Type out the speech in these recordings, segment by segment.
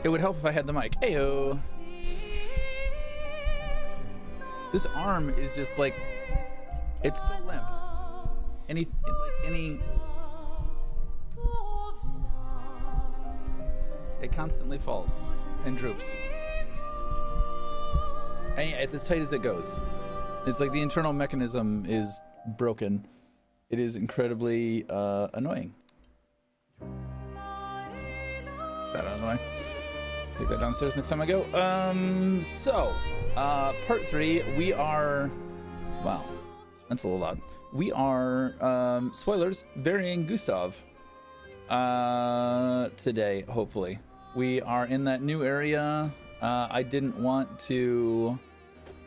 It would help if I had the mic. Ayo. This arm is just like, it's so limp. It constantly falls and droops. And yeah, it's as tight as it goes. It's like the internal mechanism is broken. It is incredibly annoying. That out of the way. Take that downstairs next time I go. Part 3, we are... Wow, that's a little loud. We are, spoilers, burying Gustav today, hopefully. We are in that new area. I didn't want to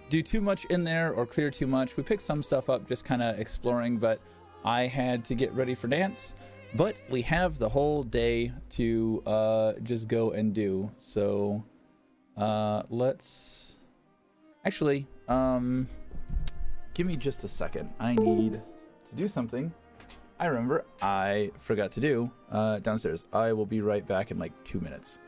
do too much in there or clear too much. We picked some stuff up just kind of exploring, but I had to get ready for dance. But we have the whole day to just go and do. So let's actually give me just a second. I need to do something I remember I forgot to do downstairs. I will be right back in like 2 minutes.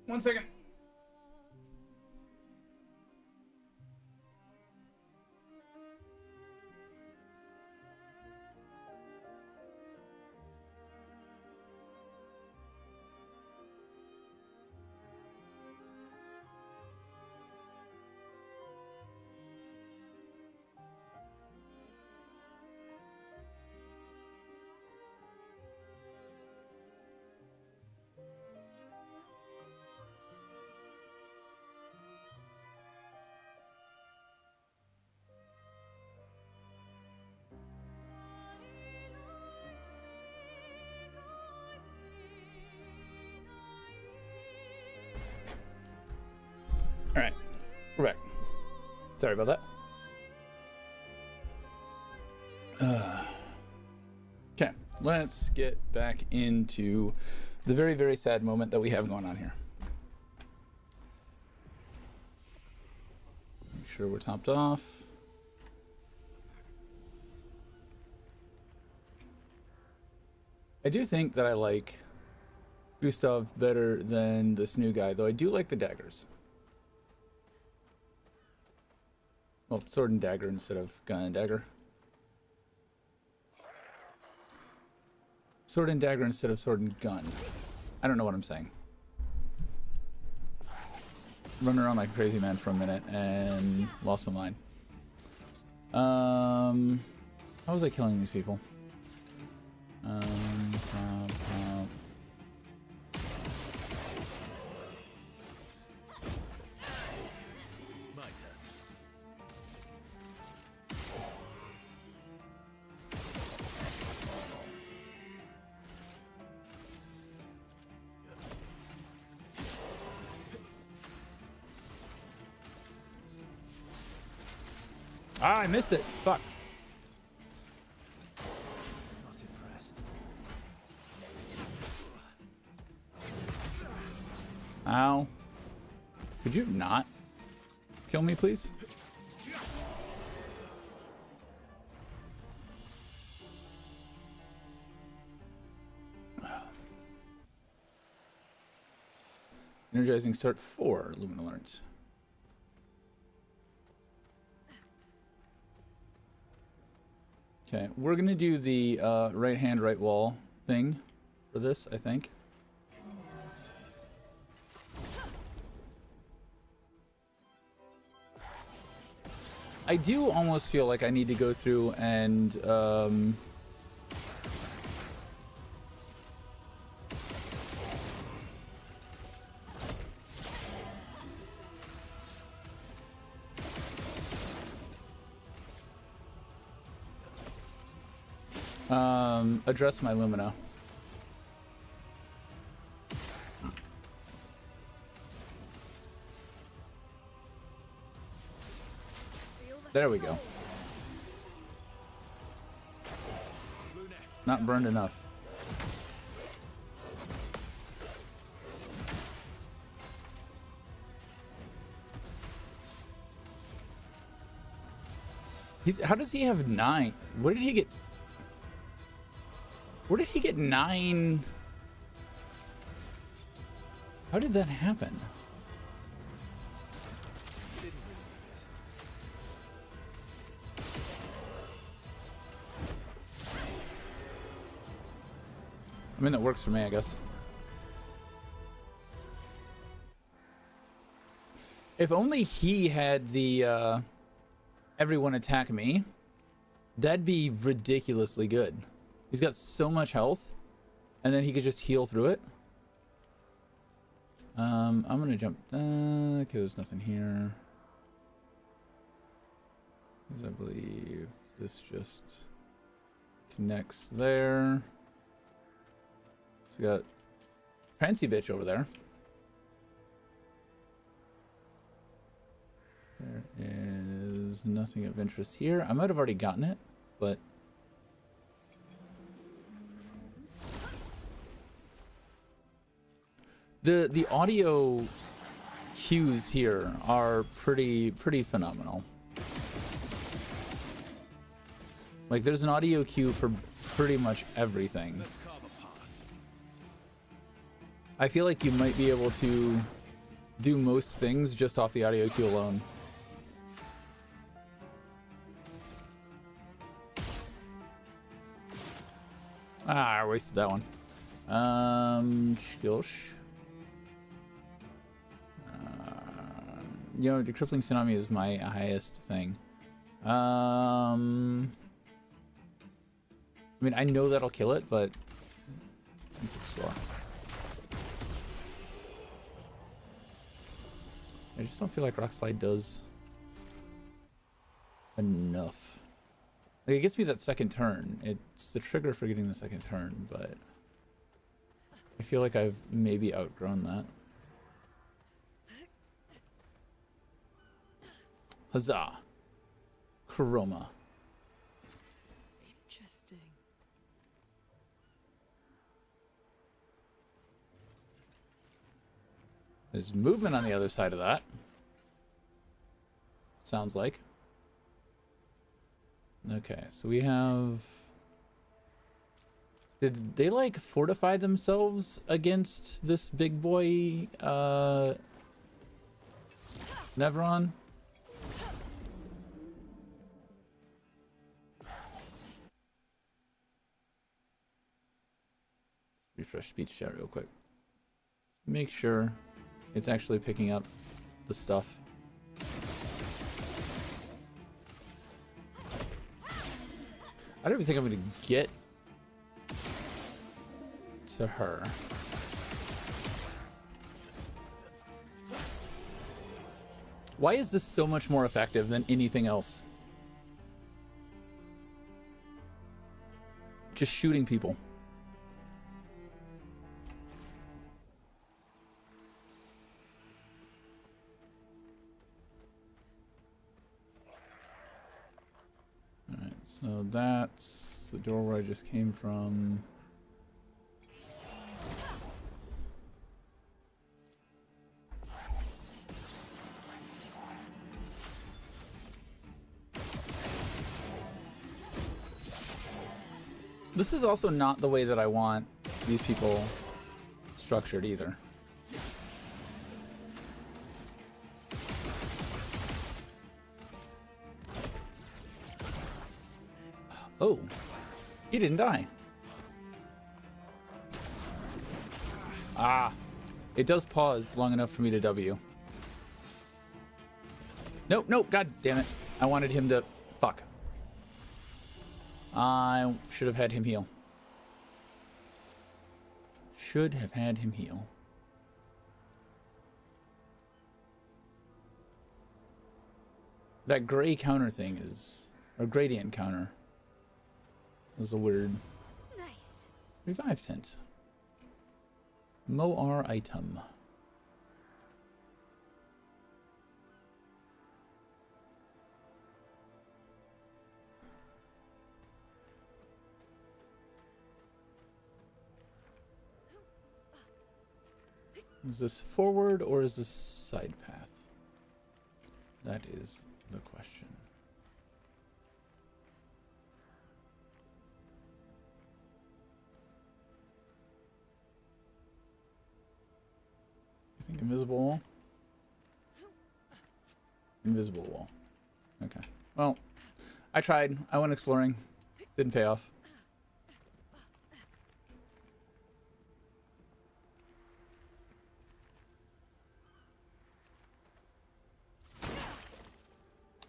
One second. All right, we're back. Sorry about that. Okay, let's get back into the very, very sad moment that we have going on here. Make sure we're topped off. I do think that I like Gustav better than this new guy, though I do like the daggers. Well, sword and dagger instead of gun and dagger. Sword and dagger instead of sword and gun. I don't know what I'm saying. Running around like a crazy man for a minute and lost my mind. How was I killing these people? Ah, I missed it. Fuck. Not impressed. Ow. Could you not kill me, please? Energizing start 4 Luminal Alerts. Okay, we're gonna do the right hand, right wall thing for this, I think. I do almost feel like I need to go through and address my Lumina. There we go. Not burned enough. How does he have 9? Where did he get? Where did he get 9? How did that happen? I mean, that works for me, I guess. If only he had the everyone attack me, that'd be ridiculously good. He's got so much health, and then he could just heal through it. I'm gonna jump. Okay, there's nothing here. Because I believe this just connects there. So we got Prancy Bitch over there. There is nothing of interest here. I might have already gotten it, but the audio cues here are pretty phenomenal. Like, there's an audio cue for pretty much everything. I feel like you might be able to do most things just off the audio cue alone. Ah, I wasted that one. Skills. You know, the crippling tsunami is my highest thing. I mean, I know that'll kill it, but let's explore. I just don't feel like Rock Slide does enough. Like, it gets me that second turn. It's the trigger for getting the second turn, but I feel like I've maybe outgrown that. Huzzah. Chroma. Interesting. There's movement on the other side of that. Sounds like. Okay, so we have Did they like fortify themselves against this big boy Nevron? Refresh speech chat real quick. Make sure it's actually picking up the stuff. I don't even think I'm gonna get to her. Why is this so much more effective than anything else? Just shooting people. Alright, so that's the door where I just came from. This is also not the way that I want these people structured either. Oh, he didn't die. Ah, it does pause long enough for me to W. Nope, nope, god damn it. I wanted him to, fuck. I should have had him heal. Should have had him heal. That gray counter thing is, or gradient counter, is a weird. Nice. Revive tint. Moar item. Is this forward or is this side path? That is the question. You think invisible wall? Invisible wall. Okay. Well, I tried. I went exploring. Didn't pay off.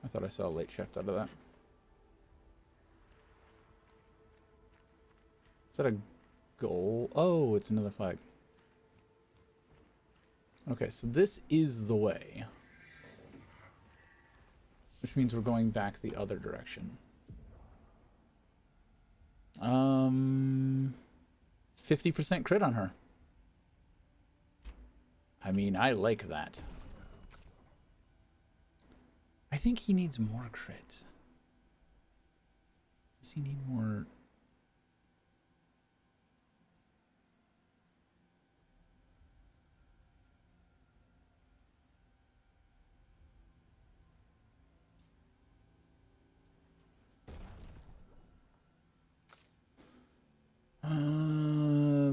I thought I saw a late shift out of that. Is that a goal? Oh, it's another flag. Okay, so this is the way. Which means we're going back the other direction. 50% crit on her. I mean, I like that. I think he needs more crit. Does he need more?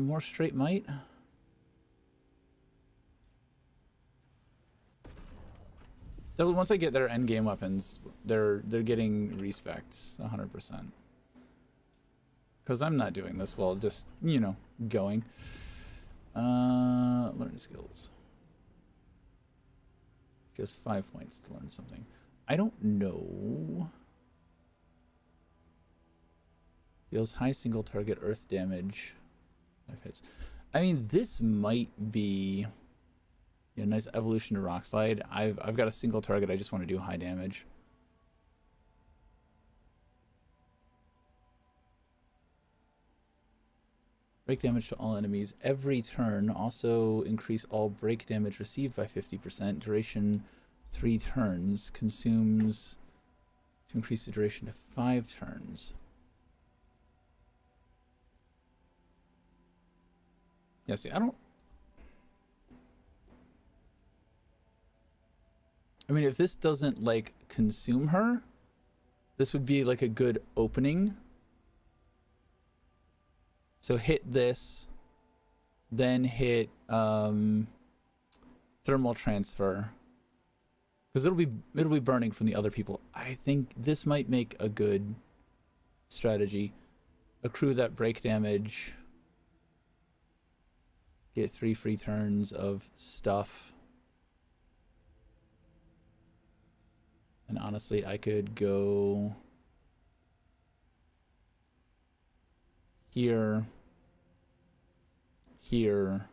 More straight might. Once I get their endgame weapons, they're getting respects 100%. Because I'm not doing this while just, you know, going. Learn skills. She has 5 points to learn something. I don't know. Deals high single target earth damage. 5 hits. I mean, this might be a nice evolution to rock slide. I've got a single target. I just want to do high damage. Break damage to all enemies every turn. Also increase all break damage received by 50%. Duration 3 turns. Consumes to increase the duration to 5 turns. Yeah, see, I mean, if this doesn't, like, consume her, this would be, like, a good opening. So hit this, then hit thermal transfer, because it'll be burning from the other people. I think this might make a good strategy. Accrue that break damage. Get 3 free turns of stuff. And honestly, I could go here, here,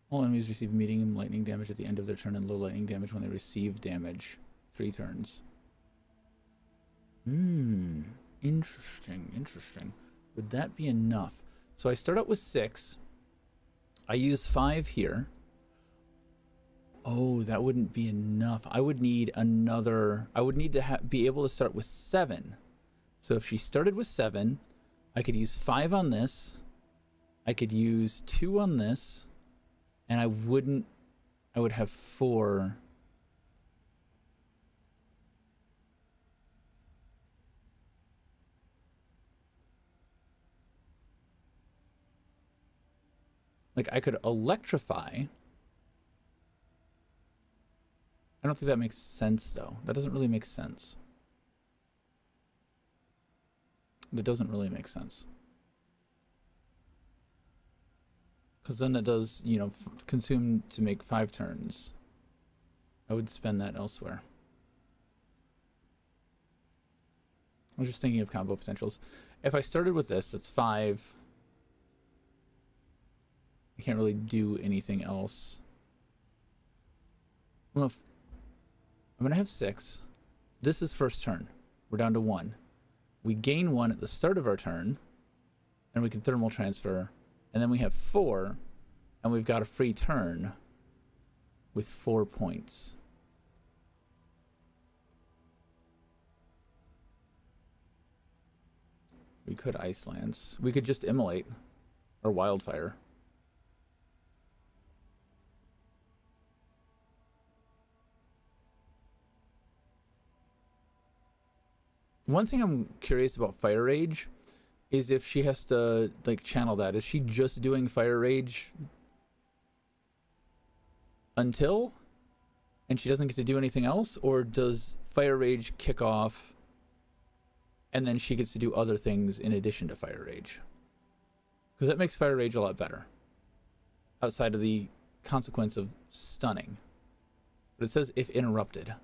all enemies receive medium lightning damage at the end of their turn and low lightning damage when they receive damage. 3 turns. Interesting. Would that be enough? So I start out with 6. I use 5 here. Oh, that wouldn't be enough. I would need another. I would need to be able to start with 7. So if she started with 7, I could use 5 on this. I could use 2 on this. And I would have 4. Like, I could electrify. I don't think that makes sense, though. That doesn't really make sense. That doesn't really make sense. Because then it does, you know, consume to make 5 turns. I would spend that elsewhere. I was just thinking of combo potentials. If I started with this, that's 5. I can't really do anything else. Well, I'm going to have 6. This is first turn. We're down to 1. We gain 1 at the start of our turn, and we can thermal transfer. And then we have 4, and we've got a free turn with 4 points. We could Ice Lance. We could just Immolate or Wildfire. One thing I'm curious about Fire Rage is if she has to, like, channel that. Is she just doing Fire Rage until, and she doesn't get to do anything else? Or does Fire Rage kick off and then she gets to do other things in addition to Fire Rage? Because that makes Fire Rage a lot better, outside of the consequence of stunning. But it says if interrupted.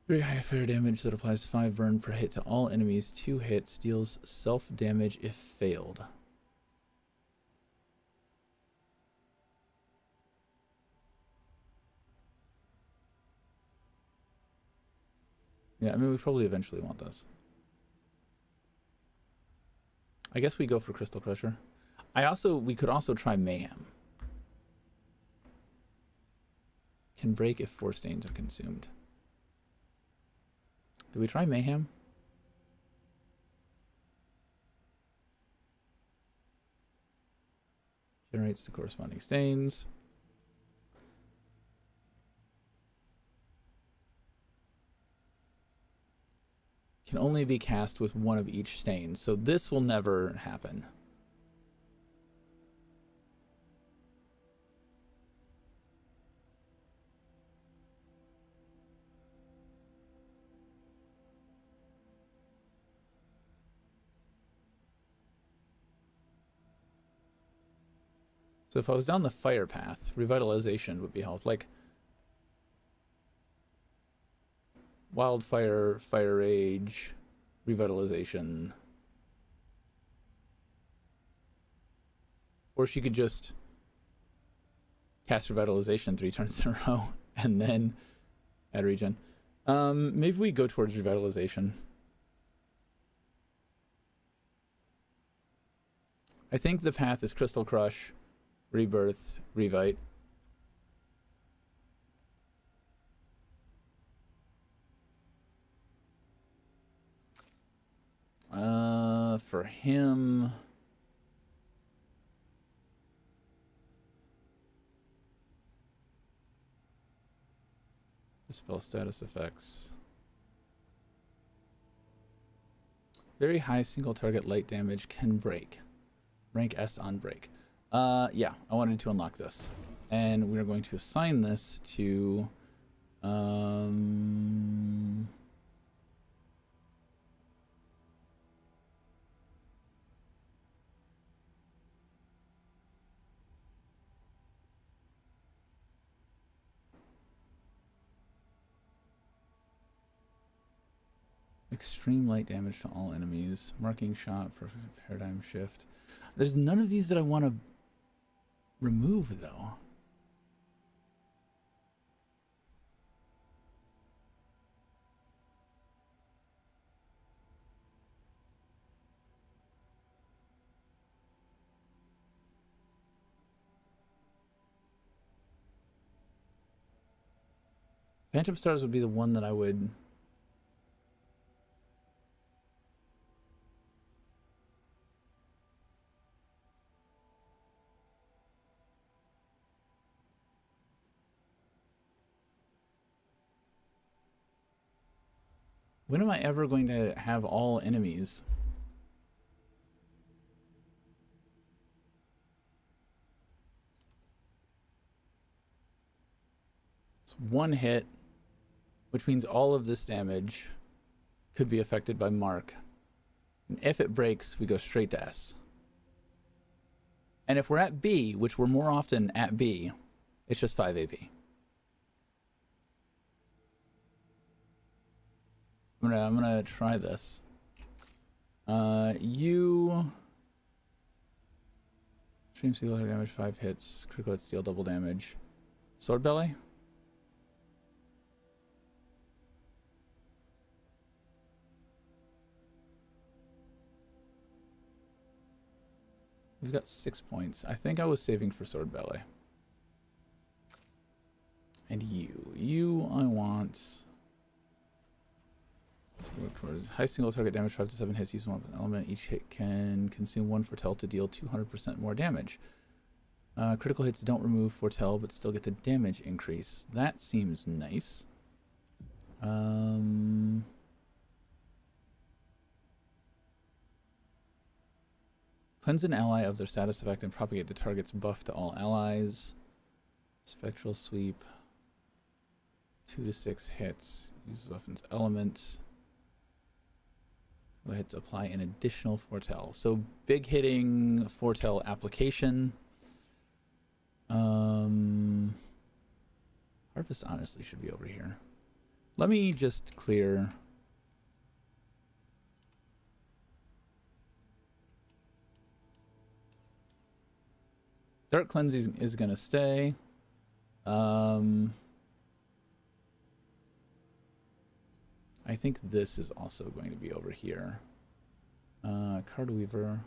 Very high fire damage that applies 5 burn per hit to all enemies. 2 hits, deals self-damage if failed. Yeah, I mean, we probably eventually want this. I guess we go for Crystal Crusher. We could also try Mayhem. Can break if 4 stains are consumed. Do we try Mayhem? Generates the corresponding stains. Can only be cast with 1 of each stain, so this will never happen. So if I was down the fire path, revitalization would be health. Like wildfire, fire rage, revitalization. Or she could just cast revitalization 3 turns in a row and then add regen. Maybe we go towards revitalization. I think the path is Crystal Crush, Rebirth, Revite. For him, Dispel status effects. Very high single target light damage can break. Rank S on break. Yeah, I wanted to unlock this. And we're going to assign this to extreme light damage to all enemies. Marking shot for paradigm shift. There's none of these that I want to remove, though. Phantom Stars would be the one that I would... When am I ever going to have all enemies? It's one hit, which means all of this damage could be affected by Mark. And if it breaks, we go straight to S. And if we're at B, which we're more often at B, it's just 5 AP. I'm gonna try this. You stream single damage, 5 hits, critical hit, steal, double damage. Sword belly. We've got 6 points. I think I was saving for sword belly. And you I want. Work towards high single target damage, 5 to 7 hits, use one element. Each hit can consume 1 foretell to deal 200% more damage. Critical hits don't remove foretell, but still get the damage increase. That seems nice. Cleanse an ally of their status effect and propagate the target's buff to all allies. Spectral sweep. 2 to 6 hits. Uses weapon's element. Hits apply an additional foretell. So big hitting foretell application. Harvest honestly should be over here. Let me just clear. Dark cleansing is gonna stay. I think this is also going to be over here. Card Weaver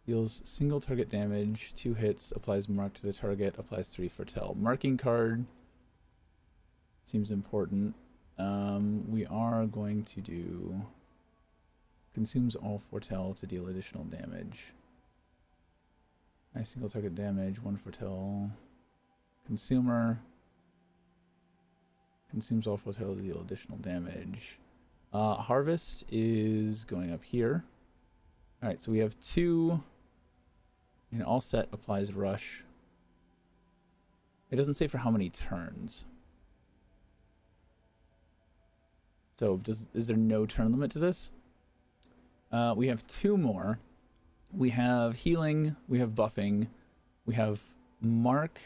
deals single target damage, 2 hits, applies mark to the target, applies 3 foretell. Marking card seems important. We are going to do consumes all foretell to deal additional damage. High single target damage, 1 foretell. Consumer. Consumes all foretell to deal additional damage. Harvest is going up here. Alright, so we have 2. And all set applies rush. It doesn't say for how many turns. So is there no turn limit to this? We have 2 more. We have healing, we have buffing, we have mark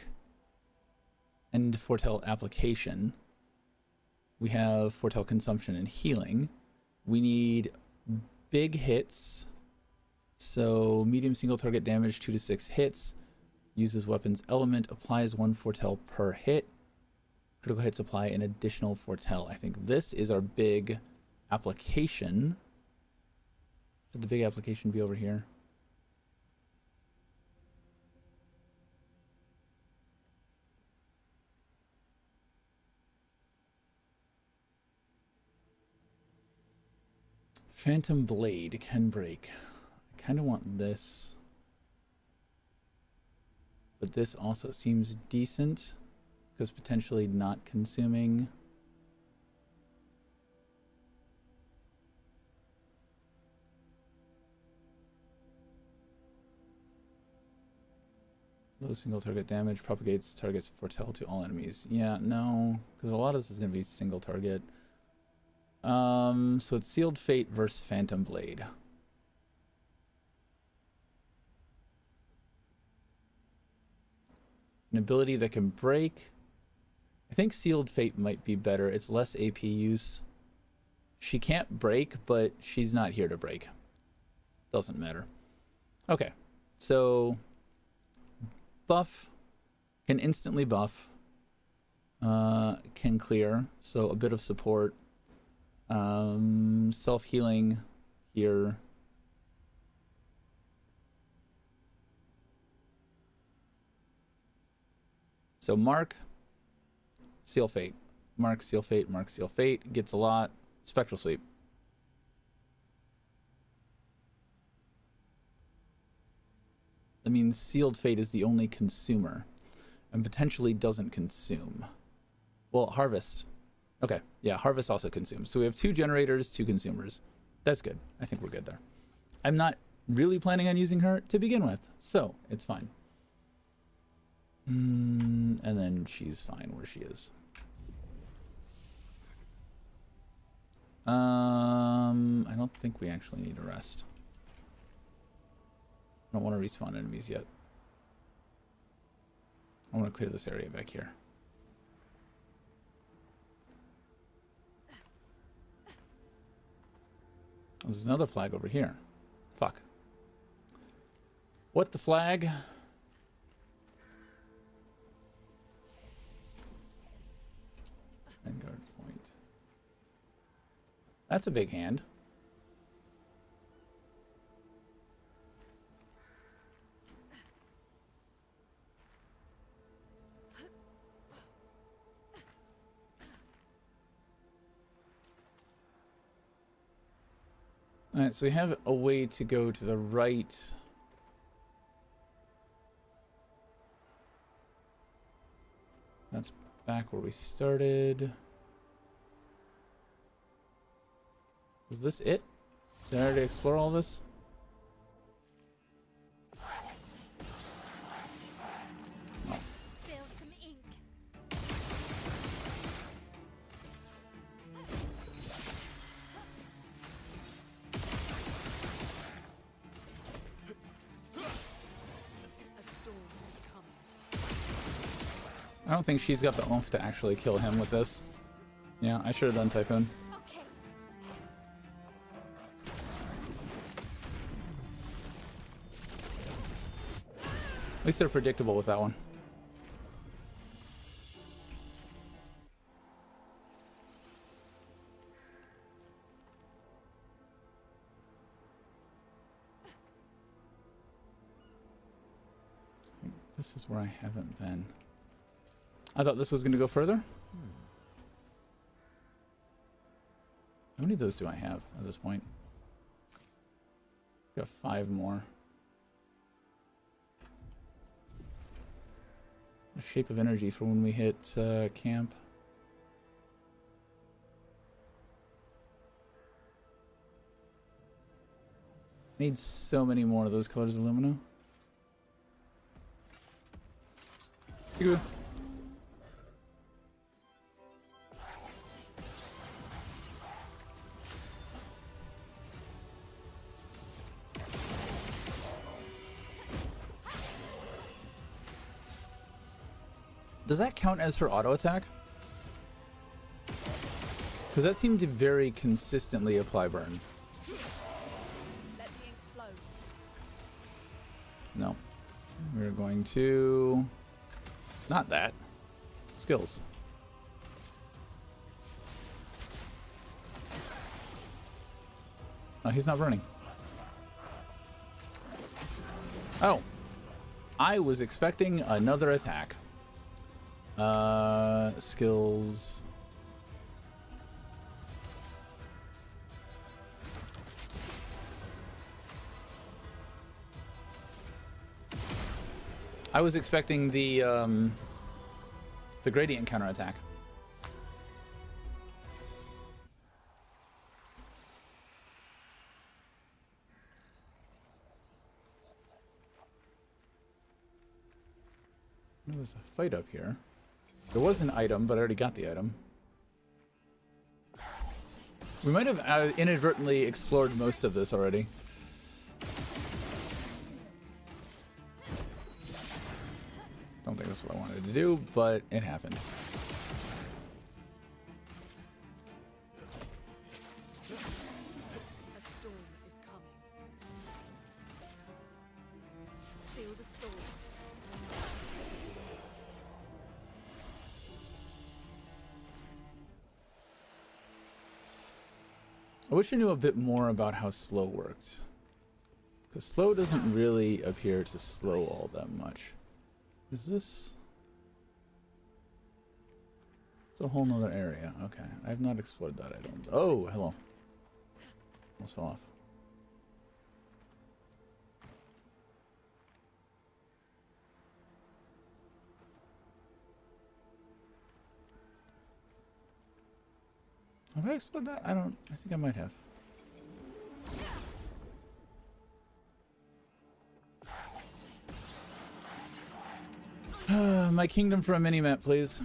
and foretell application. We have foretell consumption and healing. We need big hits. So medium single target damage, 2 to 6 hits. Uses weapons element, applies 1 foretell per hit. Critical hits apply an additional foretell. I think this is our big application. Should the big application be over here? Phantom Blade can break. I kind of want this. But this also seems decent. because potentially not consuming. Low single target damage, propagates targets foretell to all enemies. Yeah, no, because a lot of this is going to be single target. So it's Sealed Fate versus Phantom Blade. An ability that can break. I think Sealed Fate might be better. It's less AP use. She can't break, but she's not here to break. Doesn't matter. Okay, so buff, can instantly buff, can clear, so a bit of support. Self-healing here. So Mark, Seal Fate. Mark, Seal Fate, Mark, Seal Fate. Gets a lot. Spectral Sweep. That means Sealed Fate is the only consumer and potentially doesn't consume. Well, Harvest. Okay, yeah, Harvest also consumes. So we have 2 generators, 2 consumers. That's good. I think we're good there. I'm not really planning on using her to begin with, so it's fine. And then she's fine where she is. I don't think we actually need a rest. I don't want to respawn enemies yet. I want to clear this area back here. There's another flag over here. Fuck. What the flag? Vanguard point. That's a big hand. Alright, so we have a way to go to the right. That's back where we started. Was this it? Did I already explore all this? No. Spill some ink. A storm is coming. I don't think she's got the oomph to actually kill him with this. Yeah, I should have done Typhoon. Okay. At least they're predictable with that one. This is where I haven't been. I thought this was going to go further. How many of those do I have at this point? Got 5 more. A shape of energy for when we hit camp. Need so many more of those colors of Lumina. Peekaboo. Does that count as her auto attack? Because that seemed to very consistently apply burn. Let the ink flow. No. We're going to... Not that. Skills. Oh, he's not burning. Oh. I was expecting another attack. Skills. I was expecting the The gradient counterattack. There was a fight up here. There was an item, but I already got the item. We might have inadvertently explored most of this already. Don't think that's what I wanted to do, but it happened. A storm is coming. Feel the storm. I wish I knew a bit more about how slow worked. Because slow doesn't really appear to slow all that much. Is this? It's a whole nother area. Okay, I have not explored that. I don't. Oh, hello. Almost fell off. Have I explored that? I don't. I think I might have. My kingdom for a mini-map, please.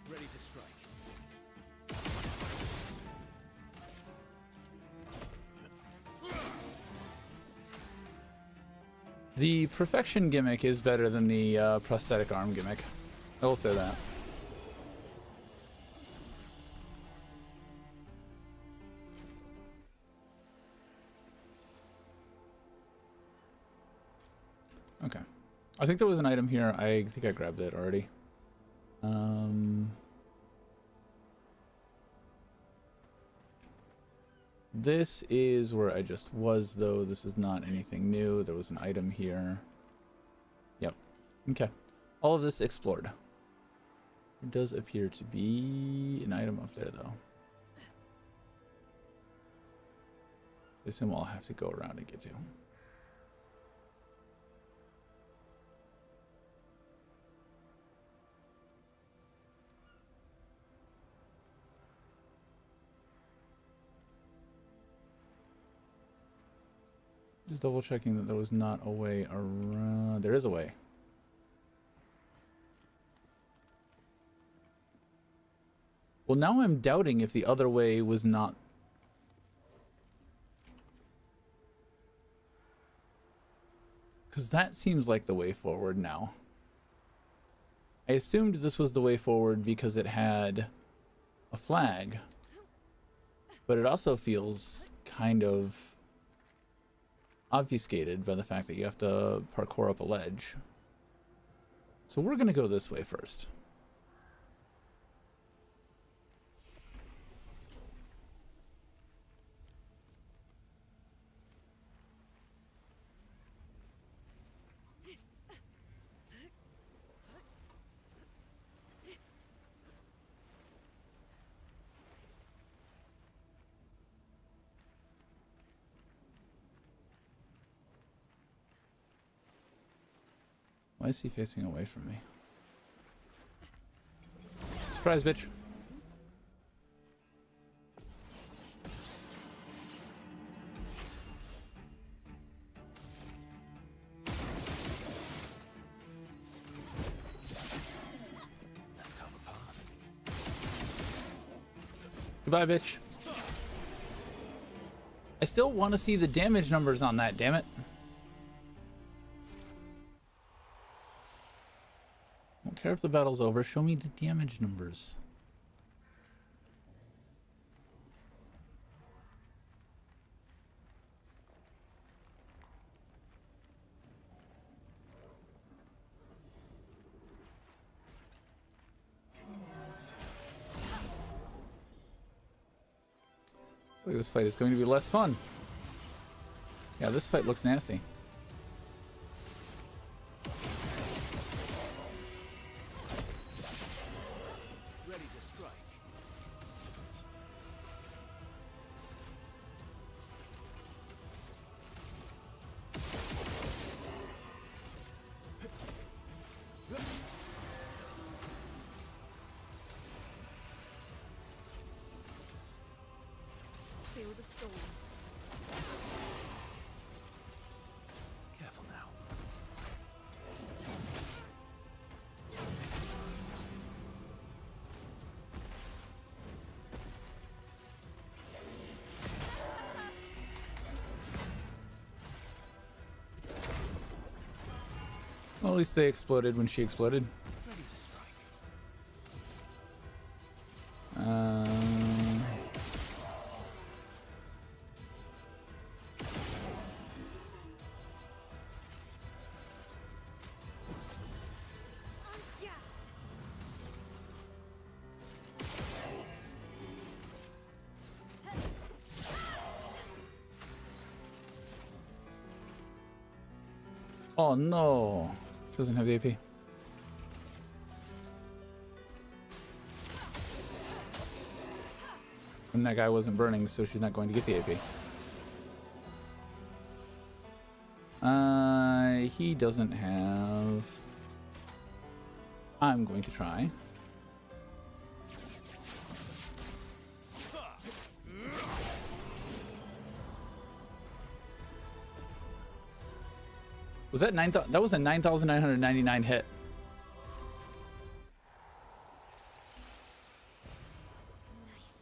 Ready to strike. The perfection gimmick is better than the prosthetic arm gimmick. I will say that. Okay. I think there was an item here. I think I grabbed it already. This is where I just was, though. This is not anything new. There was an item here. Yep. Okay. All of this explored. There does appear to be an item up there, though. I assume I'll have to go around and get to. Just double checking that there was not a way around. There is a way. Well, now I'm doubting if the other way was not. Because that seems like the way forward now. I assumed this was the way forward because it had a flag. But it also feels kind of obfuscated by the fact that you have to parkour up a ledge. So we're going to go this way first. Why is he facing away from me? Surprise, bitch. Let's carve a path. Goodbye, bitch. I still want to see the damage numbers on that, damn it. Don't care if the battle's over. Show me the damage numbers. Look, this fight is going to be less fun. Yeah, this fight looks nasty. Ready to strike. the storm. Careful now. Well, at least they exploded when she exploded. Ready to strike. Oh no, she doesn't have the AP. And that guy wasn't burning, so she's not going to get the AP. He doesn't have... I'm going to try. Was that 9,000? That was a 9,999 hit. Nice.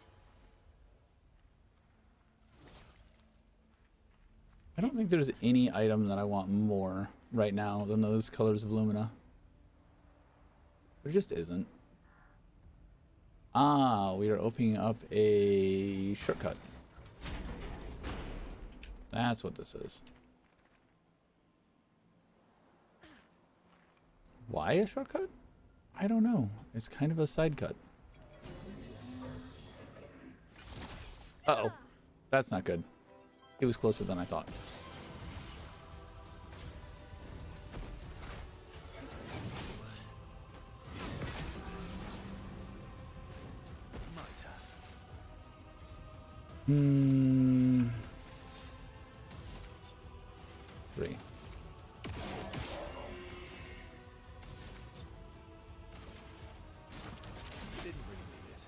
I don't think there's any item that I want more right now than those colors of Lumina. There just isn't. Ah, we are opening up a shortcut. That's what this is. Why a shortcut? I don't know. It's kind of a side cut. Uh-oh. That's not good. It was closer than I thought. My turn. Three. Didn't really need it.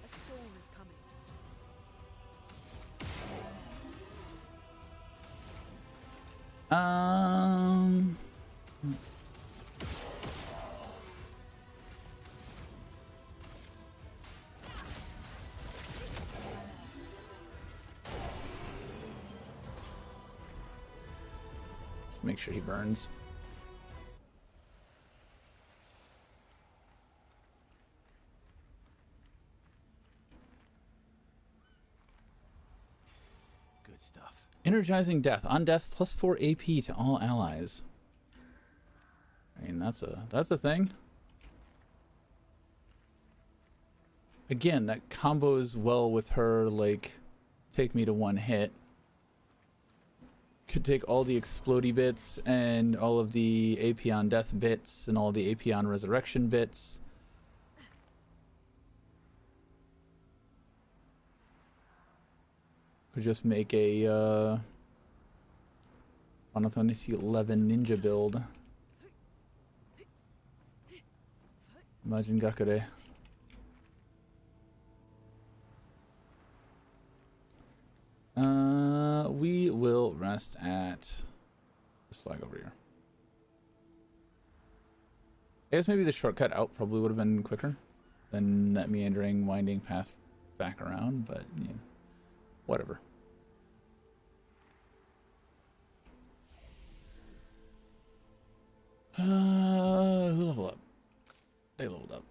A storm is coming. Let's make sure he burns. Good stuff. Energizing death. On death, plus 4 AP to all allies. I mean, that's a thing. Again, that combos well with her, like, take me to one hit. Could take all the explodey bits and all of the AP on death bits and all the AP on resurrection bits. Could just make a Final Fantasy XI ninja build. Imagine Gakure. We will rest at this flag over here. I guess maybe the shortcut out probably would have been quicker than that meandering, winding path back around, but yeah, whatever. Who leveled up? They leveled up.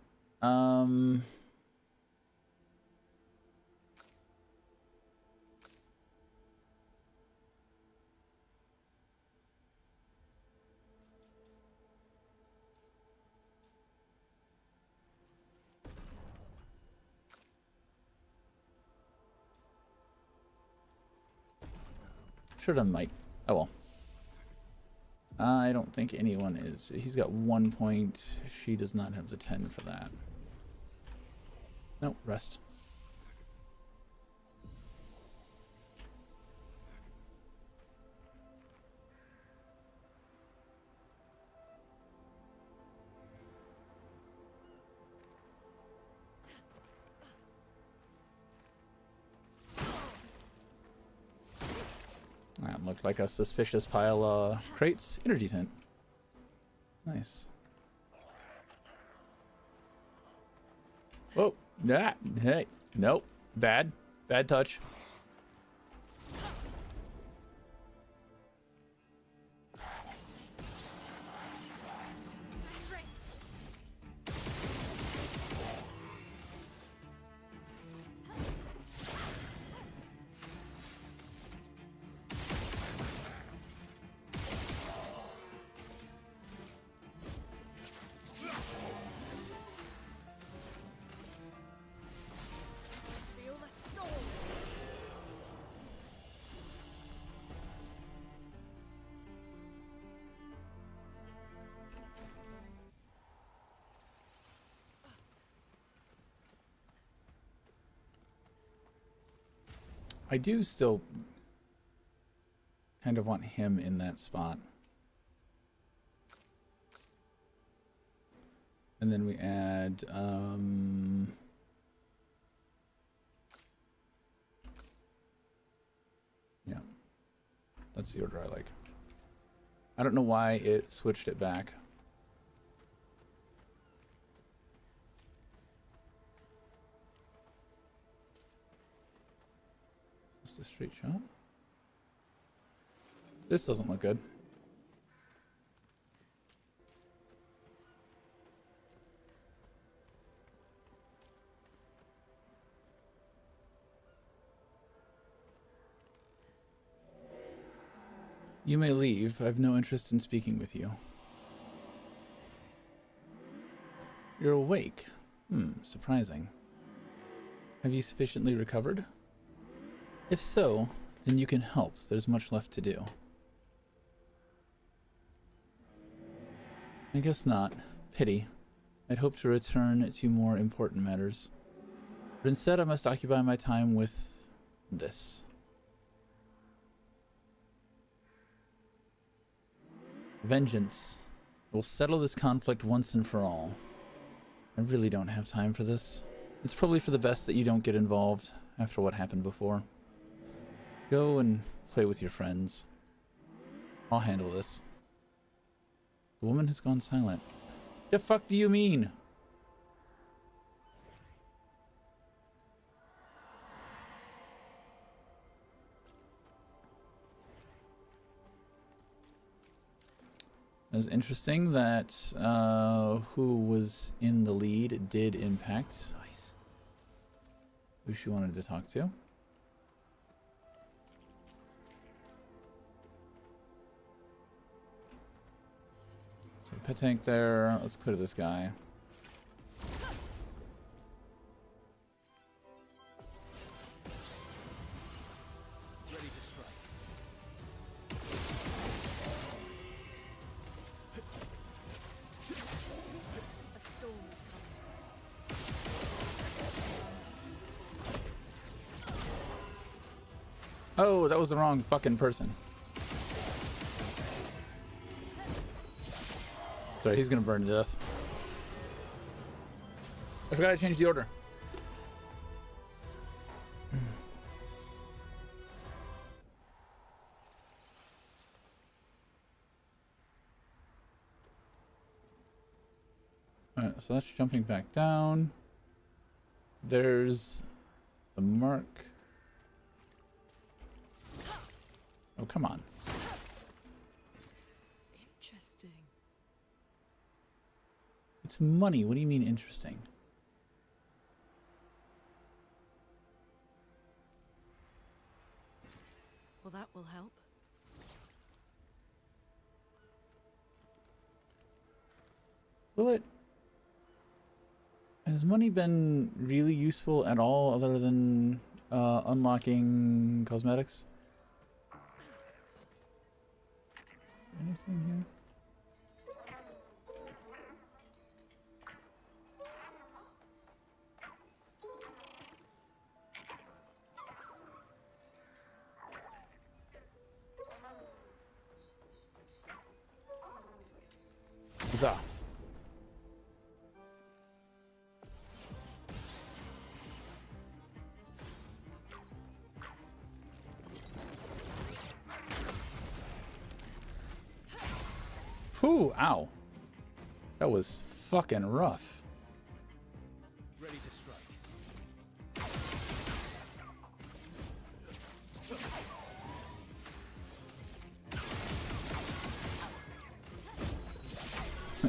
Should have done Mike. Oh well. I don't think anyone is. He's got 1 point. She does not have the 10 for that. Nope, rest. looked like a suspicious pile of crates. Energy tent. Nice. Whoa. That. Hey. Nope. Bad. Bad touch. Feel the storm. I do still kind of want him in that spot. And then we add, yeah, that's the order I like. I don't know why it switched it back. Just a straight shot. This doesn't look good. You may leave. I have no interest in speaking with you. You're awake. Surprising. Have you sufficiently recovered? If so, then you can help. There's much left to do. I guess not. Pity. I'd hoped to return to more important matters. But instead I must occupy my time with this. Vengeance. We'll settle this conflict once and for all. I really don't have time for this. It's probably for the best that you don't get involved after what happened before. Go and play with your friends. I'll handle this. The woman has gone silent. The fuck do you mean? It was interesting that who was in the lead did impact Nice. who she wanted to talk to. So pet tank there. Let's clear this guy. Ready to strike. A storm is coming. Oh, that was the wrong fucking person. Sorry, he's gonna burn to death. I forgot I changed the order. Alright, so that's jumping back down. There's the mark. Oh, come on. Interesting. It's money. What do you mean interesting? Well, that will help. Will it? Has money been really useful at all other than unlocking cosmetics? Anything here? Huzzah. Whew, ow. That was fucking rough. Ready to strike.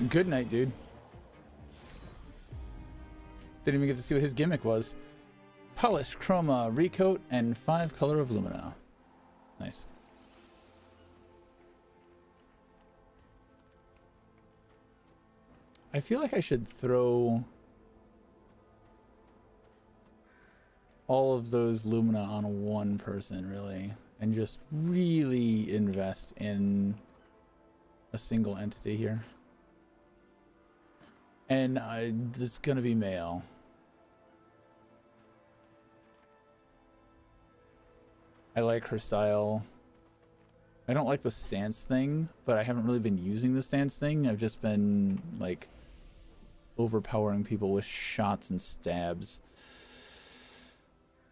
Good night, dude. Didn't even get to see what his gimmick was. Polish, chroma, recoat, and 5 color of lumina. Nice. I feel like I should throw all of those lumina on one person, really, and just really invest in a single entity here. And it's gonna be male. I like her style. I don't like the stance thing, but I haven't really been using the stance thing. I've just been like overpowering people with shots and stabs.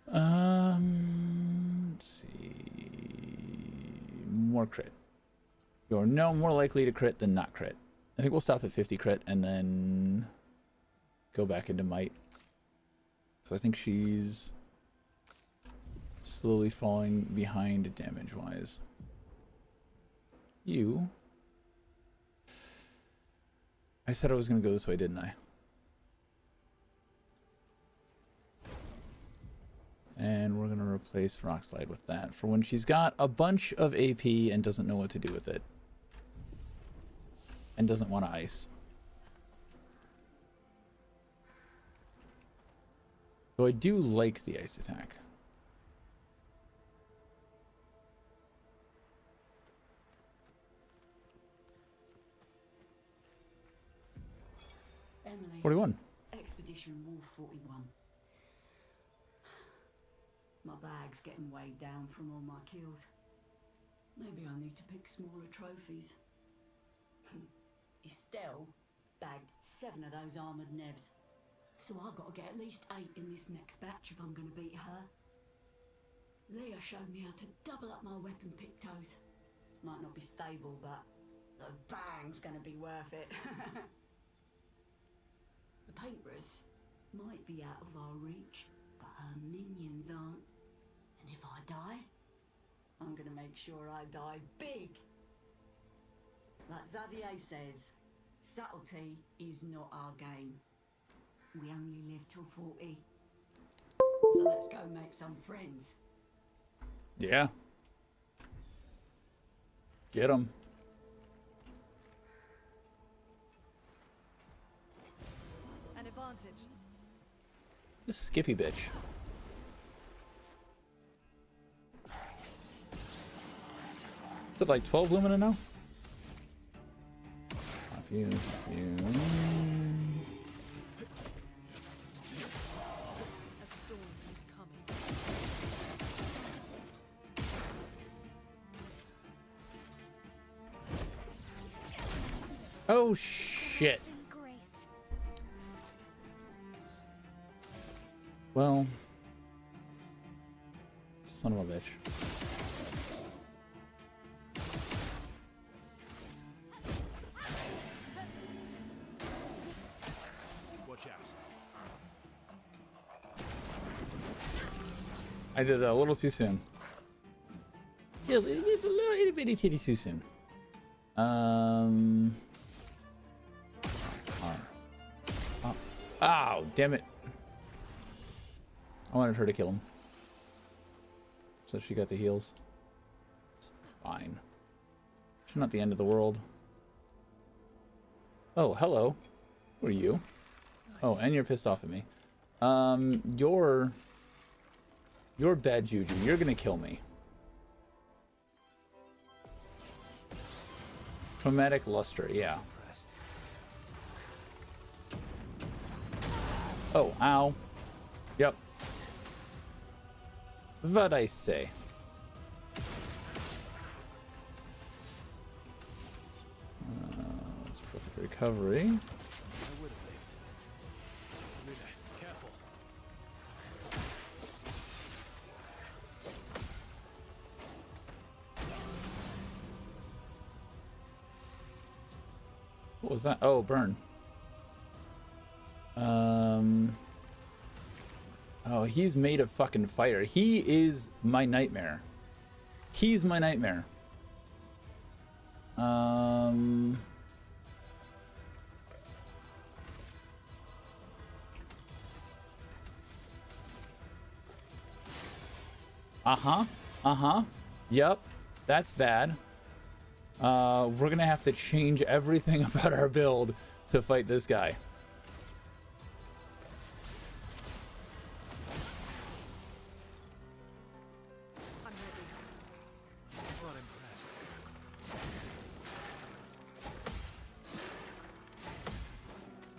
Let's see. More crit. You're no more likely to crit than not crit. I think we'll stop at 50 crit and then go back into might. So I think she's slowly falling behind damage wise. You. I said I was going to go this way, didn't I? And we're going to replace Rock Slide with that for when she's got a bunch of AP and doesn't know what to do with it. And doesn't want to ice. So I do like the ice attack. Emily. 41. Expedition War 41. My bag's getting weighed down from all my kills. Maybe I need to pick smaller trophies. Estelle bagged 7 of those armoured nevs. So I've got to get at least 8 in this next batch if I'm going to beat her. Leah showed me how to double up my weapon pictos. Might not be stable, but the bang's going to be worth it. The painters might be out of our reach, but her minions aren't. And if I die, I'm gonna make sure I die big. Like Xavier says, subtlety is not our game. We only live till 40. So let's go make some friends. Yeah. Get 'em. An advantage. This Skippy bitch. Is it like 12 lumina now? Pop you, pop you. A storm is coming. Oh shit. Well, son of a bitch. Watch out. I did that a little too soon. A little bitty titty too soon. Oh, damn it. I wanted her to kill him. So she got the heals. It's fine. It's not the end of the world. Oh, hello. Who are you? Nice. Oh, and you're pissed off at me. You're bad juju. You're gonna kill me. Chromatic luster, yeah. Oh, ow. Yep. What I say. That's perfect recovery. I would have lived. Rita, careful. What was that? Oh, burn. Oh, he's made of fucking fire. He is my nightmare. He's my nightmare. Yep. That's bad. We're gonna have to change everything about our build to fight this guy. I'm ready. Not impressed.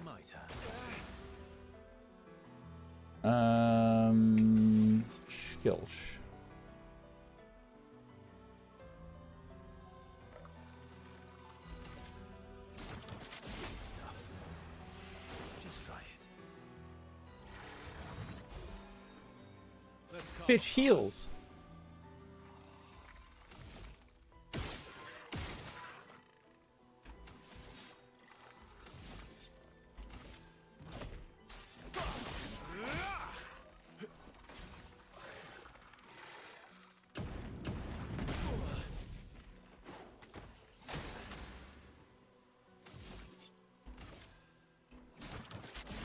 My turn. Skills. Stuff. Just try it. Let's go. Bitch heals.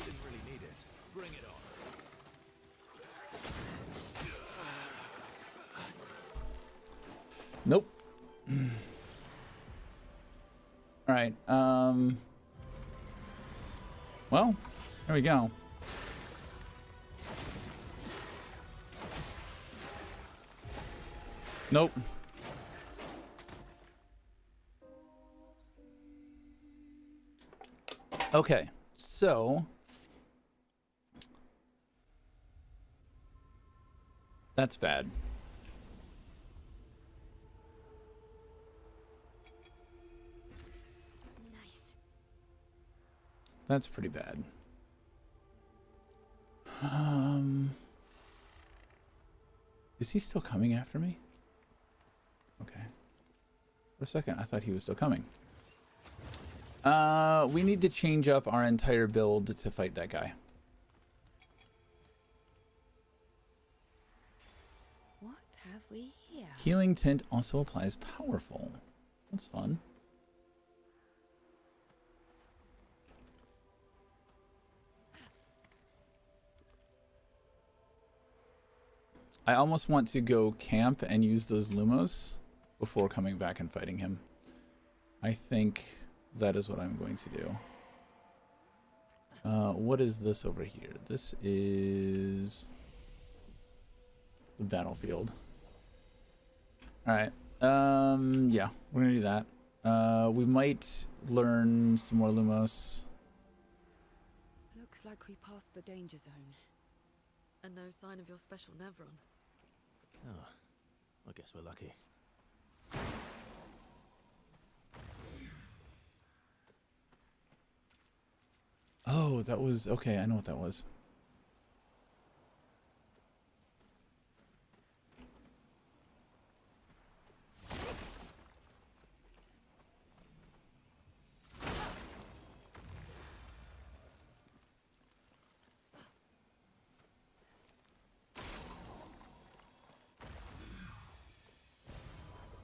Didn't really need it. Bring it on. Nope. All right. Well, there we go. Nope. Okay, so that's bad. Nice. That's pretty bad. Is he still coming after me? Okay. For a second, I thought he was still coming. We need to change up our entire build to fight that guy. What have we here? Healing Tint also applies powerful. That's fun. I almost want to go camp and use those Lumos before coming back and fighting him. I think that is what I'm going to do. What is this over here? This is the battlefield. All right. Yeah, we're gonna do that. We might learn some more Lumos. Looks like we passed the danger zone. And no sign of your special Nevron. Oh, I guess we're lucky. Oh, that was okay. I know what that was.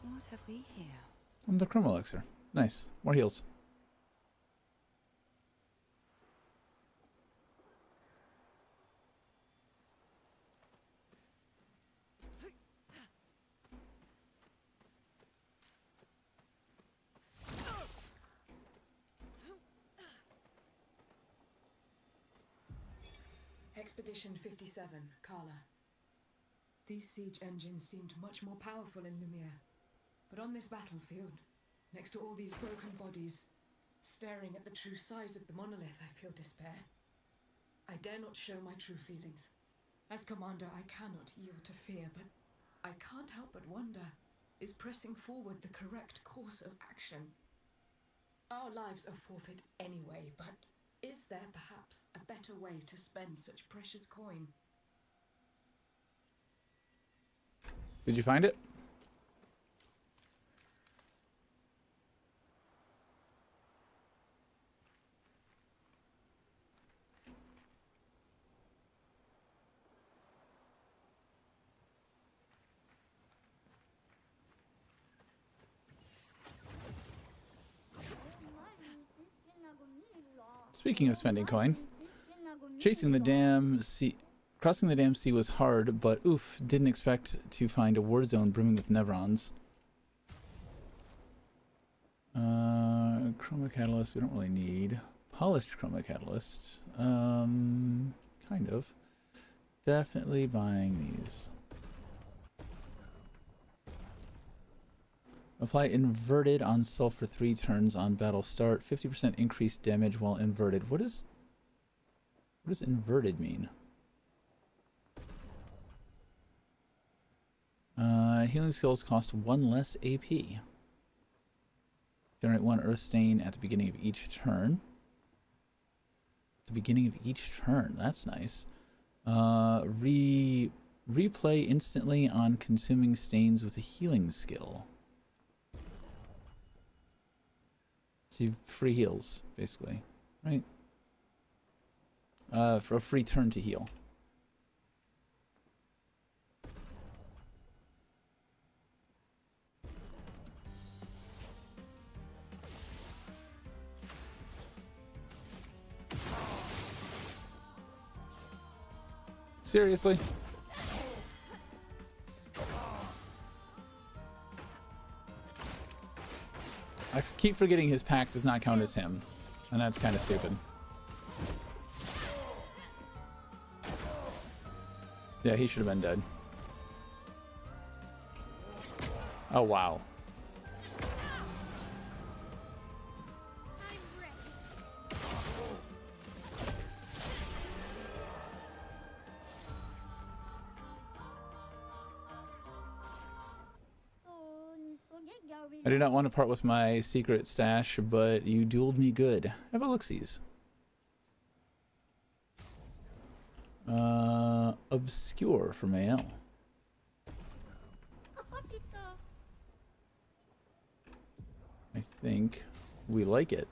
What have we here? The Chrome Elixir. Nice. More heals. Expedition 57, Carla. These siege engines seemed much more powerful in Lumiere. But on this battlefield, next to all these broken bodies, staring at the true size of the monolith, I feel despair. I dare not show my true feelings. As commander, I cannot yield to fear, but I can't help but wonder, is pressing forward the correct course of action? Our lives are forfeit anyway, but is there perhaps a better way to spend such precious coin? Did you find it? Speaking of spending coin, chasing the damn sea, crossing the damn sea was hard, but oof, didn't expect to find a war zone brimming with Nevrons. Chroma catalyst we don't really need. Polished chroma catalyst, kind of. Definitely buying these. Apply inverted on self for 3 turns on battle start. 50% increased damage while inverted. What does inverted mean? Healing skills cost 1 less AP. Generate 1 earth stain at the beginning of each turn. The beginning of each turn. That's nice. Replay instantly on consuming stains with a healing skill. See, free heals, basically, right? For a free turn to heal. Seriously? I keep forgetting his pack does not count as him, and that's kind of stupid. Yeah, he should have been dead. Oh, wow. I do not want to part with my secret stash, but you dueled me good. Have a look-sees. Obscure for Mael. I think we like it.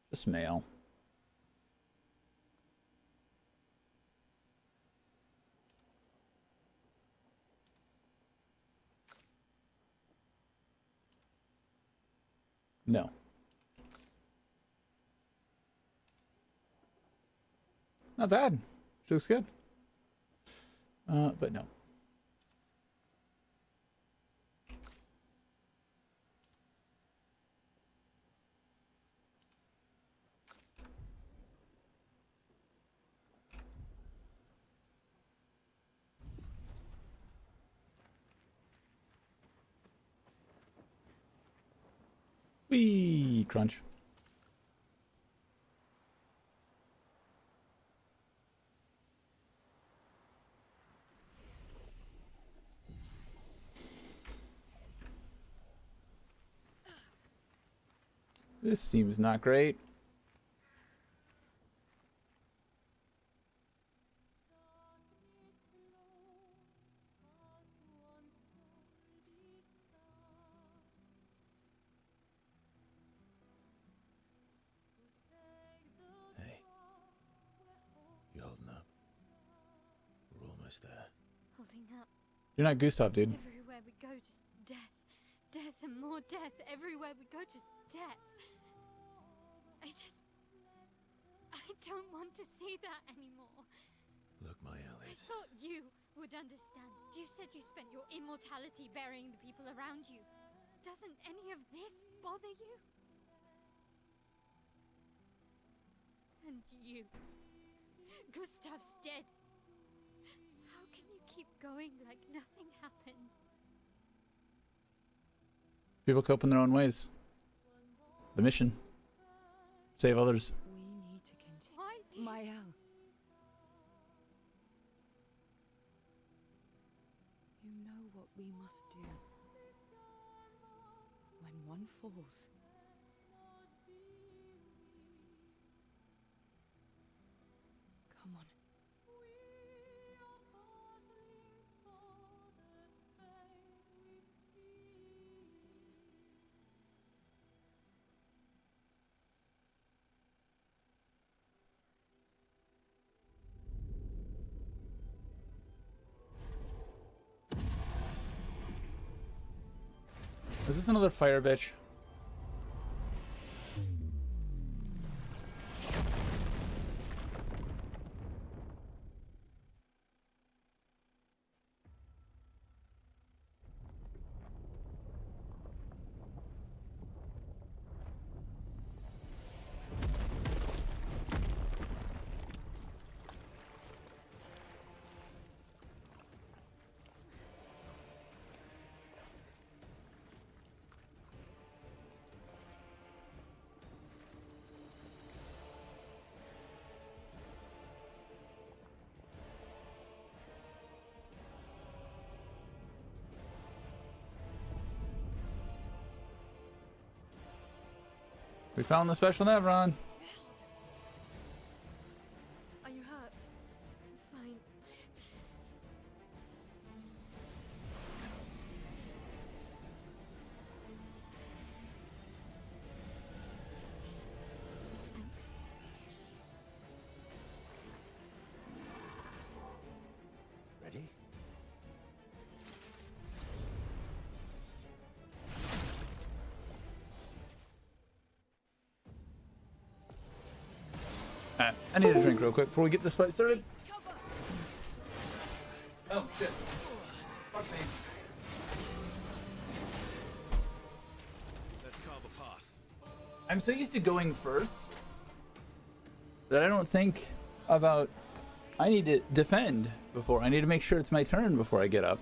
Just Mael. No. Not bad. She looks good. But no. Whee! Crunch. This seems not great. Hey. You holding up? We're almost there. Holding up. You're not Gustav, dude. Everywhere we go, just death. Death and more death. Everywhere we go, just death. I don't want to see that anymore. Look, Mael, I thought you would understand. You said you spent your immortality burying the people around you. Doesn't any of this bother you? And you. Gustav's dead. How can you keep going like nothing happened? People cope in their own ways. The mission. Save others. We need to continue. Why do you... Mael. You know what we must do. When one falls, Is this another fire bitch? We found the special Nevron. Are you hurt? Fine. Thanks. Ready? I need a drink real quick before we get this fight started. Cover! Oh shit. Fuck me. Let's carve a path. I'm so used to going first that I don't think about I need to defend before. I need to make sure it's my turn before I get up.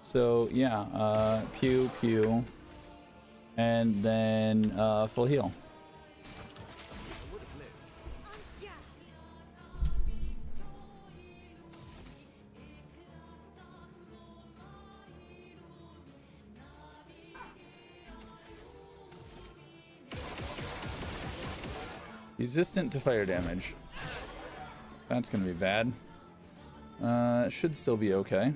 So yeah, pew pew. And then full heal. I would have lived. Yeah. Resistant to fire damage. That's gonna be bad. It should still be okay.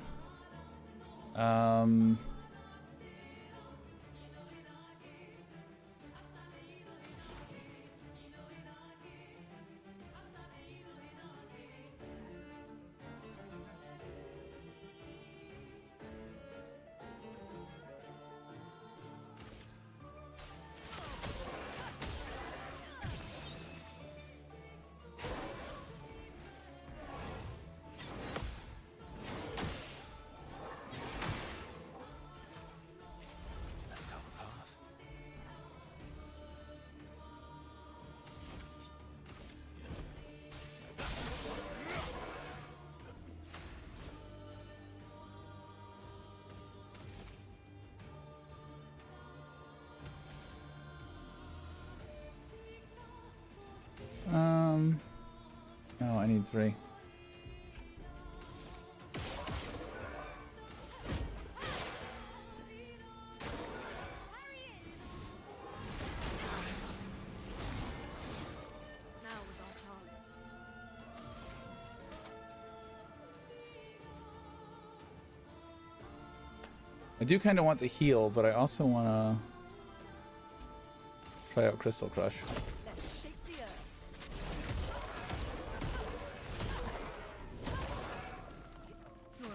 Let's carve a path. Oh, I need 3. Now was our chance. I do kind of want the heal, but I also want to try out Crystal Crush. Let's shake the earth.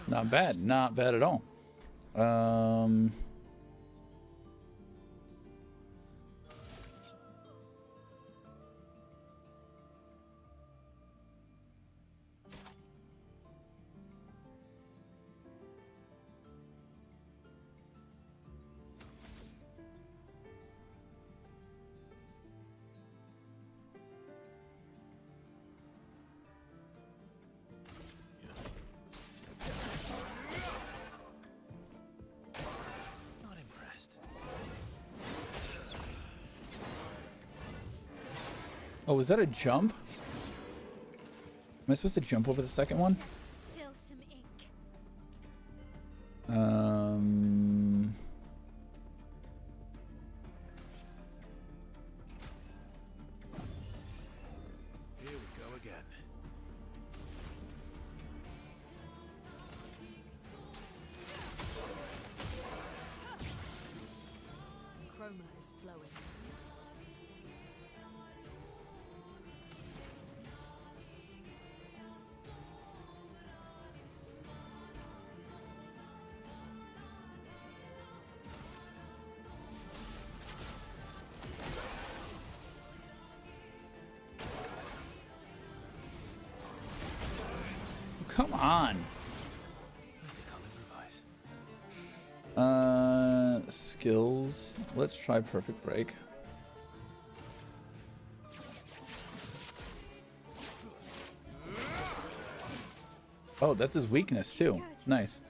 Not bad, not bad at all. Not impressed. Oh, was that a jump? Am I supposed to jump over the second one? Spill some ink. Here we go again. Chroma is flowing. come on. Skills. Let's try Perfect Break. Oh, that's his weakness too. Nice.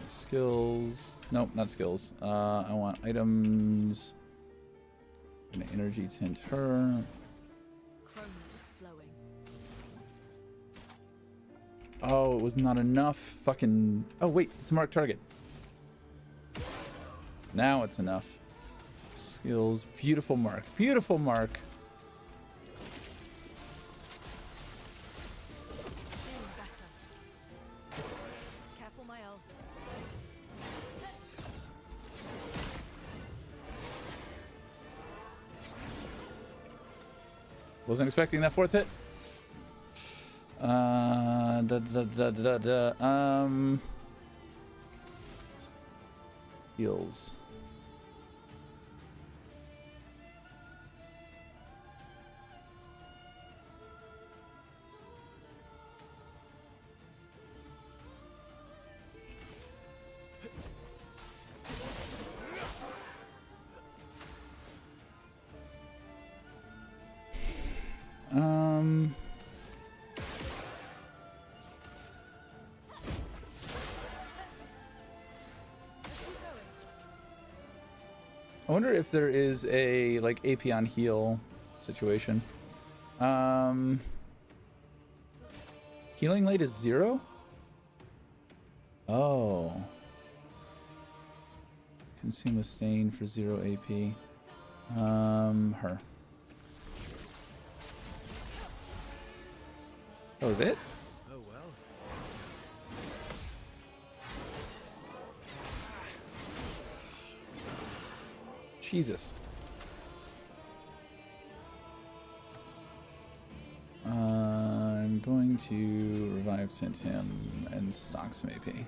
Skills. Nope, not skills. I want items. I'm gonna energy tint her. Chroma is flowing. Oh, it was not enough. Fucking. Oh, wait, it's a marked target. Now it's enough. Skills. Beautiful mark. Beautiful mark. Feeling better. Careful, my L. Wasn't expecting that fourth hit. Heals. I wonder if there is a like AP on heal situation. Healing rate is 0? Oh. Consume a stain for 0 AP. Her. That was it? Oh well. Jesus. I'm going to revive tint him and stock some AP. Go again.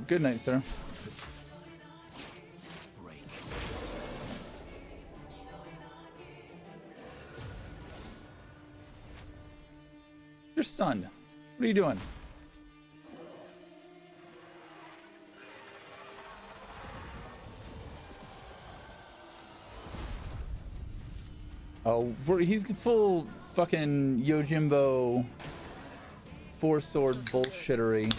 Good night, sir. Break. You're stunned. What are you doing? Oh, he's full fucking Yojimbo four-sword bullshittery.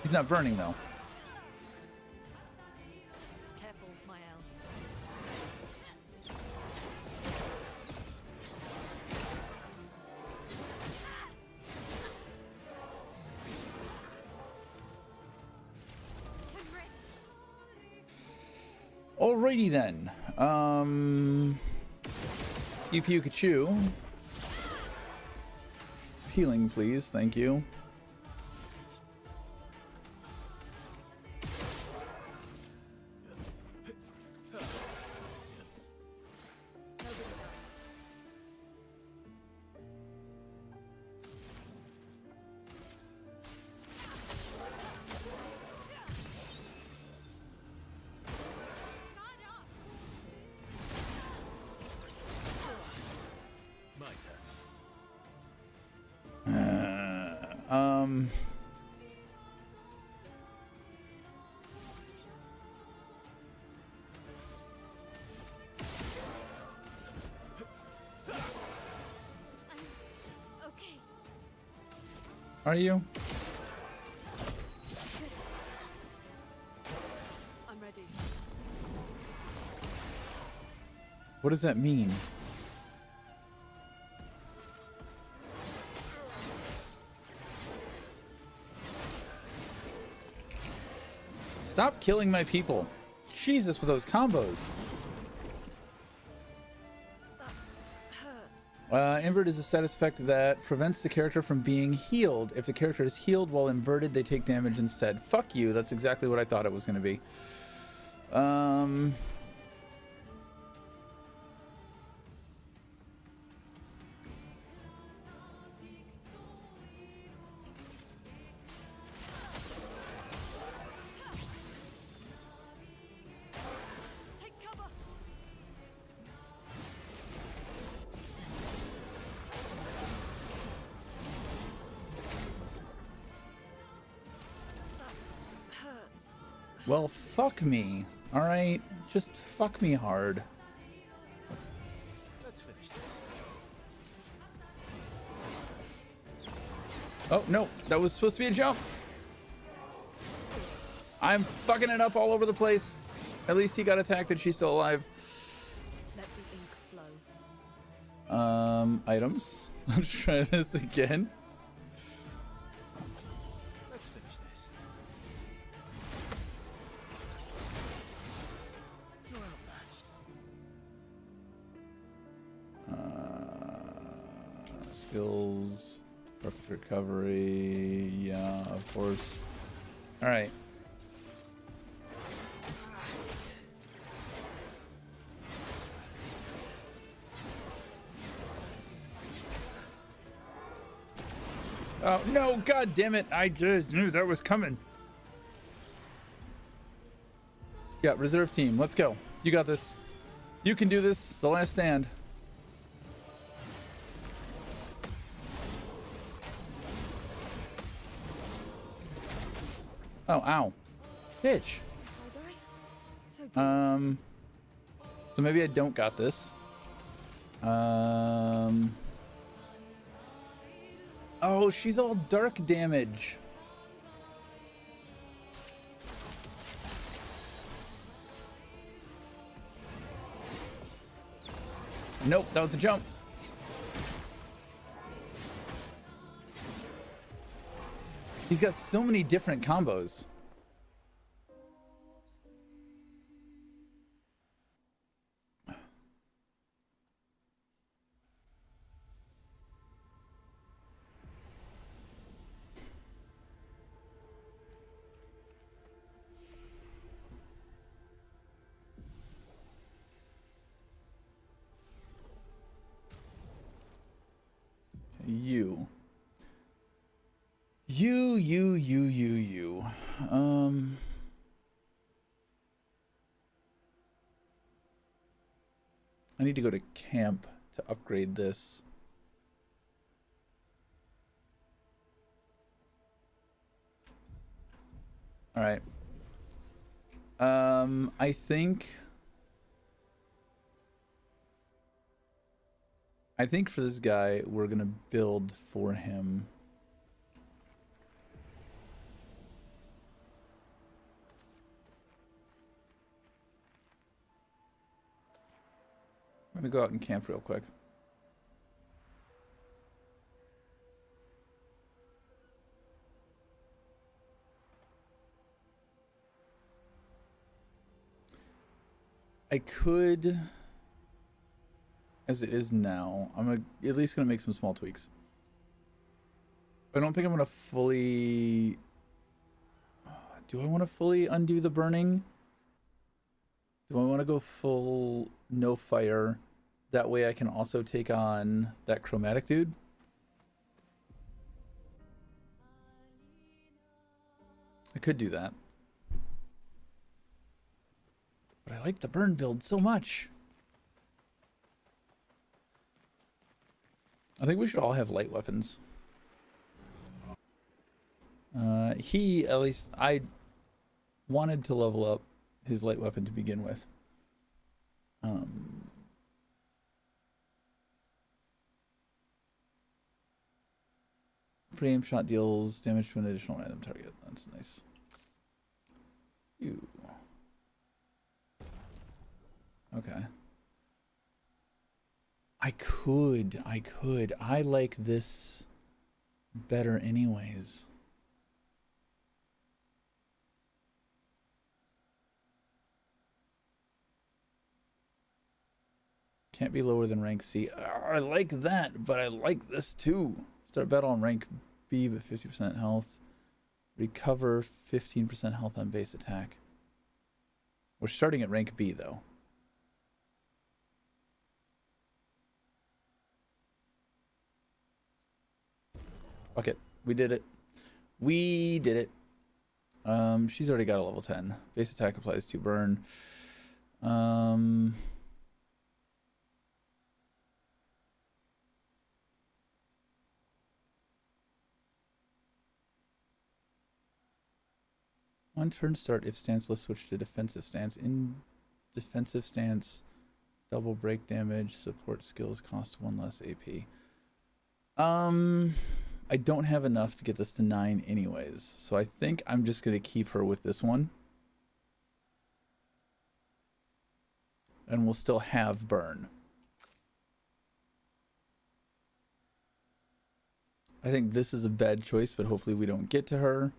He's not burning though. Careful, my L. Alrighty then. Pew pew ka-choo. Healing, please. Thank you. My turn. Okay. Are you? I'm ready. What does that mean? Stop killing my people. Jesus, with those combos. Invert is a status effect that prevents the character from being healed. If the character is healed while inverted, they take damage instead. Fuck you. That's exactly what I thought it was going to be. Take cover. That hurts. Well, fuck me. All right, just fuck me hard. Let's finish this. Oh, no, that was supposed to be a jump. I'm fucking it up all over the place. At least he got attacked and she's still alive. Let the ink flow. Items. Let's try this again. Let's finish this. You're outmatched. Skills, perfect recovery. Yeah, of course. All right. Oh, no, god damn it. I just knew that was coming. Yeah, reserve team. Let's go. You got this. You can do this. The last stand. Oh, ow. Bitch. So maybe I don't got this. Oh, she's all dark damage. Nope, that was a jump. He's got so many different combos. You. I need to go to camp to upgrade this. All right. I think for this guy, we're gonna build for him. I'm gonna go out and camp real quick. I could, as it is now, at least gonna make some small tweaks. I don't think I'm gonna fully. Do I want to fully undo the burning? Do I want to go full no fire? That way I can also take on that chromatic dude. I could do that. But I like the burn build so much. I think we should all have light weapons. At least I wanted to level up his light weapon to begin with. Free aim shot deals damage to an additional random target. That's nice. Ew. Okay. I could. I like this better anyways. Can't be lower than rank C. I like that, but I like this too. Start battle on rank B, but 50% health. Recover 15% health on base attack. We're starting at rank B though. Fuck it. We did it. We did it. She's already got a level 10. Base attack applies to burn. One turn start if stance, let's switch to defensive stance. In defensive stance, double break damage, support skills cost 1 less AP. I don't have enough to get this to 9 anyways, so I think I'm just going to keep her with this one. And we'll still have burn. I think this is a bad choice, but hopefully we don't get to her.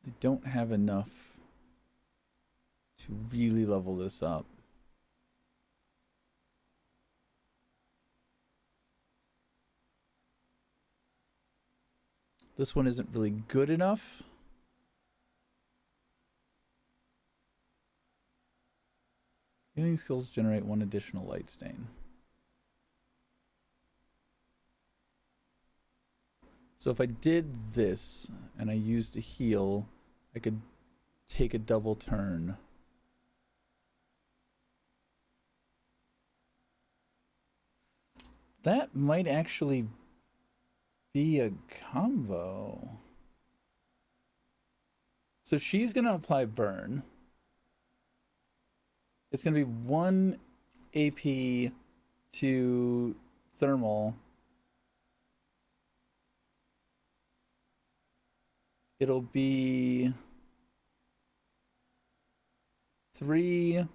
I don't have enough to really level this up. This one isn't really good enough. Healing skills generate 1 additional light stain. So if I did this and I used a heal, I could take a double turn. That might actually be a combo. So she's going to apply burn. It's going to be 1 AP to thermal. It'll be 3.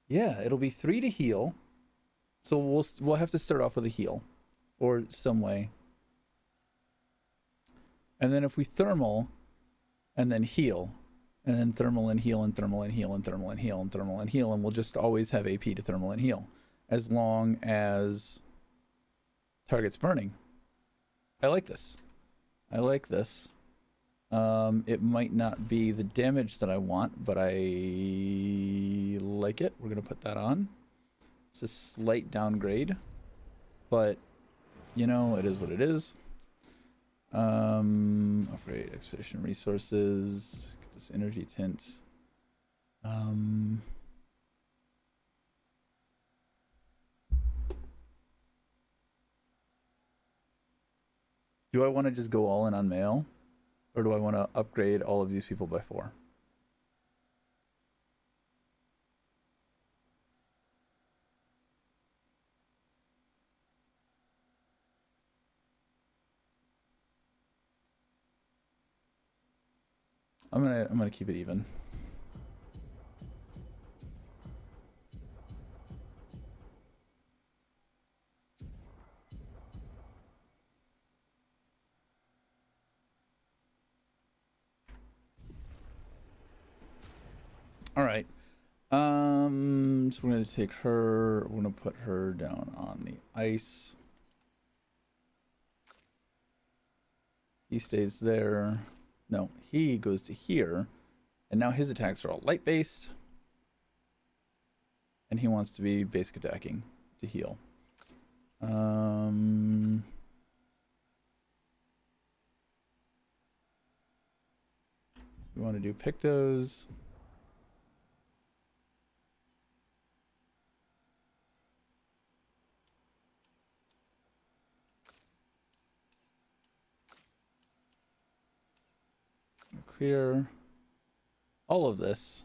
Yeah, it'll be 3 to heal. So we'll have to start off with a heal or some way. And then if we thermal and then heal, and then thermal and heal and thermal and heal and thermal and heal and thermal and heal, and we'll just always have AP to thermal and heal as long as target's burning. I like this. I like this. It might not be the damage that I want, but I like it. We're gonna put that on. It's a slight downgrade, but you know, it is what it is. Upgrade expedition resources. Get this energy tint. Do I want to just go all in on male, or do I want to upgrade all of these people by 4? I'm gonna keep it even. All right. So we're gonna take her. We're gonna put her down on the ice. He stays there. No, he goes to here, and now his attacks are all light based, and he wants to be basic attacking to heal. We want to do Pictos. Clear all of this.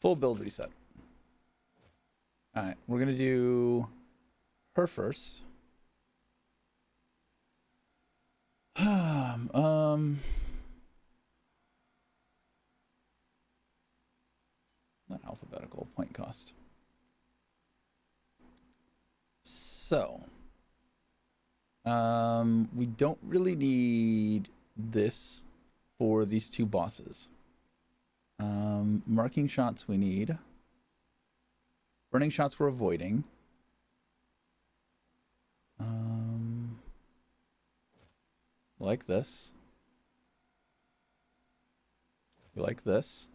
Full build reset. All right, we're gonna do her first. Not alphabetical, point cost. So, we don't really need this for these two bosses. Marking shots we need. Burning shots we're avoiding. Like this. We like this.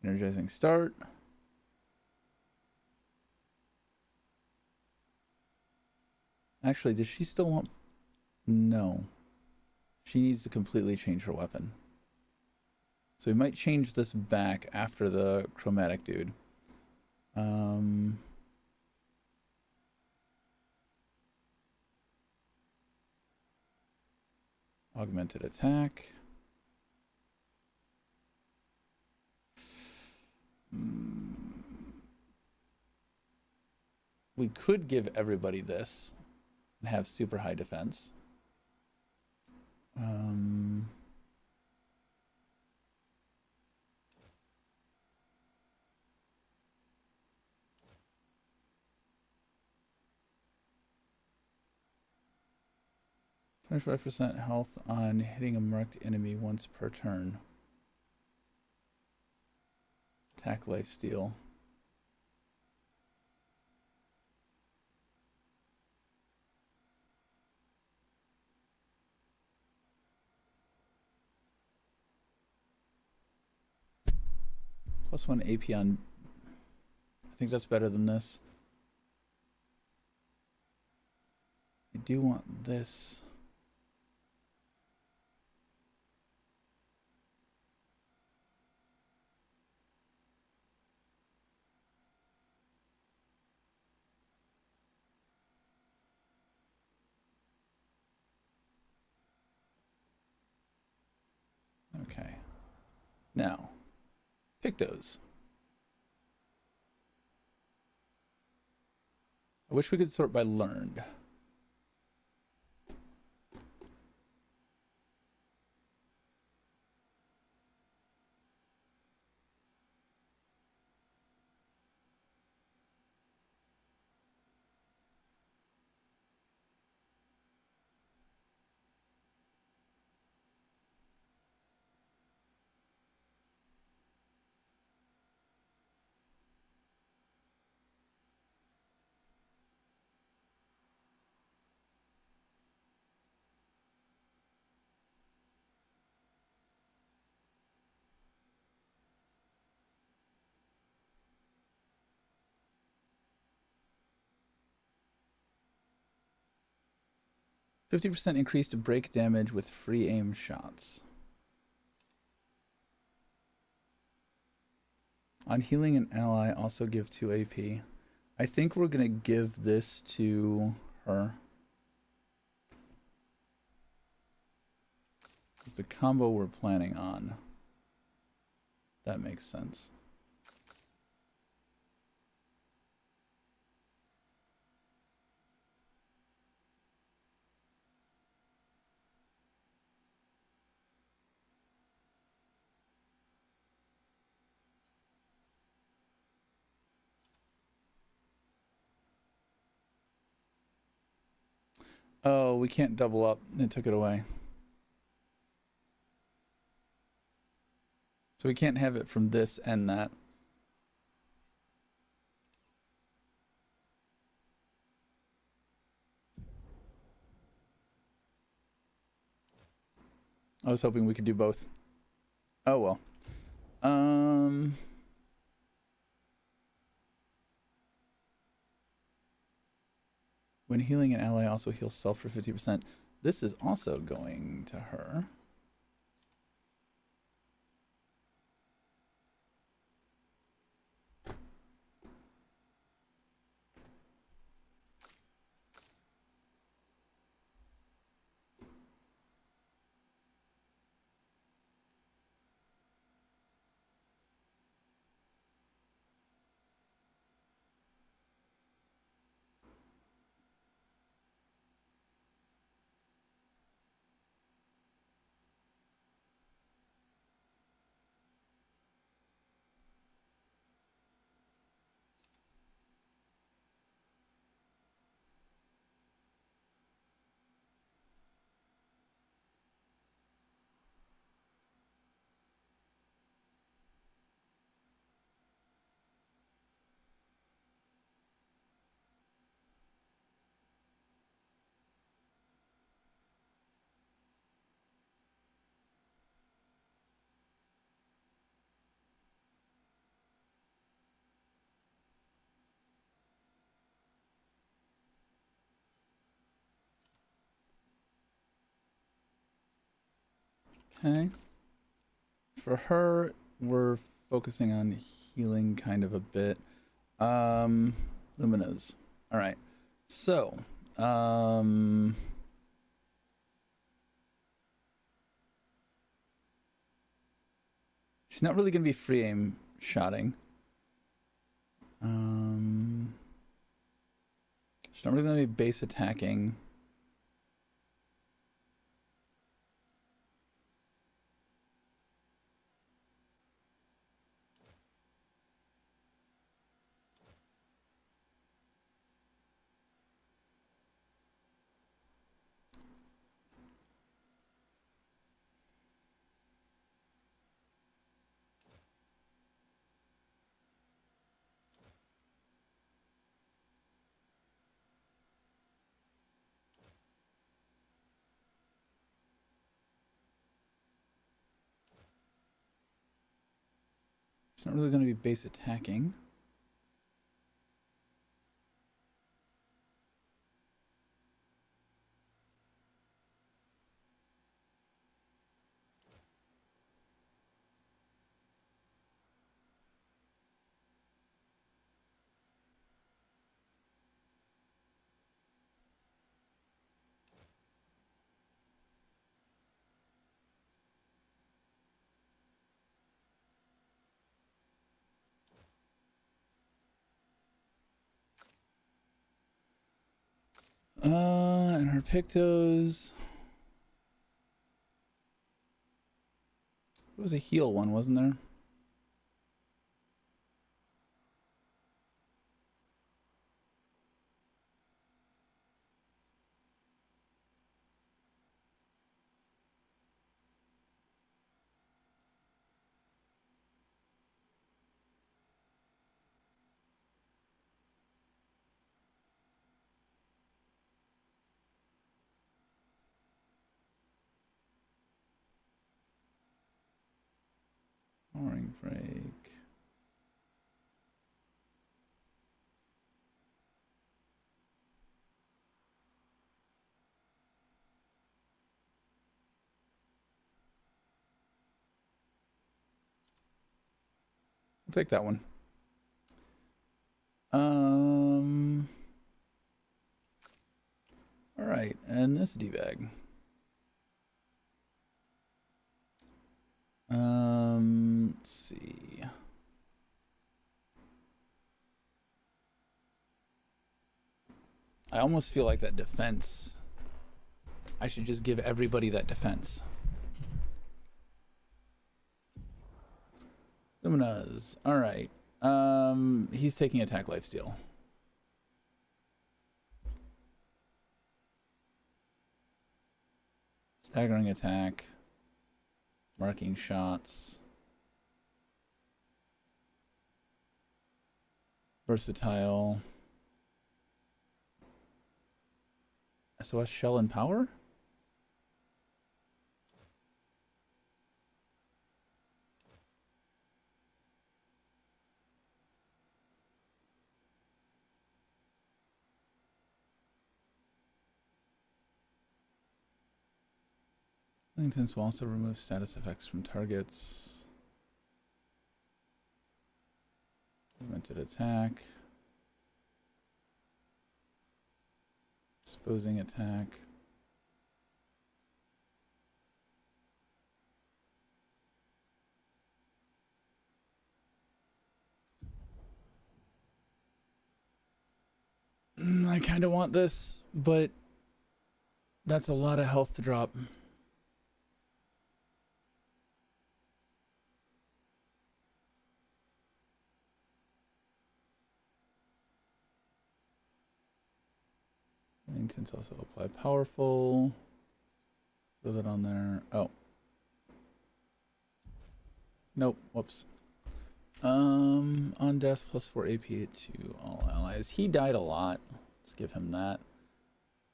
Energizing start. Actually, does she still want... No. She needs to completely change her weapon. So we might change this back after the chromatic dude. Augmented attack. We could give everybody this and have super high defense. 25% health on hitting a marked enemy once per turn. Attack lifesteal. +1 AP on... I think that's better than this. I do want this. Okay. Now, pick those. I wish we could sort by learned. %50 increased break damage with free aim shots. On healing an ally, also give 2 AP. I think we're going to give this to her. It's the combo we're planning on. That makes sense. Oh, we can't double up. It took it away. So we can't have it from this and that. I was hoping we could do both. Oh well. When healing an ally, also heal self for 50%. This is also going to her. Okay. For her, we're focusing on healing kind of a bit. Lumina's. All right. So, she's not really going to be free aim shotting. She's not really going to be base attacking. She's not really going to be base attacking. And her Pictos. There was a heal one, wasn't there? Roaring break. I'll take that one. All right, and this D-bag. Let's see. I almost feel like that defense. I should just give everybody that defense. Lumina's. All right. He's taking attack lifesteal. Staggering attack. Marking shots. Versatile. SOS Shell and Power? Intense will also remove status effects from targets. Augmented attack. Exposing attack. I kind of want this, but that's a lot of health to drop. Intense also apply powerful. Throw that on there. Oh. Nope. Whoops. On death plus 4 AP to all allies. He died a lot. Let's give him that.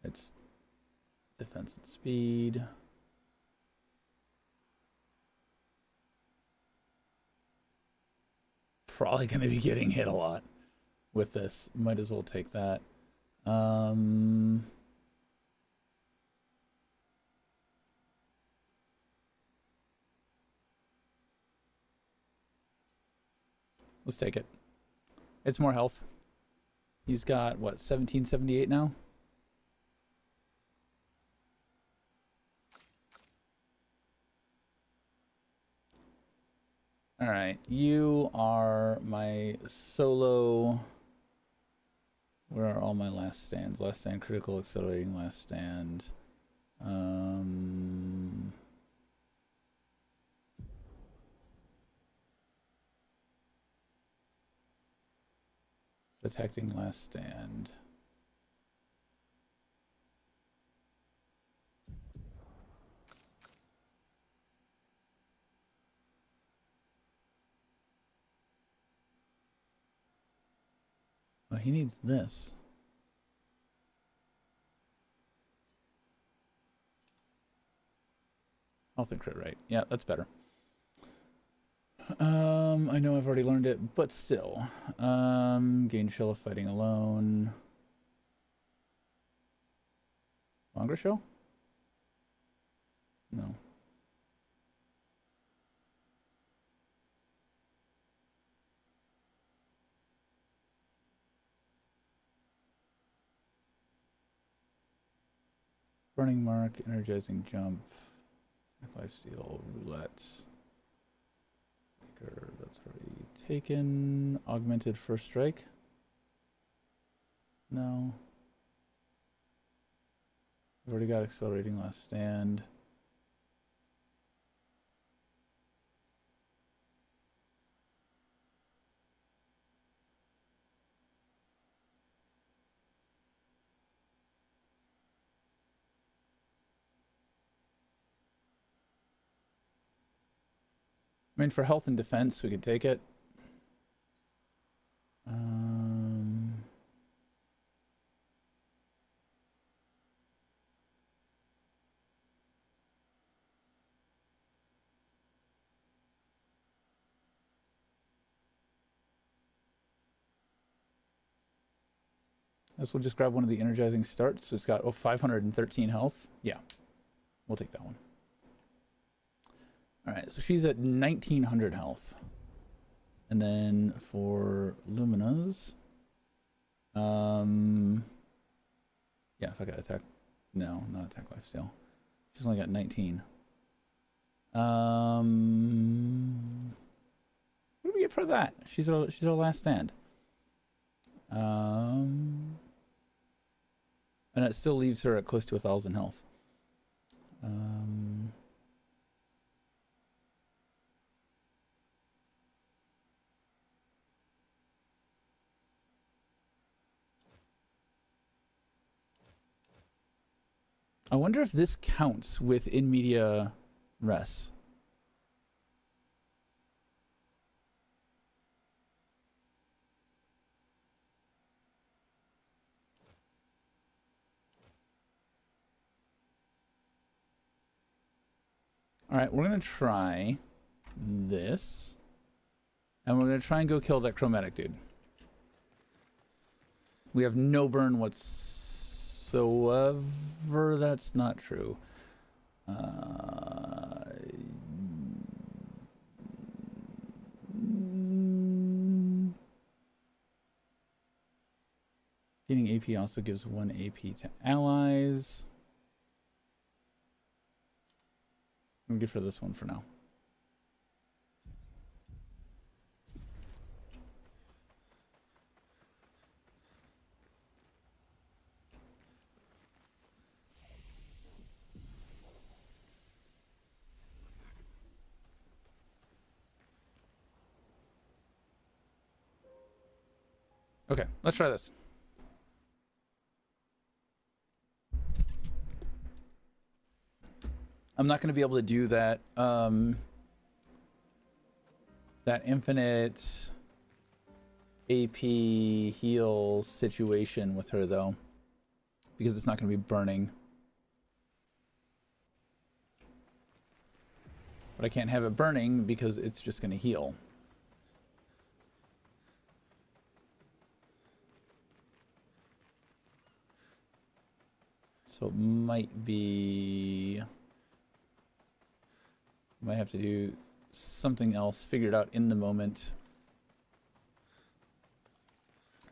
It's defense and speed. Probably going to be getting hit a lot with this. Might as well take that. Let's take it. It's more health. He's got, what, 1778 now? All right, you are my solo. Where are all my last stands? Last stand, critical, accelerating, last stand. Protecting last stand. Well, he needs this. Health and crit rate. Yeah, that's better. I know I've already learned it, but still. Gain shell of fighting alone. Longer shell? No. Burning mark, energizing jump, life steal, roulette. That's already taken. Augmented first strike. No. We've already got accelerating last stand. I mean, for health and defense, we could take it. Guess we'll just grab one of the energizing starts. So it's got 513 health. Yeah, we'll take that one. All right, so she's at 1900 health. And then for Lumina's, yeah, if I got attack, no, not attack lifesteal. She's only got 19. What do we get for that? She's our last stand. And it still leaves her at close to 1000 health. I wonder if this counts with in media res. All right, we're going to try this. And we're going to try and go kill that chromatic dude. We have no burn whatsoever. That's not true. Gaining AP also gives 1 AP to allies. I'm good for this one for now. Okay, let's try this. I'm not going to be able to do that that infinite AP heal situation with her though, because it's not going to be burning. But I can't have it burning because it's just going to heal. So it might be... Might have to do something else, figure it out in the moment.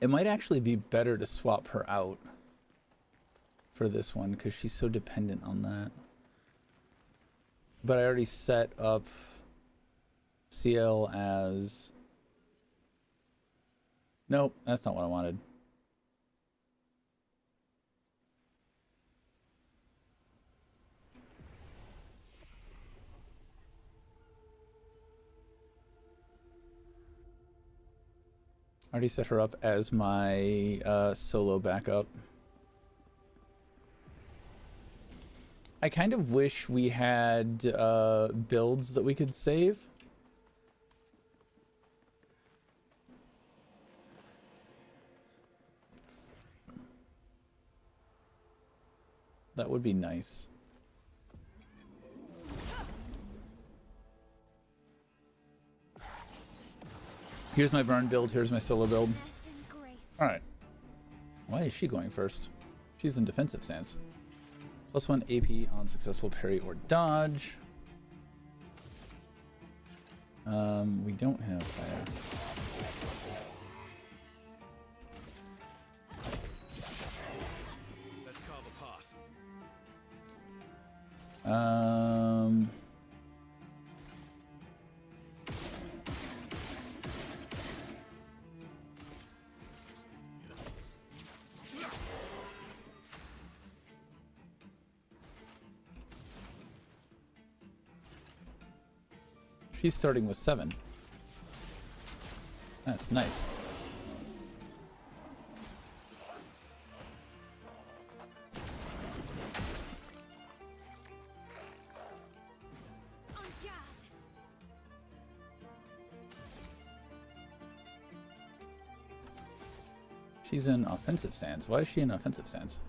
It might actually be better to swap her out for this one because she's so dependent on that. But I already set up CL as... Nope, that's not what I wanted. I already set her up as my solo backup. I kind of wish we had builds that we could save. That would be nice. Here's my burn build, here's my solo build. Alright. Why is she going first? She's in defensive stance. +1 AP on successful parry or dodge. We don't have fire. Let's carve a path. She's starting with 7. That's nice. She's in offensive stance. Why is she in offensive stance?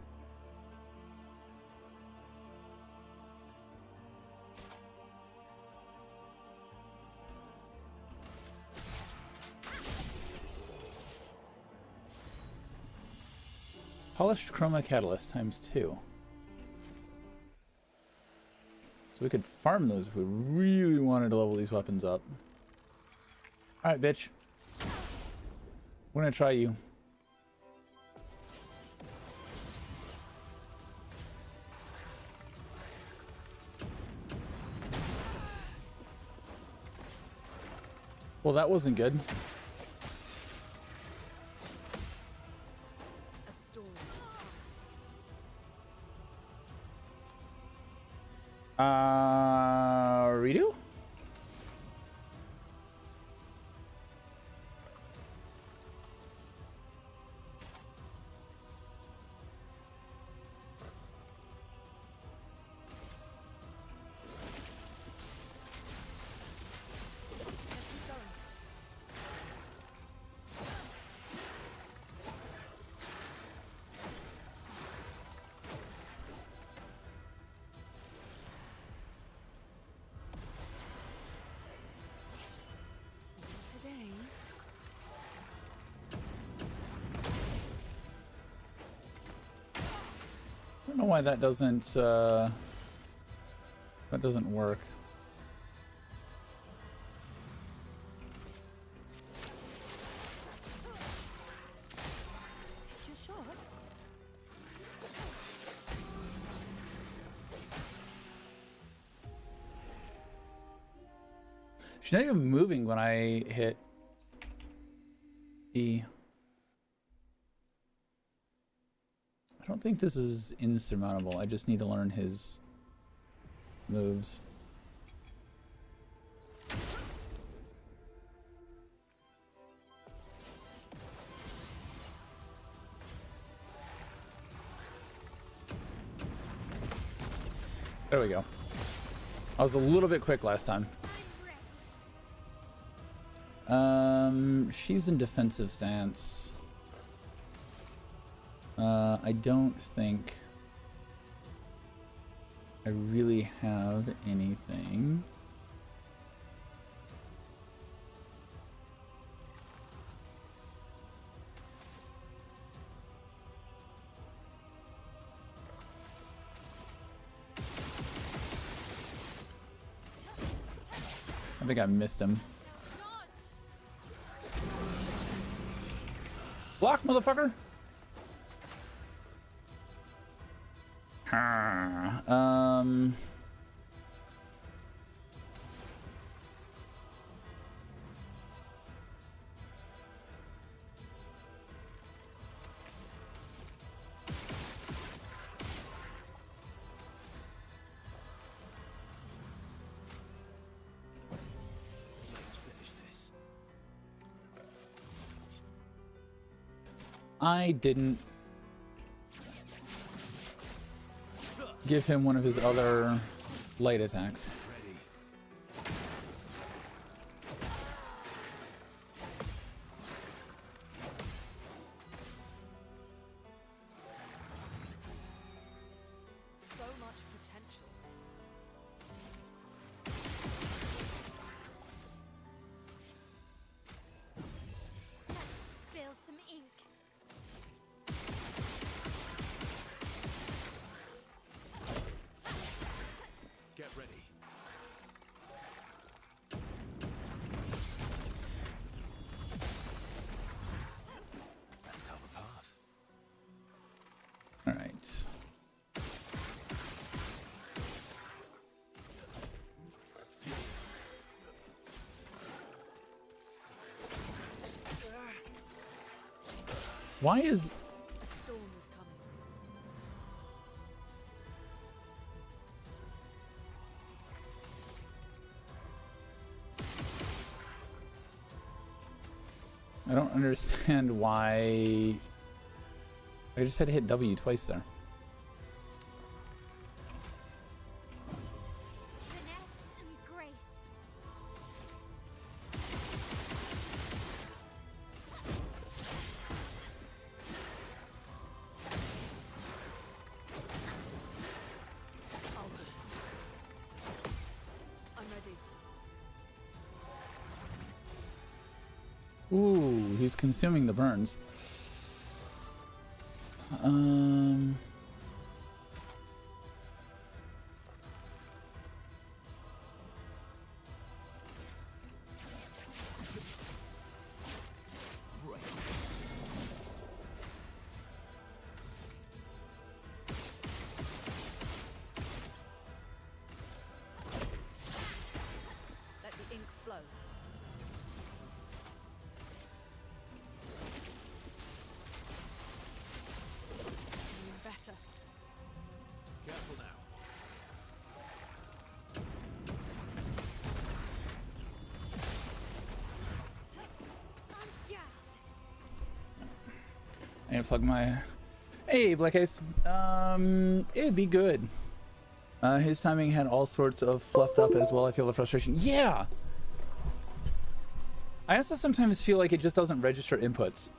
Polished Chroma Catalyst ×2. So we could farm those if we really wanted to level these weapons up. Alright, bitch. We're gonna try you. Well, that wasn't good. A storm has come. Redo? Today, I don't know why that doesn't work. take your shot. She's not even moving when I hit E. I don't think this is insurmountable. I just need to learn his moves. There we go. I was a little bit quick last time. She's in defensive stance. I don't think I really have anything. I think I missed him. Block, motherfucker. Let's finish this. I didn't give him one of his other light attacks. Ready. So much potential. Let's spill some ink. Get ready. Let's carve a path. All right. Why is A storm is coming. I don't understand why I just had to hit W twice there. Finesse and grace. I'll do it. I'm ready. Ooh, he's consuming the burns. Let the ink flow. Doing better. Careful now. Yeah. I need to plug my. Hey, Black Ace. It'd be good. His timing had all sorts of fluffed up as well. I feel the frustration. Yeah. I also sometimes feel like it just doesn't register inputs.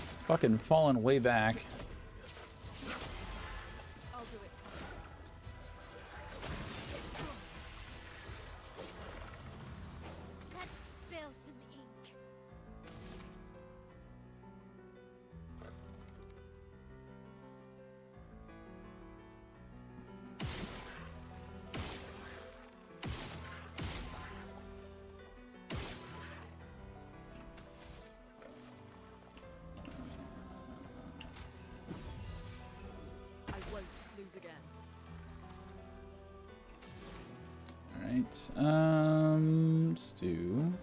It's fucking falling way back. I'll do it. Let's spill some ink. I won't lose again. All right. Stu.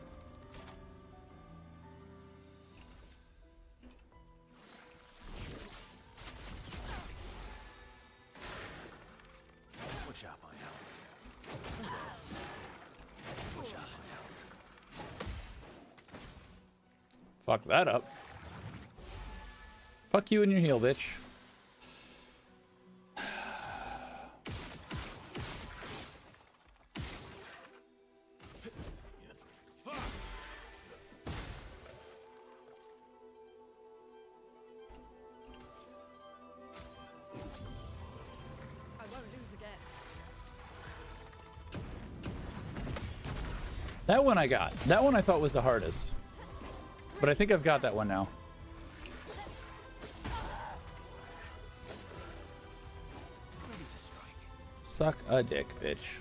Push out my help. Push out my help. Fuck that up. Fuck you and your heel, bitch. I won't lose again. That one I got. That one I thought was the hardest. But I think I've got that one now. Ready to strike. Suck a dick, bitch.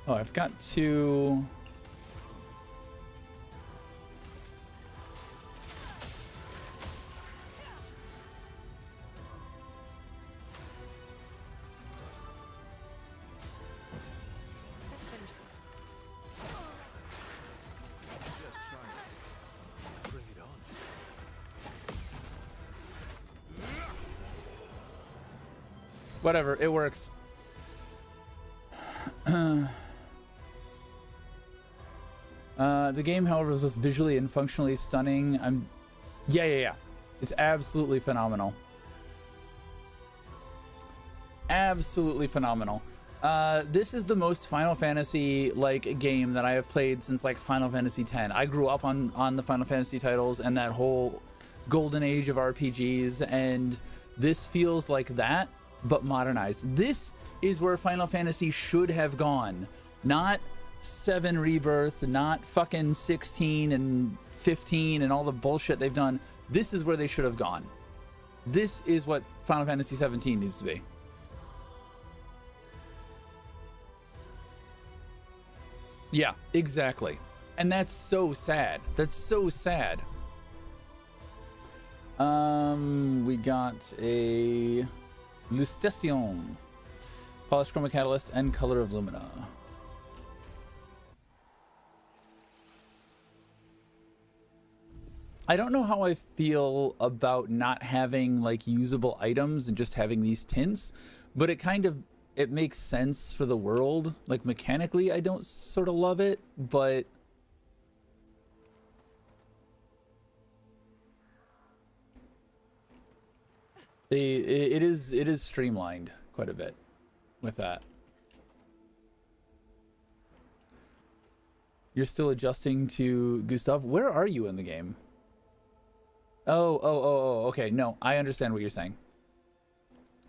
Oh, I've got to... Let's finish this. Just try it. Bring it on. Whatever, it works. The game, however, was visually and functionally stunning. Yeah. It's absolutely phenomenal. Absolutely phenomenal. This is the most Final Fantasy like game that I have played since like Final Fantasy X. I grew up on the Final Fantasy titles and that whole golden age of RPGs, and this feels like that, but modernized. This is where Final Fantasy should have gone, not 7 Rebirth, not fucking 16 and 15 and all the bullshit they've done. This is where they should have gone. This is what Final Fantasy 17 needs to be. Yeah, exactly. And that's so sad. That's so sad. We got a Lustation, Polished Chroma Catalyst, and Color of Lumina. I don't know how I feel about not having like usable items and just having these tints, but it makes sense for the world. Like mechanically, I don't sort of love it, but it is streamlined quite a bit with that. You're still adjusting to Gustav. Where are you in the game? Oh, okay. No, I understand what you're saying.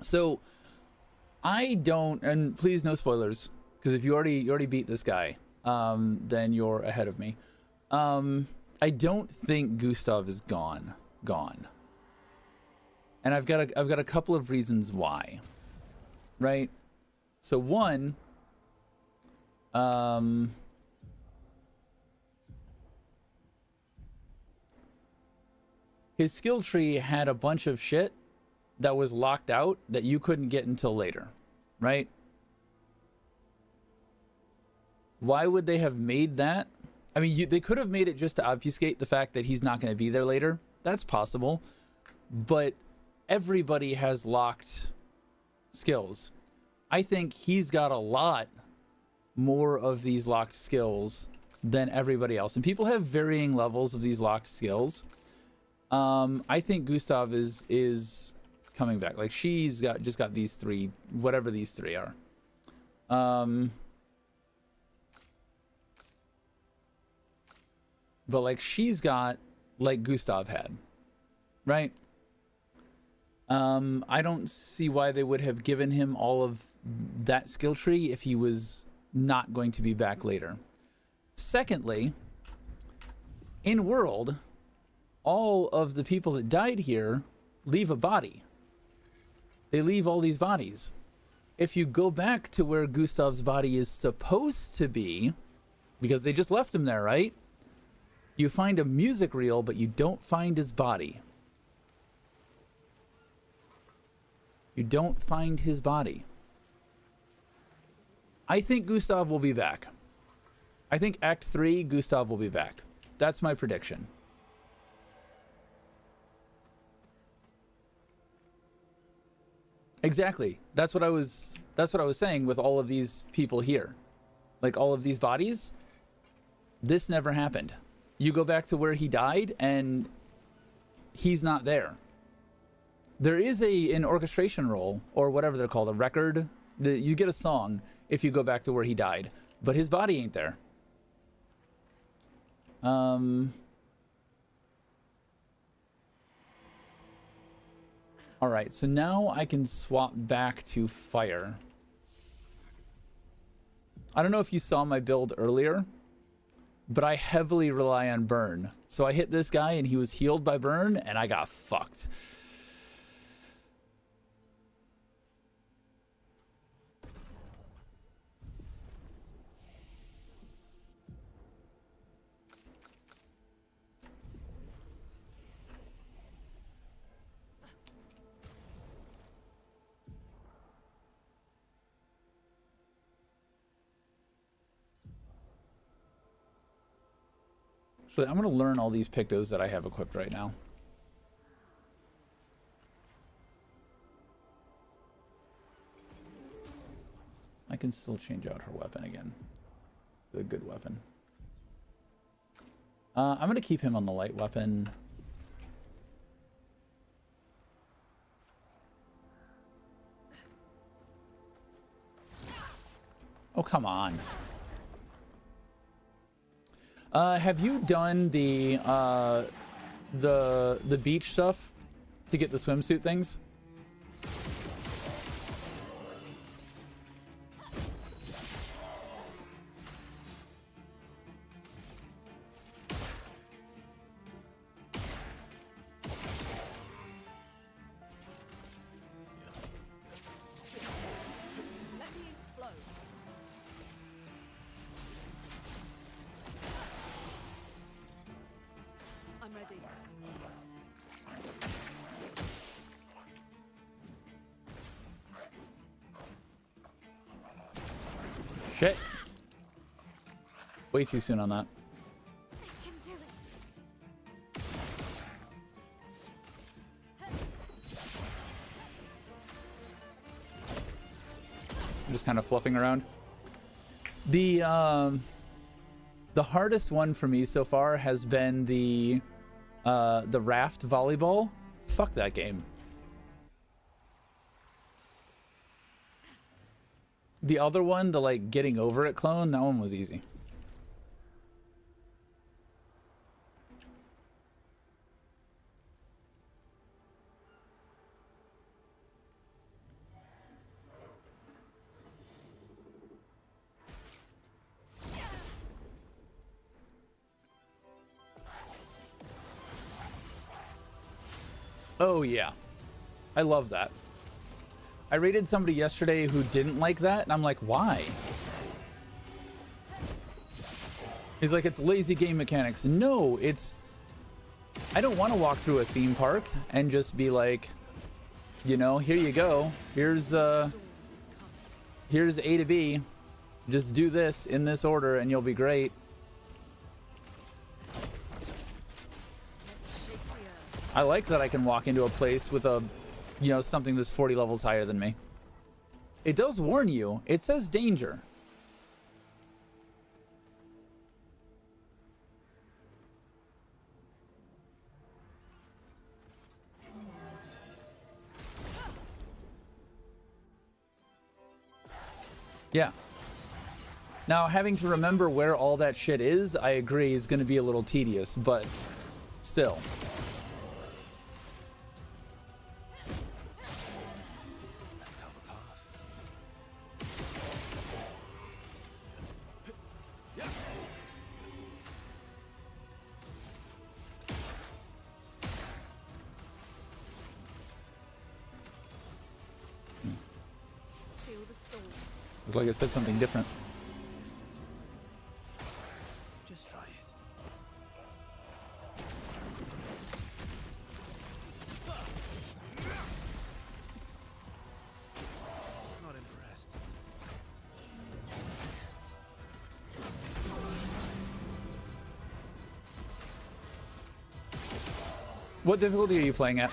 So I don't, and please no spoilers, because if you already beat this guy, then you're ahead of me. I don't think Gustav is gone. And I've got a couple of reasons why. Right? So one, his skill tree had a bunch of shit that was locked out that you couldn't get until later, right? Why would they have made that? I mean, they could have made it just to obfuscate the fact that he's not going to be there later. That's possible. But everybody has locked skills. I think he's got a lot more of these locked skills than everybody else. And people have varying levels of these locked skills. I think Gustav is coming back. Like she's just got these 3, whatever these 3 are. But like she's got like Gustav had, right? I don't see why they would have given him all of that skill tree if he was not going to be back later. Secondly, in world, all of the people that died here leave a body. They leave all these bodies. If you go back to where Gustav's body is supposed to be, because they just left him there, right? You find a music reel, but you don't find his body. You don't find his body. I think Gustav will be back. I think Act 3, Gustav will be back. That's my prediction. Exactly. That's what I was saying with all of these people here. Like all of these bodies, this never happened. You go back to where he died and he's not there. There is an orchestration roll or whatever they're called, a record. You get a song if you go back to where he died, but his body ain't there. All right, so now I can swap back to fire. I don't know if you saw my build earlier, but I heavily rely on burn. So I hit this guy and he was healed by burn and I got fucked. So I'm going to learn all these pictos that I have equipped right now. I can still change out her weapon again. The good weapon. I'm going to keep him on the light weapon. Oh, come on. Have you done the beach stuff to get the swimsuit things? Let me flow. I'm ready. Shit. Way too soon on that. I can do it. I'm just kind of fluffing around. The hardest one for me so far has been the raft volleyball. Fuck that game. The other one, the like getting over it clone, that one was easy. Oh yeah, I love that. I rated somebody yesterday who didn't like that, and I'm like, why? He's like, it's lazy game mechanics. No, it's... I don't want to walk through a theme park and just be like, you know, here you go. Here's A to B. Just do this in this order and you'll be great. I like that I can walk into a place with a, you know, something that's 40 levels higher than me. It does warn you. It says danger. Yeah. Now, having to remember where all that shit is, I agree, is going to be a little tedious, but still. Let's cut the path. Feel the storm. Looks like it said something different. Just try it. Not impressed. What difficulty are you playing at?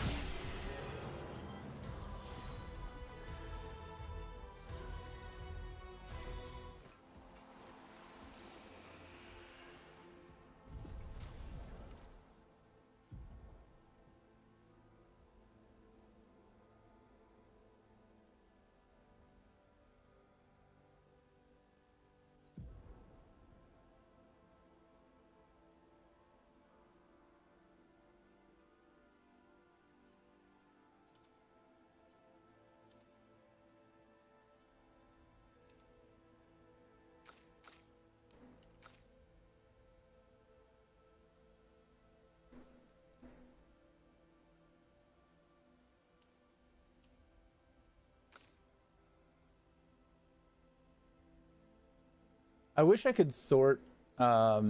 I wish I could sort. I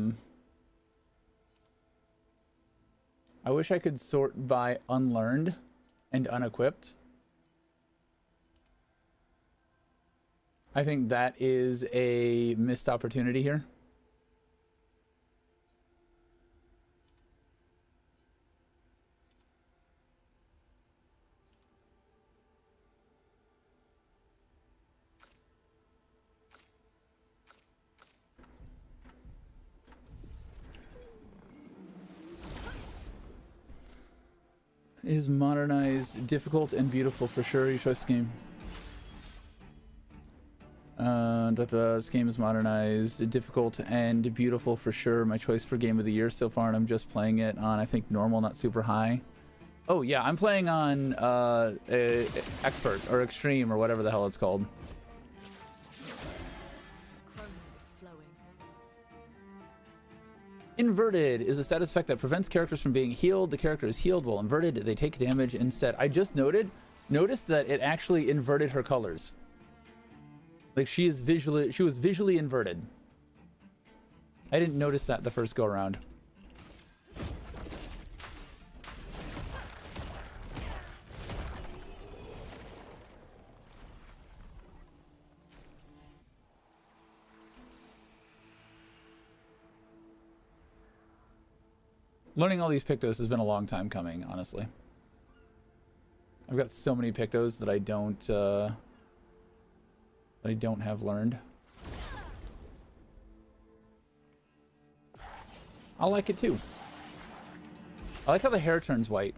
wish I could sort by unlearned and unequipped. I think that is a missed opportunity here. Is modernized difficult and beautiful for sure. Your choice game. This game is modernized, difficult and beautiful for sure. My choice for game of the year so far, and I'm just playing it on, I think, normal, not super high. Oh yeah, I'm playing on expert or extreme or whatever the hell it's called. Inverted is a status effect that prevents characters from being healed. The character is healed while inverted. They take damage instead. I just noticed that it actually inverted her colors. Like she was visually inverted. I didn't notice that the first go around. Learning all these Pictos has been a long time coming, honestly. I've got so many Pictos that I don't have learned. I like it too. I like how the hair turns white.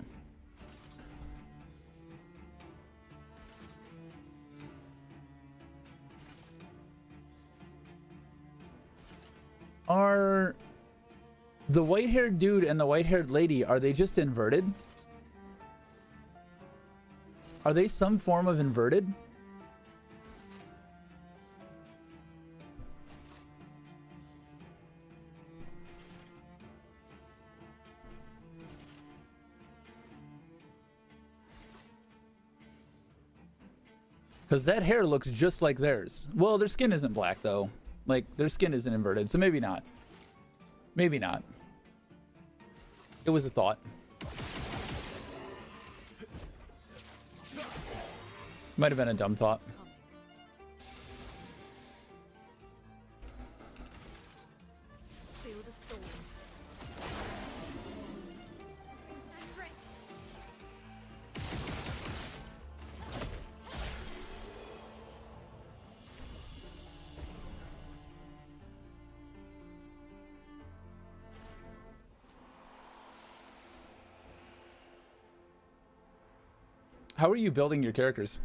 Are the white-haired dude and the white-haired lady, are they just inverted? Are they some form of inverted? Because that hair looks just like theirs. Well, their skin isn't black, though. Like, their skin isn't inverted, so maybe not. Maybe not. It was a thought. Might have been a dumb thought. Feel the storm. How are you building your characters?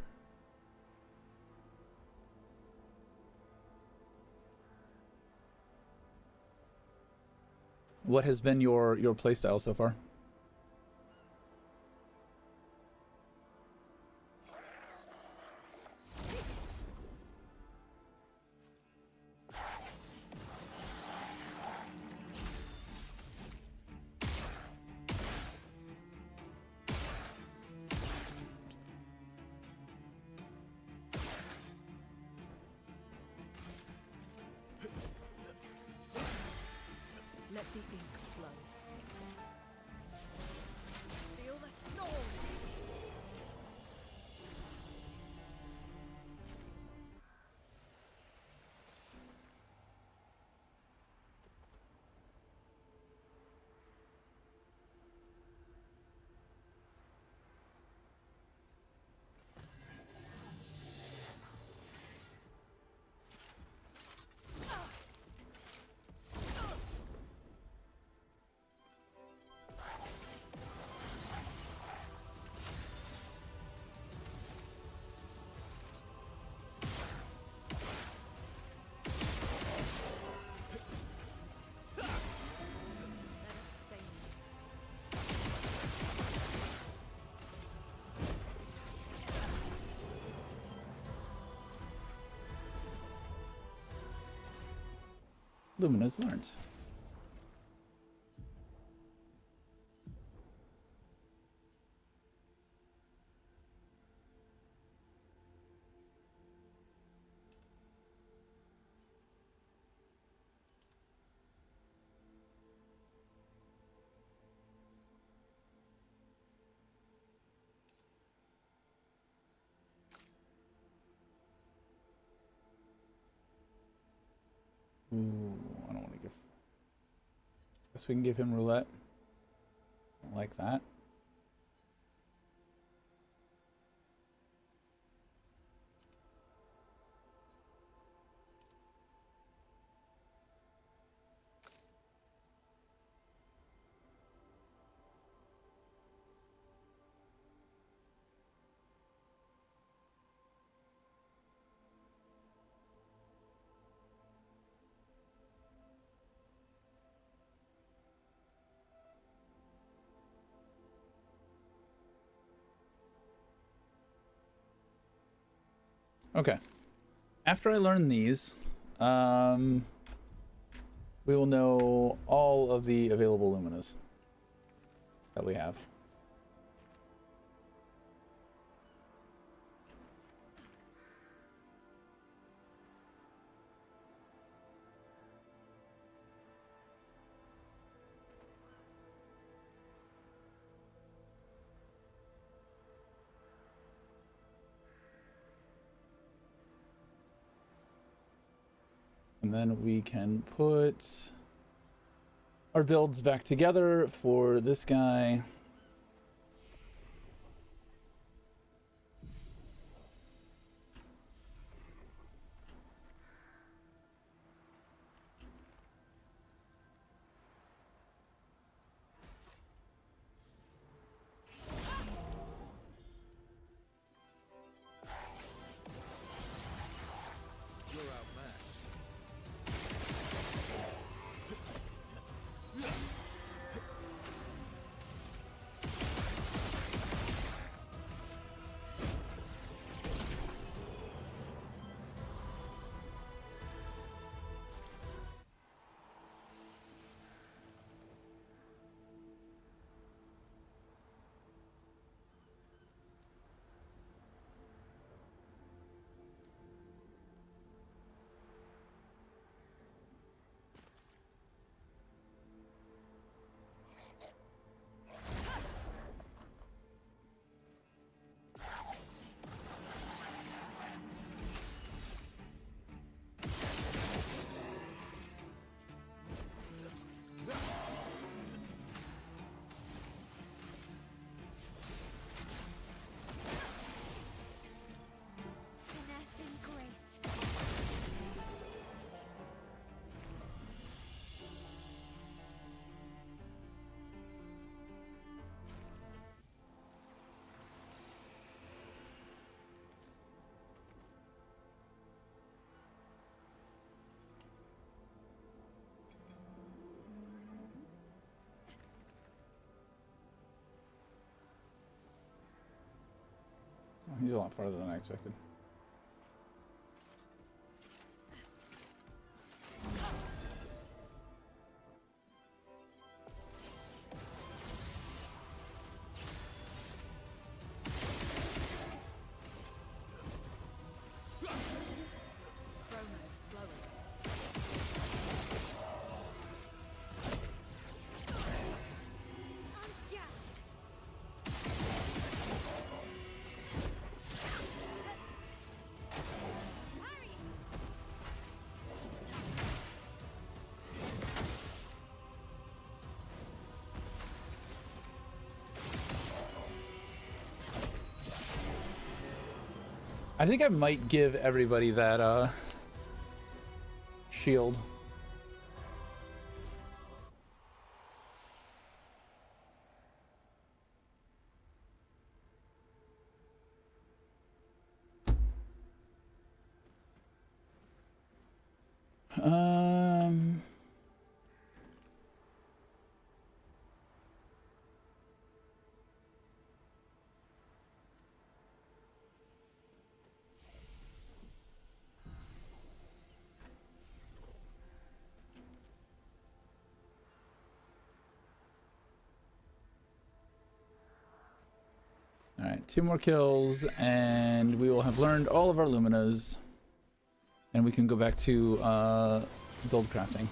What has been your playstyle so far? Let the ink flow. Feel the storm. Let us stay. Lumina's learned. Ooh, I don't want to give. Guess we can give him roulette. Don't like that. Okay. After I learn these, we will know all of the available luminas that we have. And then we can put our builds back together for this guy. You're outmatched. Finesse and grace. Oh, he's a lot farther than I expected. Chroma's flowing. Yeah. Parry. I think I might give everybody that shield. Um All right, 2 more kills, and we will have learned all of our luminas, and we can go back to build crafting.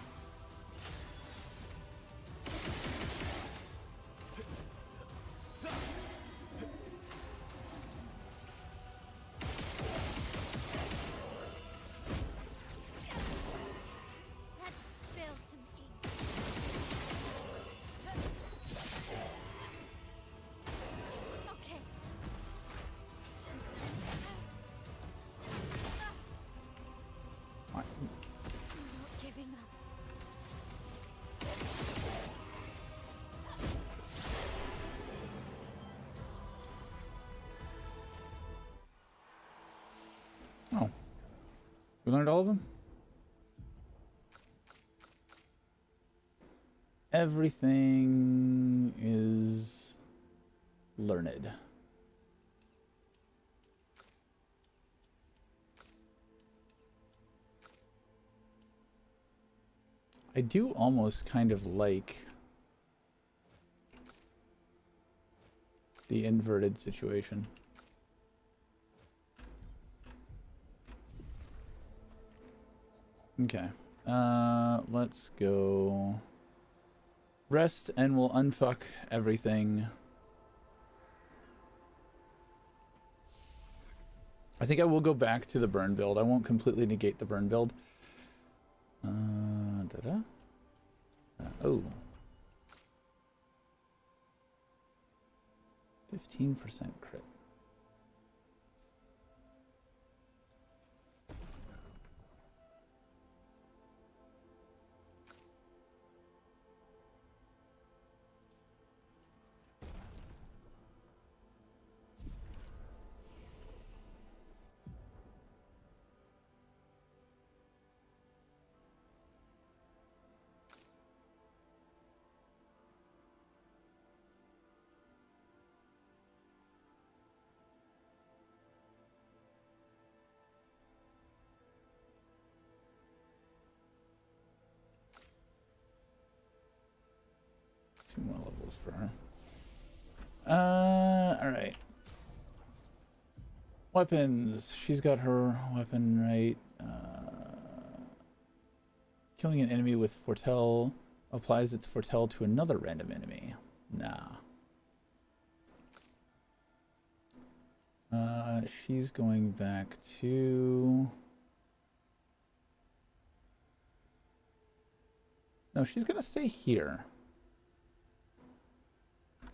We learned all of them? Everything is learned. I do almost kind of like the inverted situation. Okay. Let's go rest and we'll unfuck everything. I think I will go back to the burn build. I won't completely negate the burn build. Oh. 15% crit. Two more levels for her. Alright. Weapons. She's got her weapon right. Killing an enemy with foretell applies its foretell to another random enemy. Nah. She's going back to... No, she's gonna stay here.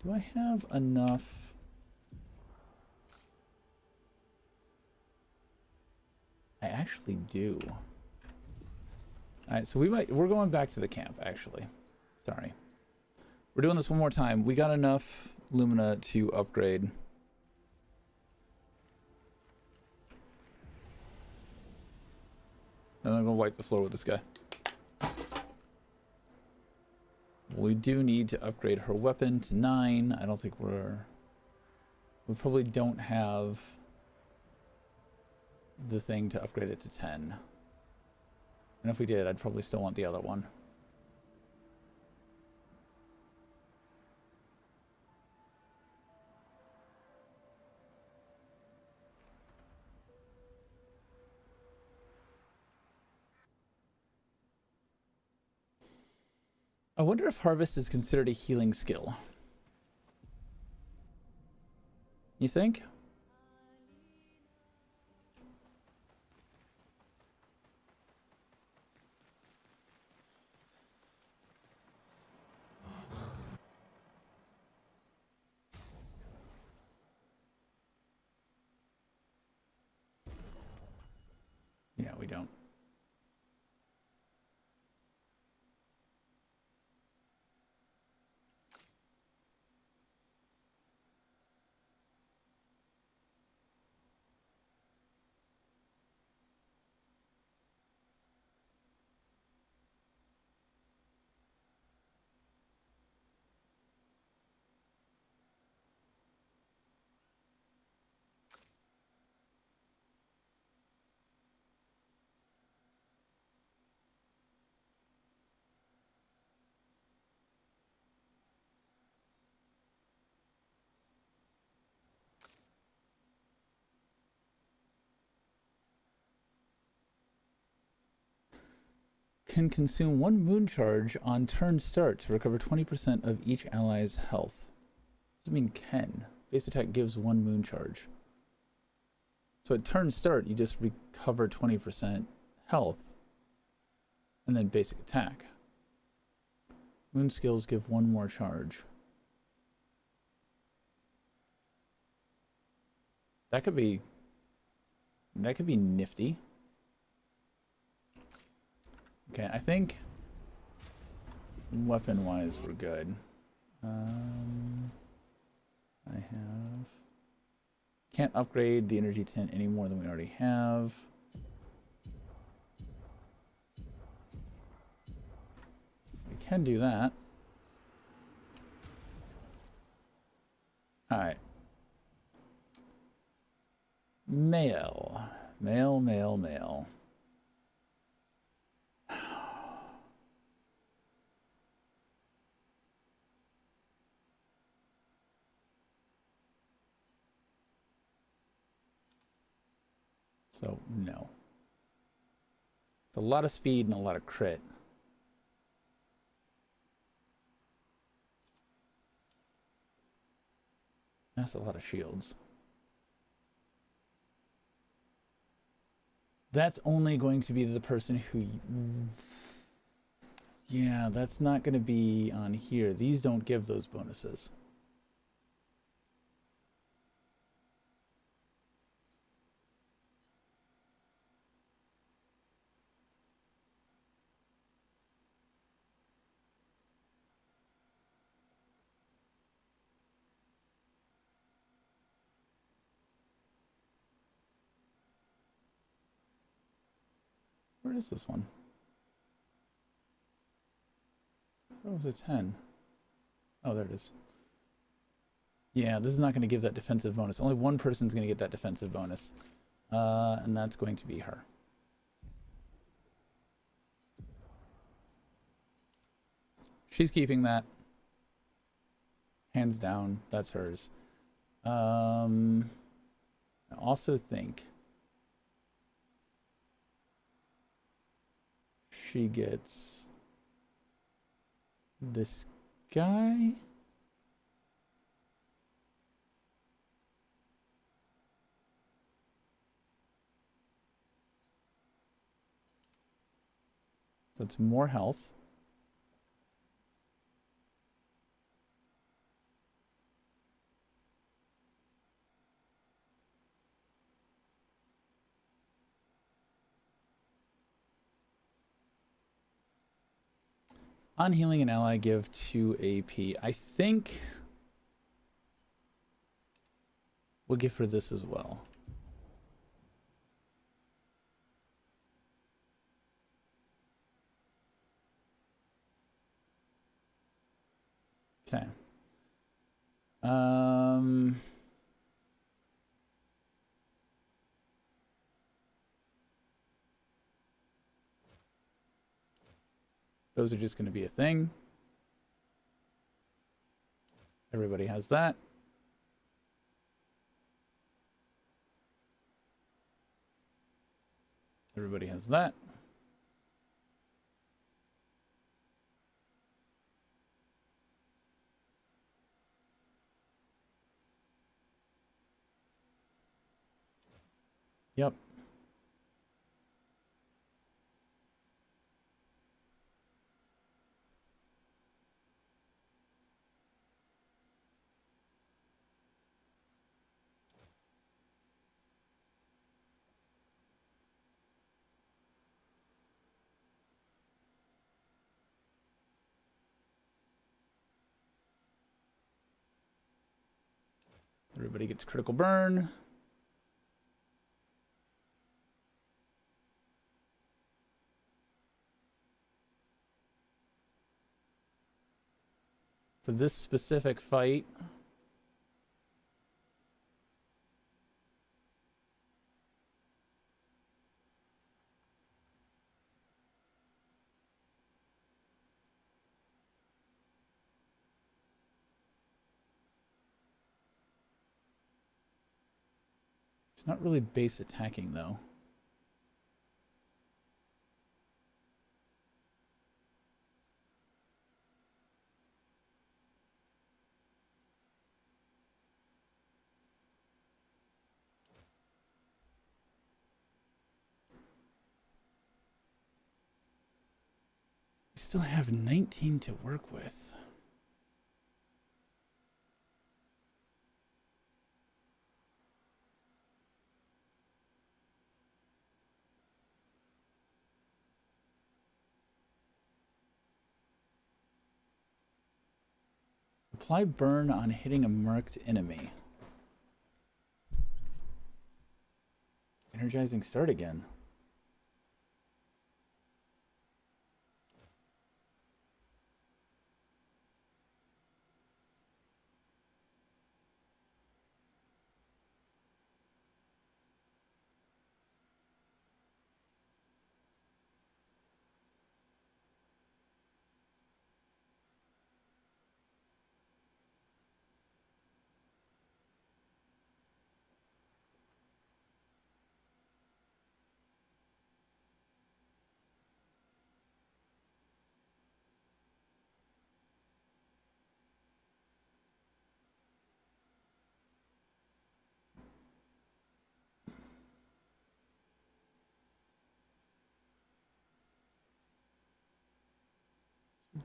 Do I have enough? I actually do. Alright, so we're going back to the camp, actually. Sorry. We're doing this one more time. We got enough Lumina to upgrade. Then I'm gonna wipe the floor with this guy. We do need to upgrade her weapon to 9. I don't think we probably don't have the thing to upgrade it to 10. And if we did, I'd probably still want the other one. I wonder if Harvest is considered a healing skill. You think? Yeah, we don't. Can consume 1 moon charge on turn start to recover 20% of each ally's health. What does it mean can? Base attack gives 1 moon charge. So at turn start, you just recover 20% health. And then basic attack. Moon skills give 1 more charge. That could be nifty. Okay, I think weapon-wise we're good. I can't upgrade the energy tint any more than we already have. Can do that. Alright. Mail. Mail, mail, mail. So, no. It's a lot of speed and a lot of crit. That's a lot of shields. That's only going to be the person who... Yeah, that's not going to be on here. These don't give those bonuses. Where is this one? Where was it 10? Oh, there it is. Yeah, this is not going to give that defensive bonus. Only one person's going to get that defensive bonus. And that's going to be her. She's keeping that. Hands down, that's hers. I also think she gets this guy. So it's more health. On healing an ally, give 2 AP. I think we'll give her this as well. Okay. Those are just going to be a thing. Everybody has that. Everybody has that. Yep. Everybody gets critical burn. For this specific fight, it's not really base attacking though. We still have 19 to work with. Apply burn on hitting a marked enemy. Energizing start again.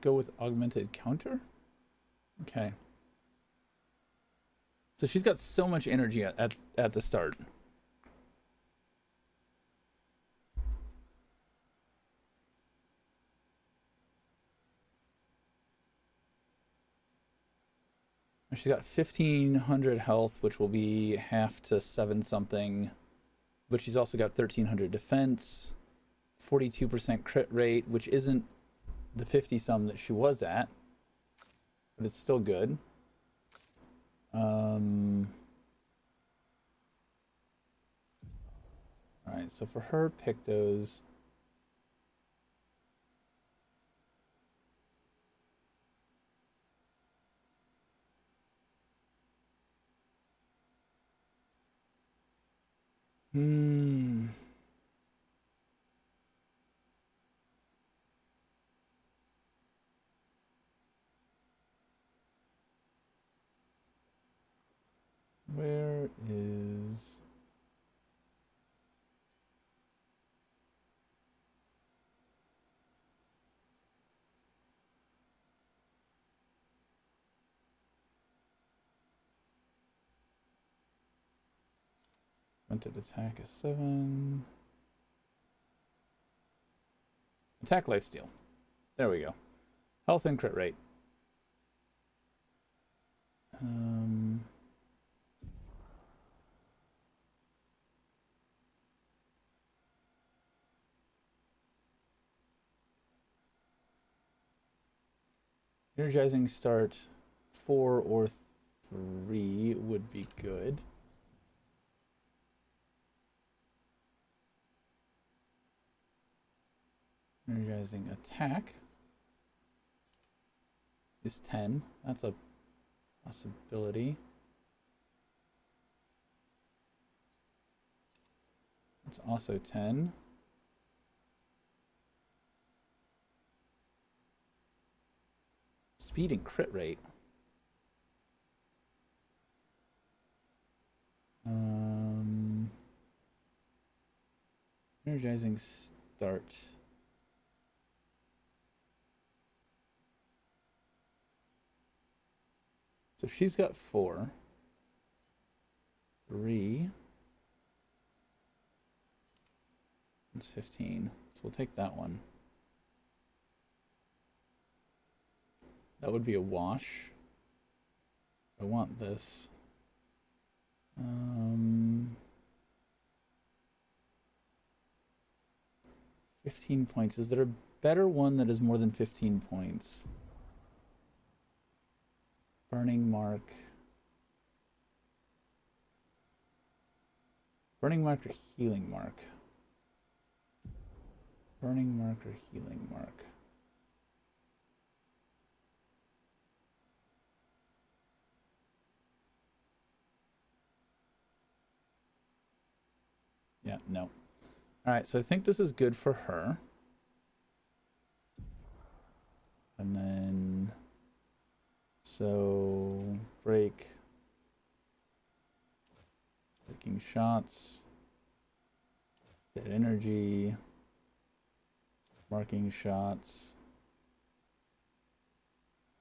go with augmented counter. Okay. So she's got so much energy at the start. She's got 1,500 health, which will be half to 7 something. But she's also got 1,300 defense, 42% crit rate, which isn't the 50 some that she was at, but it's still good. All right, so for her Pictos, where is... Augmented attack is 7. Attack lifesteal. There we go. Health and crit rate. Energizing start 4 or 3 would be good. Energizing attack is 10. That's a possibility. It's also 10. Speed and crit rate. Energizing start. So she's got 4. 3. That's 15. So we'll take that one. That would be a wash. I want this. 15 points. Is there a better one that is more than 15 points? Burning Mark. Burning Mark or Healing Mark? Burning Mark or Healing Mark? Yeah, no. All right, so I think this is good for her. And then, so breaking shots, dead energy, marking shots,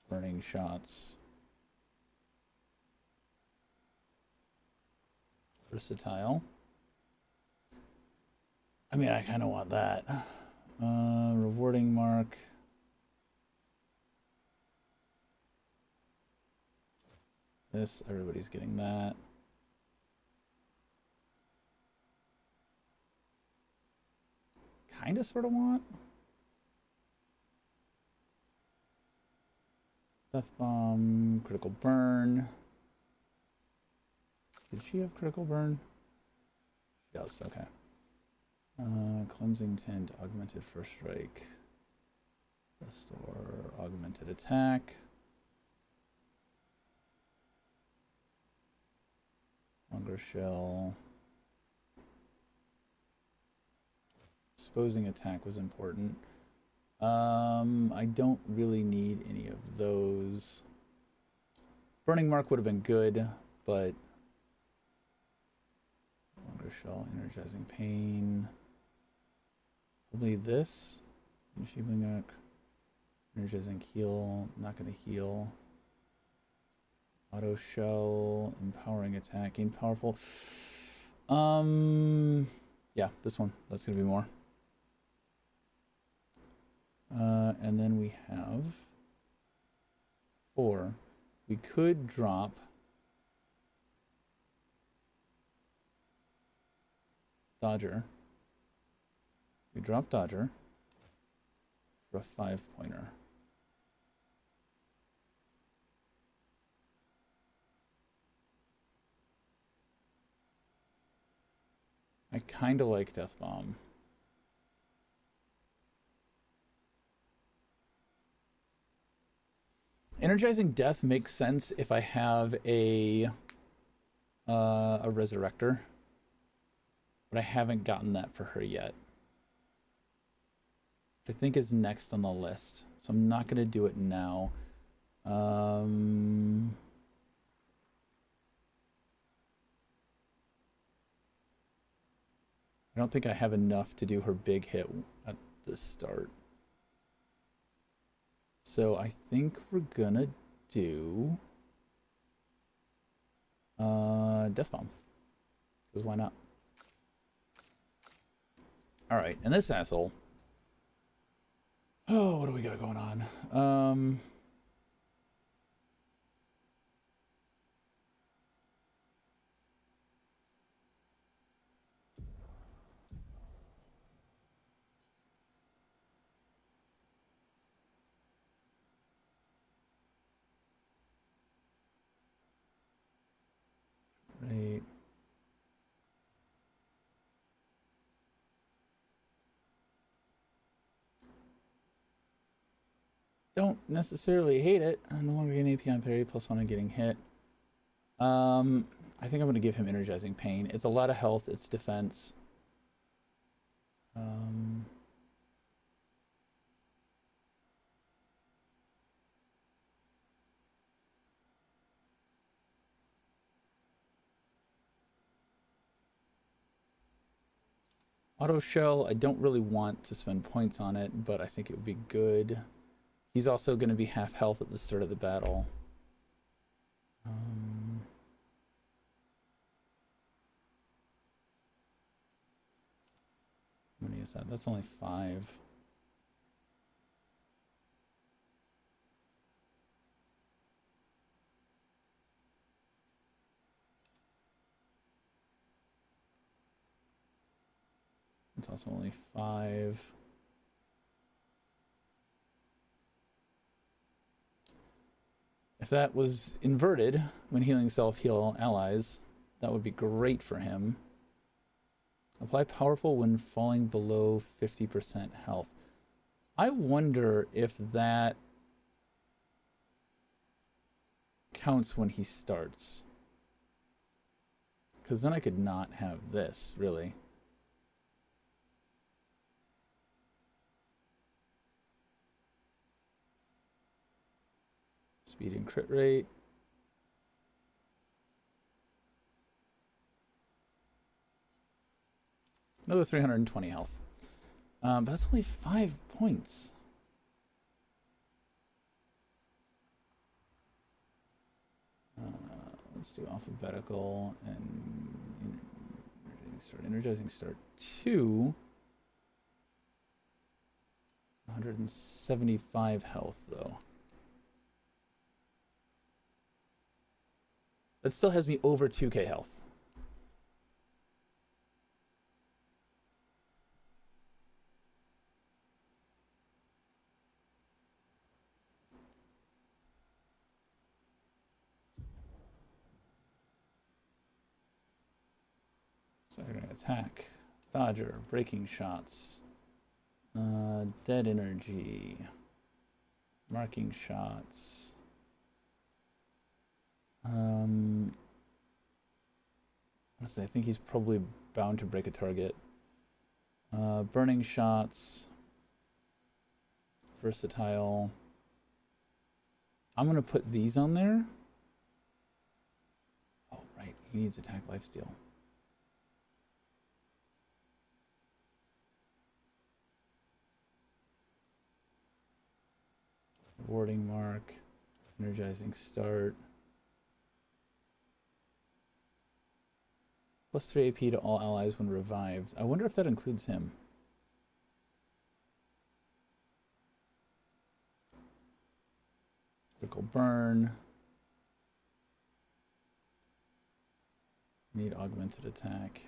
burning shots, versatile. I mean, I kind of want that. Rewarding mark. This, everybody's getting that. Kind of sort of want. Death bomb, critical burn. Did she have critical burn? She does, okay. Cleansing tint, augmented first strike. Restore, augmented attack. Longer shell. Exposing attack was important. I don't really need any of those. Burning mark would have been good, but longer shell, energizing pain. Probably this. Enfeebling arc, Energizing heal, not gonna heal. Auto shell, empowering attack, gain powerful. Yeah, this one. That's gonna be more. And then we have 4. We could drop Dodger. We drop Dodger for a 5-pointer. I kind of like Death Bomb. Energizing Death makes sense if I have a Resurrector, but I haven't gotten that for her yet. Which I think is next on the list, so I'm not going to do it now. I don't think I have enough to do her big hit at the start. So I think we're gonna do Death Bomb. Because why not? Alright, and this asshole. Oh, what do we got going on? Right. Don't necessarily hate it. I no longer gain AP on parry, +1 on getting hit. I think I'm going to give him Energizing Pain. It's a lot of health, it's defense. Auto Shell, I don't really want to spend points on it, but I think it would be good. He's also going to be half health at the start of the battle. How many is that? That's only 5. It's also only 5. If that was inverted, when healing self, heal allies, that would be great for him. Apply powerful when falling below 50% health. I wonder if that counts when he starts. Because then I could not have this, really. Speed and crit rate. Another 320 health. But that's only 5 points. Let's do alphabetical and energizing start 2. 175 health though. That still has me over 2k health. So we're gonna attack, dodger, breaking shots, dead energy, marking shots. Honestly, I think he's probably bound to break a target. Burning shots, versatile. I'm gonna put these on there. Oh right, he needs attack lifesteal. Warding mark. Energizing start. Plus 3 AP to all allies when revived. I wonder if that includes him. Critical burn. Need augmented attack.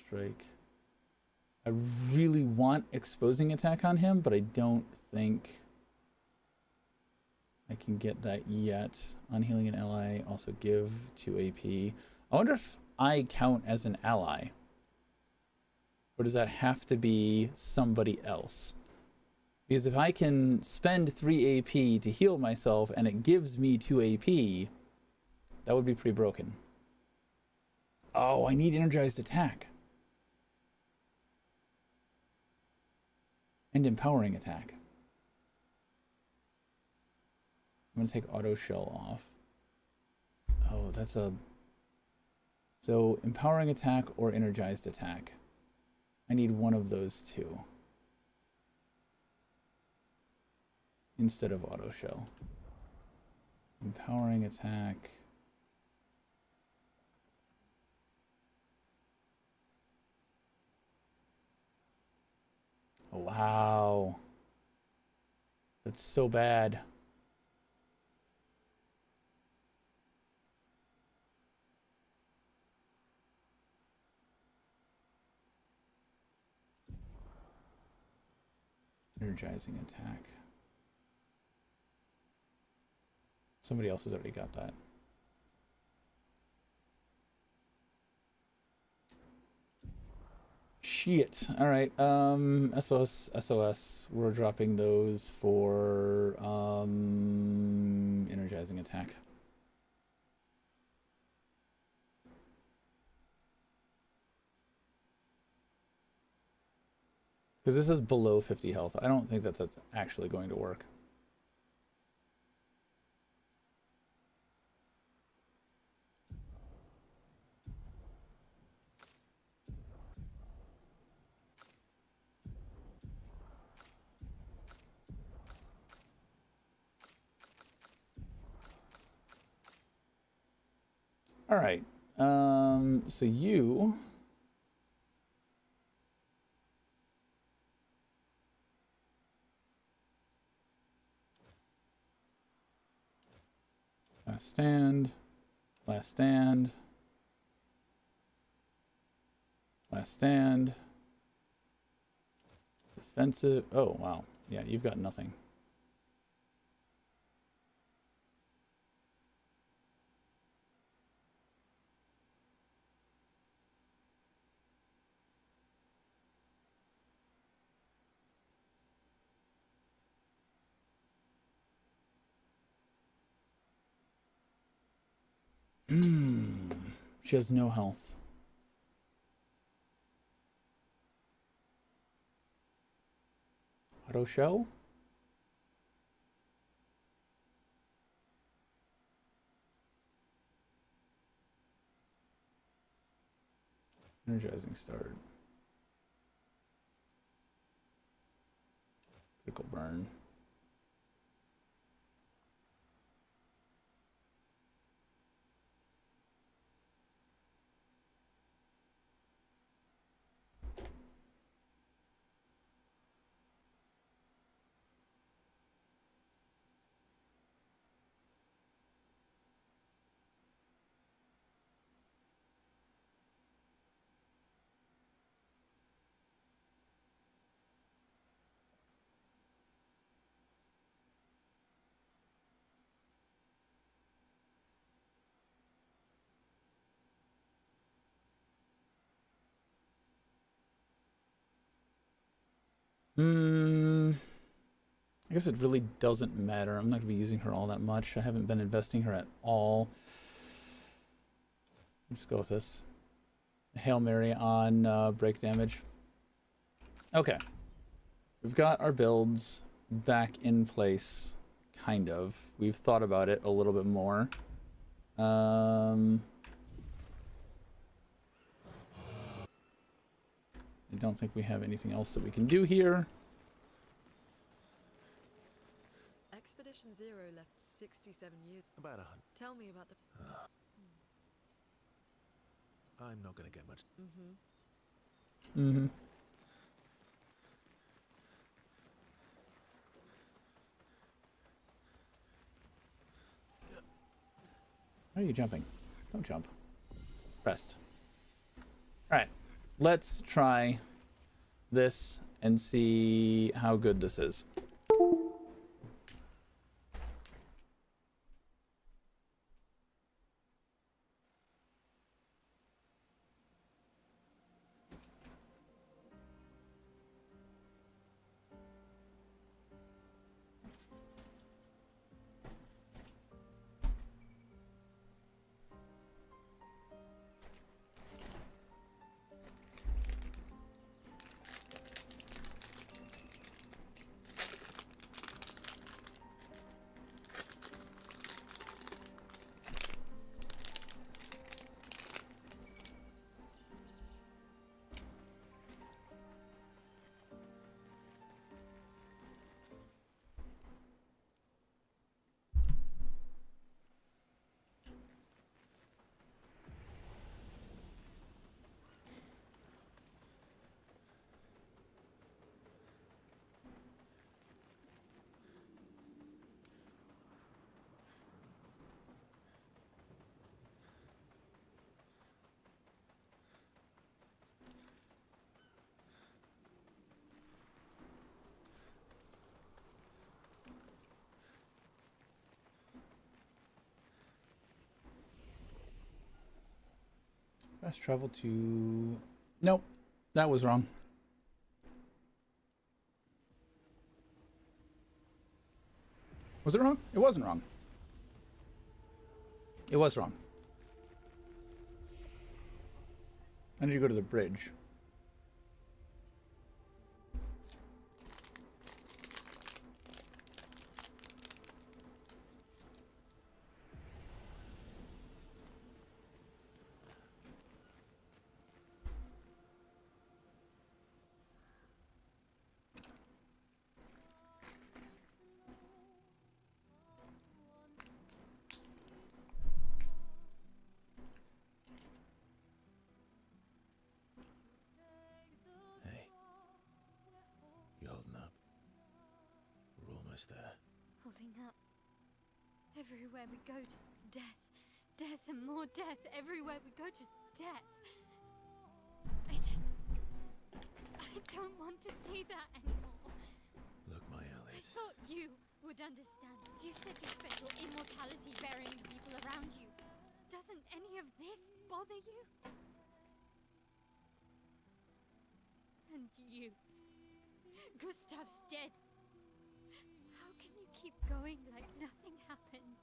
Strike. I really want exposing attack on him, but I don't think I can get that yet. Unhealing an ally, also give 2 AP. I wonder if I count as an ally. Or does that have to be somebody else? Because if I can spend 3 AP to heal myself and it gives me 2 AP, that would be pretty broken. Oh, I need energized attack. And empowering attack. I'm going to take auto shell off. Oh, that's a... So, empowering attack or energized attack. I need one of those two. Instead of auto shell. Empowering attack. Oh, wow. That's so bad. Energizing attack. Somebody else has already got that. Shit. All right. SOS. We're dropping those for energizing attack. Because this is below 50 health. I don't think that's actually going to work. All right. So you... Last stand. Last stand. Last stand. Defensive. Oh, wow. Yeah, you've got nothing. She has no health. Auto shell? Energizing start. Critical burn. I guess it really doesn't matter. I'm not going to be using her all that much. I haven't been investing her at all. Let's just go with this. Hail Mary on break damage. Okay. We've got our builds back in place, kind of. We've thought about it a little bit more. I don't think we have anything else that we can do here. Expedition Zero left 67 years. About 100. Tell me about the. I'm not gonna get much. Mm-hmm. Why are you jumping? Don't jump. Rest. Alright. Let's try this and see how good this is. Fast travel to... Nope, that was wrong. Was it wrong? It wasn't wrong. It was wrong. I need to go to the bridge. Hey. You holding up? We're almost there. Holding up. Everywhere we go, just death. Death and more death. Everywhere we go, just death. I don't want to see that anymore. Look, my I Elliot. thought you would understand. You said you spent your immortality burying the people around you. Doesn't any of this bother you? And you. Gustav's dead. How can you keep going like nothing happened?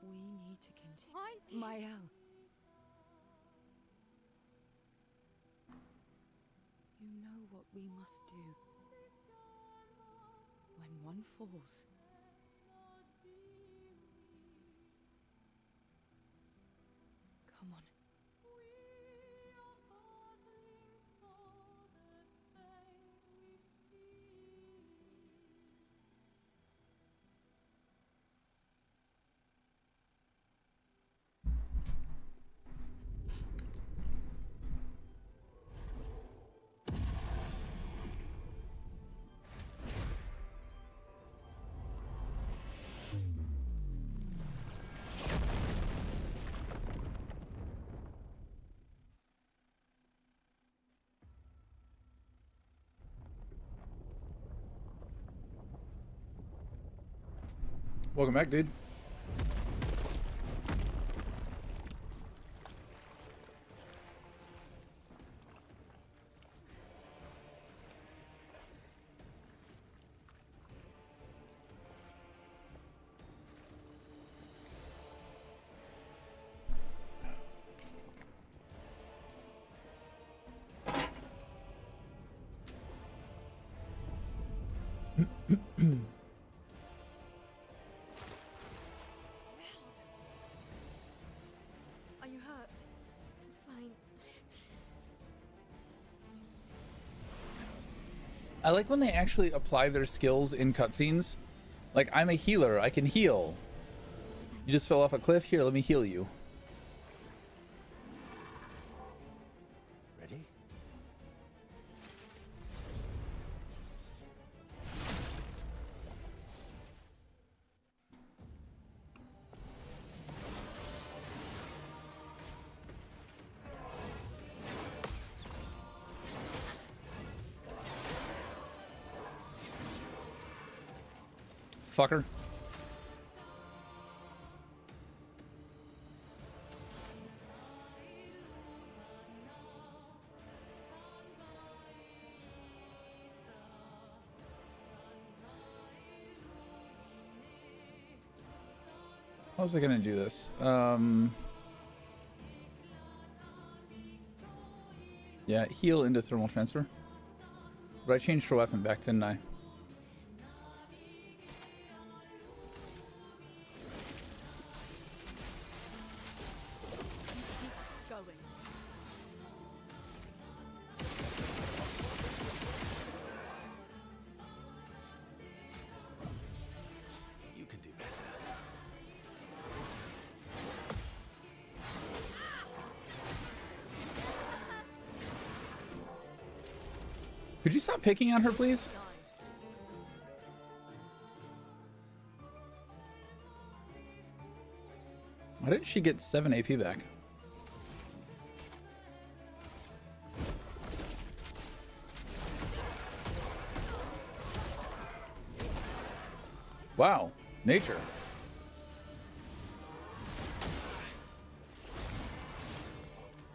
We need to continue. Why do you... Mael. You know what we must do. When one falls, come on. Welcome back, dude. I like when they actually apply their skills in cutscenes. Like, I'm a healer, I can heal. You just fell off a cliff, here, let me heal you. Ready? Fucker. How was I gonna do this? Yeah, heal into thermal transfer. But I changed her weapon back, didn't I? Going. You can do better. Could you stop picking on her, please? Why did she get 7 AP back? Wow, nature.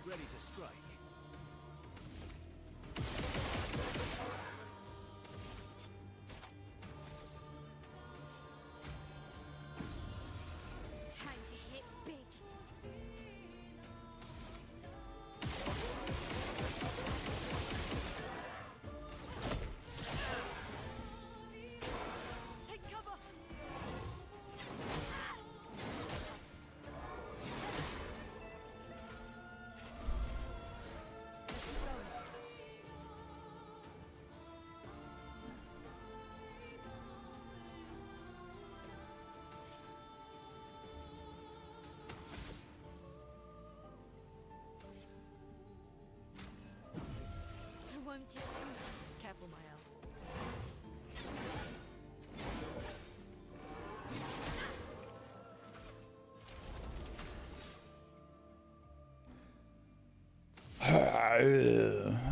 Ready to strike. Time to hit big. Take cover. I won't disappoint. Careful, Mael.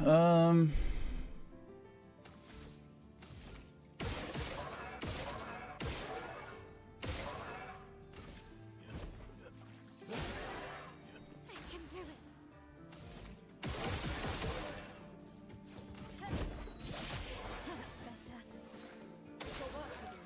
um. I can do it. That's better. Got work to do.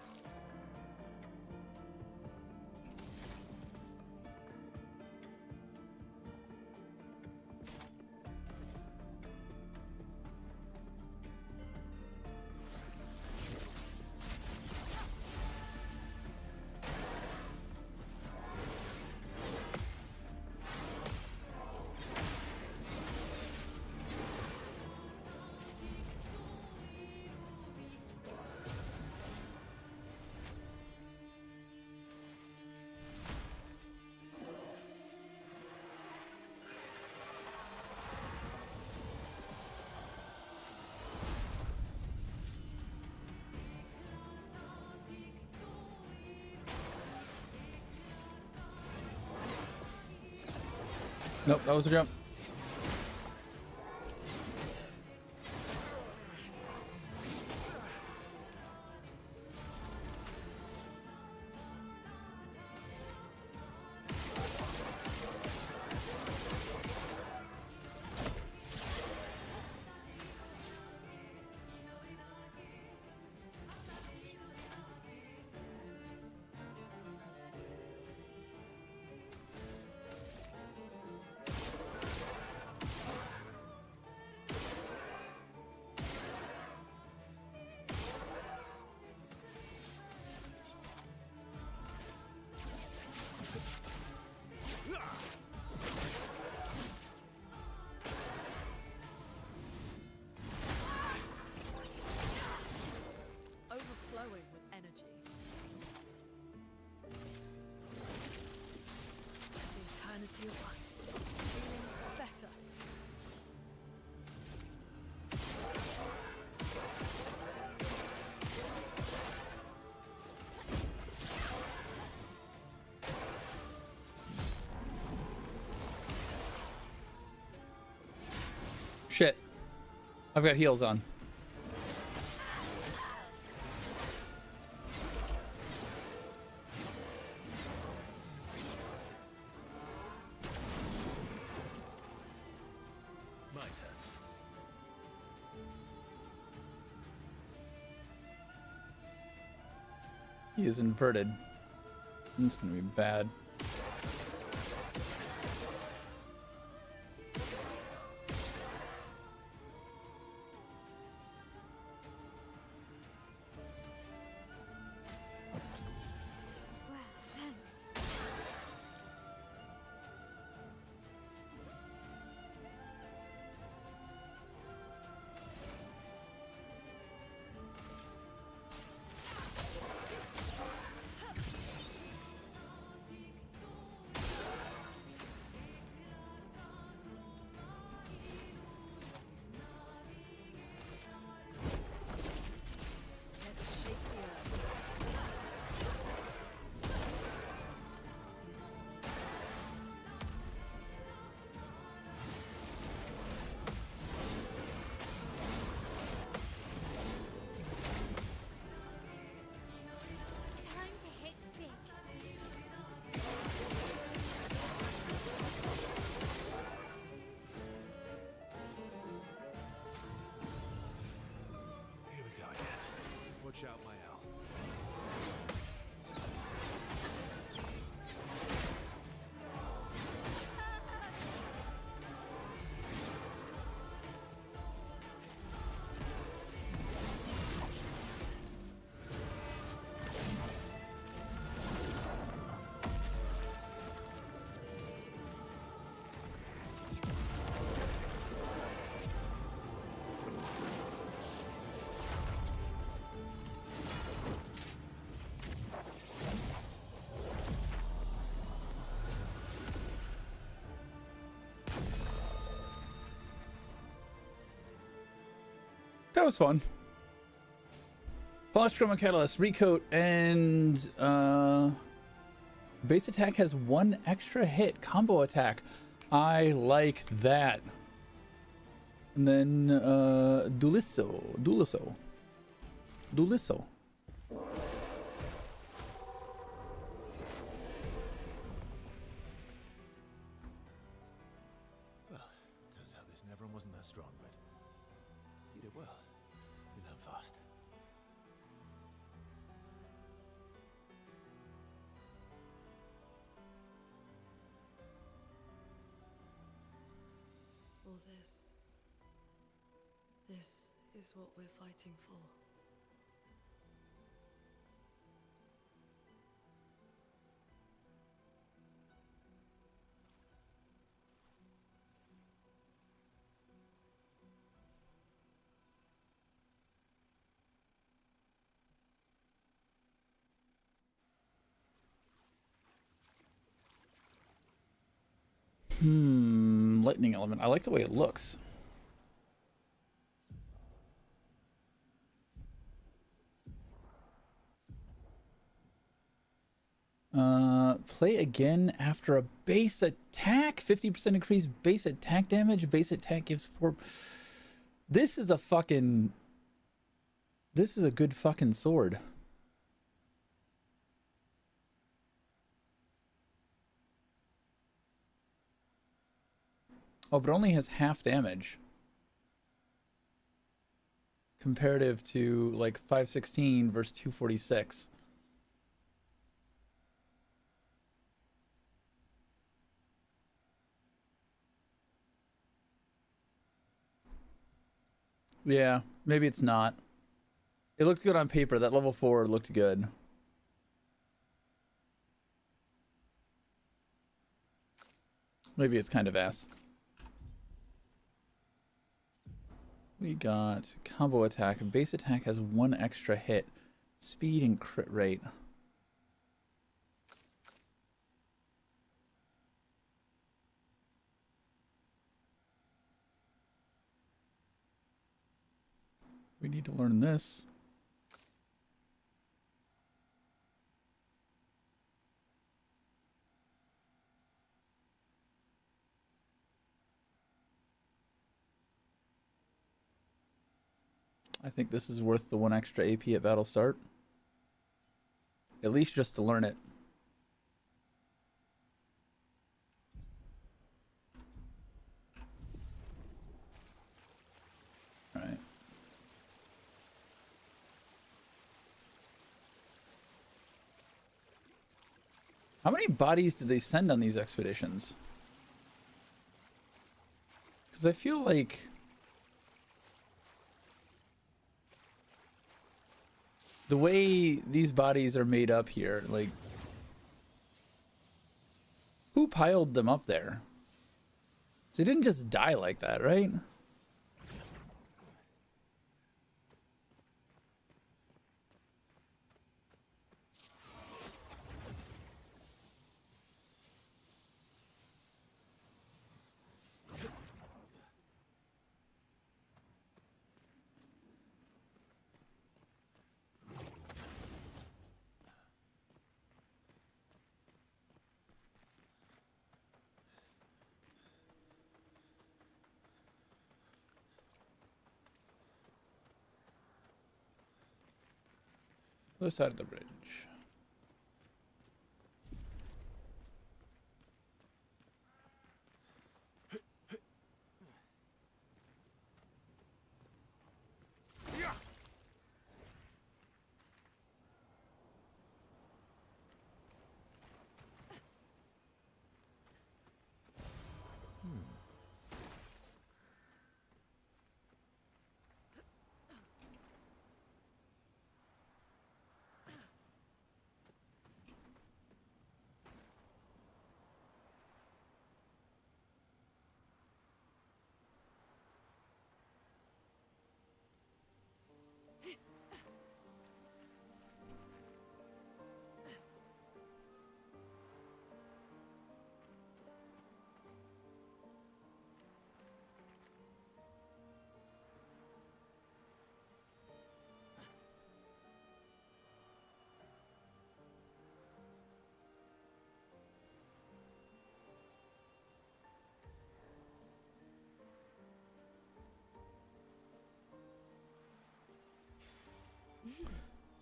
Nope, that was a jump. Your ice. Feeling better. Shit. I've got heals on. My turn. He is inverted. It's gonna be bad. Wow, thanks. Let's shake the earth. Time to hit big. Here we go again. Watch out, my owl. That was fun. Flash Chroma Catalyst, Recoat, and base attack has 1 extra hit. Combo attack. I like that. And then Dulisso. Well, turns out this Neverin wasn't that strong, but you did well. You learn fast. All this. This is what we're fighting for. Lightning element. I like the way it looks. Play again after a base attack. 50% increase base attack damage. Base attack gives 4. This is a fucking... This is a good fucking sword. Oh, but it only has half damage. Comparative to like 516 versus 246. Yeah, maybe it's not. It looked good on paper. That level 4 looked good. Maybe it's kind of ass. We got combo attack. Base attack has 1 extra hit. Speed and crit rate. 'Cause We need to learn this. I think this is worth the 1 extra AP at battle start. At least just to learn it. Alright. How many bodies did they send on these expeditions? Because I feel like the way these bodies are made up here, like, who piled them up there? They didn't just die like that, right? Other side of the bridge.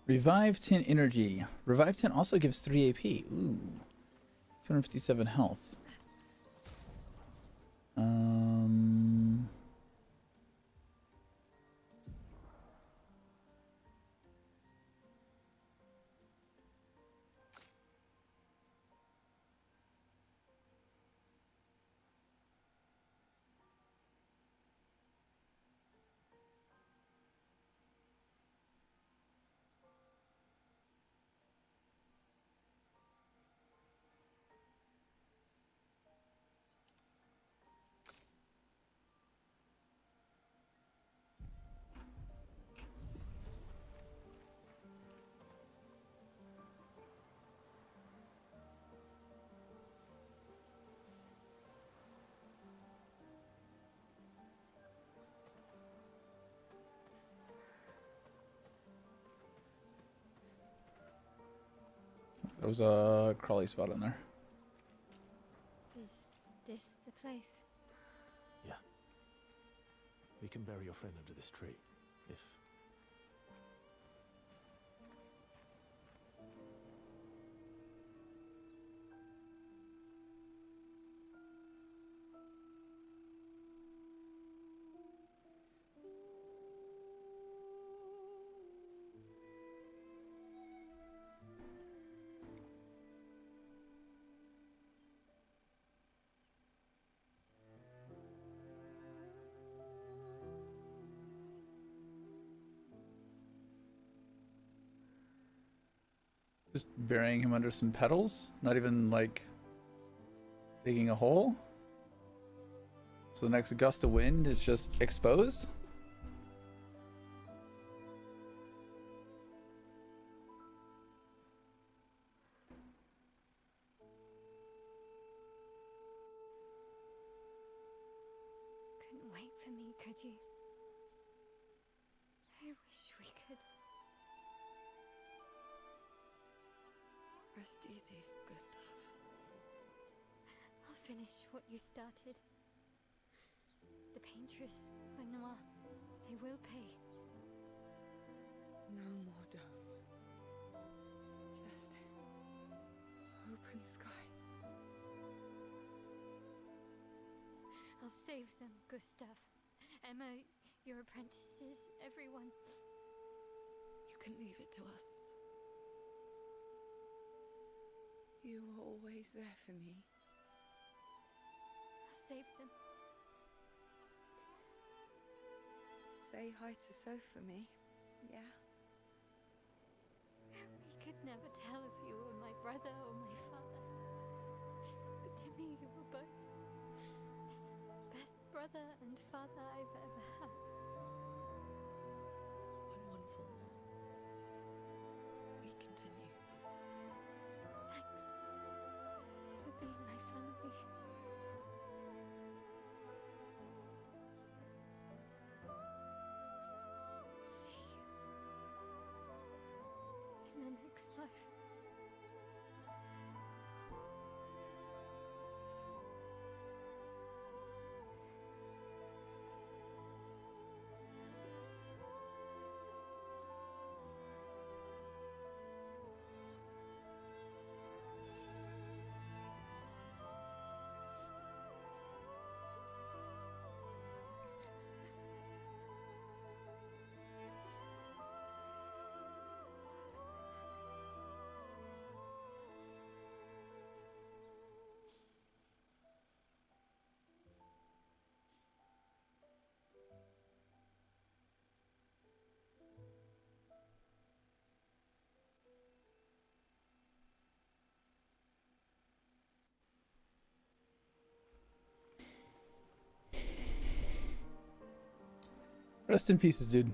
Revive 10 energy. Revive 10 also gives 3 AP. Ooh. 257 health. There was a crawly spot in there. Is this the place? Yeah. We can bury your friend under this tree, if... Just burying him under some petals? Not even like digging a hole? So the next gust of wind is just exposed? Couldn't wait for me, could you? I ready, Gustav. I'll finish what you started. The paintress, Renoir, they will pay. No more dome. Just open skies. I'll save them, Gustav. Emma, your apprentices, everyone. You can leave it to us. You were always there for me. I'll save them. Say hi to Soph for me, yeah? We could never tell if you were my brother or my father. But to me, you were both. Best brother and father I've ever had. When one falls, we continue. Thanks for being my family. See you in the next life. Rest in pieces, dude.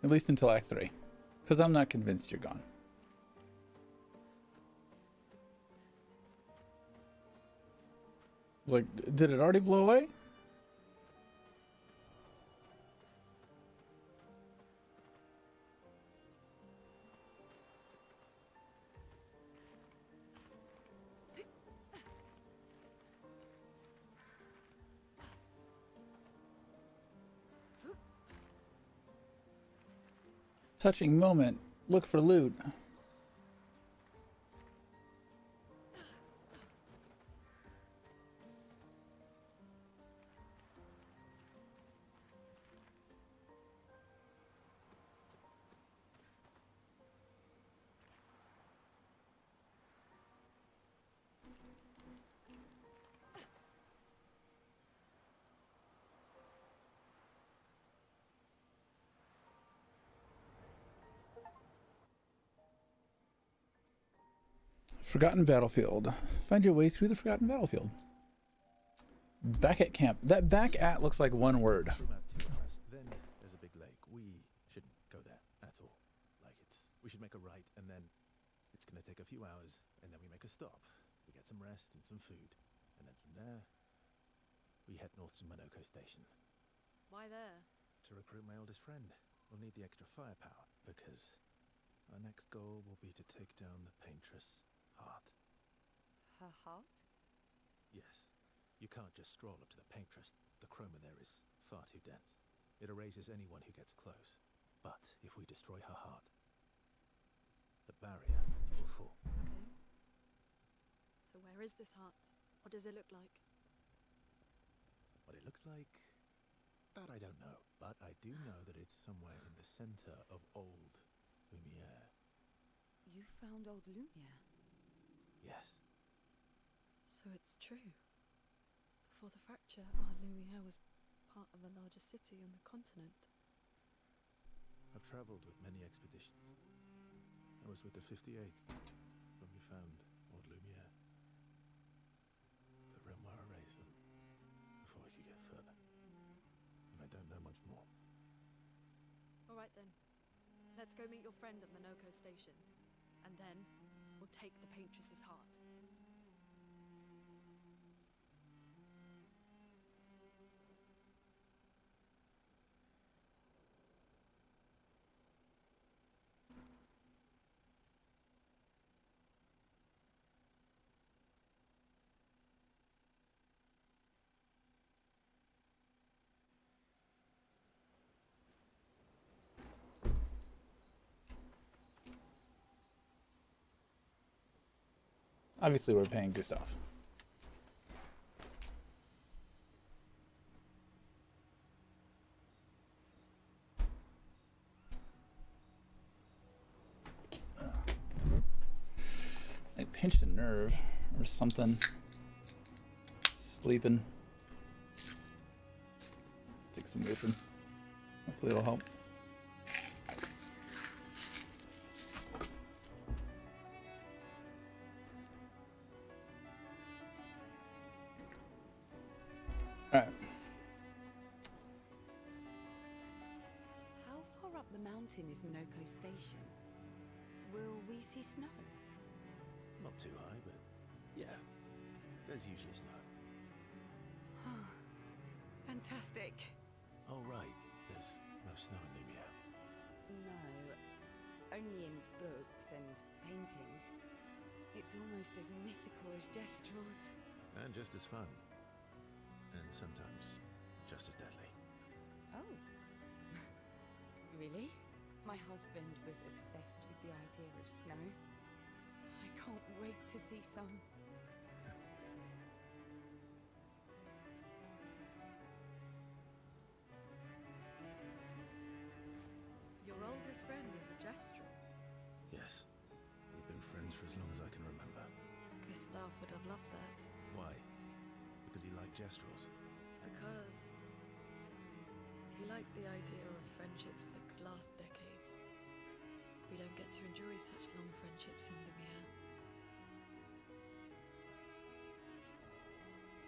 At least until Act 3. Because I'm not convinced you're gone. Like, did it already blow away? Touching moment. Look for loot. Forgotten Battlefield. Find your way through the Forgotten Battlefield. Back at camp. That back at looks like one word. For about 2 hours. Then there's a big lake. We shouldn't go there at all. Like it. We should make a right, and then it's gonna take a few hours, and then we make a stop. We get some rest and some food, and then from there, we head north to Monoko Station Why there? to recruit my oldest friend. We'll need the extra firepower because our next goal will be to take down the paintress Heart. Her heart? Yes. You can't just stroll up to the paintress. The chroma there is far too dense. It erases anyone who gets close. But if we destroy her heart, the barrier will fall. Okay. So where is this heart? What does it look like? What it looks like, that I don't know. But I do know that it's somewhere in the center of old Lumiere. You found old Lumiere? Yes. So it's true. Before the fracture, our Lumiere was part of a larger city on the continent. I've traveled with many expeditions. I was with the 58th when we found old Lumiere. But Renoir erased them before we could get further. And I don't know much more. All right then. Let's go meet your friend at Monoko Station. And then we'll take the paintress's heart. Obviously, we're paying Gustav. I pinched a nerve or something. Sleeping. Take some Mufin. Hopefully it'll help. Alright. How far up the mountain is Minoko Station? Will we see snow? Not too high, but yeah, there's usually snow. Fantastic. Oh, right. There's no snow in Lumia. No, only in books and paintings. It's almost as mythical as Gestrels. And just as fun. And sometimes just as deadly. Oh. Really? My husband was obsessed with the idea of snow. I can't wait to see some. Your oldest friend is a Gestrel. Yes. We've been friends for as long as I can remember. Gustav would have loved that. Why? Because he liked Gestrels. Because he liked the idea of friendships that could last decades. We don't get to enjoy such long friendships in Lumia.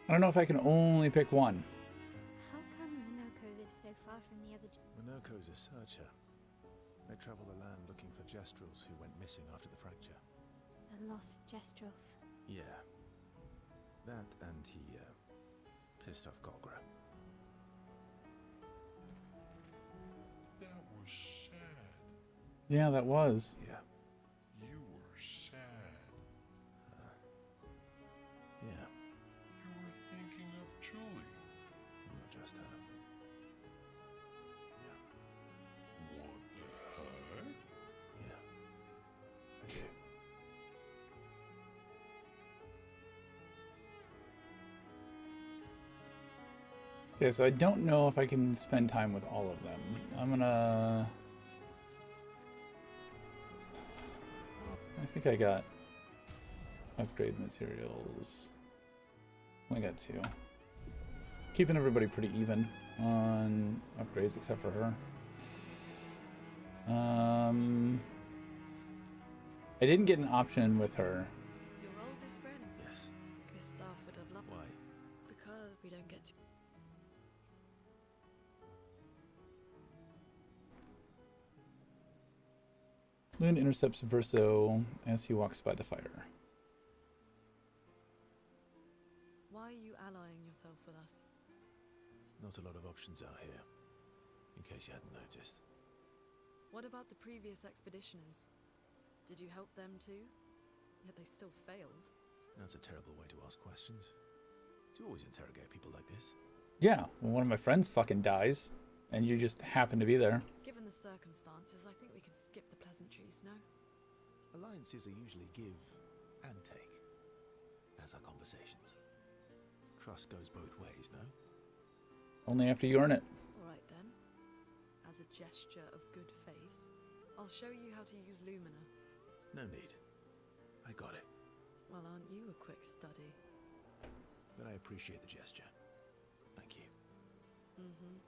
I don't know if I can only pick one. How come Minoko lives so far from the other... Minoko's a searcher. They travel the land looking for Gestrels who went missing after the fracture. The lost Gestrels. Yeah. That and he, pissed off Golgra. That was sad. Yeah, that was. Yeah. You were sad. Yeah. You were thinking of Julie. Not just her. Yeah. What the heck? Yeah. I do. Okay, so I don't know if I can spend time with all of them. I'm gonna... I think I got upgrade materials. I got 2. Keeping everybody pretty even on upgrades except for her. I didn't get an option with her. Your oldest friend? Yes. Gustav would have loved Why? Because we don't get to... Loon intercepts Verso as he walks by the fire. Why are you allying yourself with us? Not a lot of options out here. In case you hadn't noticed. What about the previous expeditioners? Did you help them too? Yet they still failed. That's a terrible way to ask questions. Do you always interrogate people like this? Yeah, when one of my friends fucking dies, and you just happen to be there. Given the circumstances, I think we can skip the pleasantries, no? Alliances are usually give and take. As are conversations. Trust goes both ways, no? Only after you earn it. Alright then. As a gesture of good faith, I'll show you how to use Lumina. No need. I got it. Well, aren't you a quick study? But I appreciate the gesture. Thank you. Mm-hmm.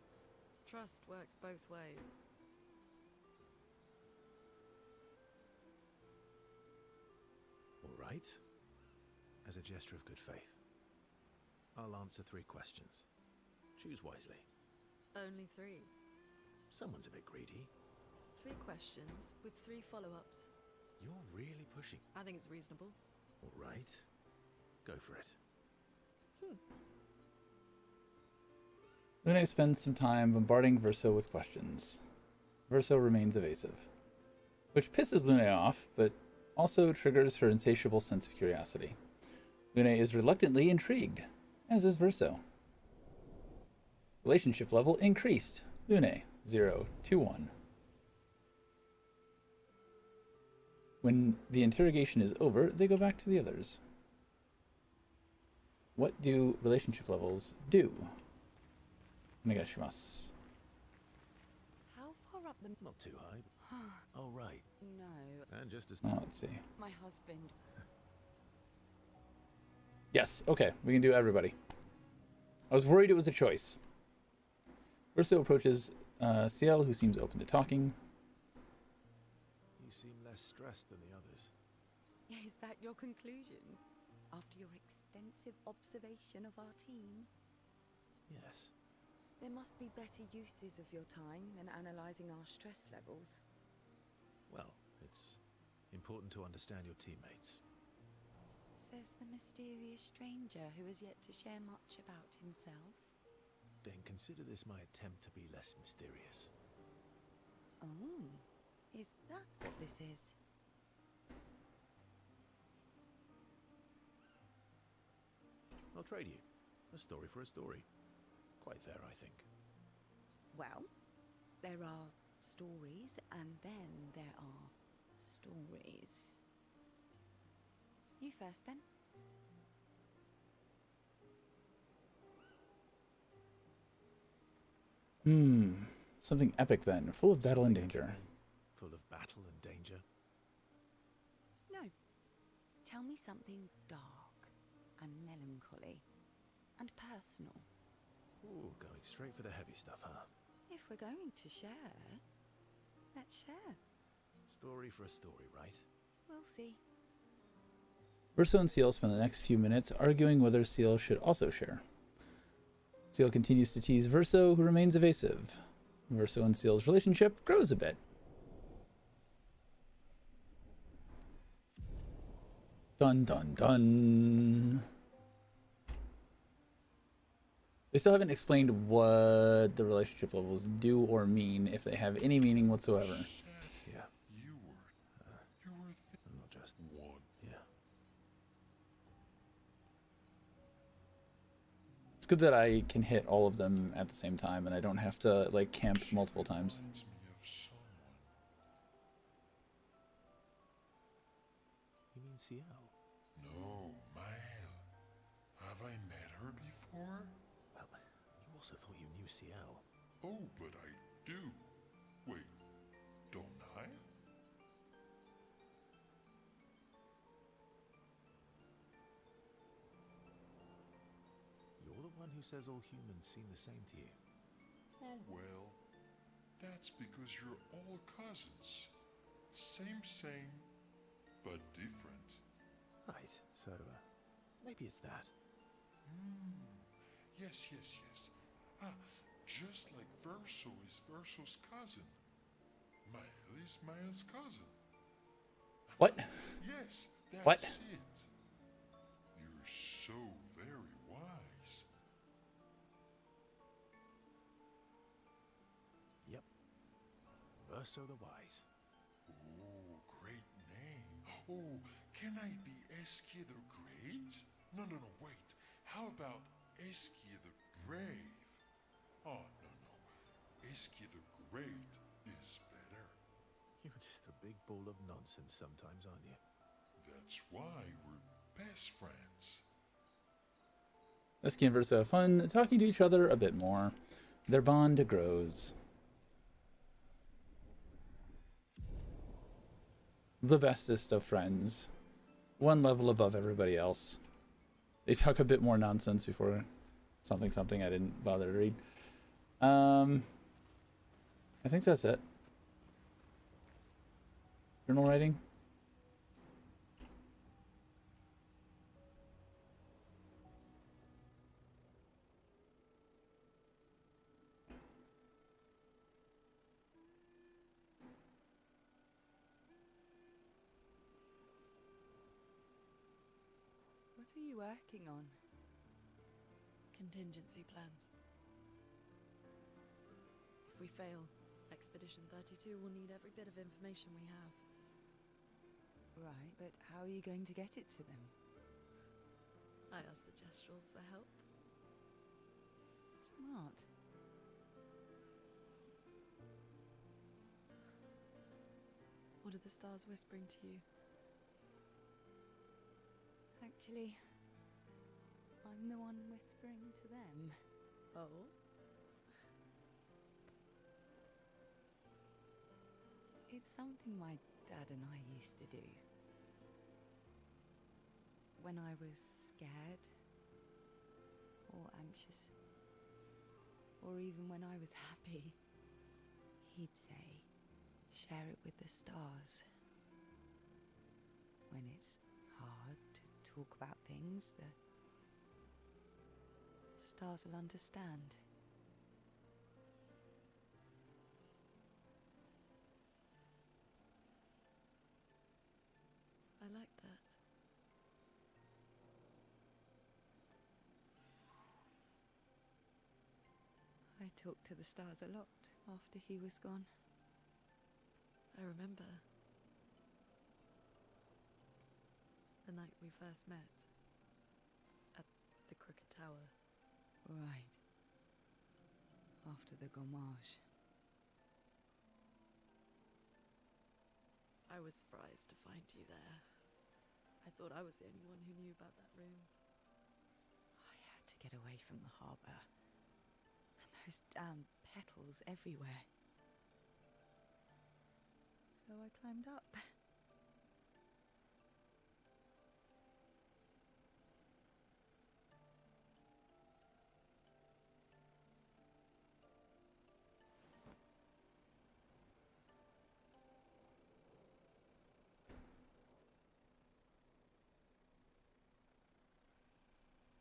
Trust works both ways. All right. As a gesture of good faith, I'll answer 3 questions. Choose wisely. Only 3. Someone's a bit greedy. 3 questions with 3 follow-ups. You're really pushing. I think it's reasonable. All right. Go for it. Lune spends some time bombarding Verso with questions. Verso remains evasive, which pisses Lune off, but also triggers her insatiable sense of curiosity. Lune is reluctantly intrigued, as is Verso. Relationship level increased. Lune, 0 to 1. When the interrogation is over, they go back to the others. What do relationship levels do? Onegashimasu. How far up the... Not too high. Oh, right. No, And just as... Oh, let's see. my husband. Yes, okay, we can do everybody. I was worried it was a choice. Verso approaches Ciel, who seems open to talking. You seem less stressed than the others. Is that your conclusion? After your extensive observation of our team? Yes. There must be better uses of your time than analysing our stress levels. Well, it's important to understand your teammates. Says the mysterious stranger who has yet to share much about himself. Then consider this my attempt to be less mysterious. Oh, is that what this is? I'll trade you. A story for a story. Quite fair, I think. Well, there are stories and then there are stories. You first then. Something epic then, full of battle and danger. Full of battle and danger. No. Tell me something dark and melancholy and personal. Ooh, going straight for the heavy stuff, huh? If we're going to share, let's share. Story for a story, right? We'll see. Verso and Ciel spend the next few minutes arguing whether Ciel should also share. Ciel continues to tease Verso, who remains evasive. Verso and Ciel's relationship grows a bit. Dun dun dun. They still haven't explained what the relationship levels do or mean, if they have any meaning whatsoever. Yeah. You were Not just one. Yeah. It's good that I can hit all of them at the same time and I don't have to like camp multiple times. Reminds me of someone. You mean Ciel? No, Mael. Have I met her before? Well, you also thought you knew Ciel. Oh, but I do. Wait, don't I? You're the one who says all humans seem the same to you. Oh, well, that's because you're all cousins. Same, but different. Right, so maybe it's that. Yes. Ah, just like Verso is Verso's cousin. Mael is Mael's cousin. What? Yes, that's What? it. You're so very wise. Yep. Verso the Wise. Oh, great name. Oh, can I be Eskia the Great? No, wait. How about Eskia the Brave? Oh, no. Eskia the Great is better. You're just a big ball of nonsense sometimes, aren't you? That's why we're best friends. Esky and Verso have fun talking to each other a bit more. Their bond grows. The bestest of friends. One level above everybody else. They talk a bit more nonsense before something I didn't bother to read. I think that's it. Journal writing. What are you working on? Contingency plans. If we fail, Expedition 32 will need every bit of information we have. Right, but how are you going to get it to them? I asked the Gestrals for help. Smart. What are the stars whispering to you? Actually, I'm the one whispering to them. Oh? It's something my dad and I used to do. When I was scared, or anxious, or even when I was happy, he'd say, share it with the stars. When it's hard to talk about things, the stars will understand. I like that. I talked to the stars a lot after he was gone. I remember the night we first met at the Crooked Tower. Right. After the gommage. I was surprised to find you there. I thought I was the only one who knew about that room. I had to get away from the harbour. And those damn petals everywhere. So I climbed up.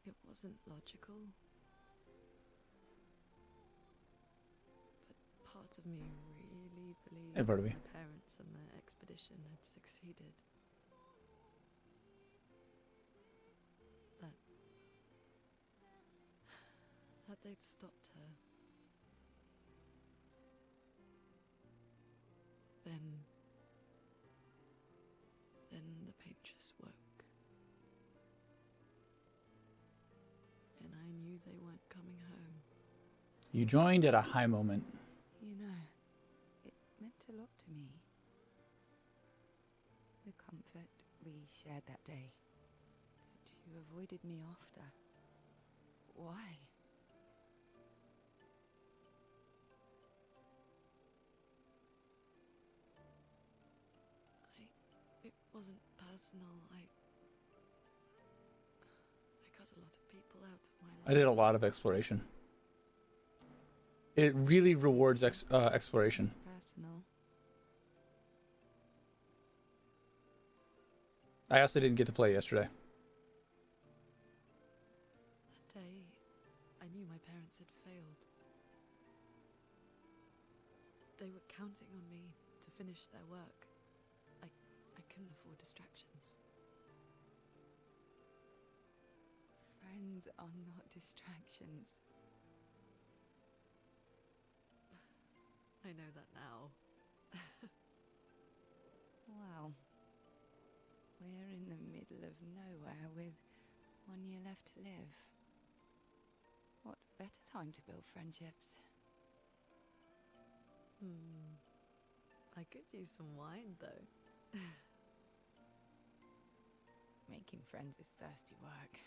It wasn't logical. But parts of me really believed Hey, Bartleby. my parents and their expedition had succeeded. That they'd stopped her. Then the paintress woke. And I knew they weren't coming home. You joined at a high moment. You know, it meant a lot to me. The comfort we shared that day. But you avoided me after. Why? It wasn't personal. I cut a lot of people out of my life. I did a lot of exploration. It really rewards exploration. Personal. I also didn't get to play yesterday. That day, I knew my parents had failed. They were counting on me to finish their work. I couldn't afford distractions. Friends are not distractions. I know that now. Wow. We're in the middle of nowhere with 1 year left to live. What better time to build friendships? I could use some wine, though. Making friends is thirsty work.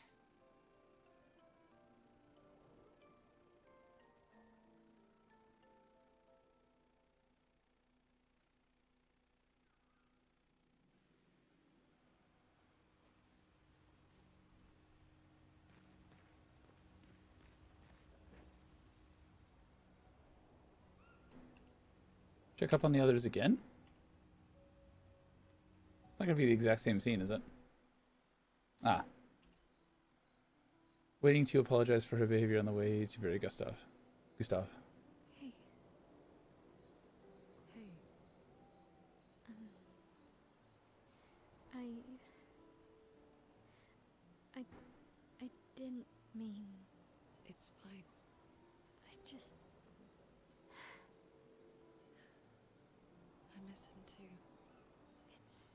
Check up on the others again? It's not going to be the exact same scene, is it? Ah. Waiting to apologize for her behavior on the way to bury Gustav. Hey. Hey, I didn't mean. it's fine. I just. I miss him too. It's.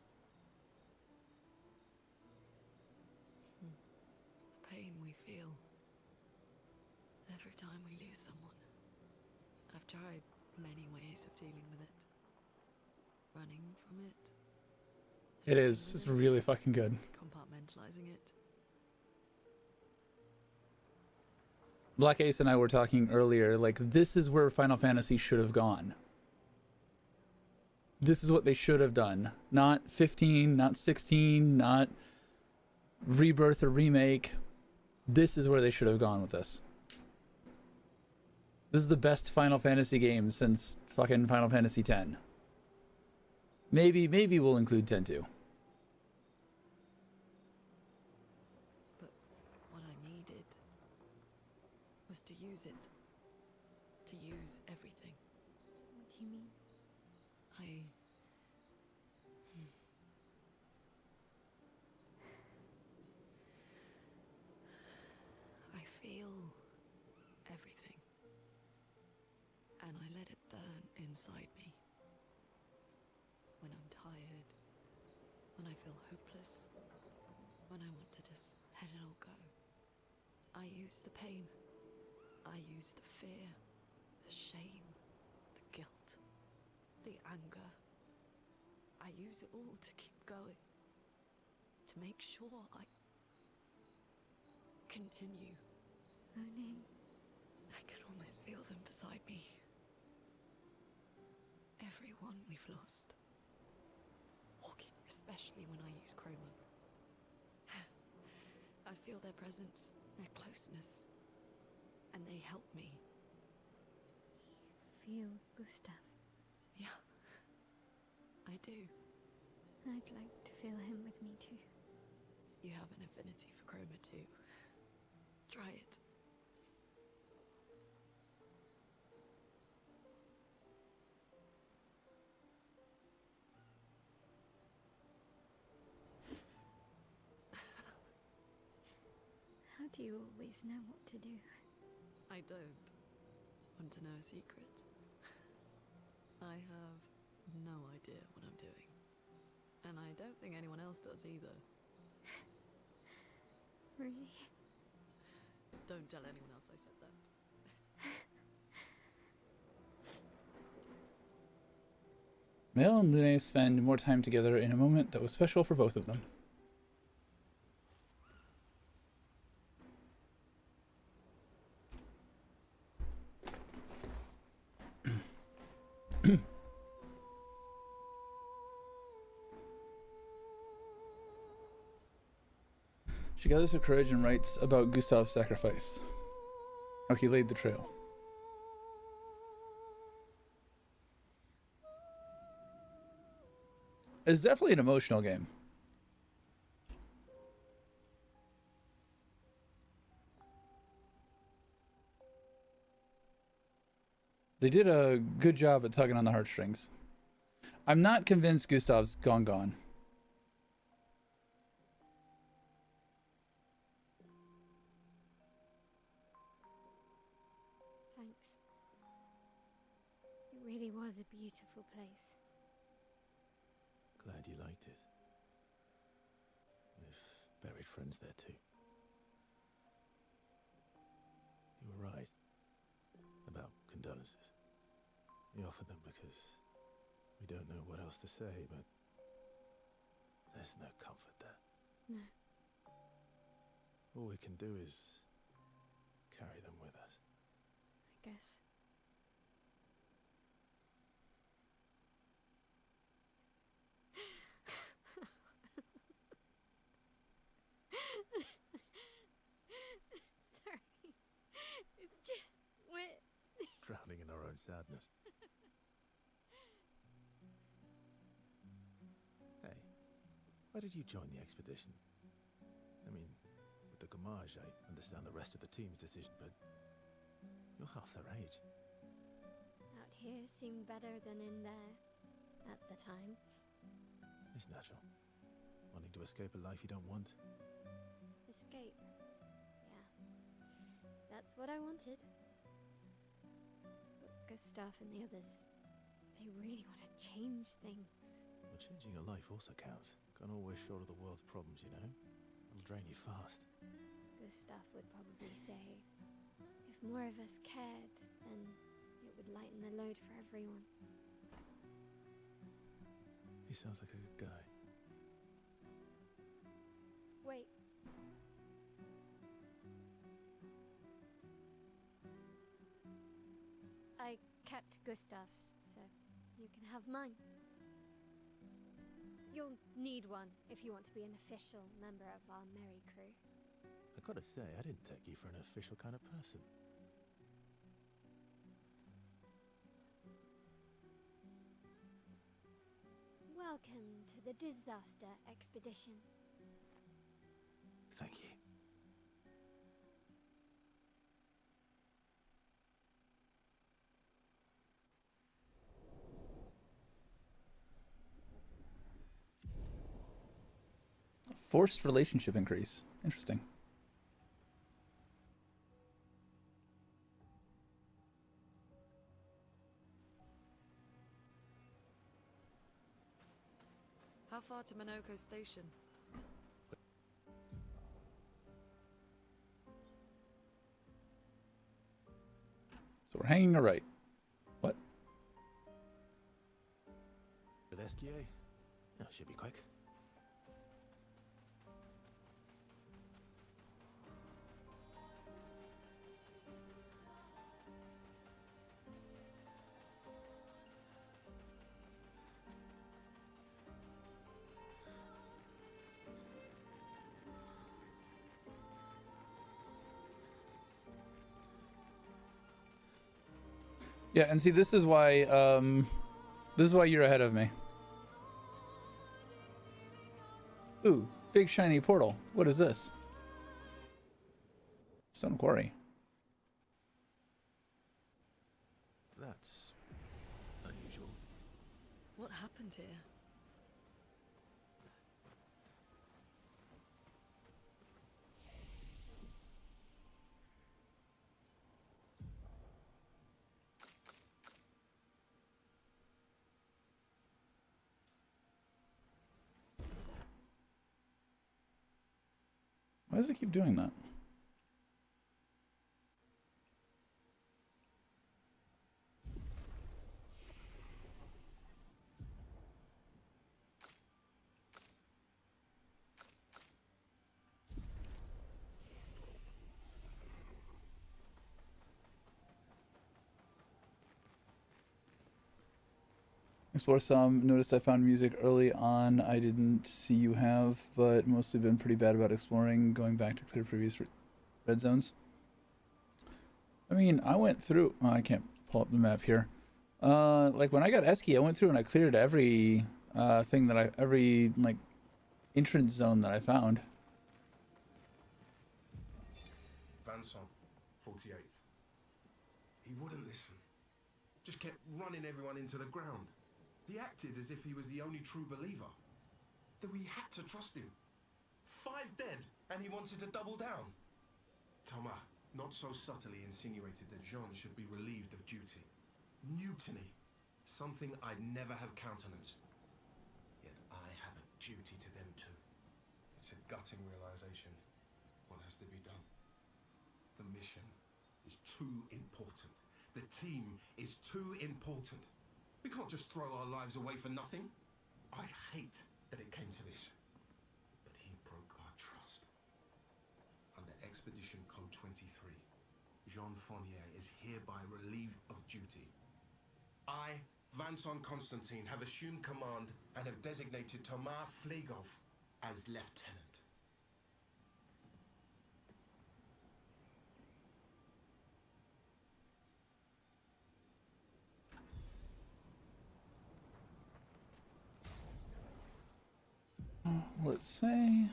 The pain we feel every time we lose someone. I've tried many ways of dealing with it. Running from it. It is. sitting It's with it, really fucking good. compartmentalizing it. Black Ace and I were talking earlier, like, this is where Final Fantasy should have gone. This is what they should have done. Not 15, not 16, not Rebirth or Remake. This is where they should have gone with this. This is the best Final Fantasy game since fucking Final Fantasy X. Maybe we'll include 10 too. But what I needed was to use it. To use everything. What do you mean? I feel everything. And I let it burn inside me. When I'm tired, when I feel hopeless, when I want to just let it all go. I use the pain. I use the fear, the shame, the guilt, the anger. I use it all to keep going. To make sure I continue. Moaning. I can almost feel them beside me. Everyone we've lost. Walking, especially when I use Chroma. I feel their presence, their closeness, and they help me. You feel Gustav? Yeah, I do. I'd like to feel him with me too. You have an affinity for Chroma too. Try it. How do you always know what to do? I don't want to know a secret. I have no idea what I'm doing. And I don't think anyone else does either. Really? Don't tell anyone else I said that. Mel and Lune spend more time together in a moment that was special for both of them. She gathers her courage and writes about Gustav's sacrifice. How he laid the trail. It's definitely an emotional game. They did a good job at tugging on the heartstrings. I'm not convinced Gustav's gone. Thanks. It really was a beautiful place. Glad you liked it. We've buried friends there too. You were right about condolences. We offer them because we don't know what else to say, but there's no comfort there. No. All we can do is carry them with us. I guess. Sorry. It's just we're Drowning in our own sadness. Hey, why did you join the expedition? I mean, with the Gamage, I understand the rest of the team's decision, but you're half their age. out here seemed better than in there at the time. It's natural. Wanting to escape a life you don't want. Escape. Yeah. That's what I wanted. But Gustav and the others, they really want to change things. But changing your life also counts. Can't always shoulder the world's problems, you know? It'll drain you fast. Gustav would probably say, if more of us cared, then it would lighten the load for everyone. He sounds like a good guy. Wait. I kept Gustav's, so you can have mine. You'll need one if you want to be an official member of our merry crew. I gotta say, I didn't take you for an official kind of person. Welcome to the disaster expedition. Thank you. Forced relationship increase. Interesting. How far to Minoko Station? So we're hanging a right. What? With SGA? No, should be quick. Yeah, and see, this is why you're ahead of me. Ooh, big shiny portal. What is this? Stone quarry. That's unusual. What happened here? Why does it keep doing that? Explore some. Noticed I found music early on I didn't see you have, but mostly been pretty bad about exploring, going back to clear previous red zones. I mean, I went through... Oh, I can't pull up the map here. Like, when I got Esky, I went through and I cleared every every, like, entrance zone that I found. Vanson, 48th. He wouldn't listen. Just kept running everyone into the ground. He acted as if he was the only true believer. That we had to trust him. 5 dead, and he wanted to double down. Thomas, not so subtly insinuated that Jean should be relieved of duty. Mutiny. Something I'd never have countenanced. Yet I have a duty to them too. It's a gutting realization. What has to be done? The mission is too important. The team is too important. We can't just throw our lives away for nothing. I hate that it came to this. But he broke our trust. Under Expedition Code 23, Jean Fournier is hereby relieved of duty. I, Vincent Constantine, have assumed command and have designated Thomas Flegov as lieutenant. Let's say...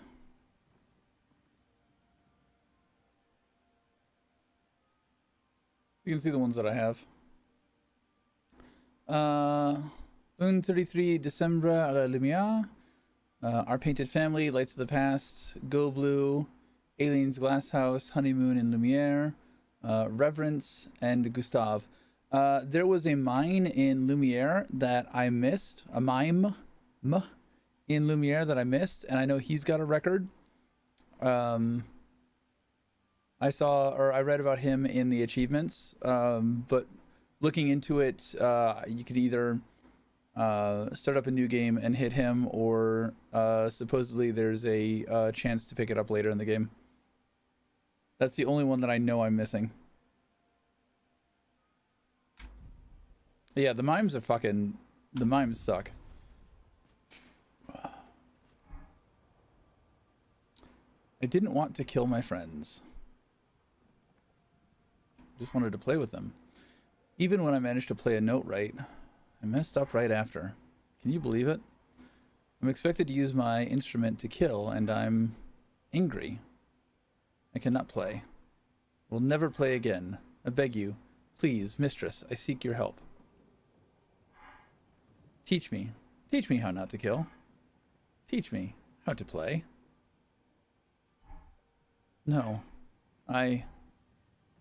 You can see the ones that I have. Un 33 December à la Lumière. Our Painted Family, Lights of the Past, Go Blue, Aliens Glass House, Honeymoon in Lumiere, Reverence, and Gustave. There was a mine in Lumiere that I missed. A mime in Lumiere that I missed, and I know he's got a record. I saw, or I read about him in the achievements, but looking into it, you could either start up a new game and hit him, or supposedly there's a chance to pick it up later in the game. That's the only one that I know I'm missing. Yeah, the mimes are fucking... The mimes suck. I didn't want to kill my friends. Just wanted to play with them. Even when I managed to play a note right, I messed up right after. Can you believe it? I'm expected to use my instrument to kill, and I'm angry. I cannot play. Will never play again. I beg you. Please, mistress, I seek your help. Teach me. Teach me how not to kill. Teach me how to play. No.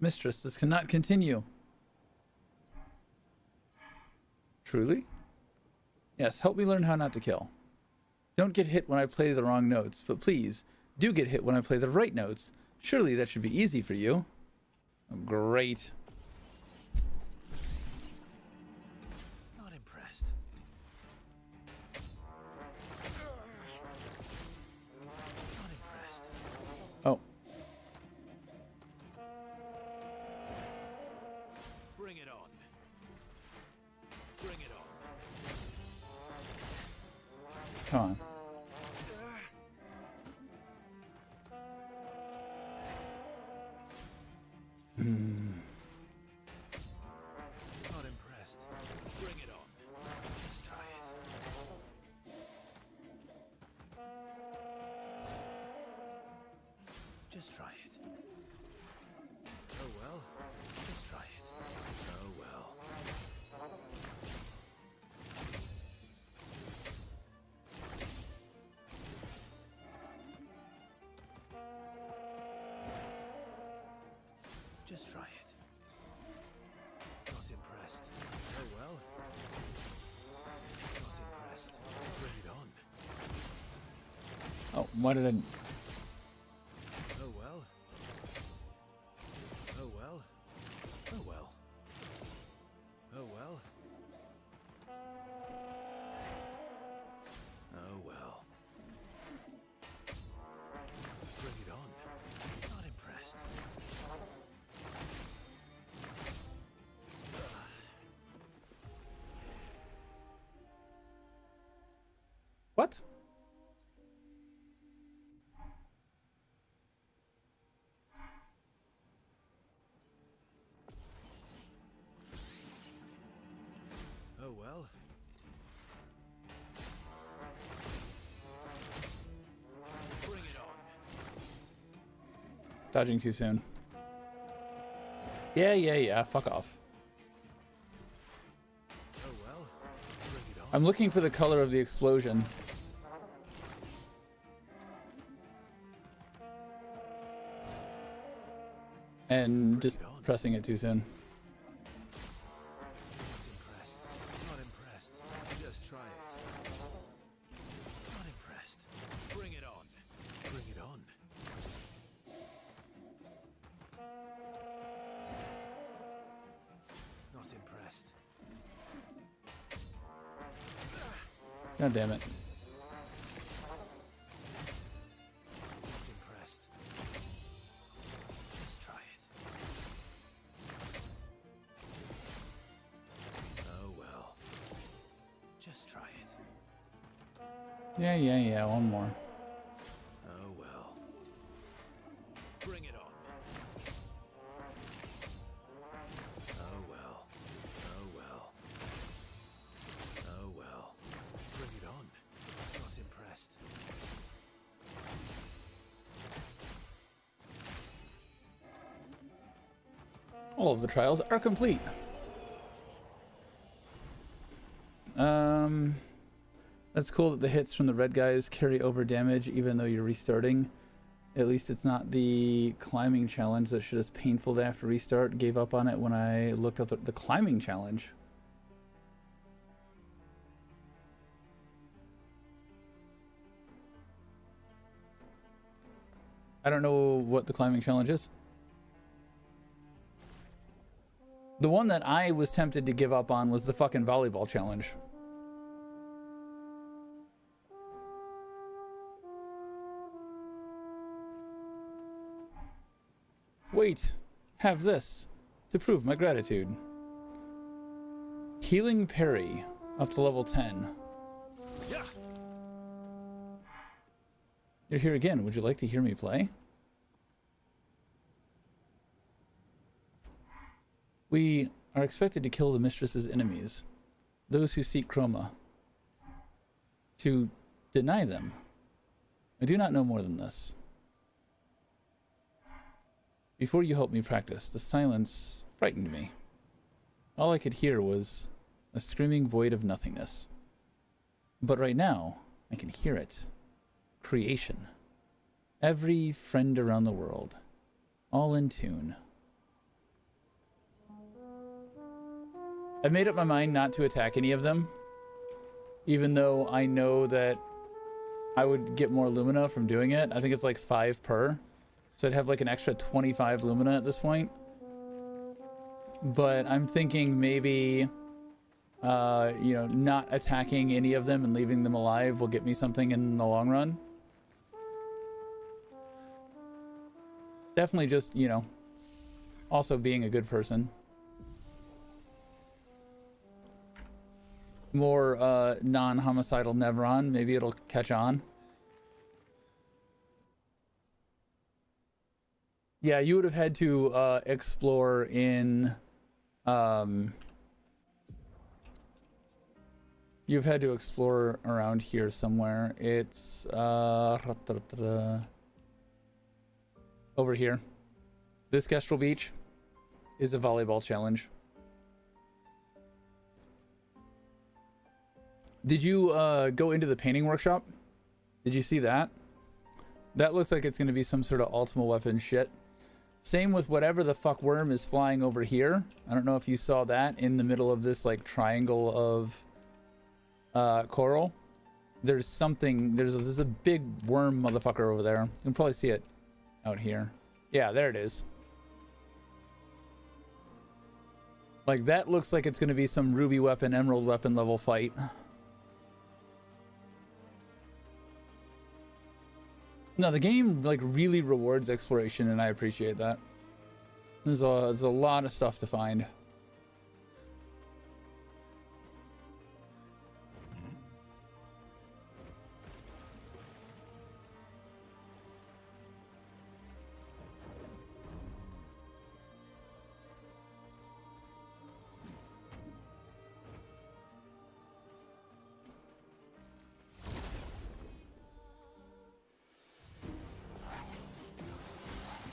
Mistress, this cannot continue. Truly? Yes, help me learn how not to kill. Don't get hit when I play the wrong notes, but please, do get hit when I play the right notes. Surely that should be easy for you. Oh, great. Not impressed. Not impressed. Oh. Bring it on. Bring it on. Come on. Not impressed. Bring it on. Let's try it. Just try it. Oh well. Just try it. Oh well. Just try it. Not impressed. Oh well. Not impressed. Bring it on. Oh, why did I... Oh well. Oh well. Oh well. Oh well. Oh well. Bring it on. Not impressed. What? Oh well. Bring it on. Dodging too soon. Yeah. Fuck off. Oh well. Bring it on. I'm looking for the color of the explosion. And just pressing it too soon. Not impressed. Not impressed. Just try it. Not impressed. Bring it on. Bring it on. Not impressed. God damn it. Not impressed. Let's try it. Oh well. Just try it. Yeah. One more. Oh well. Bring it on. Oh well. Oh well. Oh well. Bring it on. Not impressed. All of the trials are complete. That's cool that the hits from the red guys carry over damage even though you're restarting. At least it's not the climbing challenge that shit is painful to have to restart. Gave up on it when I looked up the climbing challenge. I don't know what the climbing challenge is. The one that I was tempted to give up on was the fucking volleyball challenge. Wait, have this to prove my gratitude. Healing parry up to level 10. You're here again. Would you like to hear me play? We are expected to kill the mistress's enemies, those who seek chroma. To deny them. I do not know more than this. Before you helped me practice, the silence frightened me. All I could hear was a screaming void of nothingness. But right now, I can hear it. Creation. Every friend around the world. All in tune. I've made up my mind not to attack any of them. Even though I know that I would get more Lumina from doing it. I think it's like 5 per. So I'd have like an extra 25 Lumina at this point. But I'm thinking maybe, you know, not attacking any of them and leaving them alive will get me something in the long run. Definitely just, you know, also being a good person. More non-homicidal Nevron. Maybe it'll catch on. Yeah, you would have had to explore in... you've had to explore around here somewhere. It's... over here. This Kestrel Beach is a volleyball challenge. Did you go into the painting workshop? Did you see that? That looks like it's going to be some sort of Ultima weapon shit. Same with whatever the fuck worm is flying over here. I don't know if you saw that in the middle of this like triangle of coral. There's something, there's a big worm motherfucker over there. You can probably see it out here. Yeah, there it is. Like that looks like it's going to be some ruby weapon, emerald weapon level fight. No, the game like really rewards exploration, and I appreciate that. There's a lot of stuff to find.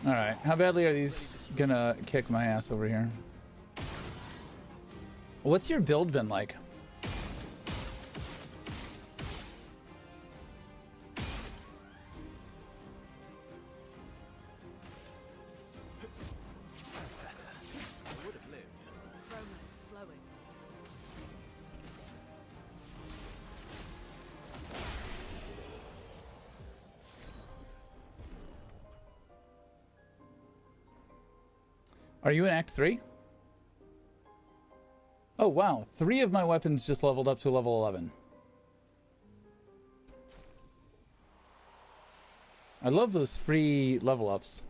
All right, how badly are these gonna kick my ass over here? What's your build been like? Are you in Act 3? Oh, wow. 3 of my weapons just leveled up to level 11. I love those free level ups.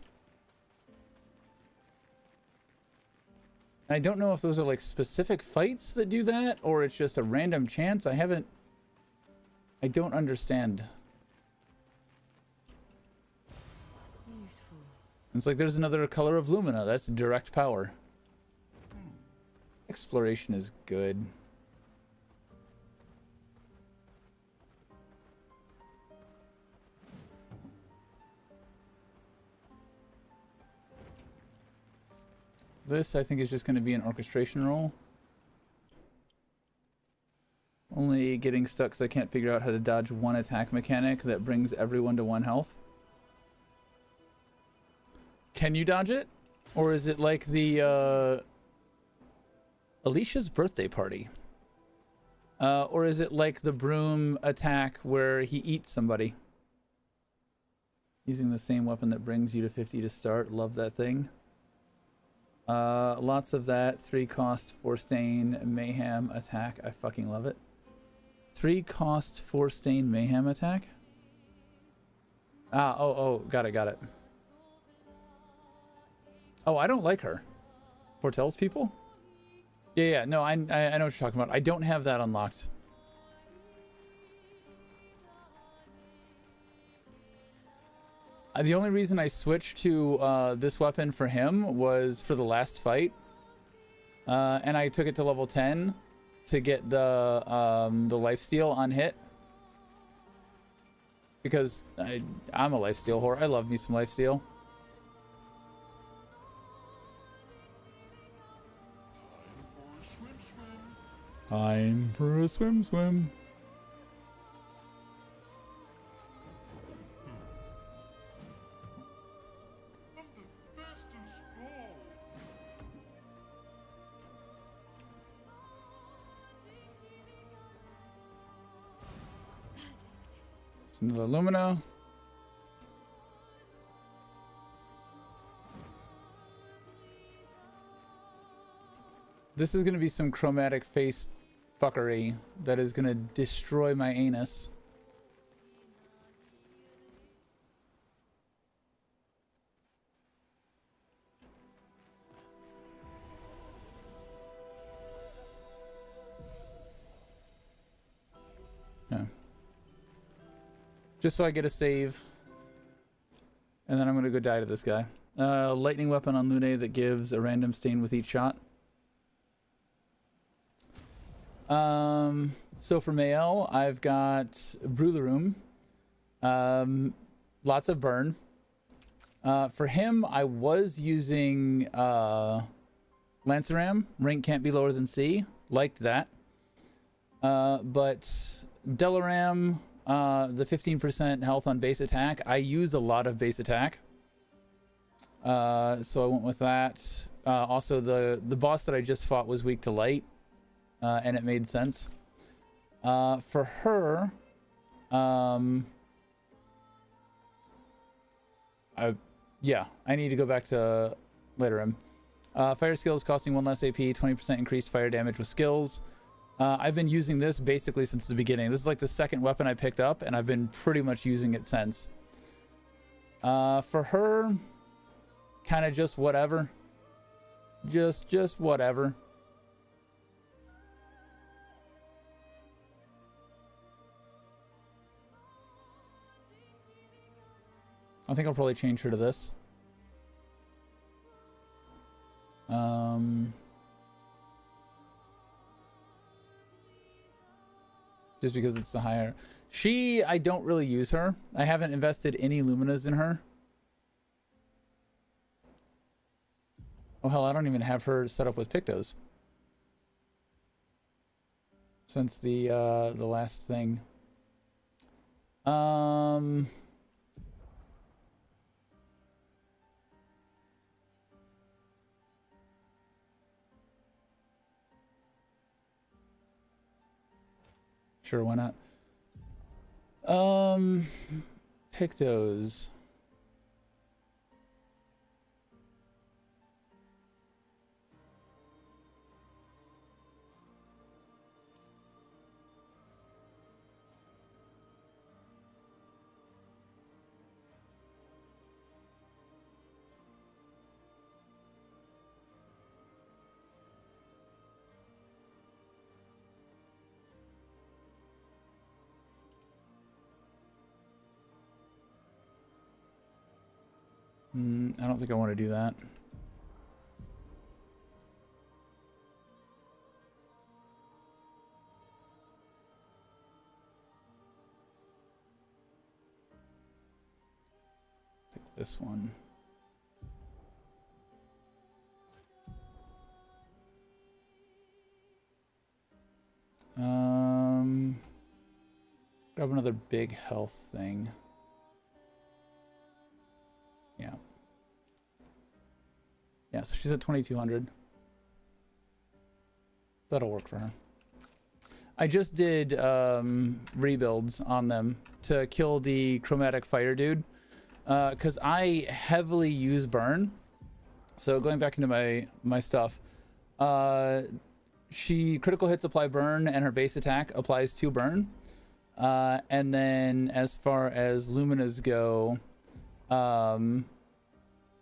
And I don't know if those are like specific fights that do that, or it's just a random chance. I don't understand. It's like there's another color of Lumina. That's direct power. Exploration is good. This, I think, is just going to be an orchestration roll. Only getting stuck because I can't figure out how to dodge one attack mechanic that brings everyone to 1 health. Can you dodge it? Or is it like the Alicia's birthday party? Or is it like the broom attack where he eats somebody? Using the same weapon that brings you to 50 to start. Love that thing. Lots of that. 3 cost, 4 stain, mayhem attack. I fucking love it. 3 cost, 4 stain, mayhem attack? Ah, oh, got it. Oh, I don't like her. Foretells people? Yeah, no, I know what you're talking about. I don't have that unlocked. The only reason I switched to this weapon for him was for the last fight. And I took it to level 10 to get the lifesteal on hit. Because I'm a lifesteal whore. I love me some lifesteal. Time for a swim. It's another Lumina. This is going to be some chromatic face fuckery that is going to destroy my anus. No. Just so I get a save. And then I'm going to go die to this guy. Lightning weapon on Lune that gives a random stain with each shot. So for Mael, I've got Brularum, lots of burn. For him, I was using Lanceram. Rank can't be lower than C. Liked that. But Delaram, the 15% health on base attack. I use a lot of base attack. So I went with that. Also, the boss that I just fought was weak to light. And it made sense. For her, I need to go back to Laterim. Fire skills costing 1 less AP, 20% increased fire damage with skills. I've been using this basically since the beginning. This is like the second weapon I picked up, and I've been pretty much using it since. For her, kind of just whatever. Just whatever. I think I'll probably change her to this. Just because it's the higher. I don't really use her. I haven't invested any Luminas in her. Oh hell, I don't even have her set up with Pictos. Since the last thing. Sure, why not? Pictos. I don't think I want to do that. Take this one. Grab another big health thing. Yeah, so she's at 2200. That'll work for her. I just did rebuilds on them to kill the chromatic fighter dude. Because I heavily use burn. So going back into my stuff. She critical hits apply burn and her base attack applies to burn. And then as far as Luminas go,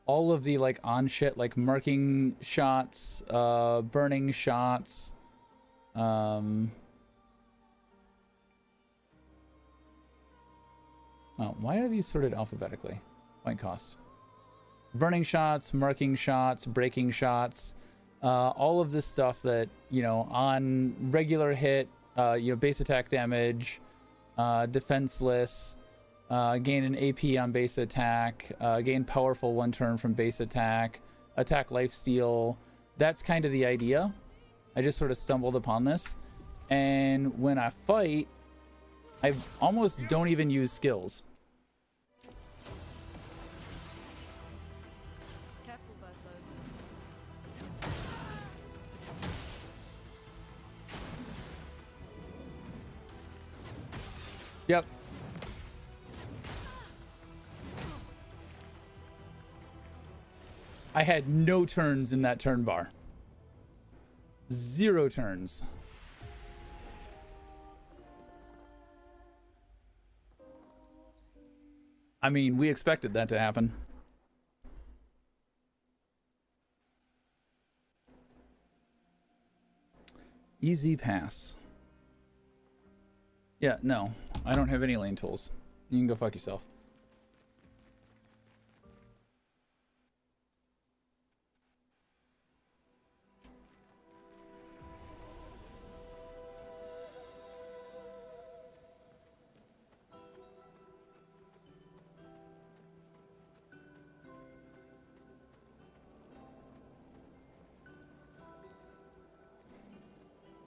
all of the like on shit, like marking shots, burning shots. Oh, why are these sorted alphabetically? Point cost. Burning shots, marking shots, breaking shots, all of this stuff that, you know, on regular hit, you know, base attack damage, defenseless, gain an AP on base attack, gain powerful 1 turn from base attack, attack lifesteal. That's kind of the idea. I just sort of stumbled upon this. And when I fight, I almost don't even use skills. Careful, Verso. Yep. I had no turns in that turn bar. 0 turns. I mean, we expected that to happen. Easy pass. Yeah, no, I don't have any lane tools. You can go fuck yourself.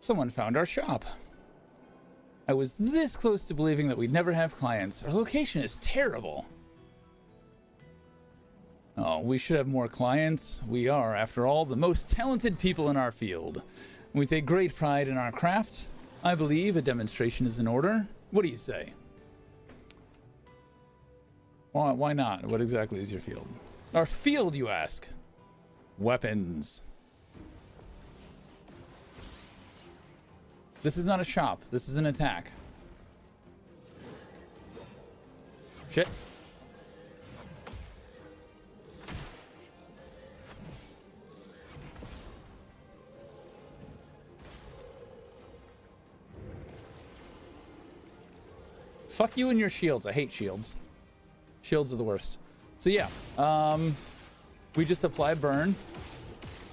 Someone found our shop. I was this close to believing that we'd never have clients. Our location is terrible. Oh, we should have more clients. We are, after all, the most talented people in our field. We take great pride in our craft. I believe a demonstration is in order. What do you say? Why not? What exactly is your field? Our field, you ask? Weapons. This is not a shop. This is an attack. Shit. Fuck you and your shields. I hate shields. Shields are the worst. So yeah, we just apply burn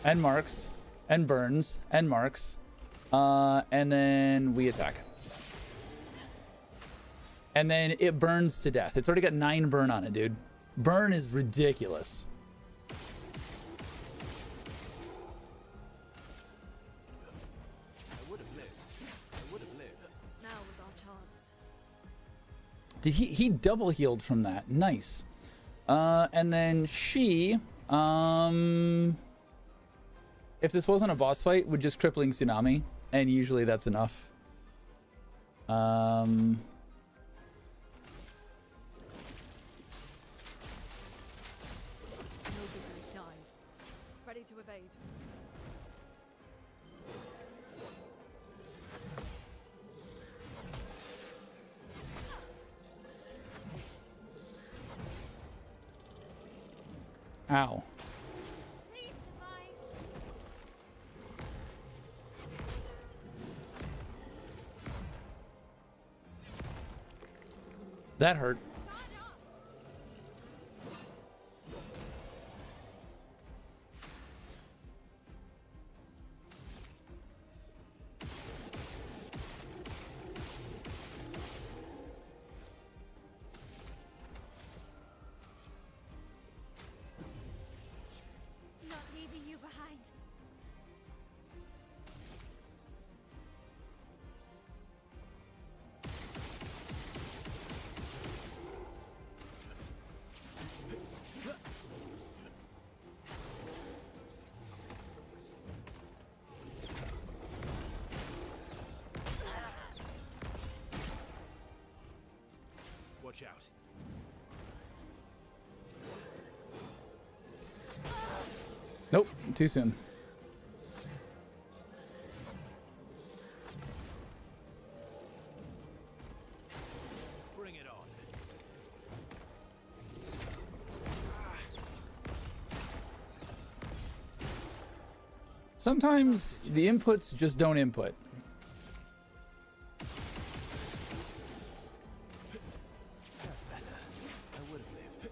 and marks and burns and marks. And then we attack. And then it burns to death. It's already got 9 burn on it, dude. Burn is ridiculous. I would have lived. I would have lived. Now was our chance. Did he double healed from that? Nice. And then she, if this wasn't a boss fight, would just crippling tsunami. And usually that's enough. No victory dies. Ready to evade. Ow. Please survive. That hurt. Not leaving you behind. Watch out. Nope, too soon. Bring it on. Sometimes the inputs just don't input. That's better. I would have lived.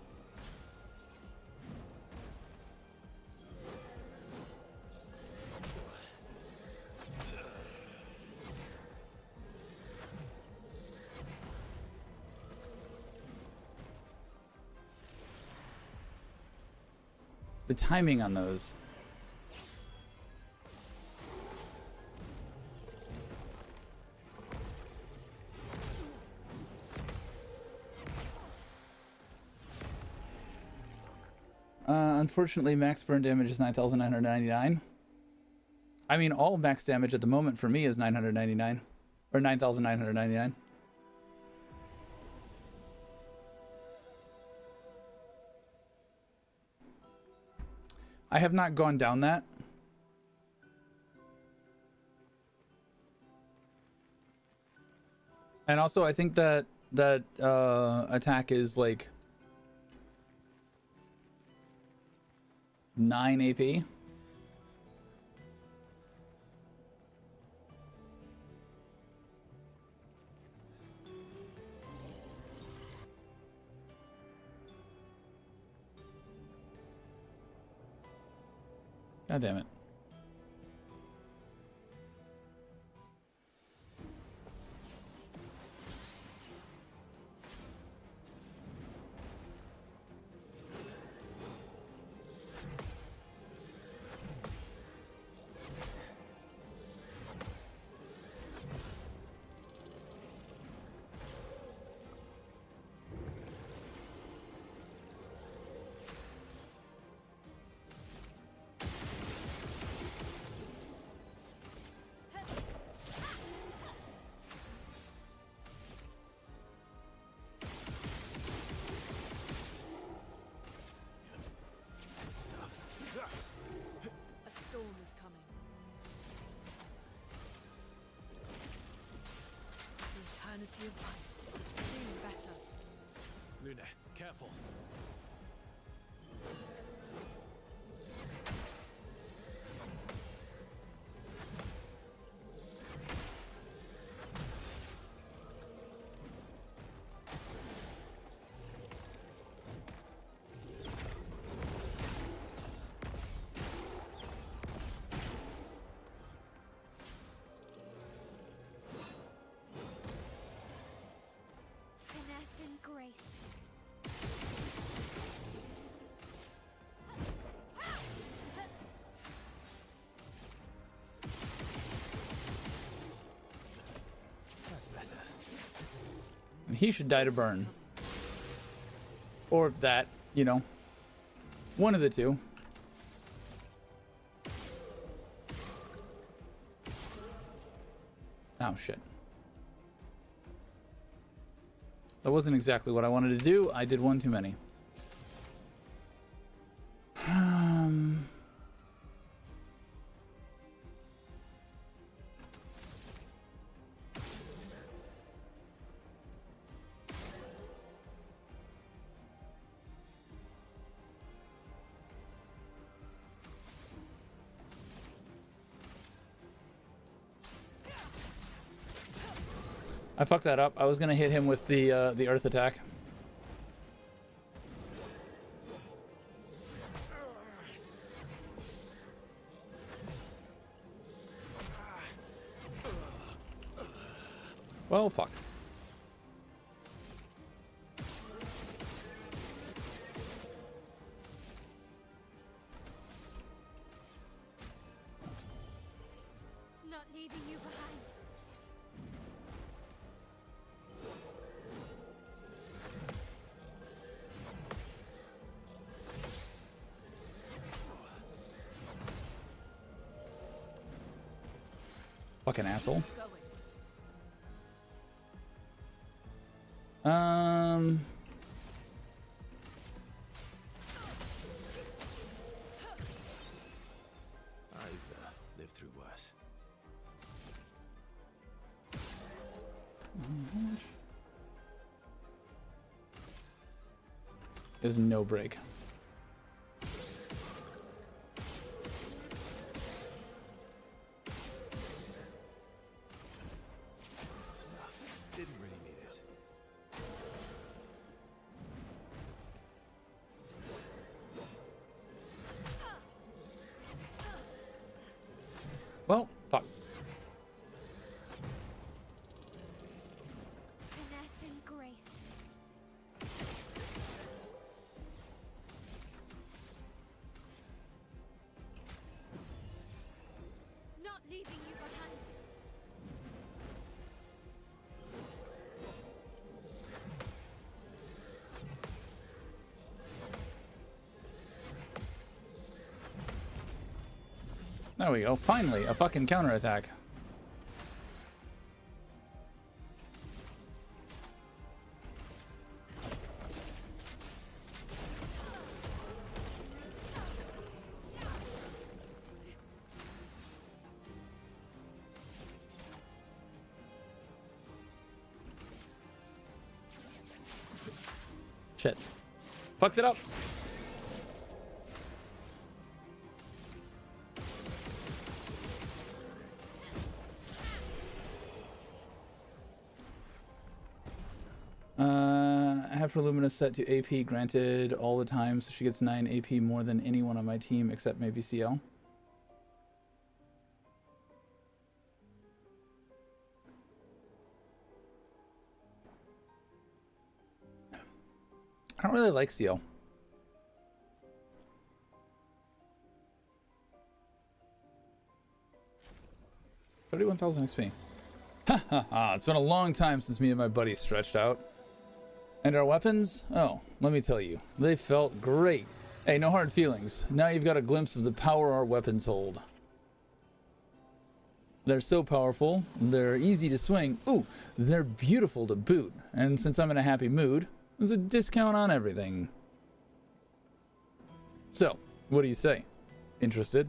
The timing on those. Unfortunately, max burn damage is 9,999. I mean, all max damage at the moment for me is 999. Or 9,999. I have not gone down that. And also, I think that attack is like 9 AP. God damn it. A storm is coming. The eternity of ice. Feeling better. Luna, careful. Finesse and grace. That's better. And he should die to burn. Or that, you know. One of the two. Oh, shit. That wasn't exactly what I wanted to do. I did one too many. I fucked that up. I was gonna hit him with the earth attack. Well, fuck. Not leaving you behind. Fucking asshole. I've lived through worse. There's no break. Well, fuck. Finesse and grace. Not leaving you behind. There we go. Finally, a fucking counterattack. Shit. Fucked it up. I have her Lumina set to AP granted all the time, so she gets 9 AP more than anyone on my team except maybe CL. I don't really like CL. 31,000 XP. Ha ha ha, it's been a long time since me and my buddies stretched out. And our weapons? Oh, let me tell you, they felt great. Hey, no hard feelings. Now you've got a glimpse of the power our weapons hold. They're so powerful, they're easy to swing. Ooh, they're beautiful to boot. And since I'm in a happy mood, there's a discount on everything. So, what do you say? Interested?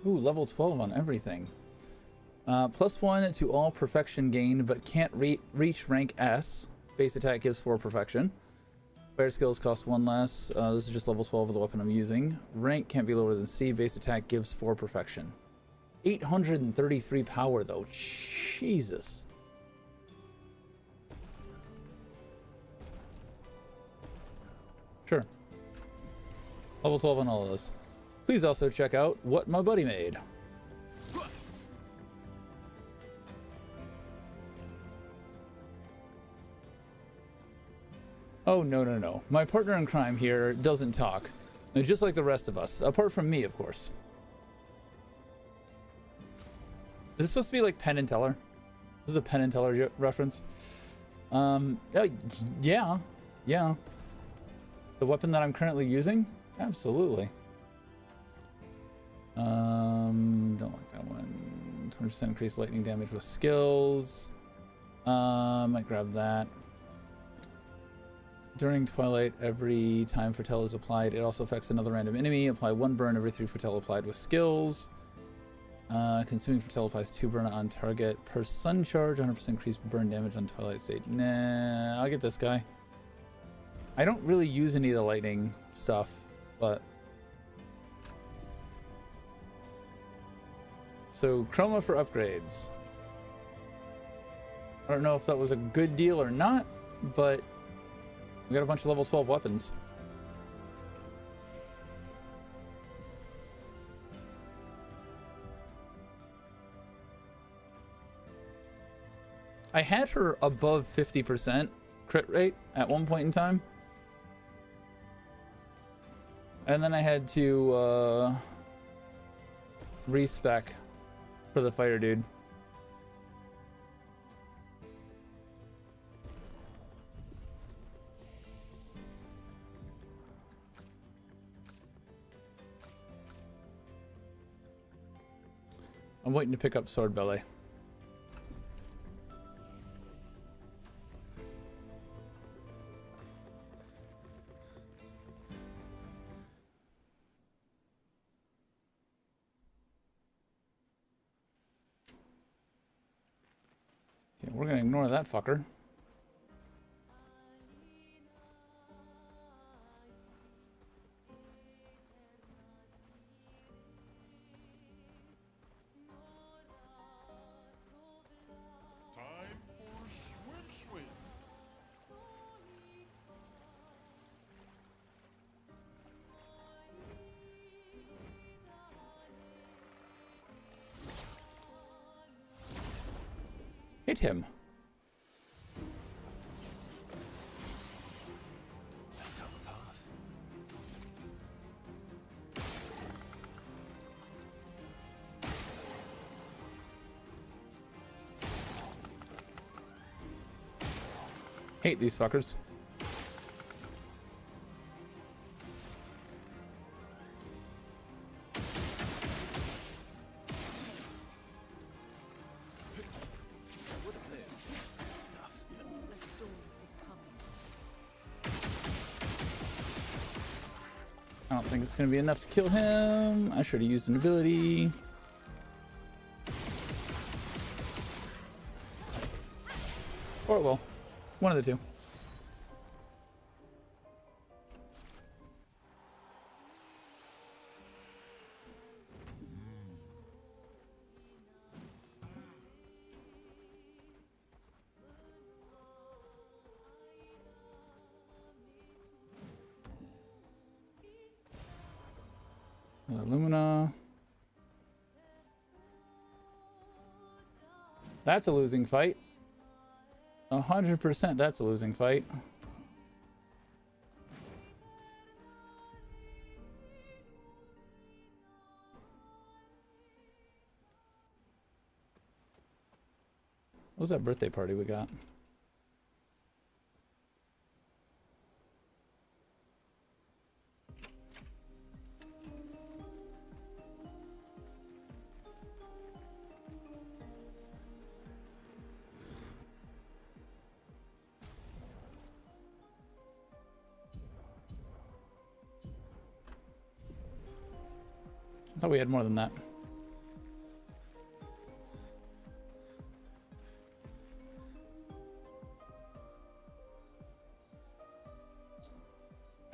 Ooh, level 12 on everything. +1 to all perfection gained, but can't reach rank S. Base attack gives 4 perfection. Fire skills cost 1 less. This is just level 12 of the weapon I'm using. Rank can't be lower than C. Base attack gives 4 perfection. 833 power though. Jesus. Sure. Level 12 on all of those. Please also check out what my buddy made. Oh, no, no, no. My partner in crime here doesn't talk. Just like the rest of us. Apart from me, of course. Is this supposed to be like Penn and Teller? This is a Penn and Teller reference. Yeah. Yeah. The weapon that I'm currently using? Absolutely. Don't like that one. 20% increased lightning damage with skills. Might grab that. During Twilight, every time Foretell is applied, it also affects another random enemy. Apply 1 burn every 3 Foretell applied with skills. Consuming Foretell applies 2 burn on target per sun charge. 100% increased burn damage on Twilight stage. Nah, I'll get this guy. I don't really use any of the lightning stuff, but... So, Chroma for upgrades. I don't know if that was a good deal or not, but... we got a bunch of level 12 weapons. I had her above 50% crit rate at one point in time. And then I had to respec for the fighter dude. I'm waiting to pick up Sword Belly. Okay, we're gonna ignore that fucker. Hit him. Let's go the path. Hate these fuckers. A storm is coming. I don't think it's gonna be enough to kill him. I should have used an ability. Or it will. One of the two. Lumina. That's a losing fight. 100% that's a losing fight. What was that birthday party we got? I thought we had more than that.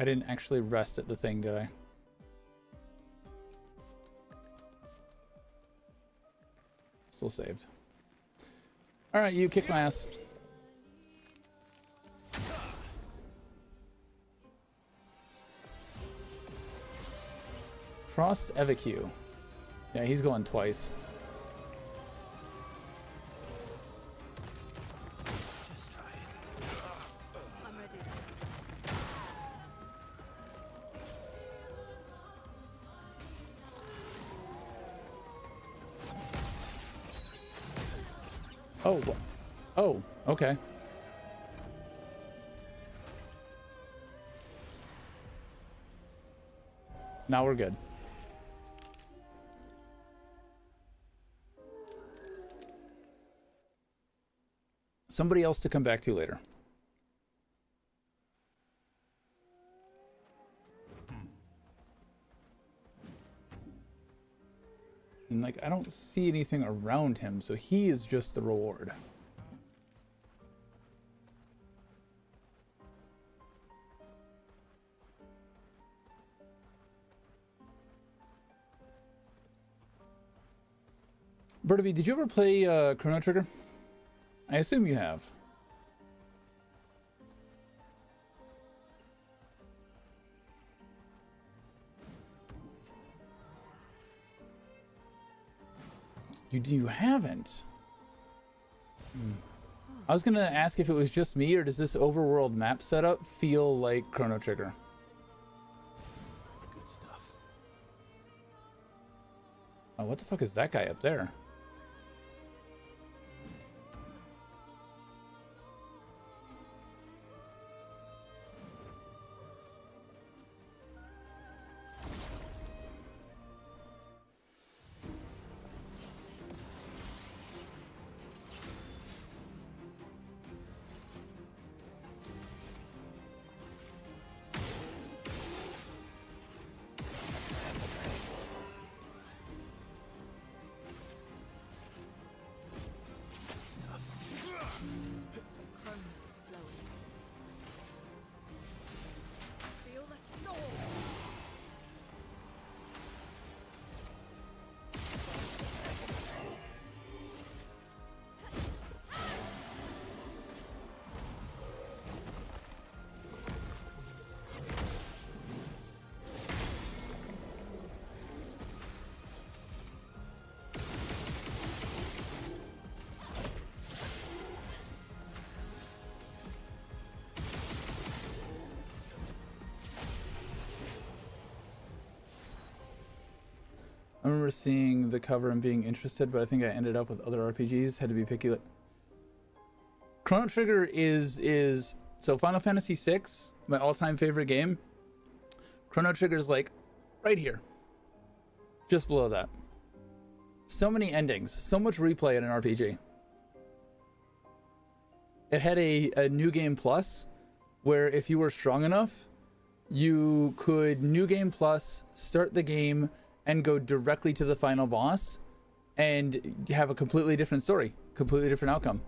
I didn't actually rest at the thing, did I? Still saved. All right, you kick my ass. Frost Evacu. Yeah, he's going twice. Just try it. I'm ready. Oh, oh, okay. Now we're good. Somebody else to come back to later. And like, I don't see anything around him, so he is just the reward. Bertaby, did you ever play Chrono Trigger? I assume you have. You haven't? I was gonna ask if it was just me, or does this overworld map setup feel like Chrono Trigger? Good stuff. Oh, what the fuck is that guy up there? I remember seeing the cover and being interested, but I think I ended up with other RPGs. Had to be picky. Chrono Trigger is so Final Fantasy VI, my all-time favorite game. Chrono Trigger is like right here, just below that. So many endings, so much replay in an RPG. It had a new game plus, where if you were strong enough, you could new game plus, start the game, and go directly to the final boss, and have a completely different story, completely different outcome.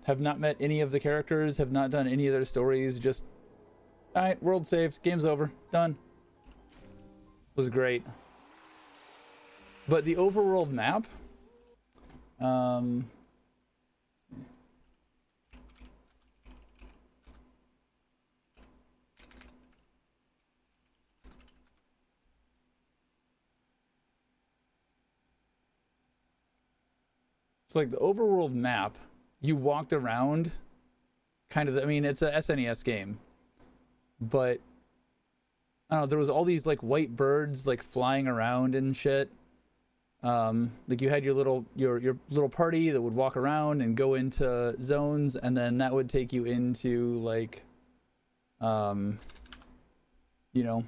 Have not met any of the characters, have not done any of their stories, just, alright, world saved, game's over, done. Was great. But the overworld map, it's like the overworld map, you walked around kind of, I mean, it's a SNES game, but I don't know, there was all these like white birds like flying around and shit. Like you had your little party that would walk around and go into zones, and then that would take you into like, you know,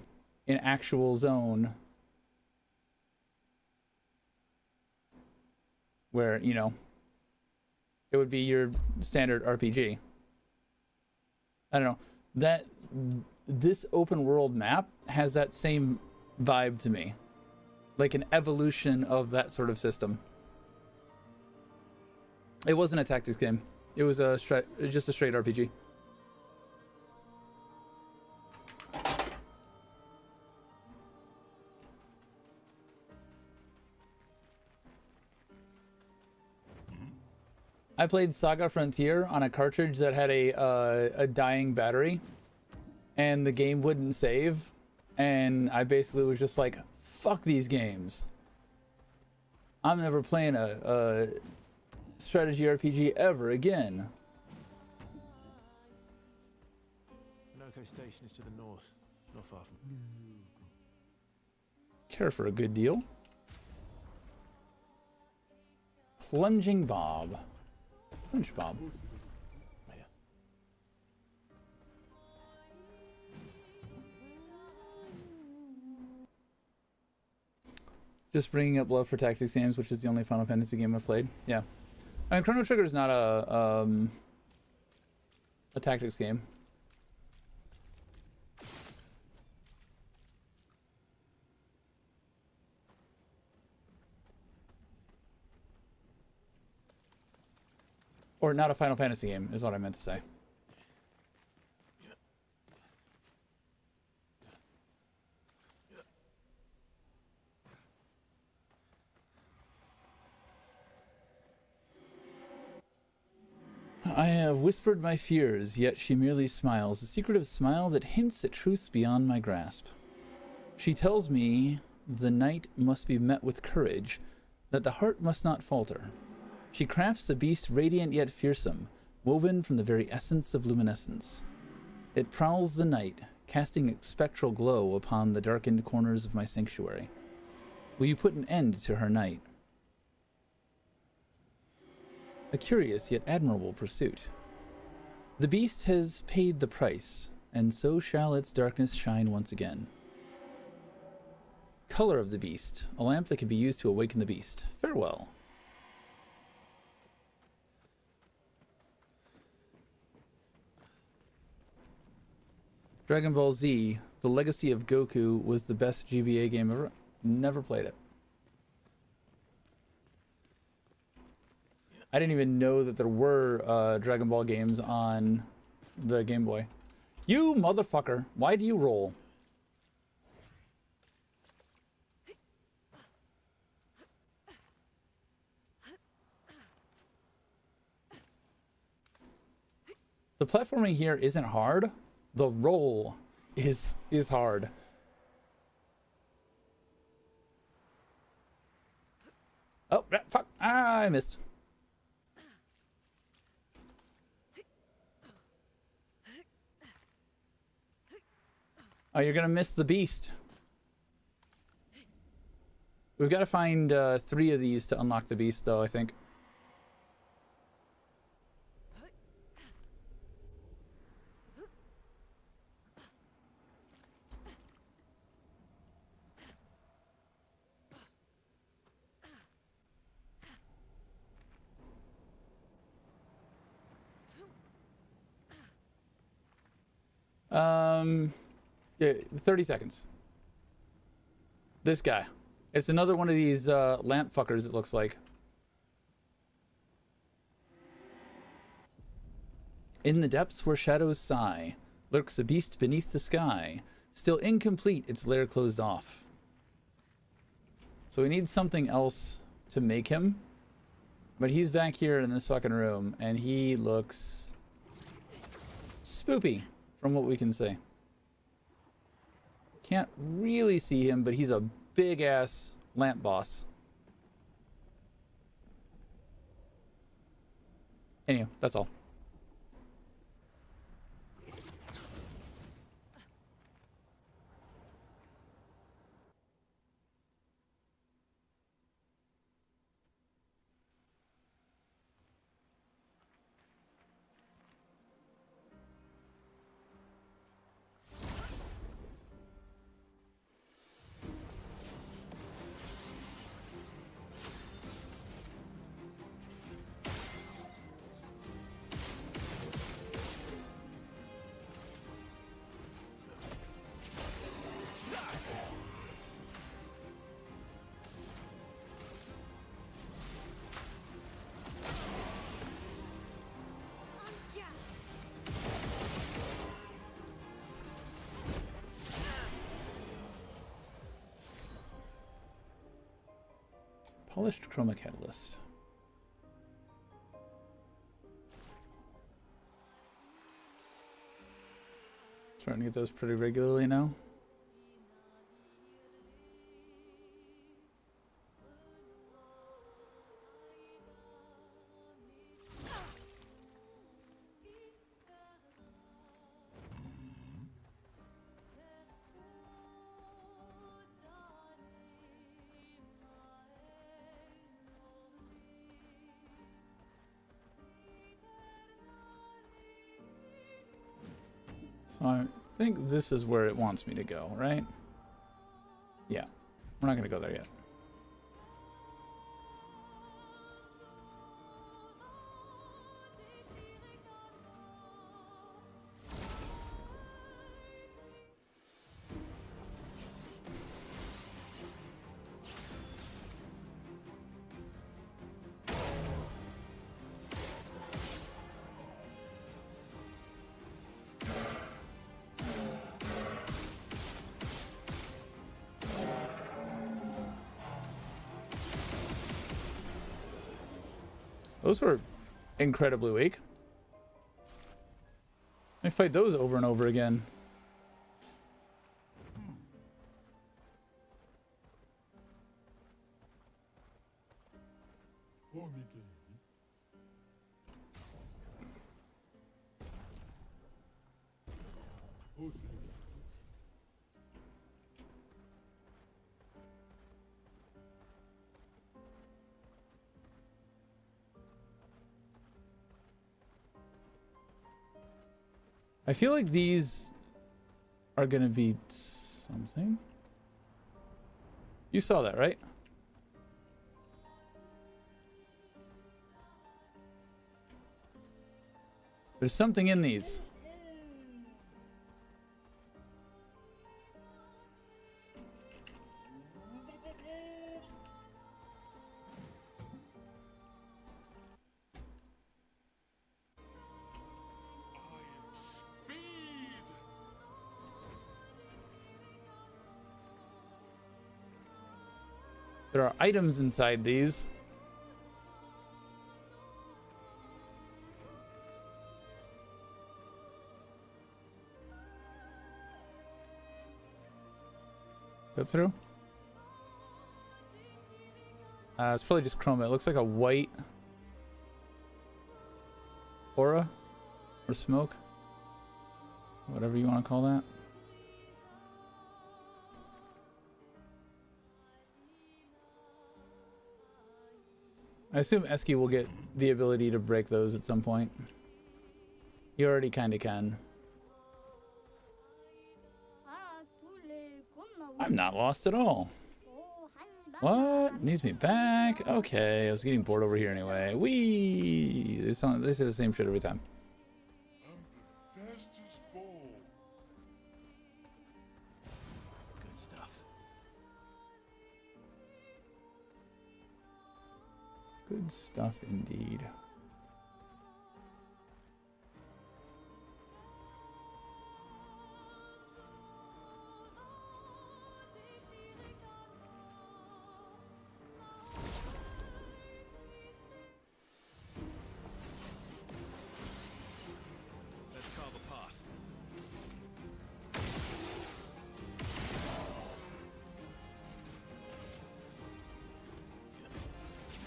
an actual zone where, you know, it would be your standard RPG. I don't know, that this open world map has that same vibe to me, like an evolution of that sort of system. It wasn't a tactics game, it was just a straight RPG. I played Saga Frontier on a cartridge that had a dying battery, and the game wouldn't save, and I basically was just like, fuck these games. I'm never playing a strategy RPG ever again. Minoko Station is to the north, not far from. Care for a good deal. Plunging Bob. Punch Bob. Yeah. Just bringing up love for tactics games, which is the only Final Fantasy game I've played. Yeah, I mean, Chrono Trigger is not a tactics game. Or not a Final Fantasy game, is what I meant to say. I have whispered my fears, yet she merely smiles, a secretive smile that hints at truths beyond my grasp. She tells me the night must be met with courage, that the heart must not falter. She crafts a beast radiant yet fearsome, woven from the very essence of luminescence. It prowls the night, casting a spectral glow upon the darkened corners of my sanctuary. Will you put an end to her night? A curious yet admirable pursuit. The beast has paid the price, and so shall its darkness shine once again. Color of the beast, a lamp that can be used to awaken the beast. Farewell. Dragon Ball Z, The Legacy of Goku was the best GBA game ever. Never played it. I didn't even know that there were Dragon Ball games on the Game Boy. You motherfucker, why do you roll? The platforming here isn't hard. The roll is hard. Oh, fuck. Ah, I missed. Oh, you're gonna miss the beast. We've got to find 3 of these to unlock the beast, though, I think. Yeah, 30 seconds. This guy. It's another one of these lamp fuckers, it looks like. In the depths where shadows sigh, lurks a beast beneath the sky. Still incomplete, its lair closed off. So we need something else to make him. But he's back here in this fucking room, and he looks spoopy, from what we can see. Can't really see him, but he's a big-ass lamp boss. Anyway, that's all. Polished chroma catalyst. Starting to get those pretty regularly now. So I think this is where it wants me to go, right? Yeah, we're not going to go there yet. Those were incredibly weak. I fight those over and over again. I feel like these are gonna be something. You saw that, right? There's something in these. There are items inside these. Go through. It's probably just chroma. It looks like a white aura or smoke. Whatever you want to call that. I assume Eski will get the ability to break those at some point. He already kind of can. I'm not lost at all. What? Needs me back? Okay, I was getting bored over here anyway. Whee! This is the same shit every time. I'm the fastest ball. Good stuff. Good stuff indeed. Let's carve a path.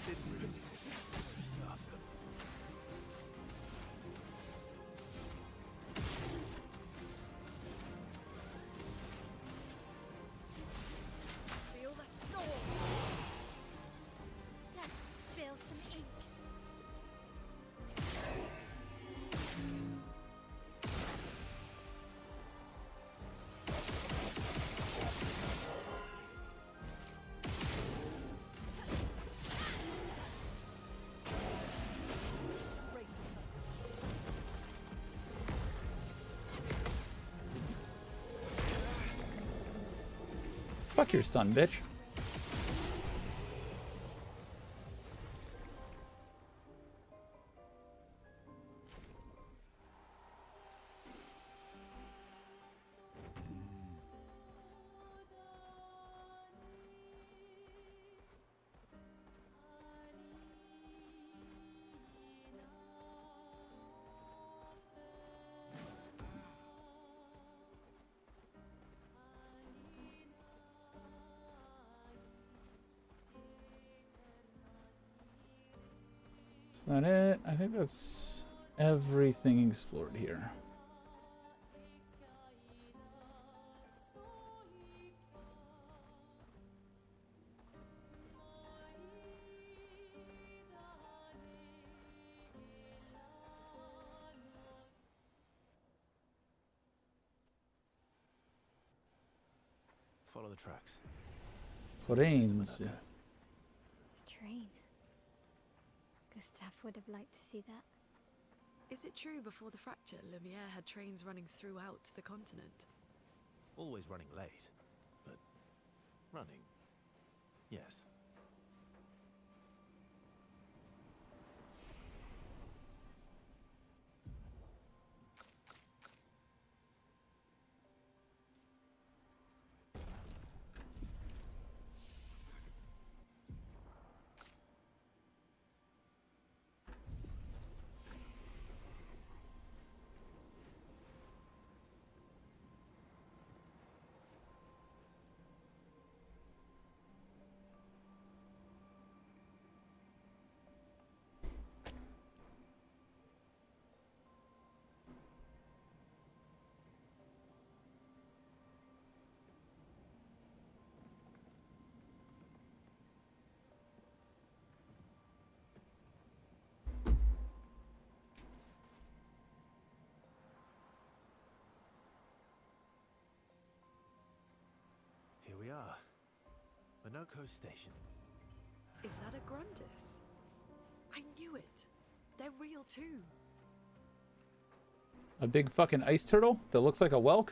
Didn't really need this. Good stuff. Feel the storm. Let's spill some ink. Brace yourself. Fuck your stun, bitch. Is that it? I think that's everything explored here. Follow the tracks. Forains. A train. Gustav would have liked to see that. Is it true before the fracture, Lumiere had trains running throughout the continent? Always running late, but running, yes. Here we are. Minoko Station. Is that a Grundis? I knew it. They're real too. A big fucking ice turtle that looks like a whelk?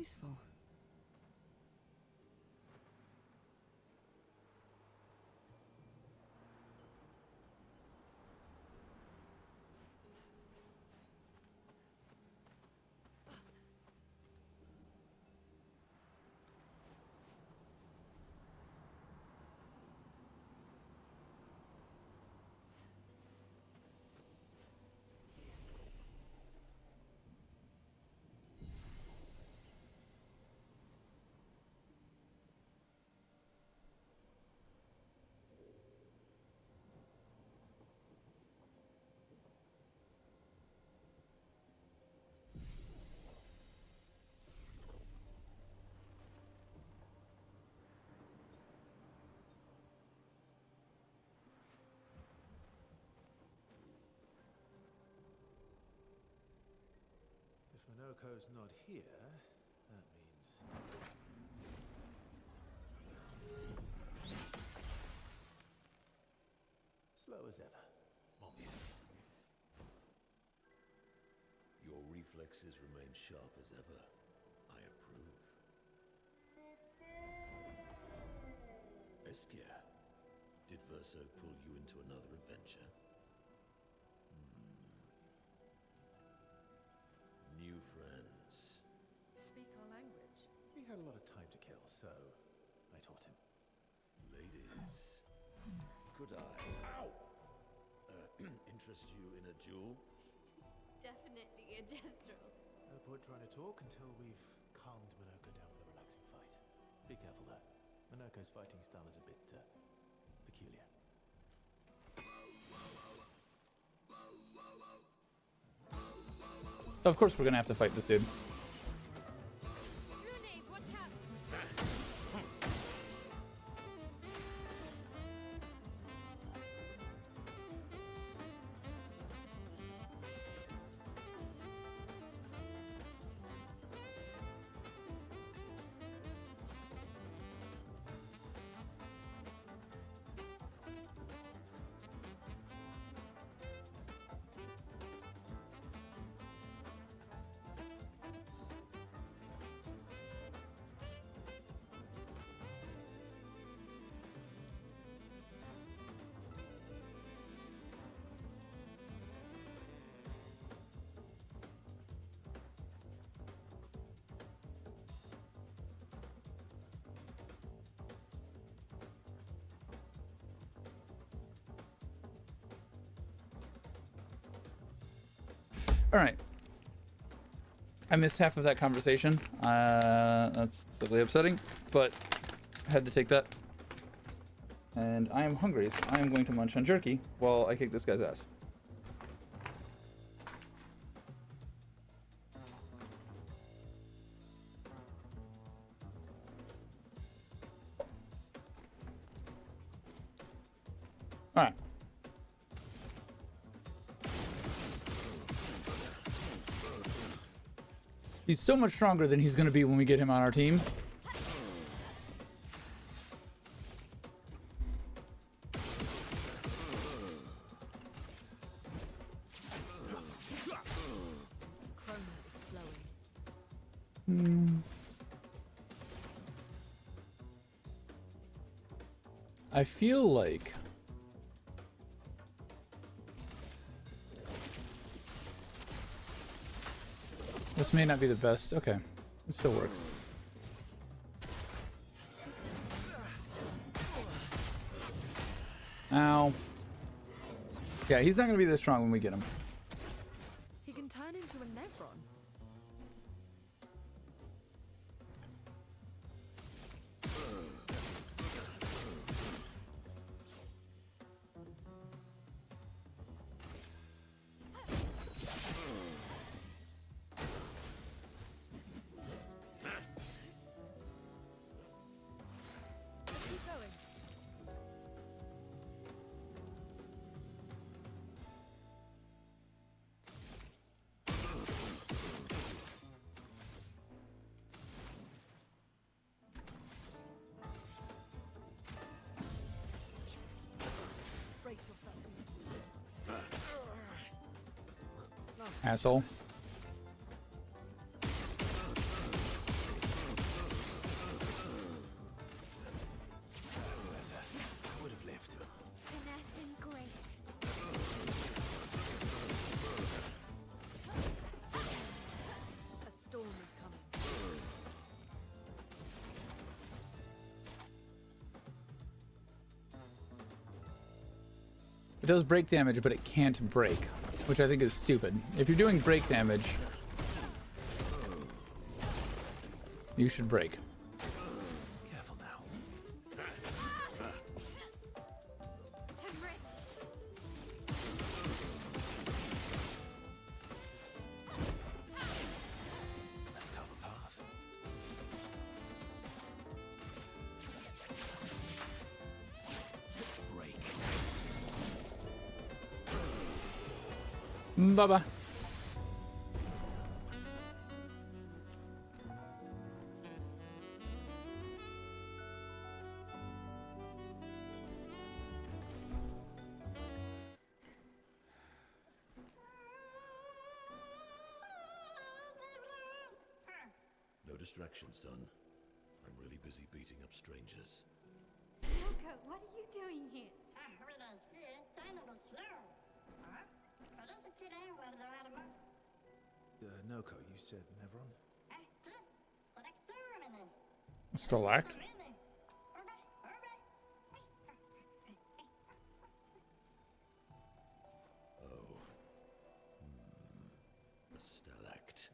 useful. If Minoko's not here, that means... slow as ever. Mommy. Your reflexes remain sharp as ever. I approve. Eskia, did Verso pull you into another adventure? New friends. Speak our language. He had a lot of time to kill, so I taught him. Ladies, could I, interest you in a duel? Definitely a gestural. No point trying to talk until we've calmed Minoko down with a relaxing fight. Be careful though. Minoko's fighting style is a bit peculiar. Of course we're gonna have to fight this dude. Grenade, watch out! All right. I missed half of that conversation. That's slightly upsetting, but I had to take that. And I am hungry, so I am going to munch on jerky while I kick this guy's ass. All right. He's so much stronger than he's going to be when we get him on our team. I feel like this may not be the best. Okay, it still works. Ow. Yeah, he's not going to be this strong when we get him. He can turn into a Nevron. Keep going. Brace yourself. Asshole. does break damage, but it can't break, which I think is stupid. If you're doing break damage, you should break. Careful now. Let's go the path. Break. Bye-bye. No distraction, son. I'm really busy beating up strangers. Yoko, what are you doing here? Noko, you said Nevron? Stalakt? Oh. A stalact.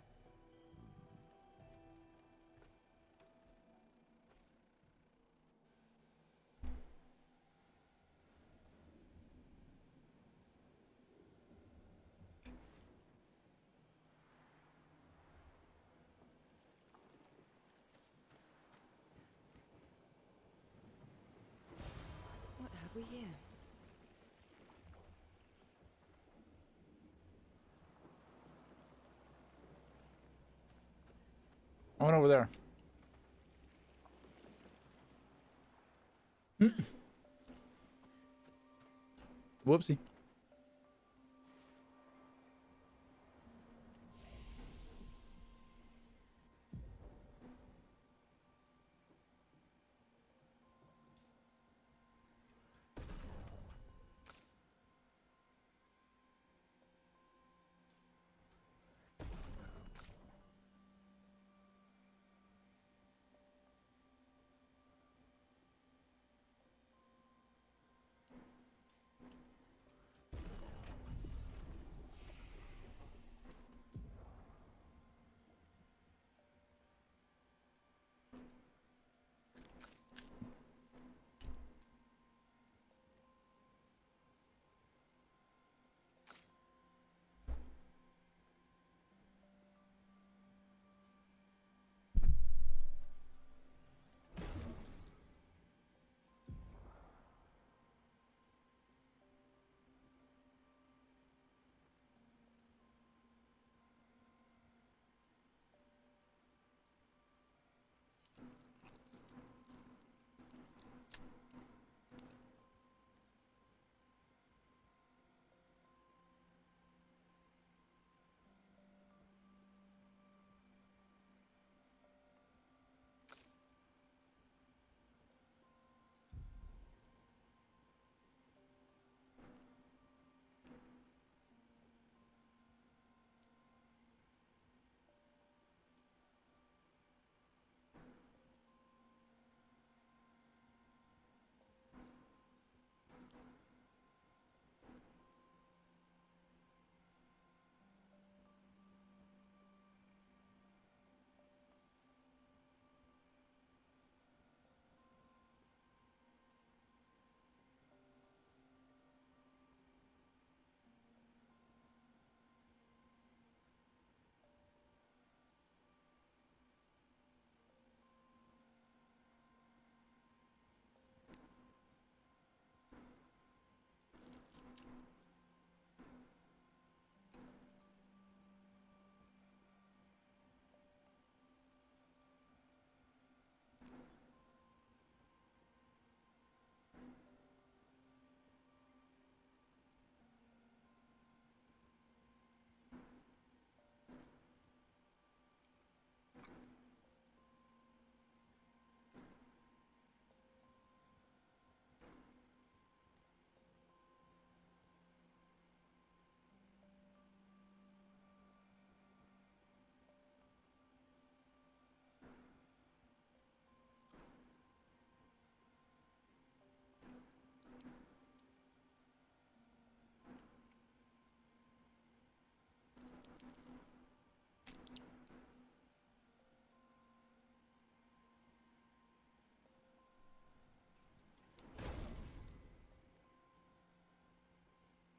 What have we here? I went over there. Whoopsie.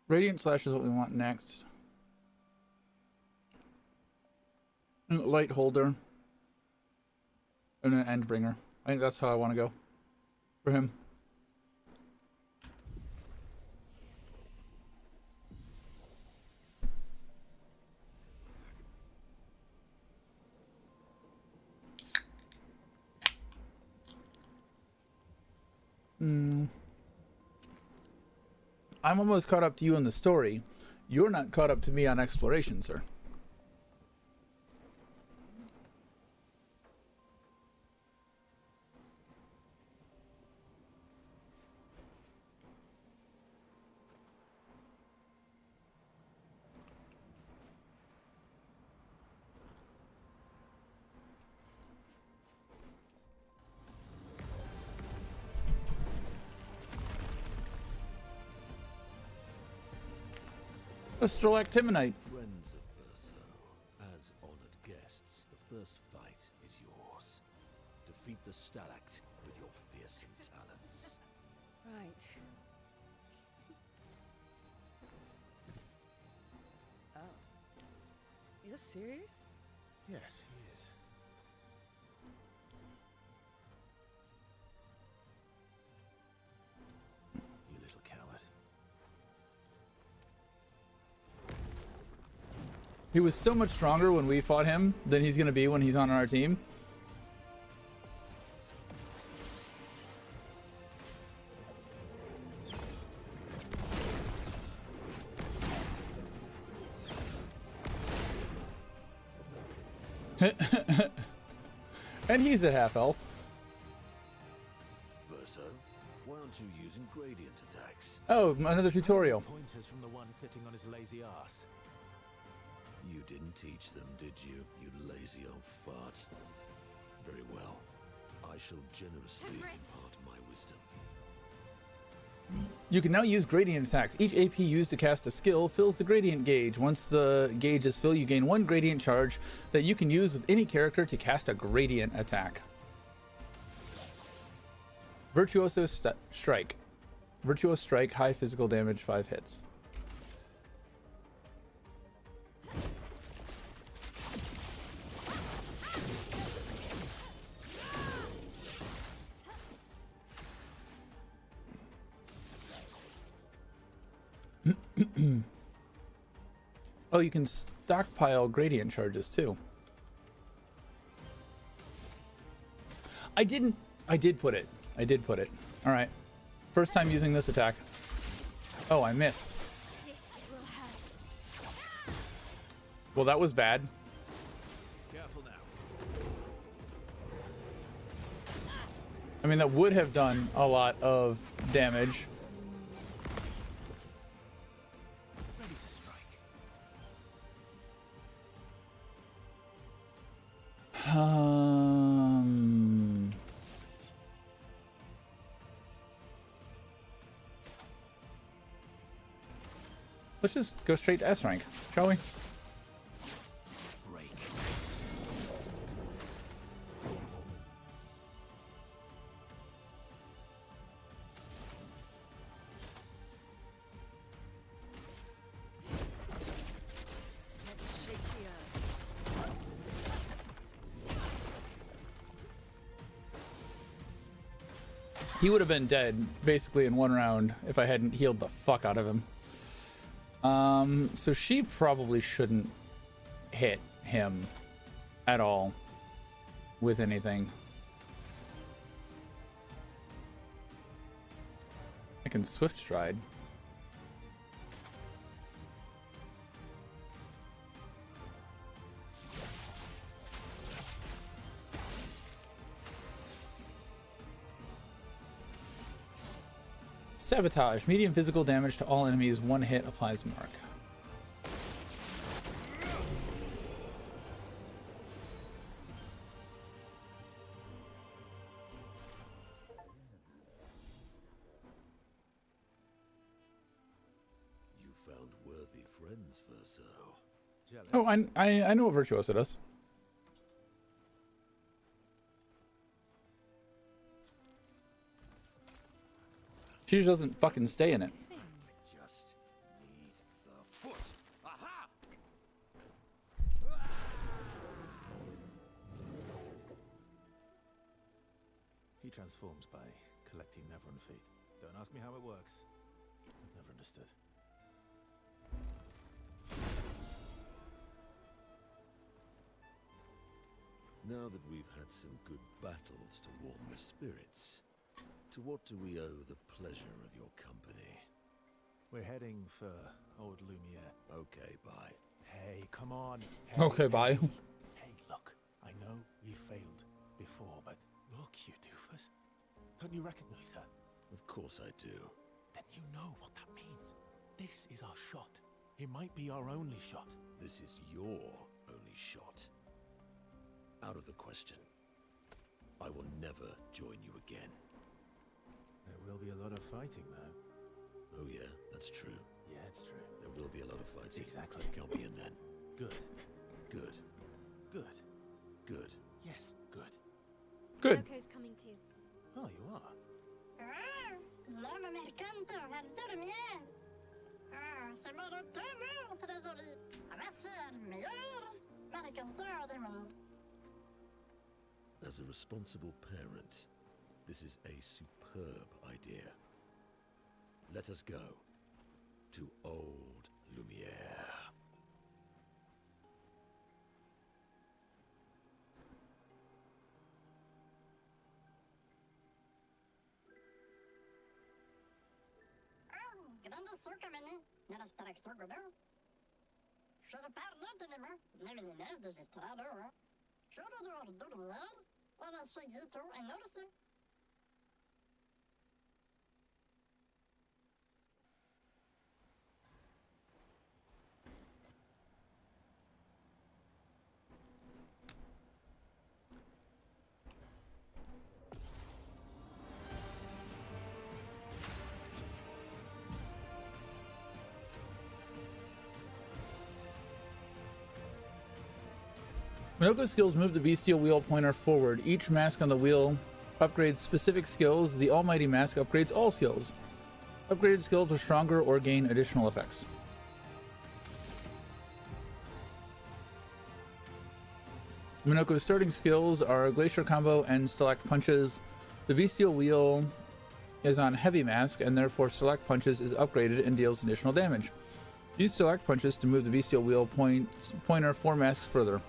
Radiant Slash is what we want next. Light Holder. And an Endbringer. I think that's how I want to go for him. I'm almost caught up to you in the story. You're not caught up to me on exploration, sir. A stalactimonite. Friends of Verso, as honored guests, the first fight is yours. Defeat the Stalact with your fearsome talents. Right. Oh. You're serious? Yes, he is. You little coward. He was so much stronger when we fought him than he's going to be when he's on our team. And he's a half elf. Verso, why aren't you using gradient attacks? Oh, another tutorial. Pointers from the one sitting on his lazy ass. You didn't teach them, did you, you lazy old fart? Very well. I shall generously impart my wisdom. You can now use gradient attacks. Each AP used to cast a skill fills the gradient gauge. Once the gauge is filled, you gain 1 gradient charge that you can use with any character to cast a gradient attack. Virtuoso Strike. Virtuoso Strike, high physical damage, 5 hits. Oh, you can stockpile gradient charges too. I did put it. All right. First time using this attack. Oh, I missed. This will hurt. Well, that was bad. Careful now. I mean, that would have done a lot of damage. Ready to strike. Let's just go straight to S rank, shall we? Break. Let's shake the earth. He would have been dead basically in 1 round if I hadn't healed the fuck out of him. So she probably shouldn't hit him at all with anything. I can Swift Stride. Sabotage. Medium physical damage to all enemies. 1 hit applies mark. You found worthy friends, Verso. Jealous. Oh, I know what Virtuoso does. She just doesn't fucking stay in it. I just transforms by collecting Neveron feet. Don't ask me how it works. I've never understood. Now that we've had some good battles to warm the spirits, to what do we owe the pleasure of your company? We're heading for old Lumiere. Okay, bye. Hey, come on. Hey, Okay, bye. Hey, look. I know we failed before, but look, you doofus. Don't you recognize her? Of course I do. Then you know what that means. This is our shot. It might be our only shot. This is your only shot. Out of the question. I will never join you again. There will be a lot of fighting, though. Oh yeah, that's true. Yeah, it's true. There will be a lot of fighting. Exactly. Count me in then. Good. Good. Good. Good. Yes, good. Good. Loco's coming too. Oh, you are? L'homme mercanto al dormir. C'est mon retour, très joli. Voici le meilleur mercanteur du monde. As a responsible parent, this is a superb idea. Let us go to old Lumiere. Grande sucamene nella straktorgodo. Should parla tenema, nemines de gestrado. Should do ordular, ona shagito and notice. Minoko's skills move the bestial wheel pointer forward. Each mask on the wheel upgrades specific skills. The almighty mask upgrades all skills. Upgraded skills are stronger or gain additional effects. Minoko's starting skills are Glacier Combo and Select Punches. The bestial wheel is on heavy mask and therefore Select Punches is upgraded and deals additional damage. Use Select Punches to move the bestial wheel pointer 4 masks further.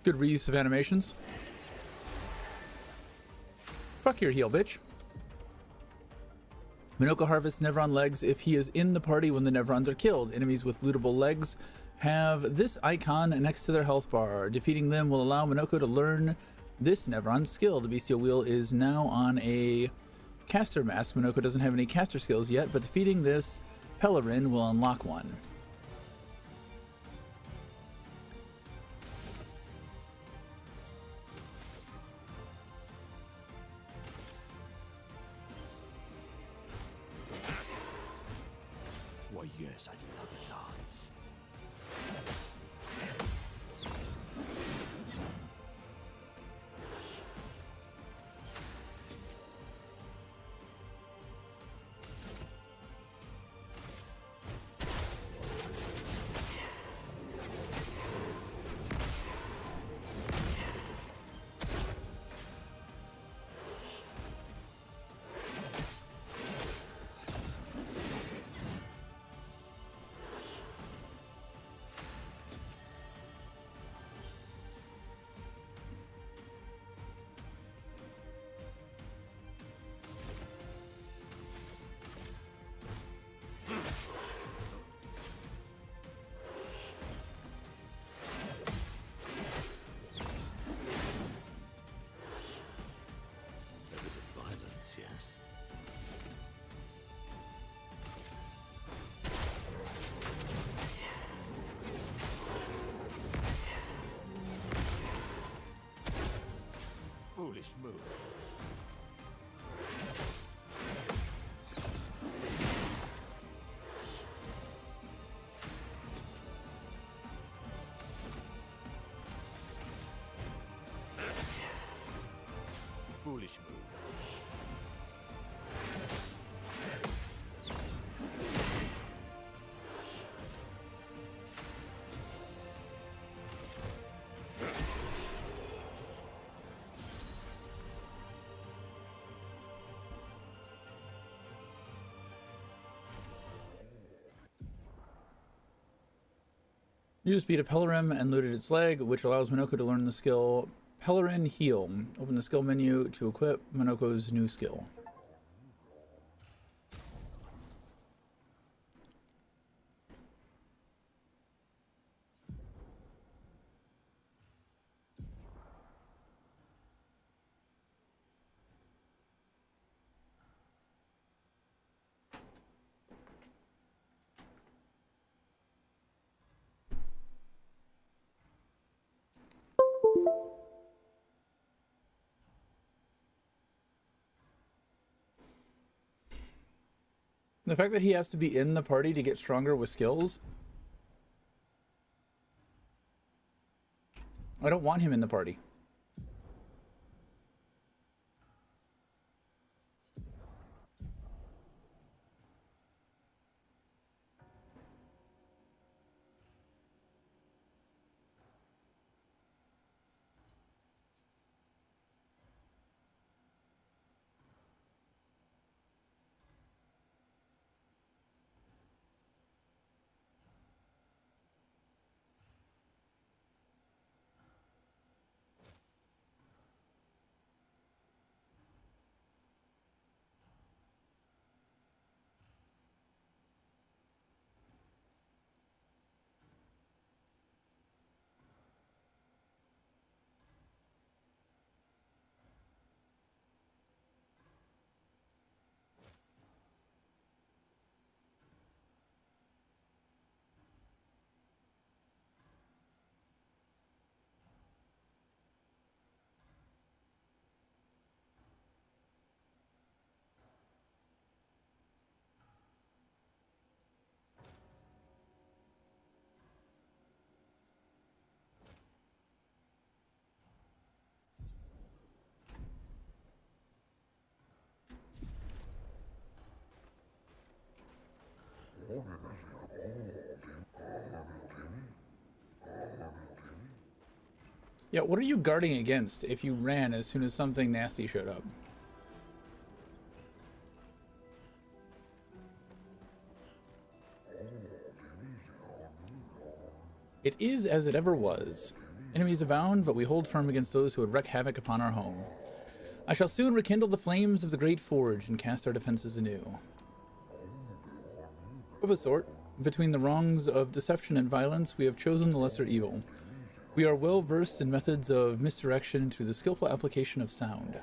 Good reuse of animations. Fuck your heal, bitch. Minoko harvests Neveron legs if he is in the party when the Neverons are killed. Enemies with lootable legs have this icon next to their health bar. Defeating them will allow Minoko to learn this Neveron skill. The bestial wheel is now on a caster mask. Minoko doesn't have any caster skills yet, but defeating this Pellerin will unlock one. Why, yes, I love a dance. You just beat a Pellerim and looted its leg, which allows Minoko to learn the skill Pellerin Heal. Open the skill menu to equip Minoko's new skill. The fact that he has to be in the party to get stronger with skills. I don't want him in the party. Yeah, what are you guarding against if you ran as soon as something nasty showed up? It is as it ever was. Enemies abound, but we hold firm against those who would wreak havoc upon our home. I shall soon rekindle the flames of the great forge and cast our defenses anew. Of a sort, between the wrongs of deception and violence, we have chosen the lesser evil. We are well versed in methods of misdirection through the skillful application of sound.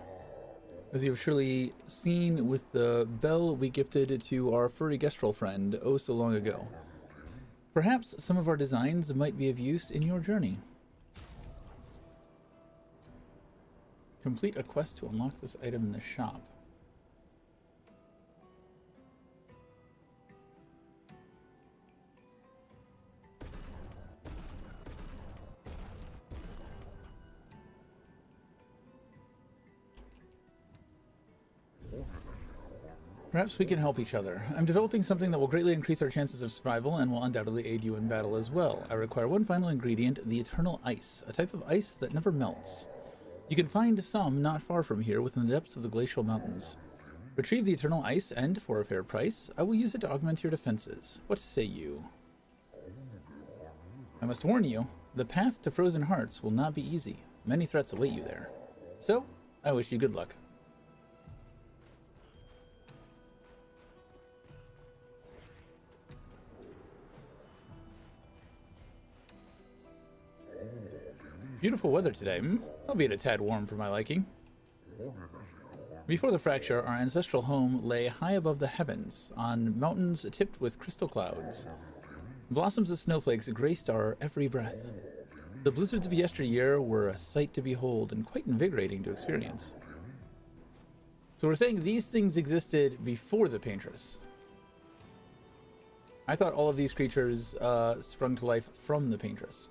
As you have surely seen with the bell we gifted to our furry Gestrel friend oh so long ago. Perhaps some of our designs might be of use in your journey. Complete a quest to unlock this item in the shop. Perhaps we can help each other. I'm developing something that will greatly increase our chances of survival and will undoubtedly aid you in battle as well. I require one final ingredient, the eternal ice, a type of ice that never melts. You can find some not far from here within the depths of the glacial mountains. Retrieve the eternal ice and, for a fair price, I will use it to augment your defenses. What say you? I must warn you, the path to Frozen Hearts will not be easy. Many threats await you there. So, I wish you good luck. Beautiful weather today, albeit a tad warm for my liking. Before the fracture, our ancestral home lay high above the heavens, on mountains tipped with crystal clouds. Blossoms of snowflakes graced our every breath. The blizzards of yesteryear were a sight to behold and quite invigorating to experience. So we're saying these things existed before the Paintress. I thought all of these creatures sprung to life from the Paintress.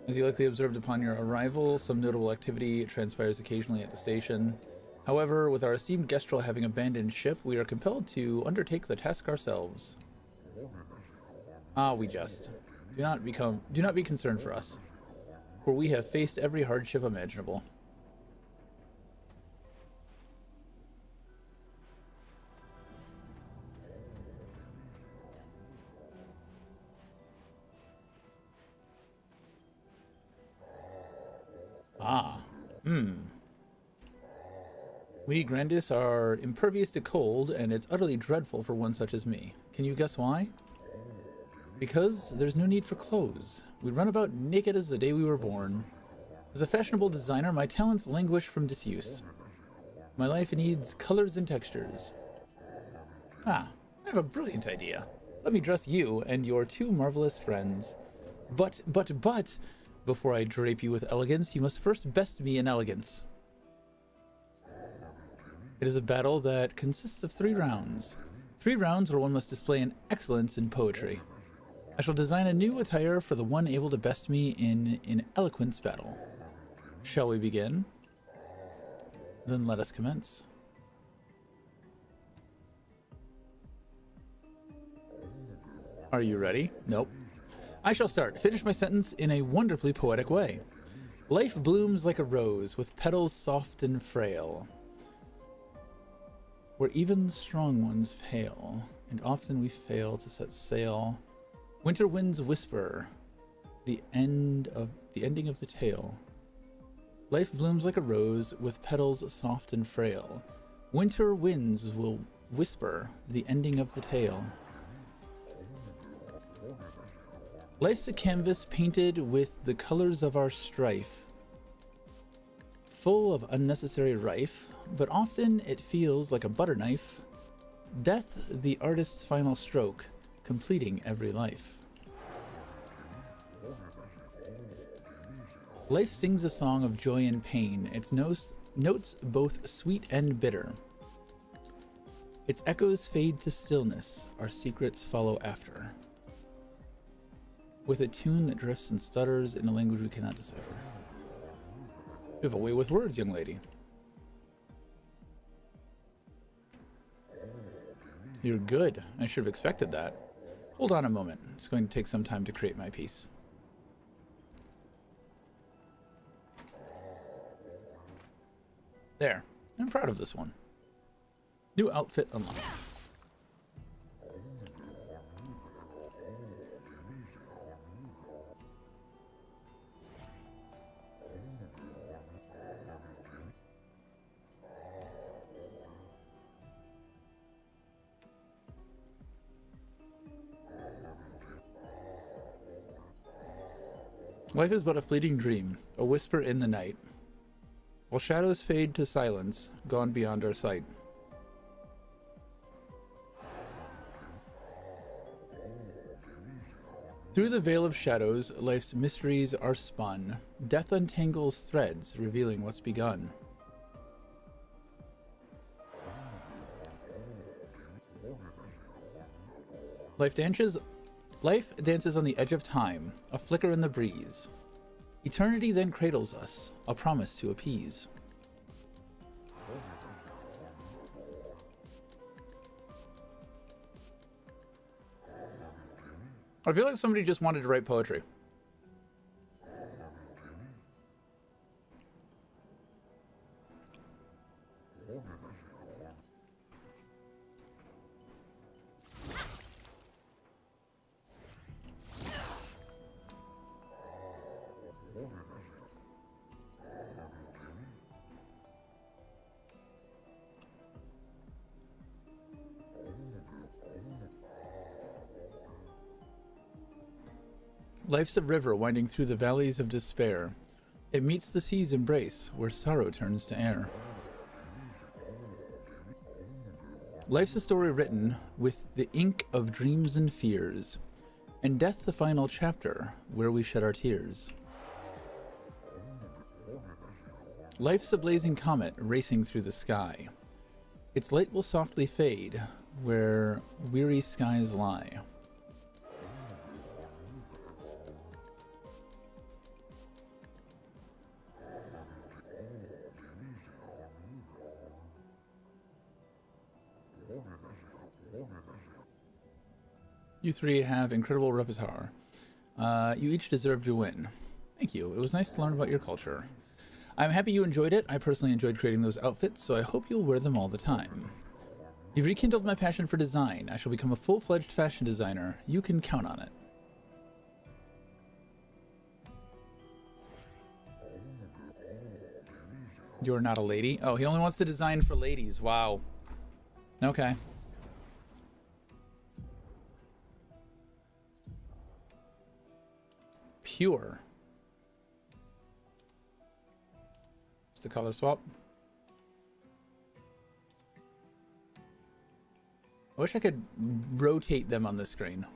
As you likely observed upon your arrival, some notable activity transpires occasionally at the station. However, with our esteemed Gestrel having abandoned ship, we are compelled to undertake the task ourselves. We jest. Do not be concerned for us, for we have faced every hardship imaginable. We Grandis are impervious to cold, and it's utterly dreadful for one such as me. Can you guess why? Because there's no need for clothes. We run about naked as the day we were born. As a fashionable designer, my talents languish from disuse. My life needs colors and textures. Ah, I have a brilliant idea. Let me dress you and your two marvelous friends. But, before I drape you with elegance, you must first best me in elegance. It is a battle that consists of 3 rounds. 3 rounds where one must display an excellence in poetry. I shall design a new attire for the one able to best me in eloquence battle. Shall we begin? Then let us commence. Are you ready? Nope. I shall start. Finish my sentence in a wonderfully poetic way. Life blooms like a rose with petals soft and frail, where even the strong ones pale, and often we fail to set sail. Winter winds whisper the ending of the tale. Life blooms like a rose with petals soft and frail. Winter winds will whisper the ending of the tale. Life's a canvas painted with the colors of our strife, full of unnecessary rife, but often it feels like a butter knife. Death, the artist's final stroke, completing every life. Life sings a song of joy and pain, its notes both sweet and bitter. Its echoes fade to stillness, our secrets follow after. With a tune that drifts and stutters in a language we cannot decipher. You have a way with words, young lady. You're good. I should have expected that. Hold on a moment. It's going to take some time to create my piece. There. I'm proud of this one. New outfit unlocked. Life is but a fleeting dream, a whisper in the night. While shadows fade to silence, gone beyond our sight. Through the veil of shadows, life's mysteries are spun. Death untangles threads, revealing what's begun. Life dances on the edge of time, a flicker in the breeze. Eternity then cradles us, a promise to appease. I feel like somebody just wanted to write poetry. Life's a river winding through the valleys of despair. It meets the sea's embrace, where sorrow turns to air. Life's a story written with the ink of dreams and fears, and death the final chapter, where we shed our tears. Life's a blazing comet racing through the sky. Its light will softly fade, where weary skies lie. You three have incredible repertoire. You each deserve to win. Thank you. It was nice to learn about your culture. I'm happy you enjoyed it. I personally enjoyed creating those outfits, so I hope you'll wear them all the time. You've rekindled my passion for design. I shall become a full-fledged fashion designer. You can count on it. You're not a lady? Oh, he only wants to design for ladies. Wow. Okay. Pure. Just a color swap. I wish I could rotate them on the screen.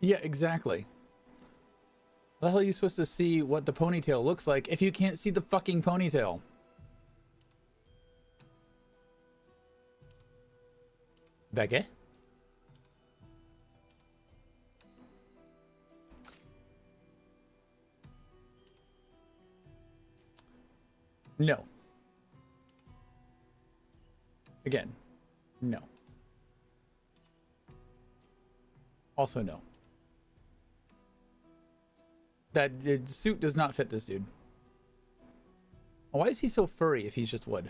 Yeah, exactly. How the hell are you supposed to see what the ponytail looks like if you can't see the fucking ponytail? Becky? No. Again, no. Also no. That suit does not fit this dude. Why is he so furry if he's just wood?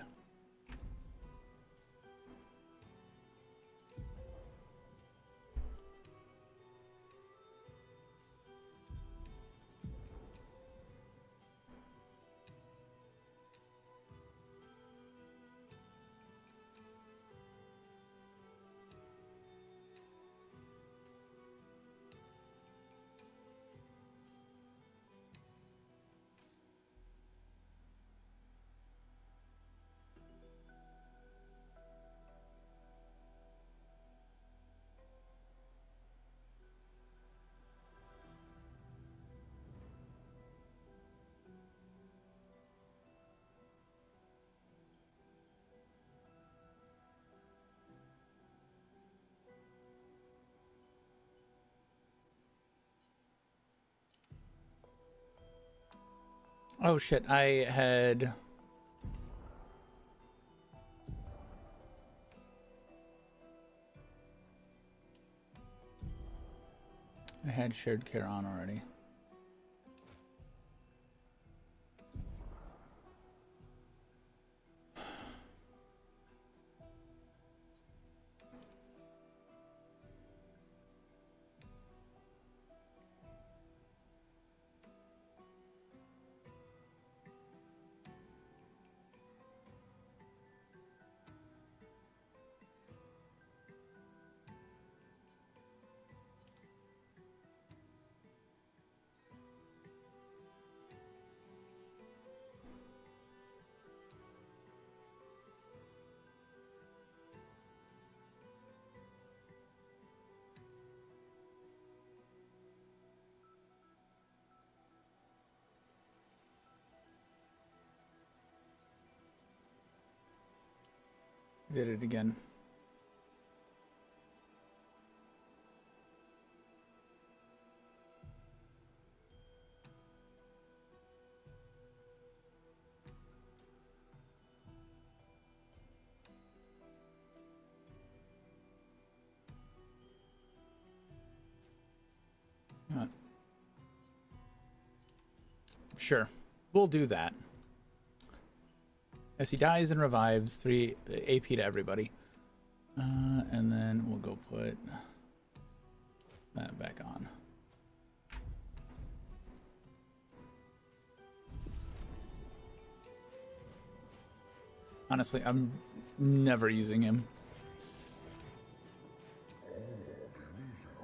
Oh shit, I had... shared care on already. Did it again. Sure, we'll do that. As he dies and revives, 3 AP to everybody. And then we'll go put that back on. Honestly, I'm never using him.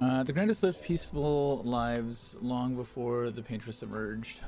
The Grandest lived peaceful lives long before the Paintress emerged.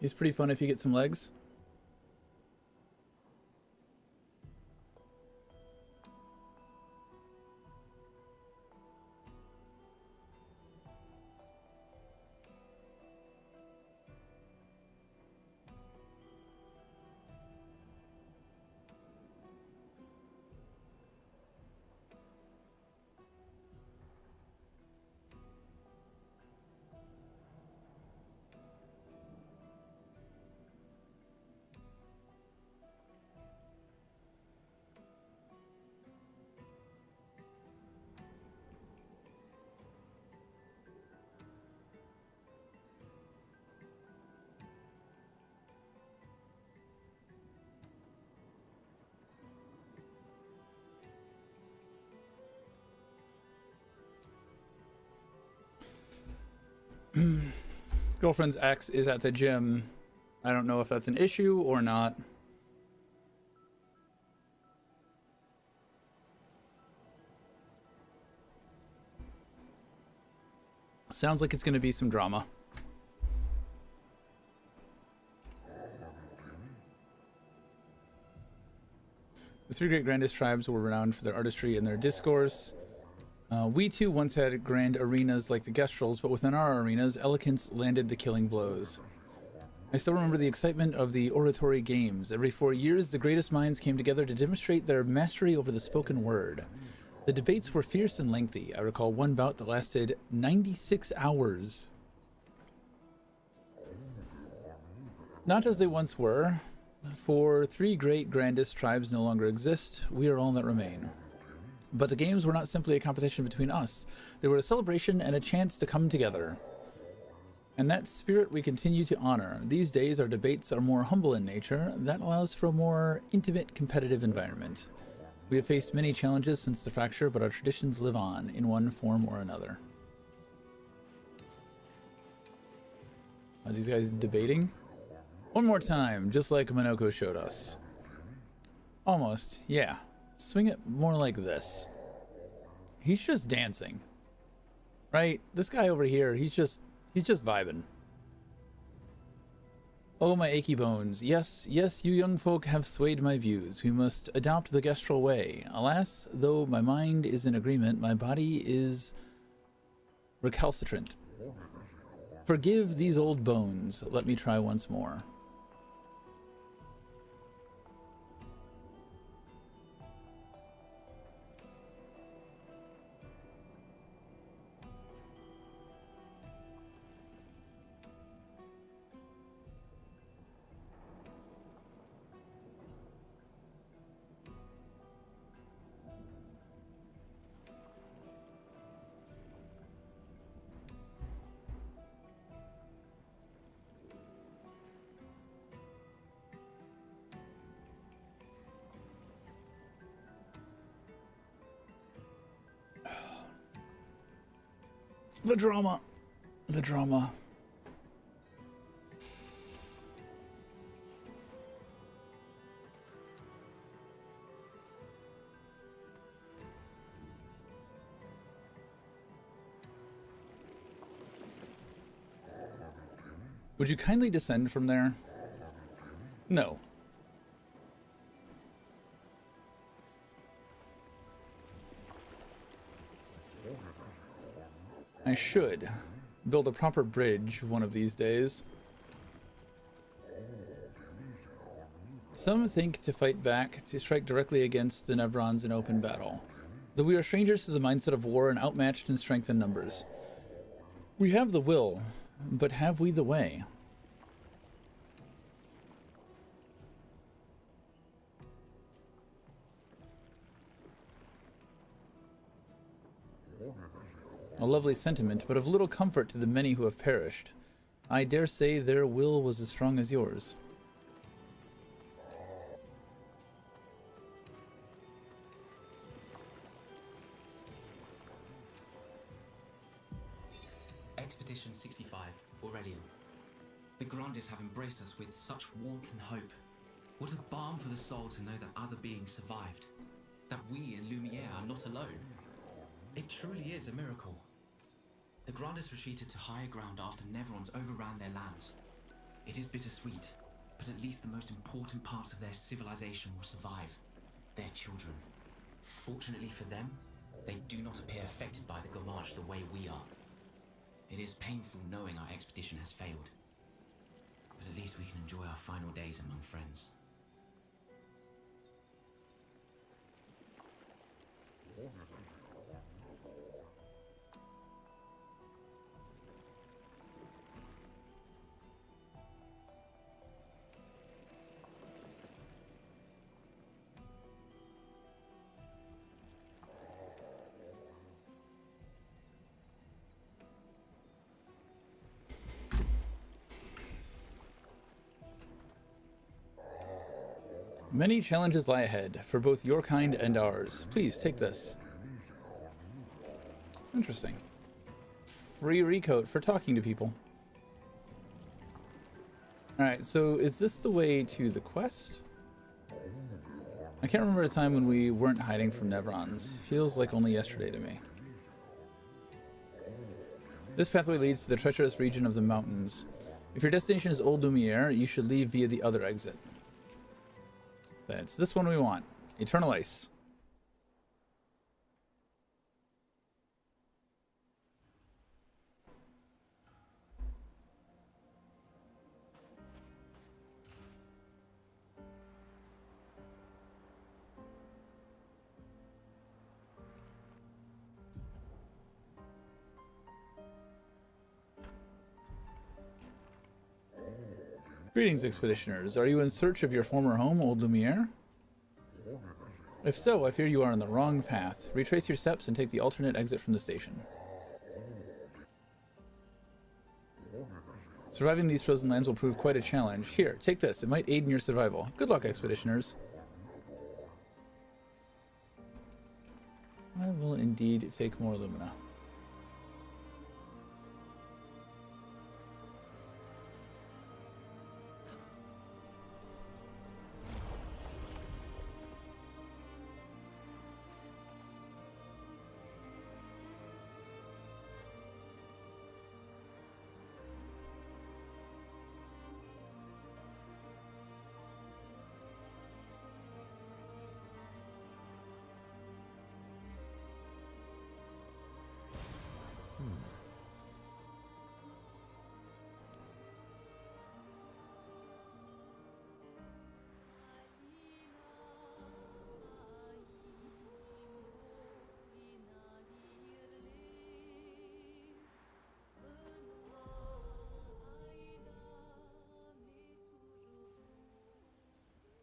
He's pretty fun if you get some legs. Girlfriend's ex is at the gym. I don't know if that's an issue or not. Sounds like it's going to be some drama. The three great grandest tribes were renowned for their artistry and their discourse. We too once had grand arenas like the Gestrels, but within our arenas, eloquence landed the killing blows. I still remember the excitement of the oratory games. Every 4 years, the greatest minds came together to demonstrate their mastery over the spoken word. The debates were fierce and lengthy. I recall one bout that lasted 96 hours. Not as they once were, for three great grandest tribes no longer exist. We are all that remain. But the games were not simply a competition between us. They were a celebration and a chance to come together. And that spirit we continue to honor. These days, our debates are more humble in nature. That allows for a more intimate, competitive environment. We have faced many challenges since the fracture, but our traditions live on in one form or another. Are these guys debating? One more time, just like Minoko showed us. Almost, yeah. Swing it more like this. He's just dancing. Right? This guy over here, he's just vibing. Oh, my achy bones. Yes, yes, you young folk have swayed my views. We must adopt the Gestral way. Alas, though my mind is in agreement, my body is recalcitrant. Forgive these old bones. Let me try once more. The drama. The drama. Would you kindly descend from there? No. I should build a proper bridge one of these days. Some think to fight back, to strike directly against the Nevrons in open battle. Though we are strangers to the mindset of war and outmatched in strength and numbers. We have the will, but have we the way? A lovely sentiment, but of little comfort to the many who have perished. I dare say their will was as strong as yours. Expedition 65, Aurelian. The Grandes have embraced us with such warmth and hope. What a balm for the soul to know that other beings survived. That we in Lumiere are not alone. It truly is a miracle. The Grandes retreated to higher ground after Nevrons overran their lands. It is bittersweet, but at least the most important parts of their civilization will survive. Their children. Fortunately for them, they do not appear affected by the Gamage the way we are. It is painful knowing our expedition has failed, but at least we can enjoy our final days among friends. Many challenges lie ahead for both your kind and ours. Please take this. Interesting. Free recoat for talking to people. Alright, so is this the way to the quest? I can't remember a time when we weren't hiding from Nevrons. Feels like only yesterday to me. This pathway leads to the treacherous region of the mountains. If your destination is Old Lumiere, you should leave via the other exit. Then it's this one we want. Eternal Ice. Greetings, expeditioners. Are you in search of your former home, Old Lumiere? If so, I fear you are on the wrong path. Retrace your steps and take the alternate exit from the station. Surviving these frozen lands will prove quite a challenge. Here, take this. It might aid in your survival. Good luck, expeditioners. I will indeed take more Lumina.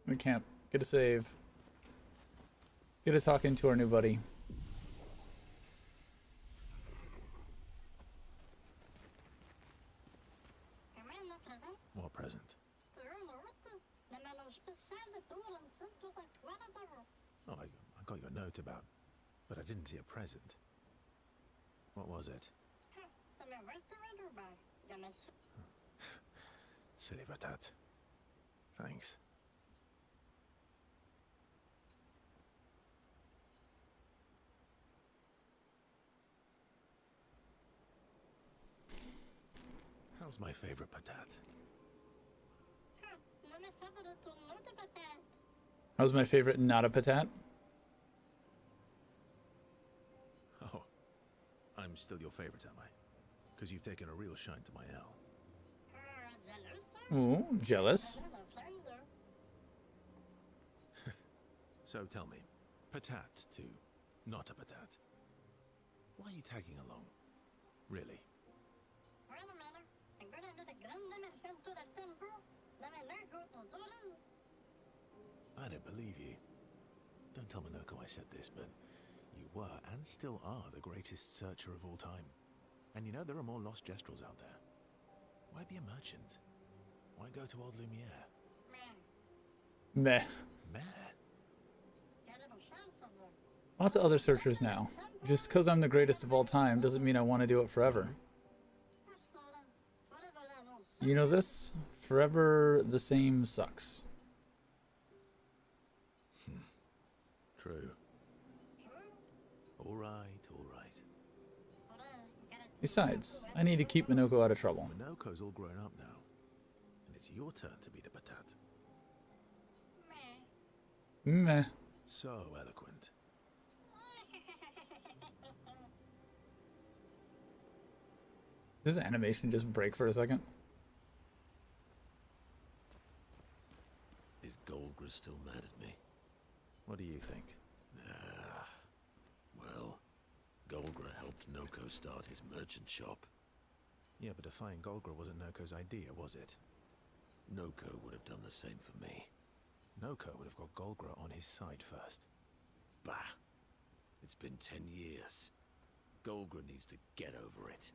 We can't get a save. Get a talk into our new buddy. What present? Oh, I got your note about, but I didn't see a present. What was it? Silly patat. Thanks. How's my favorite patat? How's my favorite not a patat? Oh, I'm still your favorite, am I? Because you've taken a real shine to my L. Ooh, jealous. So tell me, patat to not a patat. Why are you tagging along? Really? I don't believe you. Don't tell Minoko I said this, but you were and still are the greatest searcher of all time. And you know there are more lost Gestrels out there. Why be a merchant? Why go to Old Lumiere? Meh. Meh? Lots of other searchers now. Just because I'm the greatest of all time doesn't mean I want to do it forever. You know this? Forever the same sucks. True. All right, all right. Besides, I need to keep Minoko out of trouble. Minoko's all grown up now. And it's your turn to be the patat. Meh. So eloquent. Does the animation just break for a second? Is Golgra still mad at me? What do you think? Well, Golgra helped Noko start his merchant shop. Yeah, but defying Golgra wasn't Noko's idea, was it? Noko would have done the same for me. Noko would have got Golgra on his side first. Bah! It's been 10 years. Golgra needs to get over it.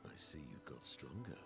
I see you got stronger.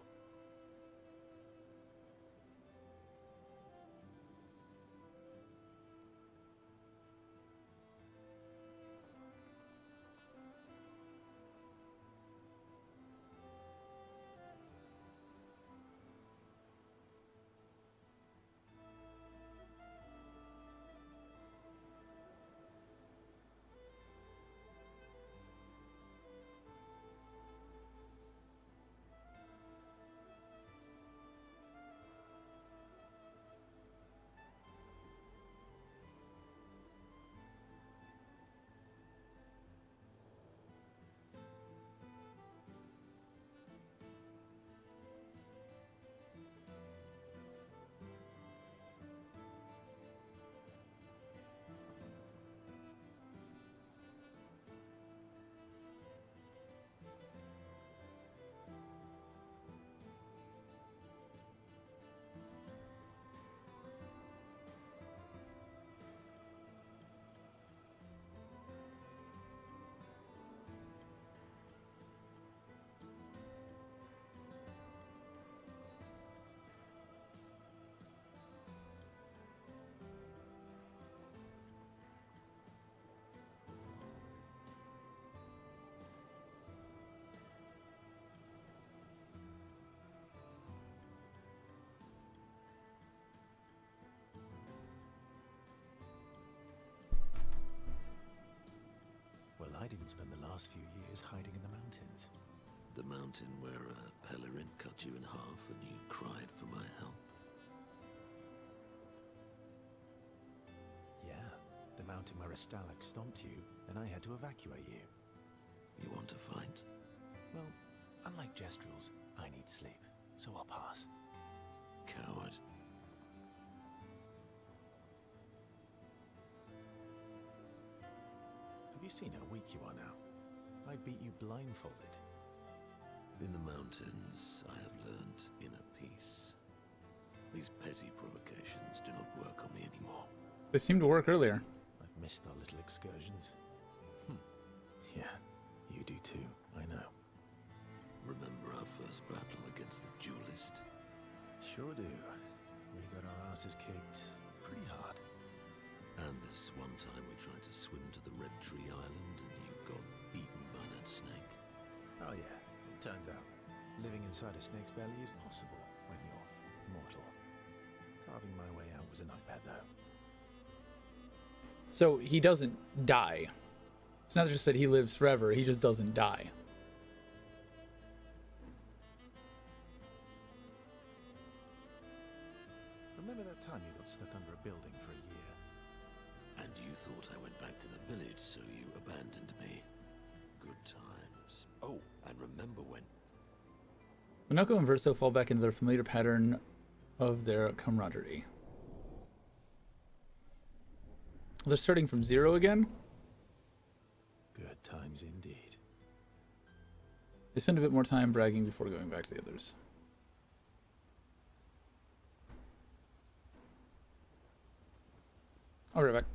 Well, I didn't spend the last few years hiding in the mountains. The mountain where a Pellerin cut you in half and you cried for my help. Yeah, the mountain where a Stalak stomped you, and I had to evacuate you. You want to fight? Well, unlike Gestrels, I need sleep, so I'll pass. Coward. Have you seen how weak you are now? I beat you blindfolded. In the mountains, I have learned inner peace. These petty provocations do not work on me anymore. They seemed to work earlier. I've missed our little excursions. Yeah, you do too, I know. Remember our first battle against the duelist? Sure do. We got our asses kicked pretty hard. And this one time we tried to swim to the Red Tree Island and you got eaten by that snake. Oh yeah, it turns out living inside a snake's belly is possible when you're mortal. Carving my way out was a nightmare though. So he doesn't die. It's not just that he lives forever, he just doesn't die. Remember that time you got stuck under a building for a year? And you thought I went back to the village, so you abandoned me. Good times. Oh, and remember when... Minako and Verso fall back into their familiar pattern of their camaraderie. They're starting from zero again? Good times indeed. They spend a bit more time bragging before going back to the others. I'll be right back.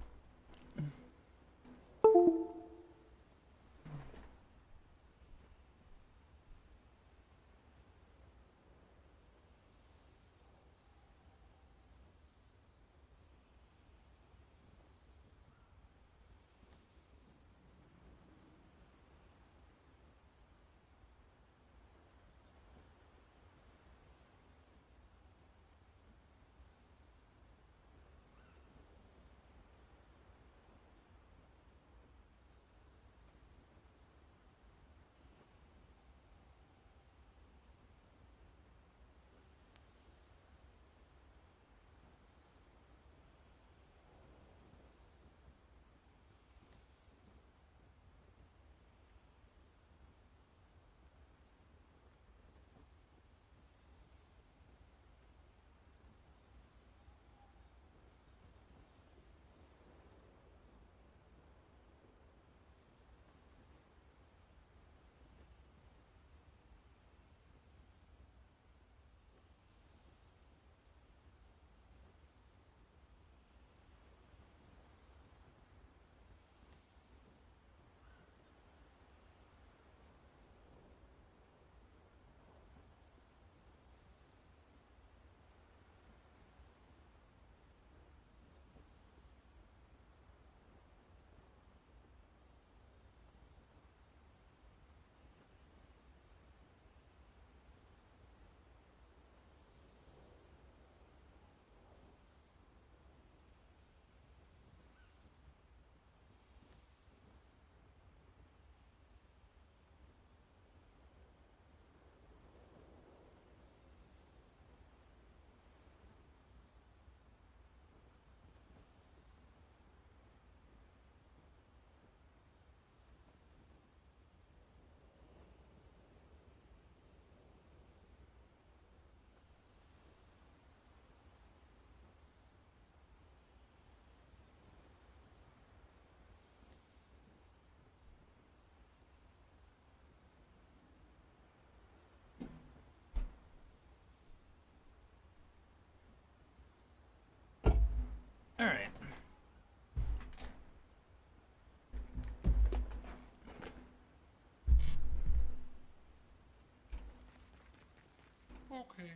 Okay.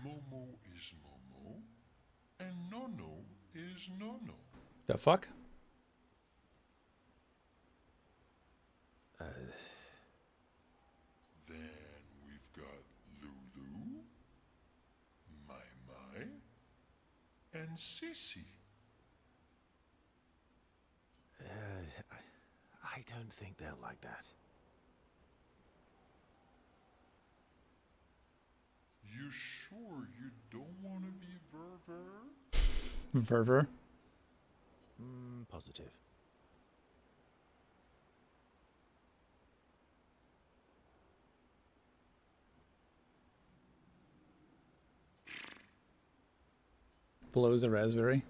Momo is Momo, and Nono is Nono. The fuck? Then we've got Lulu, Mai Mai, and Sissy. I don't think they'll like that. You sure you don't want to be Verver? Verver. Positive. Blows a raspberry.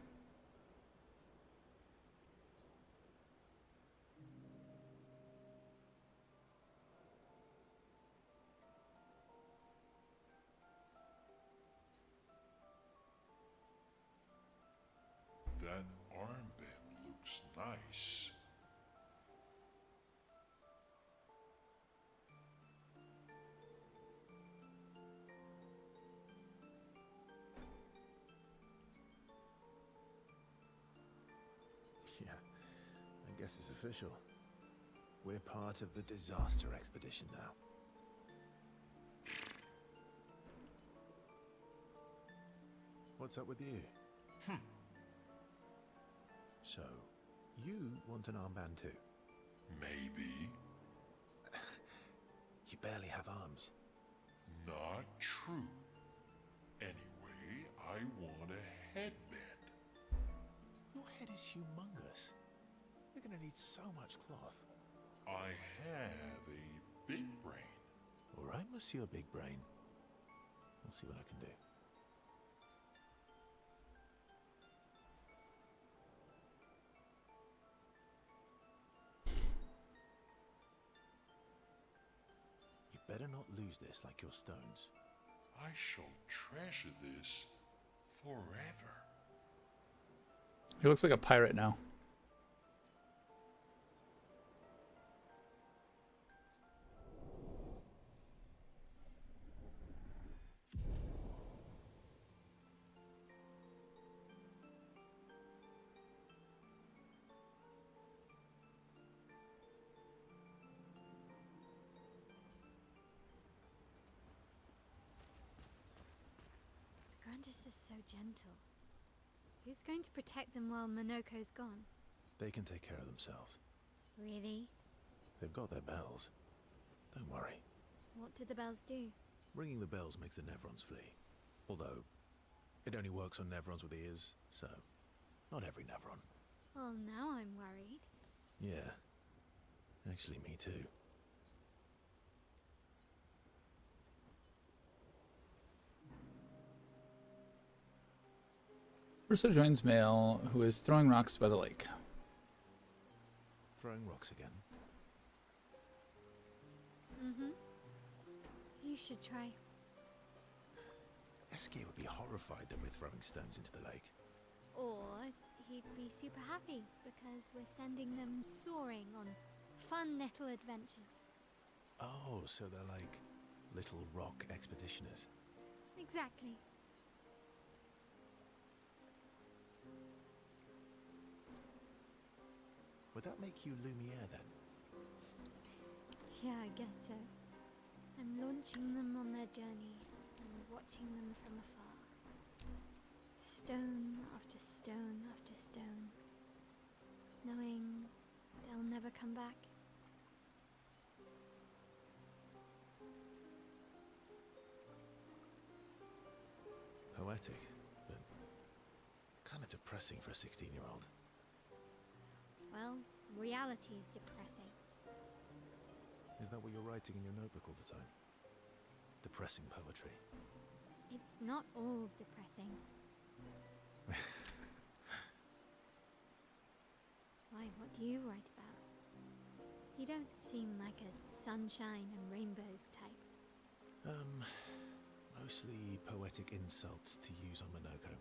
That armband looks nice. Yeah, I guess it's official. We're part of the disaster expedition now. What's up with you? So, you want an armband too? Maybe. You barely have arms. Not true. Anyway, I want a headband. Your head is humongous. You're gonna need so much cloth. I have a big brain. All right, Monsieur Big Brain. We'll see what I can do. You better not lose this like your stones. I shall treasure this forever. He looks like a pirate now. Grandis is so gentle. Who's going to protect them while Monoko's gone? They can take care of themselves. Really? They've got their bells. Don't worry. What do the bells do? Ringing the bells makes the Nevrons flee. Although, it only works on Nevrons with ears, so not every Nevron. Well, now I'm worried. Yeah. Actually, me too. Ursa joins Male, who is throwing rocks by the lake. Throwing rocks again. Mm-hmm. You should try. Eskia would be horrified that we're throwing stones into the lake. Or he'd be super happy because we're sending them soaring on fun little adventures. Oh, so they're like little rock expeditioners. Exactly. Would that make you Lumiere then? Yeah, I guess so. I'm launching them on their journey and watching them from afar. Stone after stone after stone. Knowing they'll never come back. Poetic, but kind of depressing for a 16-year-old. Well, reality's depressing. Is that what you're writing in your notebook all the time? Depressing poetry. It's not all depressing. Why, what do you write about? You don't seem like a sunshine and rainbows type. Mostly poetic insults to use on Monoko.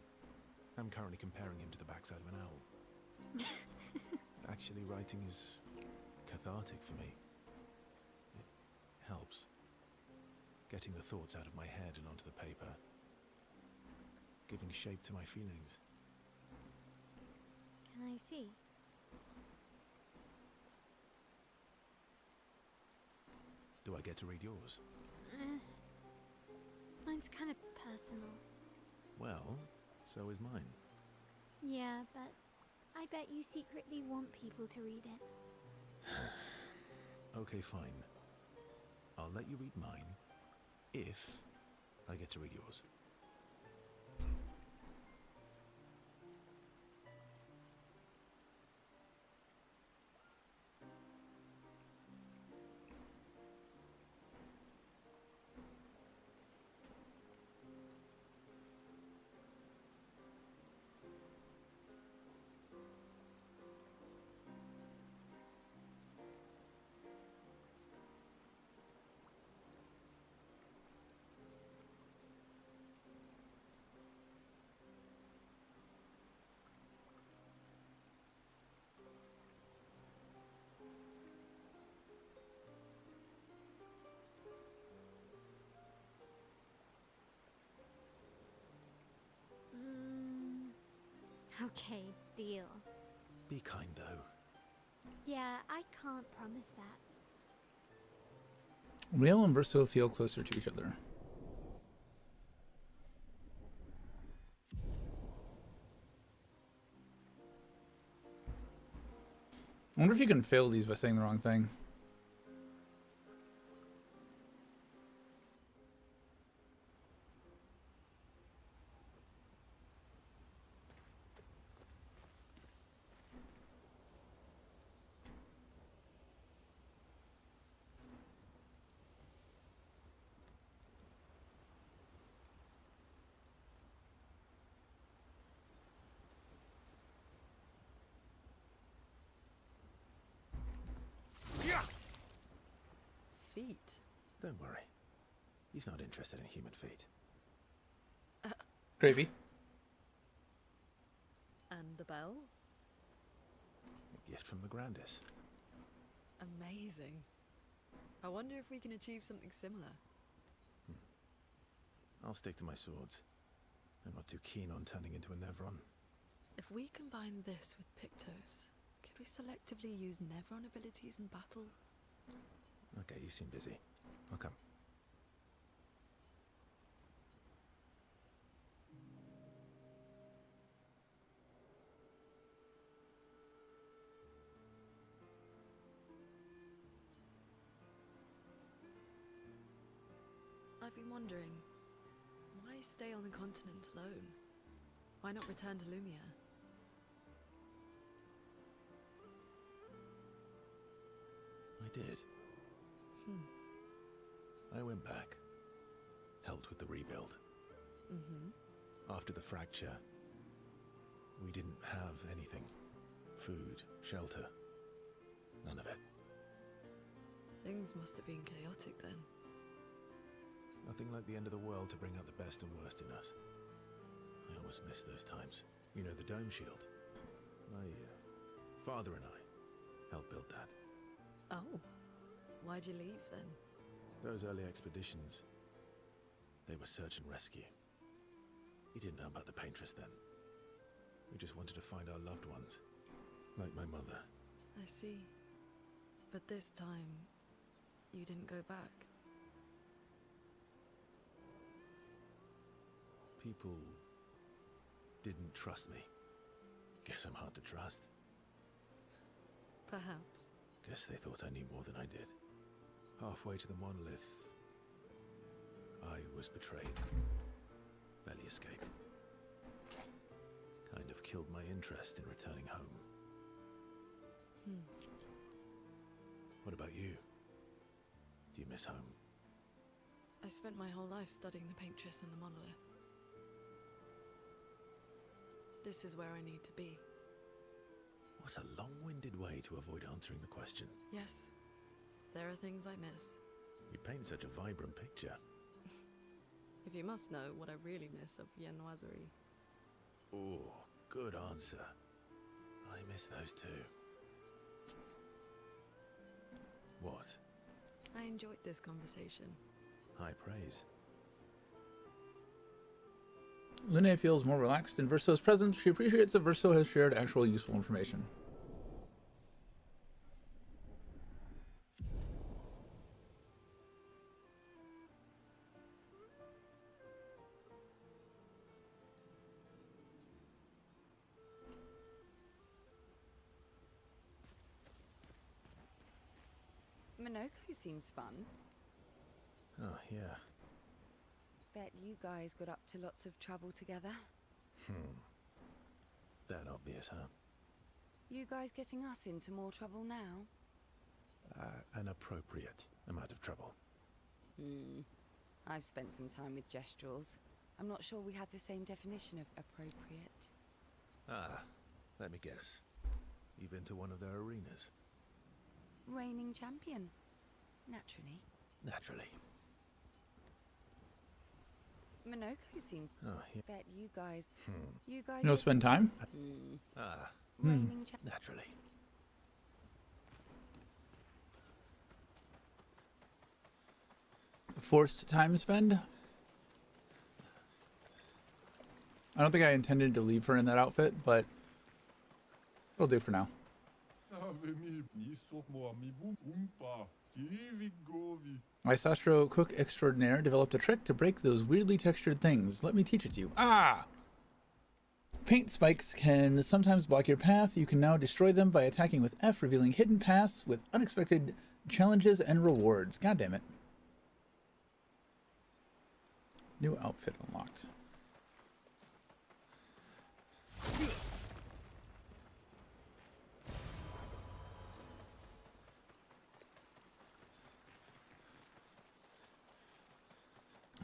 I'm currently comparing him to the backside of an owl. Actually, writing is cathartic for me. It helps. Getting the thoughts out of my head and onto the paper. Giving shape to my feelings. Can I see? Do I get to read yours? Mine's kind of personal. Well, so is mine. Yeah, but I bet you secretly want people to read it. Okay, fine. I'll let you read mine if I get to read yours. Okay, deal. Be kind, though. Yeah, I can't promise that. Rail and Verso feel closer to each other. I wonder if you can fail these by saying the wrong thing. Feet? Don't worry. He's not interested in human feet. Gravy. And the bell? A gift from the Grandis. Amazing. I wonder if we can achieve something similar. I'll stick to my swords. I'm not too keen on turning into a Nevron. If we combine this with Pictos, could we selectively use Nevron abilities in battle? Okay, you seem busy. I'll come. I've been wondering, why stay on the continent alone? Why not return to Lumia? I did. I went back. Helped with the rebuild. After the fracture, we didn't have anything. Food, shelter. None of it. Things must have been chaotic then. Nothing like the end of the world to bring out the best and worst in us. I almost miss those times. You know, the dome shield. My father and I helped build that. Oh. Why'd you leave then? Those early expeditions, they were search and rescue. We didn't know about the Paintress then. We just wanted to find our loved ones, like my mother. I see. But this time, you didn't go back. People didn't trust me. Guess I'm hard to trust. Perhaps. Guess they thought I knew more than I did. Halfway to the monolith, I was betrayed. Barely escaped. Kind of killed my interest in returning home. What about you? Do you miss home? I spent my whole life studying the Paintress and the monolith. This is where I need to be. What a long-winded way to avoid answering the question. Yes, there are things I miss. You paint such a vibrant picture. If you must know what I really miss of Viennoiserie. Oh, good answer. I miss those too. What? I enjoyed this conversation. high praise. Lune feels more relaxed in Verso's presence. She appreciates that Verso has shared actual useful information. Minoko seems fun. Oh, yeah. Bet you guys got up to lots of trouble together. That obvious, huh? You guys getting us into more trouble now? An appropriate amount of trouble. I've spent some time with Gestrals. I'm not sure we had the same definition of appropriate. Let me guess. You've been to one of their arenas? Reigning champion. Naturally. Naturally. Minoko seems... Oh, yeah. Bet you guys... You guys... You know, spend time? Reigning Naturally. Forced time spend? I don't think I intended to leave her in that outfit, but it'll do for now. My Sastro cook extraordinaire developed a trick to break those weirdly textured things. Let me teach it to you. Paint spikes can sometimes block your path. You can now destroy them by attacking with F, revealing hidden paths with unexpected challenges and rewards. God damn it. New outfit unlocked.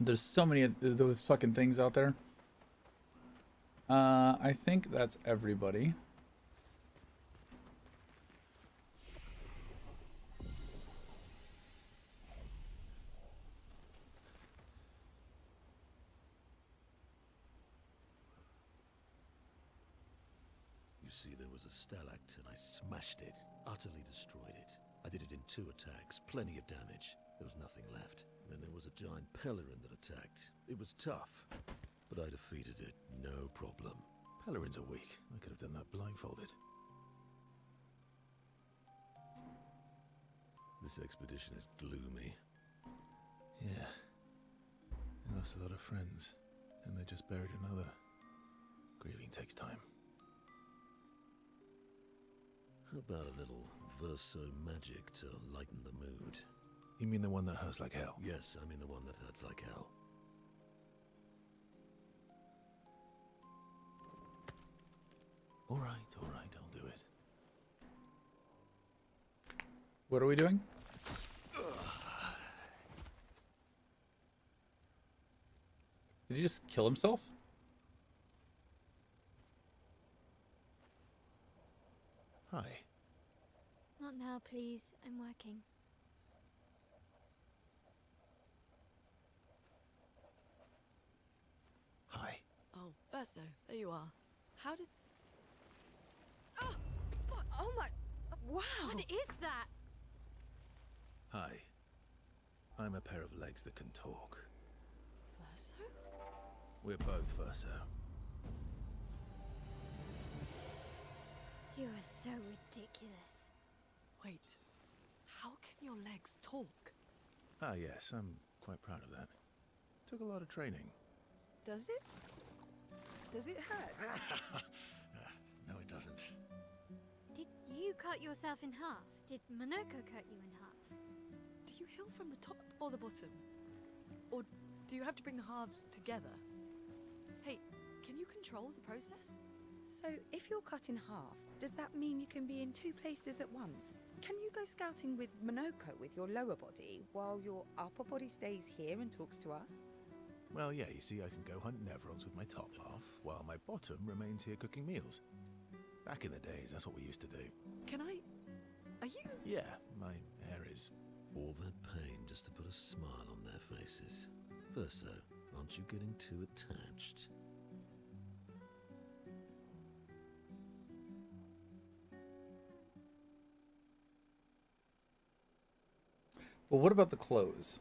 There's so many of those fucking things out there. I think that's everybody. You see, there was a stalactite and I smashed it, utterly destroyed it. I did it in 2 attacks, plenty of damage. There was nothing left. Then there was a giant Pellerin that attacked. It was tough, but I defeated it, no problem. Pellerins are weak. I could have done that blindfolded. This expedition is gloomy. Yeah. I lost a lot of friends, and they just buried another. Grieving takes time. How about a little verso magic to lighten the mood? You mean the one that hurts like hell? Yes, I mean the one that hurts like hell. All right, I'll do it. What are we doing? Did he just kill himself? Hi. Not now, please. I'm working. Hi. Oh, Verso, there you are. How did... Oh, fuck. Oh my... Wow! What is that? Hi. I'm a pair of legs that can talk. Verso? We're both Verso. You are so ridiculous. Wait, how can your legs talk? Ah, yes, I'm quite proud of that. Took a lot of training. Does it? Does it hurt? No, it doesn't. Did you cut yourself in half? Did Monoko cut you in half? Do you heal from the top or the bottom? Or do you have to bring the halves together? Hey, can you control the process? So, if you're cut in half, does that mean you can be in 2 places at once? Can you go scouting with Monoko with your lower body, while your upper body stays here and talks to us? Well, yeah, you see, I can go hunt Nevrons with my top half, while my bottom remains here cooking meals. Back in the days, that's what we used to do. Can I... Are you... Yeah, my hair is... All that pain just to put a smile on their faces. Verso, aren't you getting too attached? Well, what about the clothes?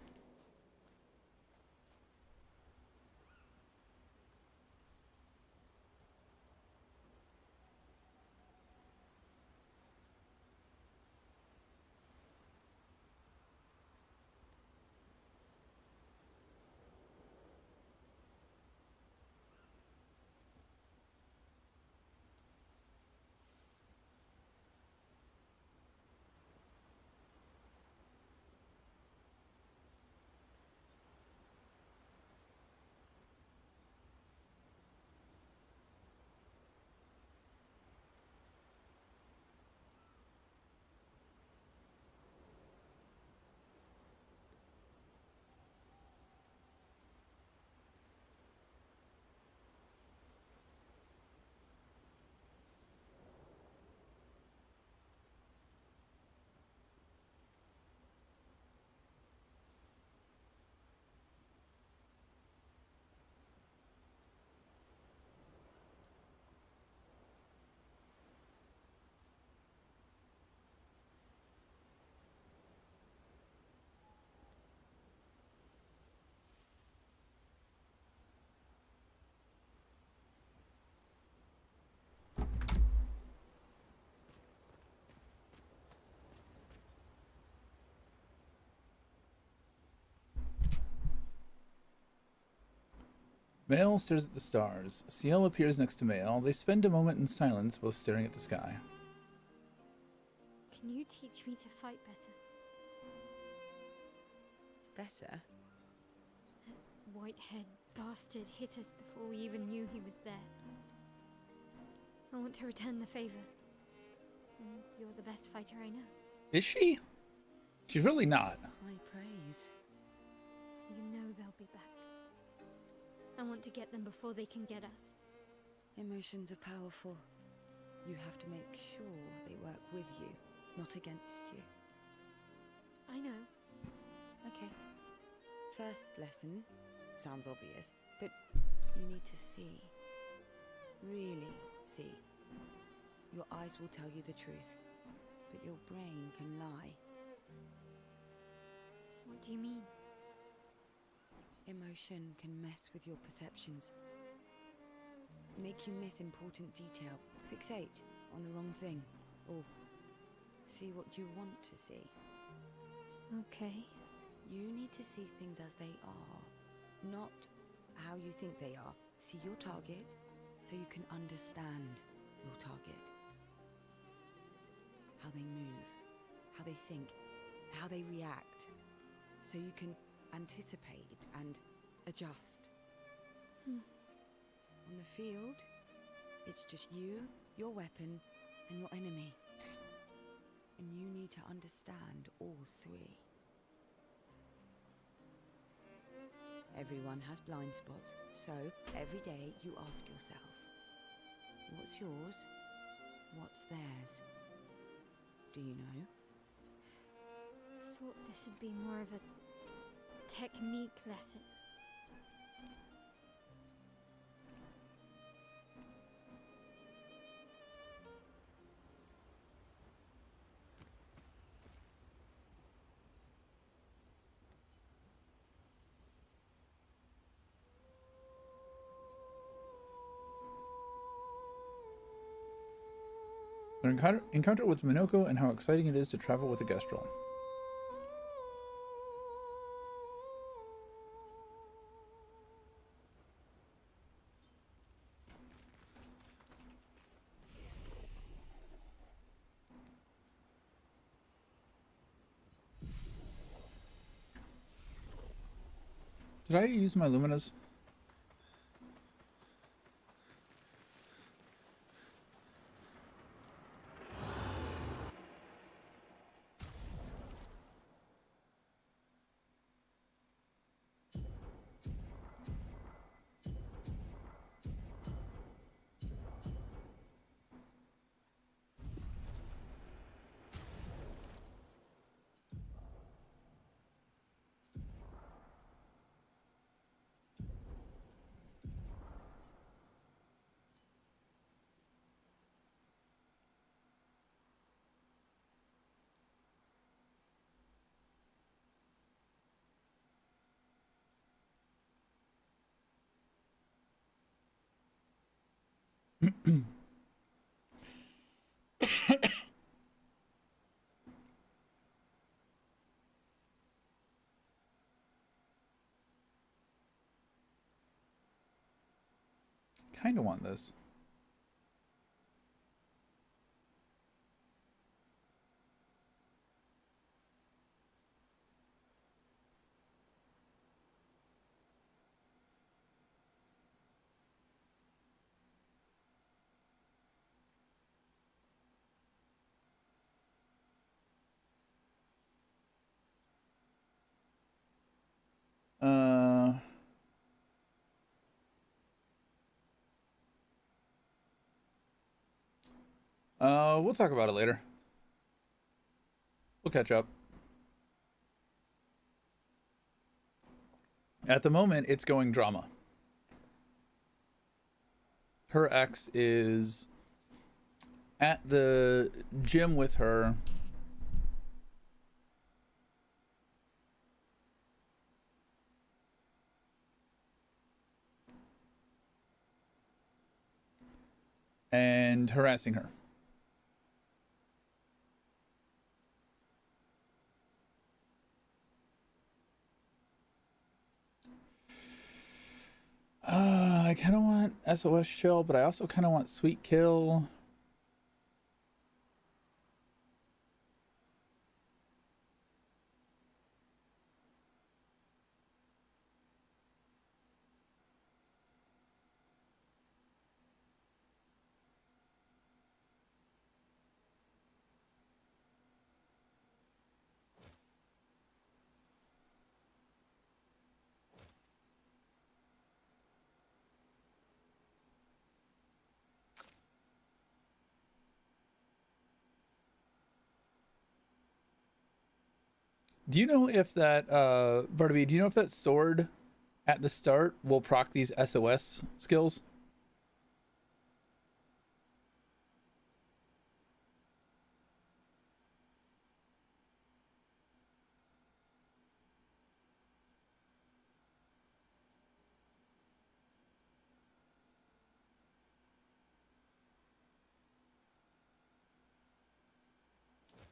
Male stares at the stars. Ciel appears next to Male. They spend a moment in silence, both staring at the sky. Can you teach me to fight better? Better? That white-haired bastard hit us before we even knew he was there. I want to return the favor. And you're the best fighter I know. Is she? She's really not. High praise. You know they'll be back. I want to get them before they can get us. Emotions are powerful. You have to make sure they work with you, not against you. I know. Okay. First lesson. Sounds obvious, but you need to see. Really see. Your eyes will tell you the truth, but your brain can lie. What do you mean? Emotion can mess with your perceptions. Make you miss important detail. Fixate on the wrong thing. Or see what you want to see. Okay. You need to see things as they are, not how you think they are. See your target so you can understand your target. How they move, how they think, how they react. So you can anticipate and adjust. On the field, it's just you, your weapon, and your enemy. And you need to understand all three. Everyone has blind spots, so every day you ask yourself, what's yours? What's theirs? Do you know? Thought this would be more of a technique lesson. Their encounter with Minoko and how exciting it is to travel with a Gestrel. Did I use my Luminas? Kind of want this. We'll talk about it later. We'll catch up. At the moment, it's going drama. Her ex is at the gym with her. And harassing her. I kind of want SOS chill, but I also kind of want sweet kill. Do you know if that, Barnaby, do you know if that sword at the start will proc these SOS skills?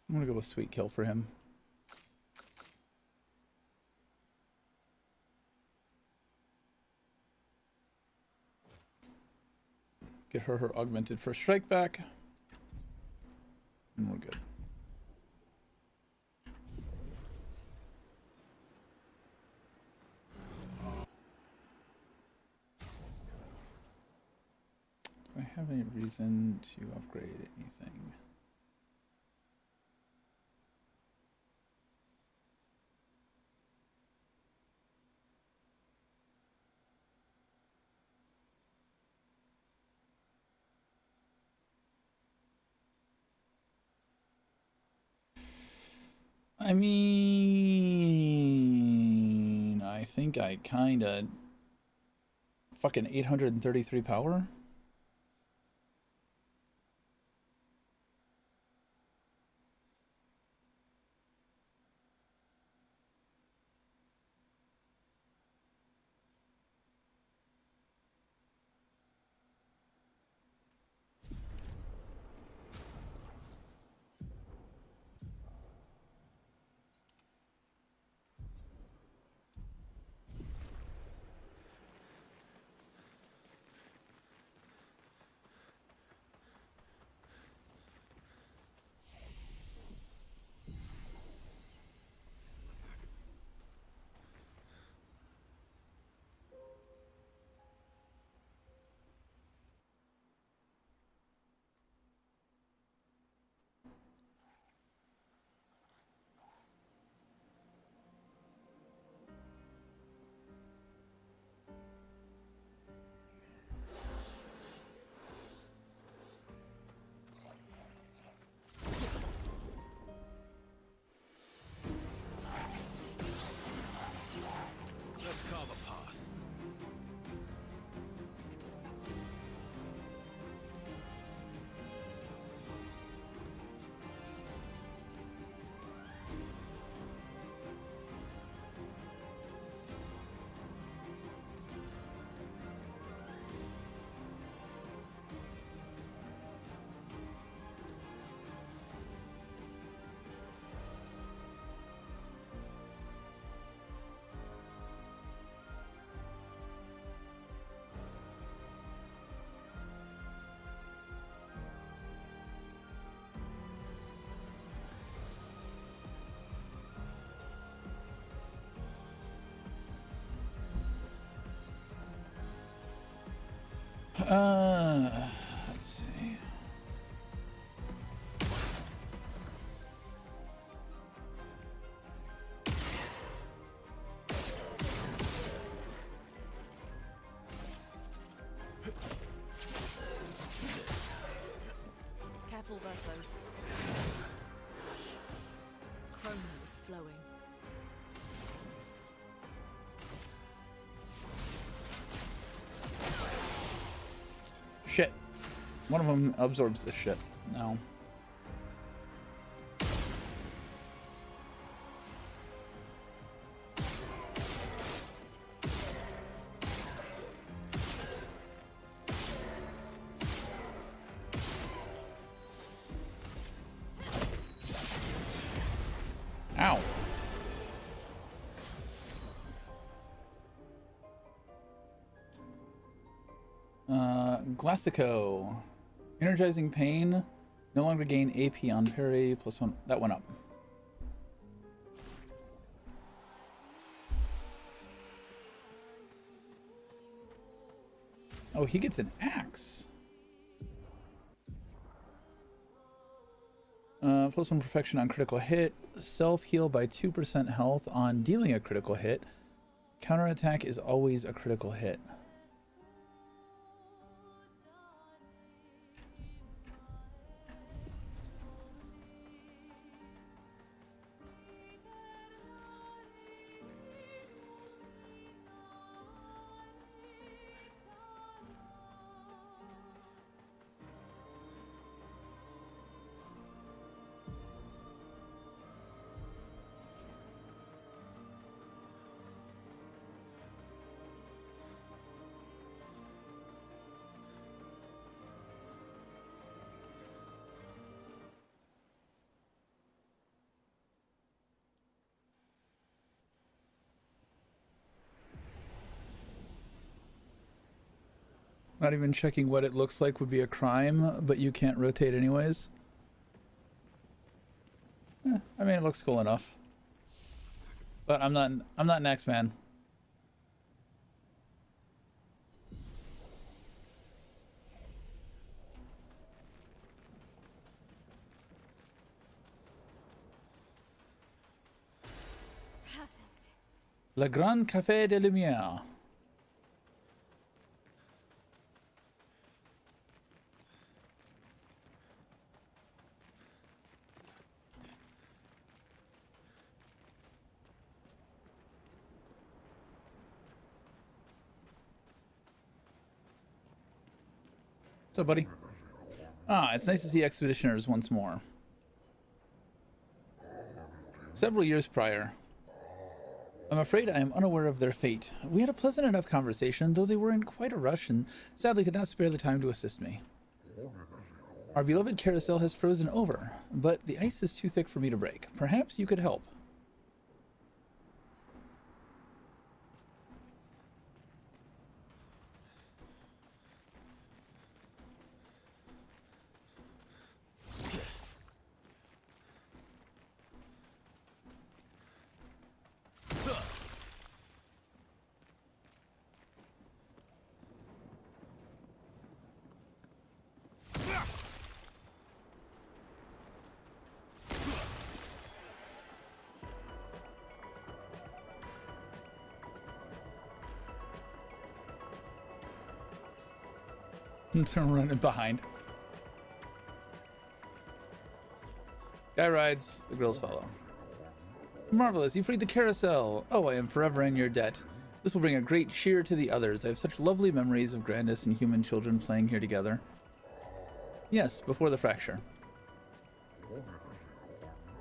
I'm gonna go with sweet kill for him. Get her augmented first strike back. And we're good. Do I have any reason to upgrade anything? I mean, I think I kinda fucking 833 power. Let's carve a path. Let's see. Careful, Verso. Chrome is flowing. Shit. One of them absorbs this shit. No. Ow. Glassico. Energizing pain. No longer gain AP on parry. +1. That went up. Oh, he gets an axe. +1 perfection on critical hit. Self-heal by 2% health on dealing a critical hit. Counterattack is always a critical hit. Not even checking what it looks like would be a crime, but you can't rotate anyways. I mean, it looks cool enough. But I'm not an X-Man. Perfect. Le Grand Café de Lumière. What's up, buddy? Ah, it's nice to see expeditioners once more. Several years prior. I'm afraid I am unaware of their fate. We had a pleasant enough conversation, though they were in quite a rush and sadly could not spare the time to assist me. Our beloved carousel has frozen over, but the ice is too thick for me to break. Perhaps you could help. Running behind. Guy rides, the girls follow. Marvelous, you freed the carousel. Oh, I am forever in your debt. This will bring a great cheer to the others. I have such lovely memories of Grandis and human children playing here together. Yes, before the fracture.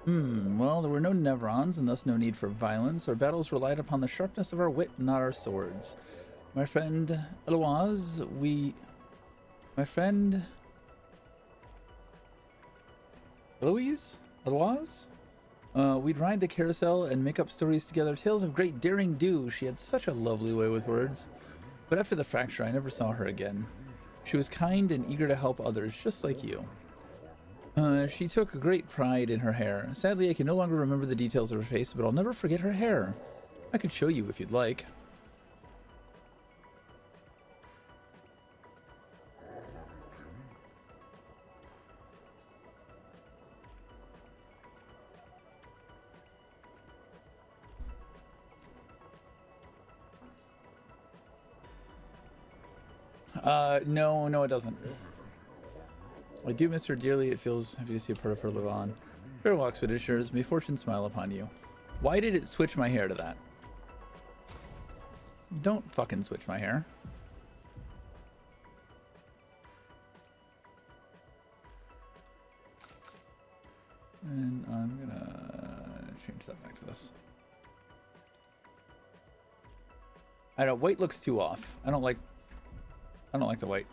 Well, there were no Nevrons, and thus no need for violence. Our battles relied upon the sharpness of our wit, not our swords. My friend Eloise, My friend... Eloise? We'd ride the carousel and make up stories together, tales of great daring do. She had such a lovely way with words. But after the fracture, I never saw her again. She was kind and eager to help others, just like you. She took great pride in her hair. Sadly, I can no longer remember the details of her face, but I'll never forget her hair. I could show you if you'd like. No, it doesn't. I do miss her dearly. It feels happy to see a part of her live on. Farewell, expeditioners. May fortune smile upon you. Why did it switch my hair to that? Don't fucking switch my hair. And I'm gonna change that back to this. I know, white looks too off. I don't like the white.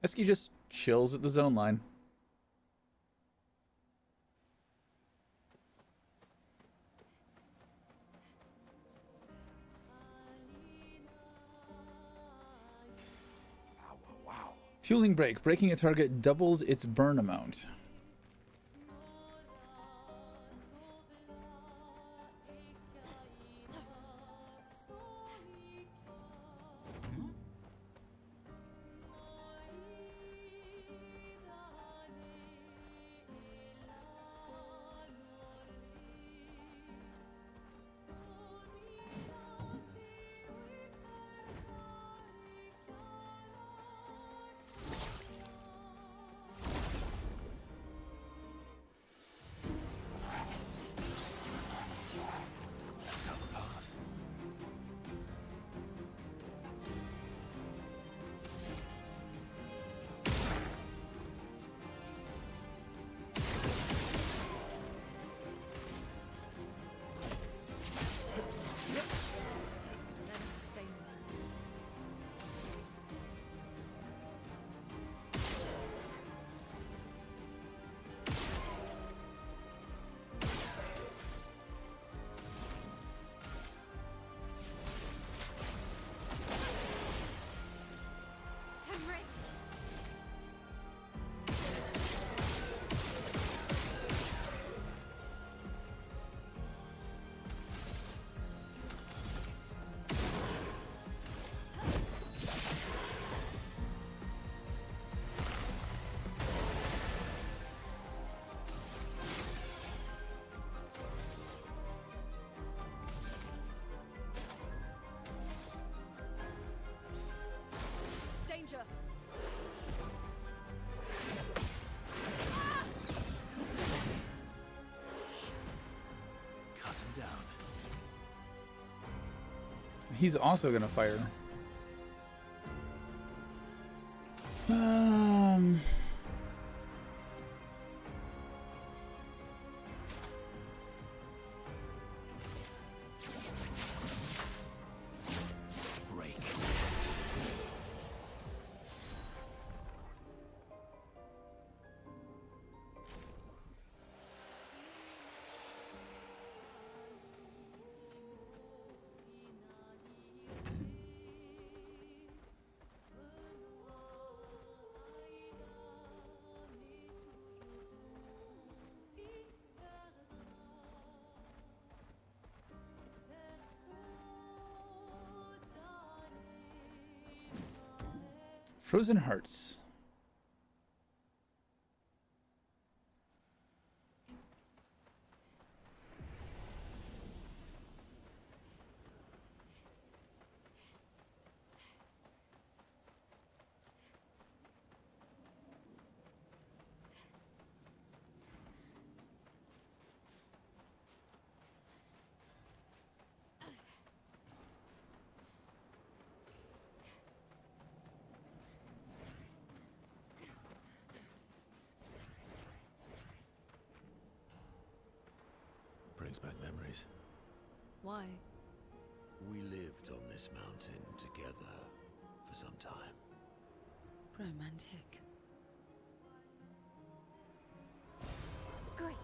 Esky just chills at the zone line. Wow. Fueling break. Breaking a target doubles its burn amount. That's got the path. Let us stay now. Henry! Danger! Cut him down. He's also gonna fire. Um. Break. Frozen Hearts. Brings back memories. Why? We lived on this mountain together for some time. Romantic. Great.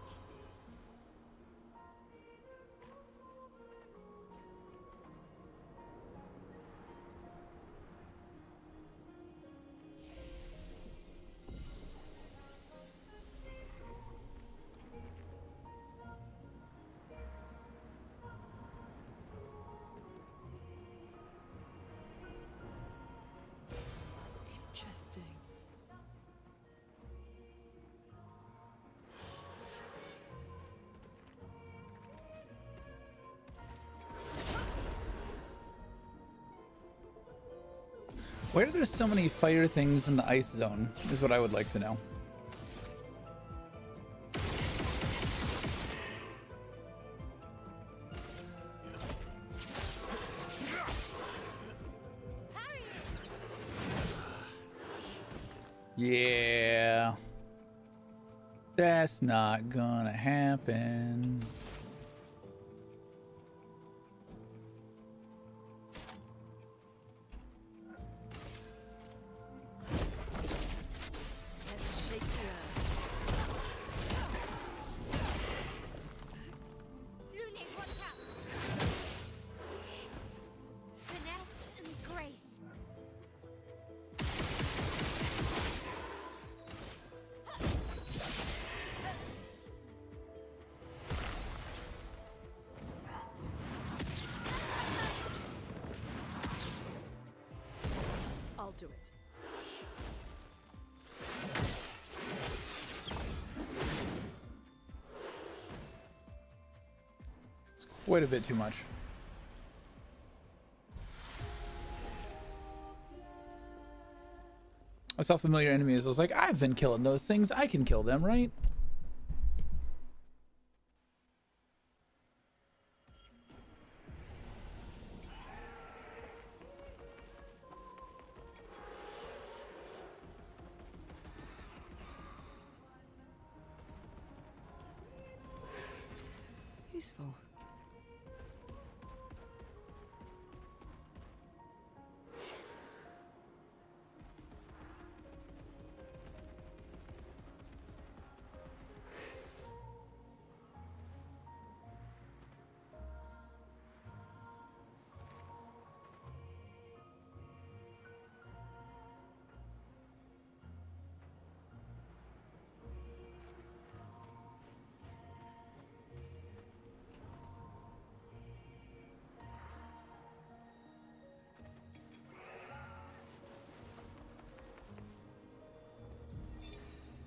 Interesting. Why are there so many fire things in the ice zone? Is what I would like to know. Yeah. That's not gonna happen. Wait a bit too much. I saw familiar enemies. I was like, I've been killing those things. I can kill them, right? Useful.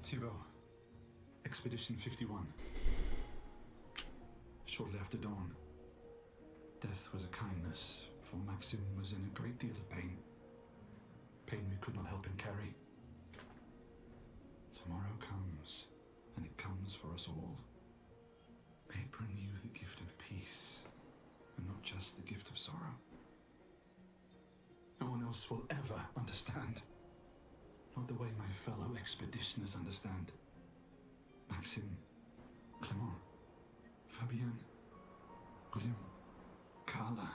Thibault, Expedition 51. Shortly after dawn, death was a kindness, for Maxim was in a great deal of pain. Pain we could not help him carry. Tomorrow comes, and it comes for us all. May it bring you the gift of peace, and not just the gift of sorrow. No one else will ever understand. Not the way my fellow expeditioners understand. Maxim, Clement, Fabienne, William, Carla.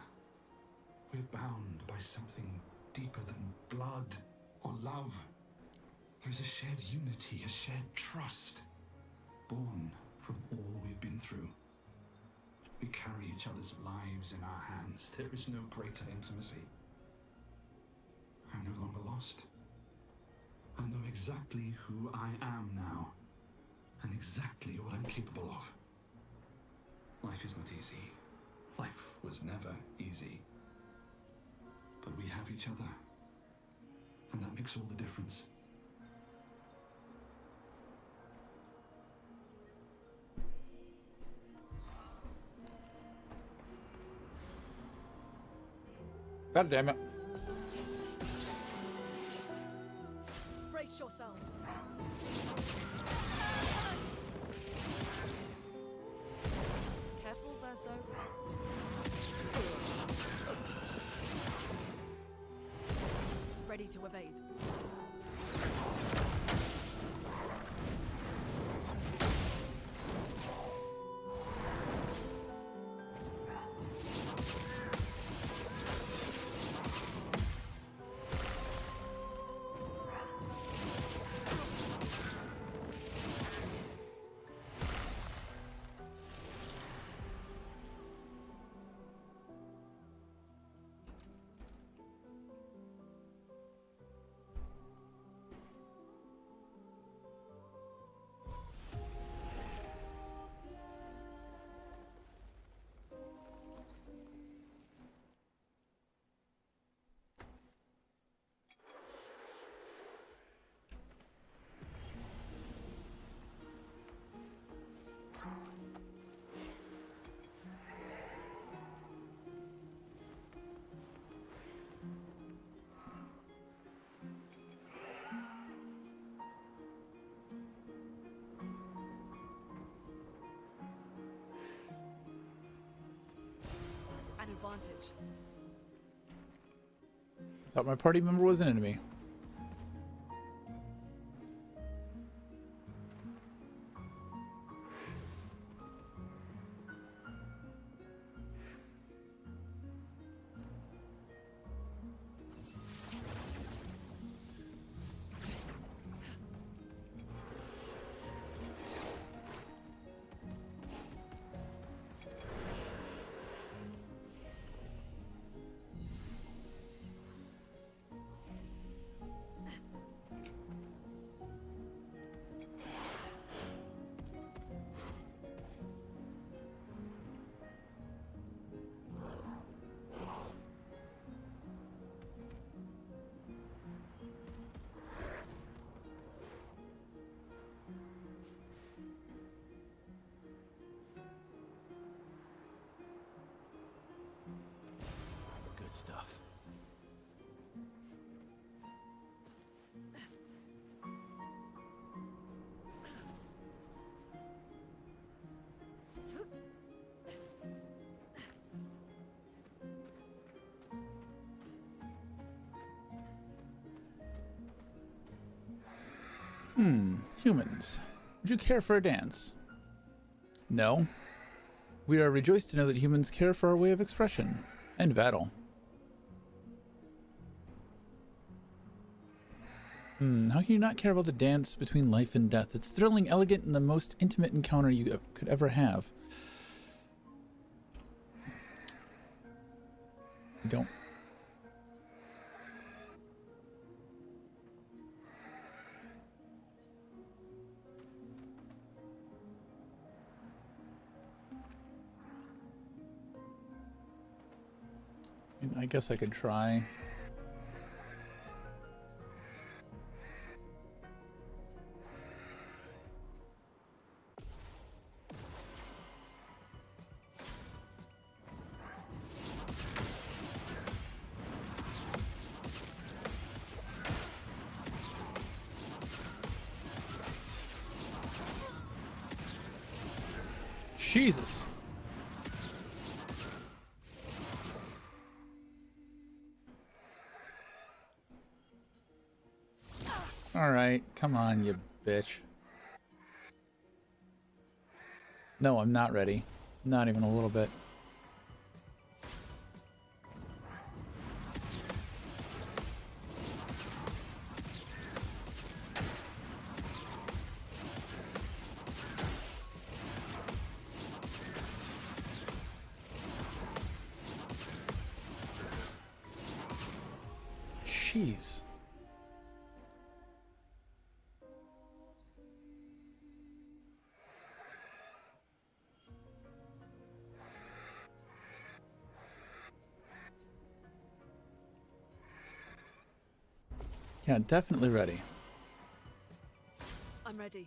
We're bound by something deeper than blood or love. There's a shared unity, a shared trust, born from all we've been through. We carry each other's lives in our hands. There is no greater intimacy. I'm no longer lost. I know exactly who I am now, and exactly what I'm capable of. Life is not easy. Life was never easy. But we have each other, and that makes all the difference. God damn it. Brace yourselves. Careful, Verso. Ready to evade. An advantage. Thought my party member was an enemy. Humans. Would you care for a dance? No. We are rejoiced to know that humans care for our way of expression and battle. How can you not care about the dance between life and death? It's thrilling, elegant, and the most intimate encounter you could ever have. Don't. I guess I could try. Jesus. All right, come on, you bitch. No, I'm not ready. Not even a little bit. Jeez. Yeah, definitely ready. I'm ready.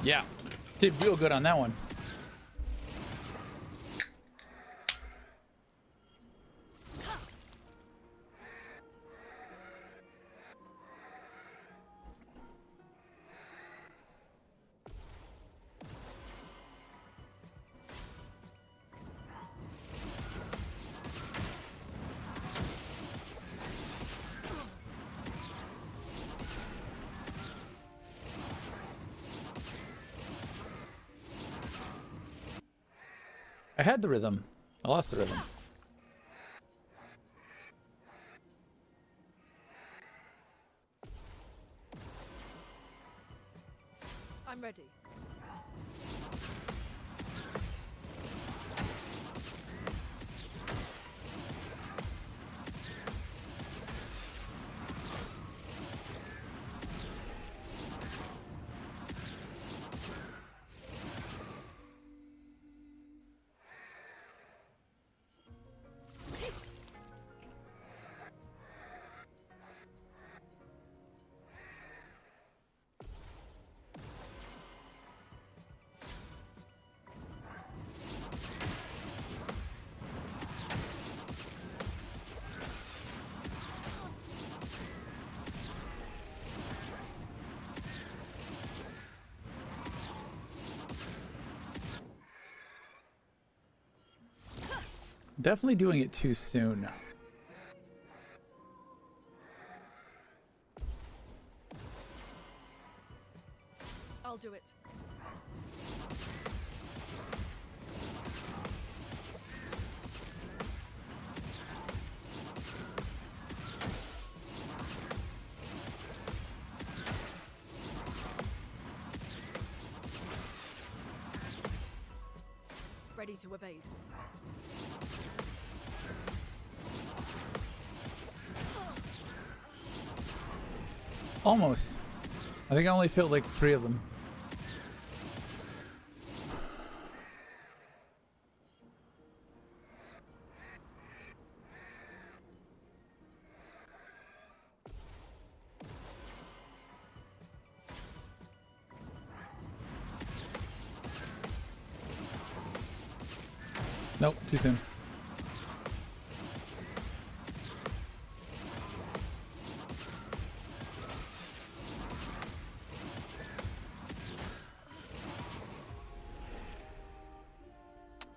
Yeah, did real good on that one. I had the rhythm. I lost the rhythm. I'm ready. Definitely doing it too soon. I'll do it. Ready to evade. Almost. I think I only failed like 3 of them. Nope, too soon.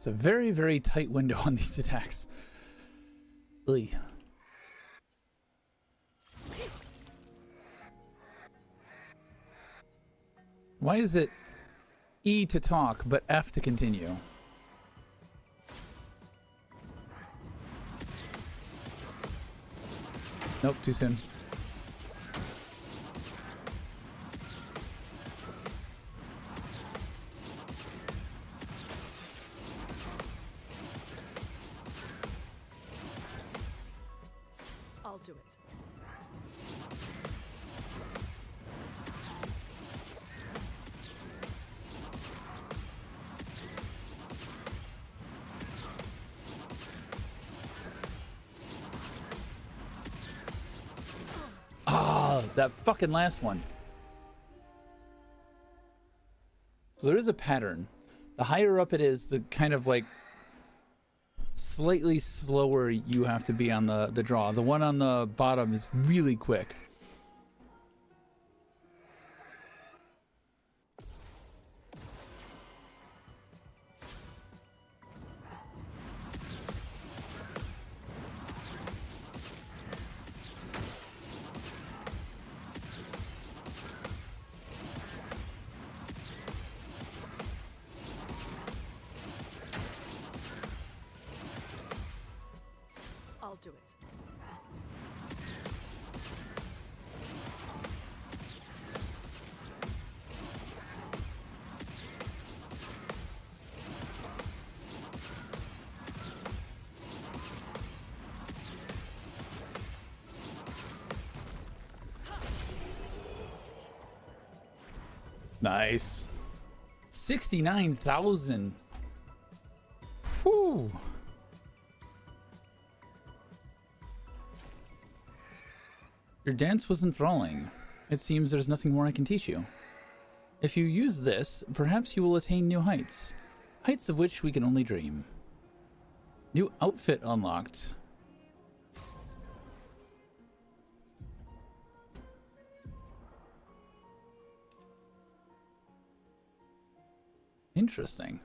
It's a very, very tight window on these attacks. Ugh. Why is it E to talk, but F to continue? Nope, too soon. I'll do it. Ah, that fucking last one. So there is a pattern. The higher up it is, the kind of like slightly slower you have to be on the draw. The one on the bottom is really quick. I'll do it. Nice. 69,000. Whew. Your dance was enthralling. It seems there's nothing more I can teach you. If you use this, perhaps you will attain new heights. Heights of which we can only dream. New outfit unlocked. Interesting.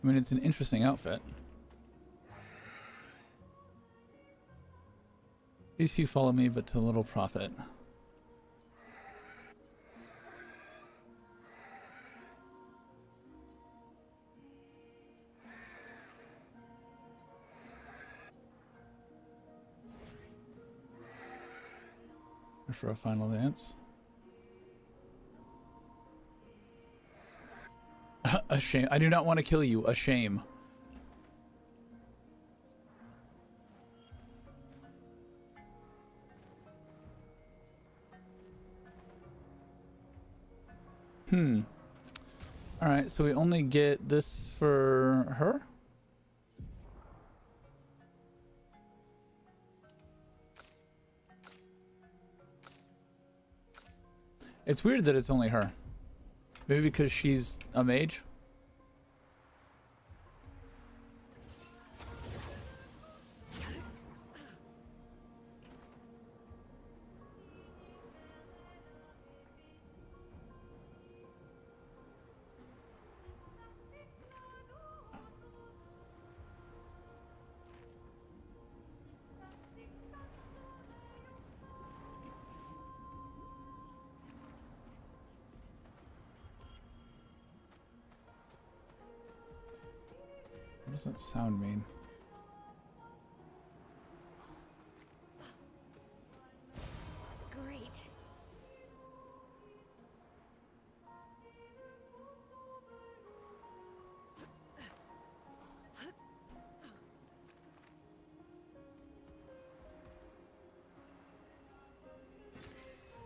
I mean, it's an interesting outfit. These few follow me, but to little profit. For a final dance. A shame. I do not want to kill you. A shame. Alright, so we only get this for her? It's weird that it's only her. Maybe because she's a mage? What does that sound mean? Great.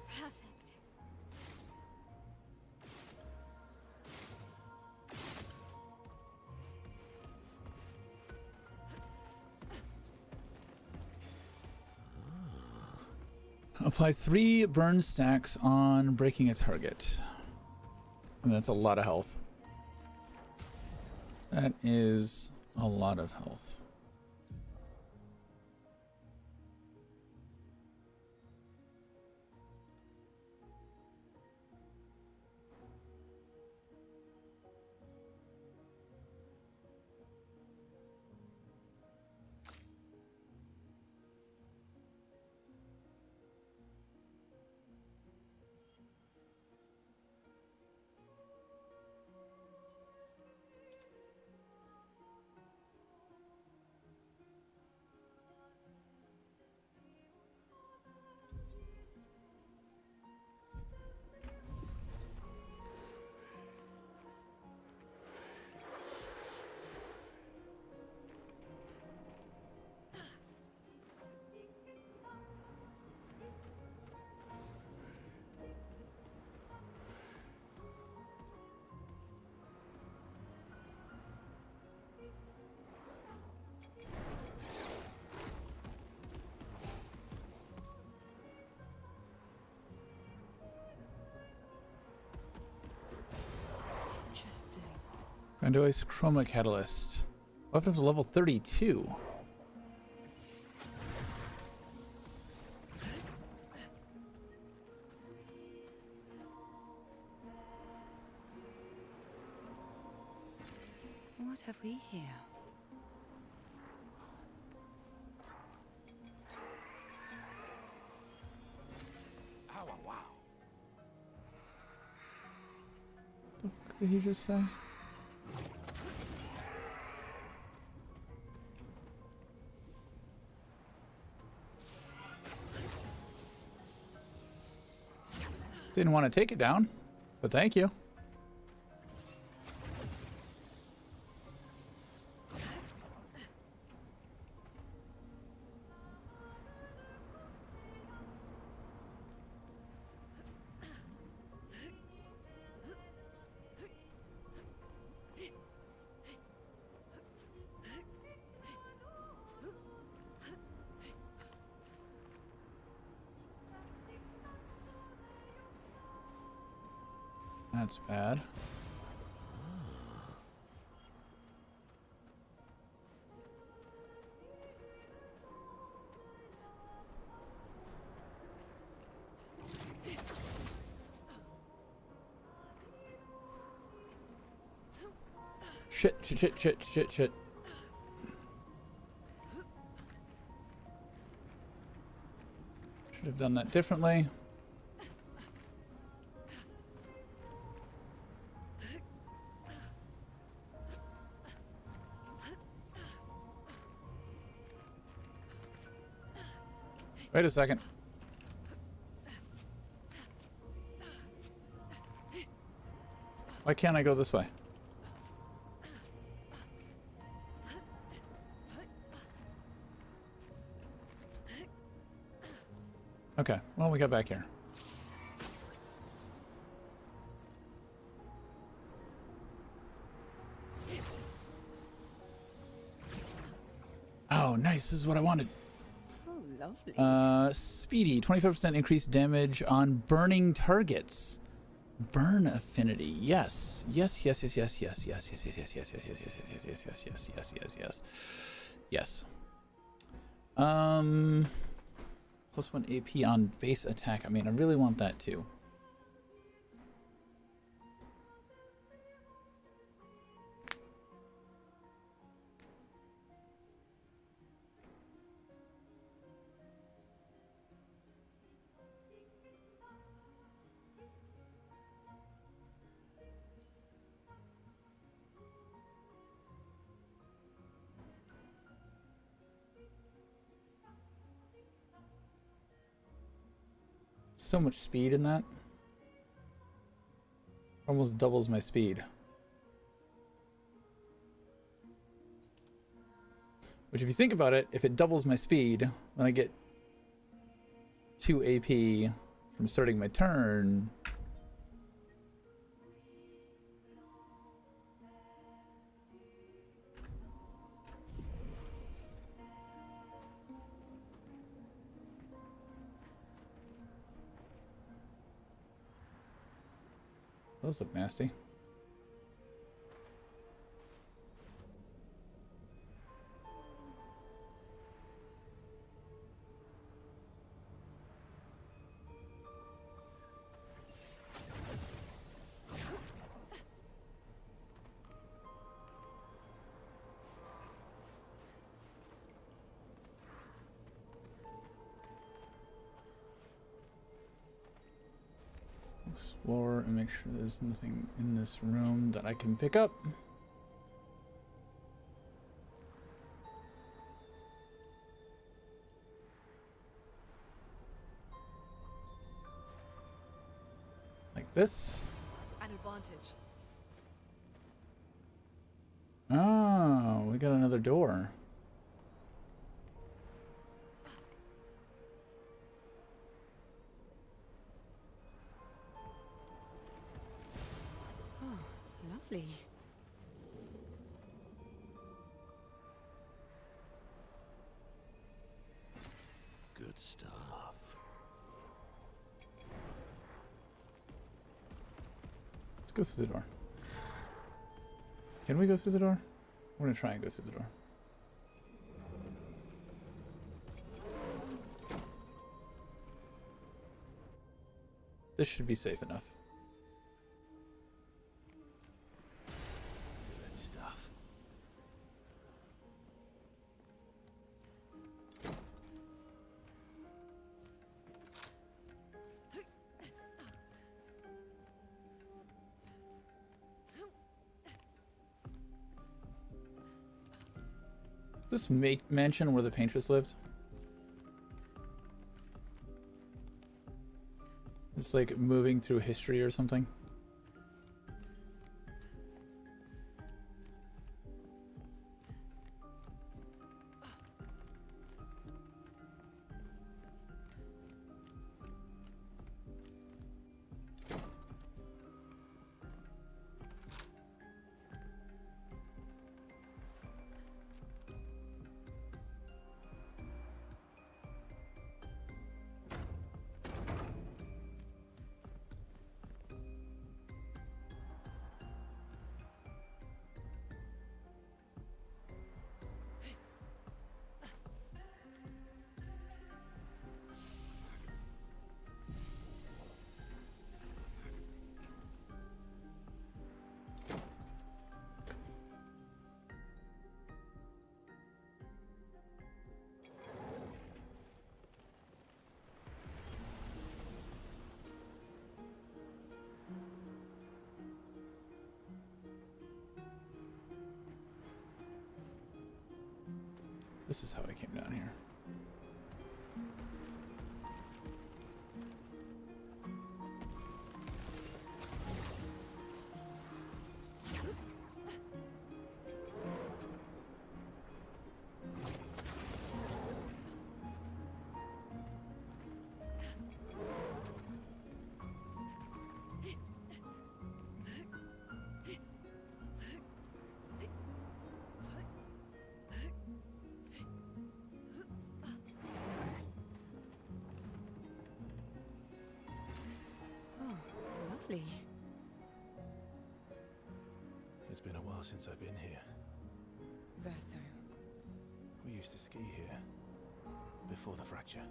Perfect. Apply 3 burn stacks on breaking a target. And that's a lot of health. That is a lot of health. Interesting. Grandois Chroma Catalyst. Weapon up to level 32. What have we here? What the fuck did he just say? Didn't want to take it down, but thank you. That's bad. Shit. Should have done that differently. Wait a second. Why can't I go this way? Okay, well, we got back here. Oh, nice. This is what I wanted. Lovely. Speedy, 25% increased damage on burning targets. Burn affinity. Yes. Yes. Plus 1 AP on base attack. I mean, I really want that too. So much speed in that. Almost doubles my speed. Which, if you think about it, if it doubles my speed, then I get 2 AP from starting my turn. Those look nasty. Explore and make sure there's nothing in this room that I can pick up. Like this. An advantage. Oh, we got another door. Oh, lovely. Good stuff. Let's go through the door. Can we go through the door? We're gonna try and go through the door. This should be safe enough. Good stuff. Is this mansion where the paintress lived? It's like moving through history or something. This is how I came down here. Lovely. It's been a while since I've been here. Verso. We used to ski here before the fracture.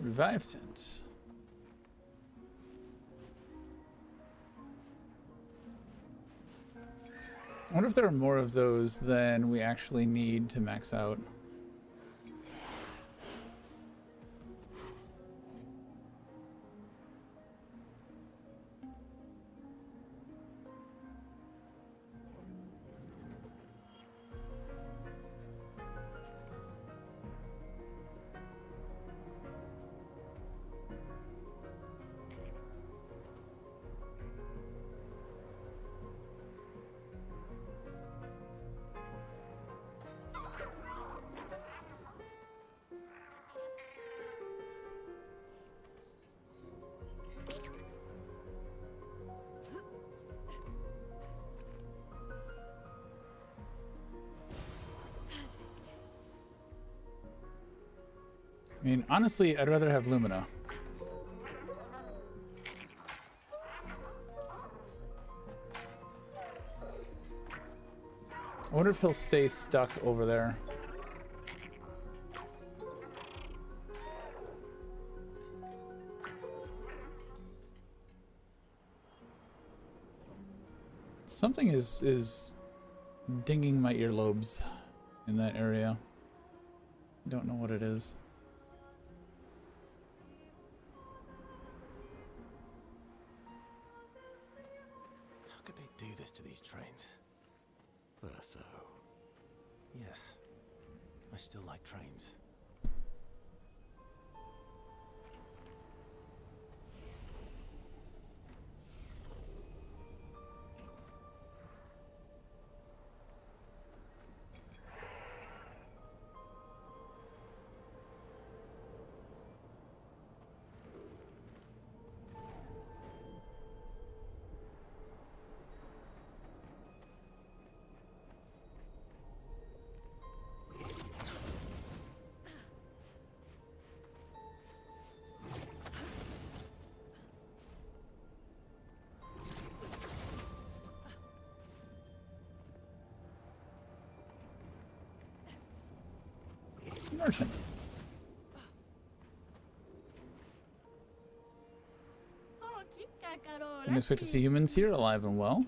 Revive sense. I wonder if there are more of those than we actually need to max out. I mean, honestly, I'd rather have Lumina. I wonder if he'll stay stuck over there. Something is dinging my earlobes in that area. I don't know what it is. How could they do this to these trains? Verso. Yes. I still like trains. Merchant. Didn't expect to see humans here, alive and well.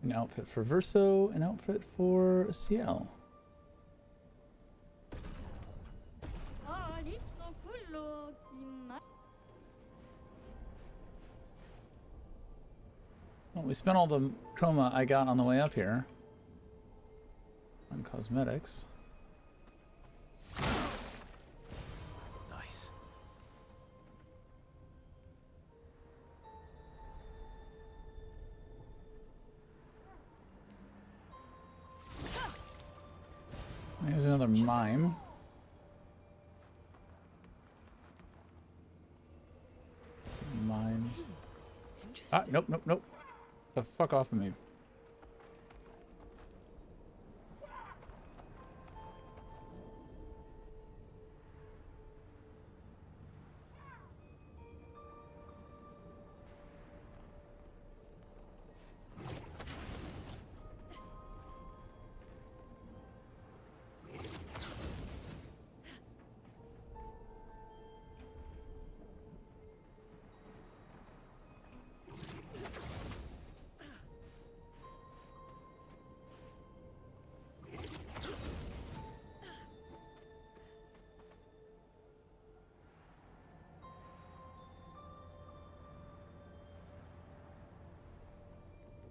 An outfit for Verso, an outfit for CL. Well, we spent all the chroma I got on the way up here on cosmetics. Nice. There's another mime. Mimes. Ah, nope, nope, nope. The fuck off of me.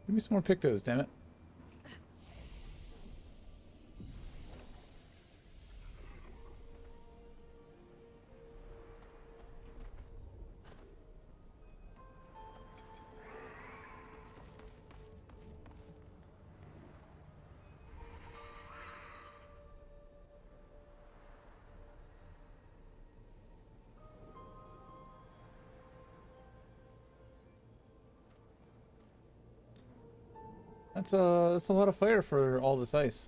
Give me some more pictos, damn it. That's a lot of fire for all this ice.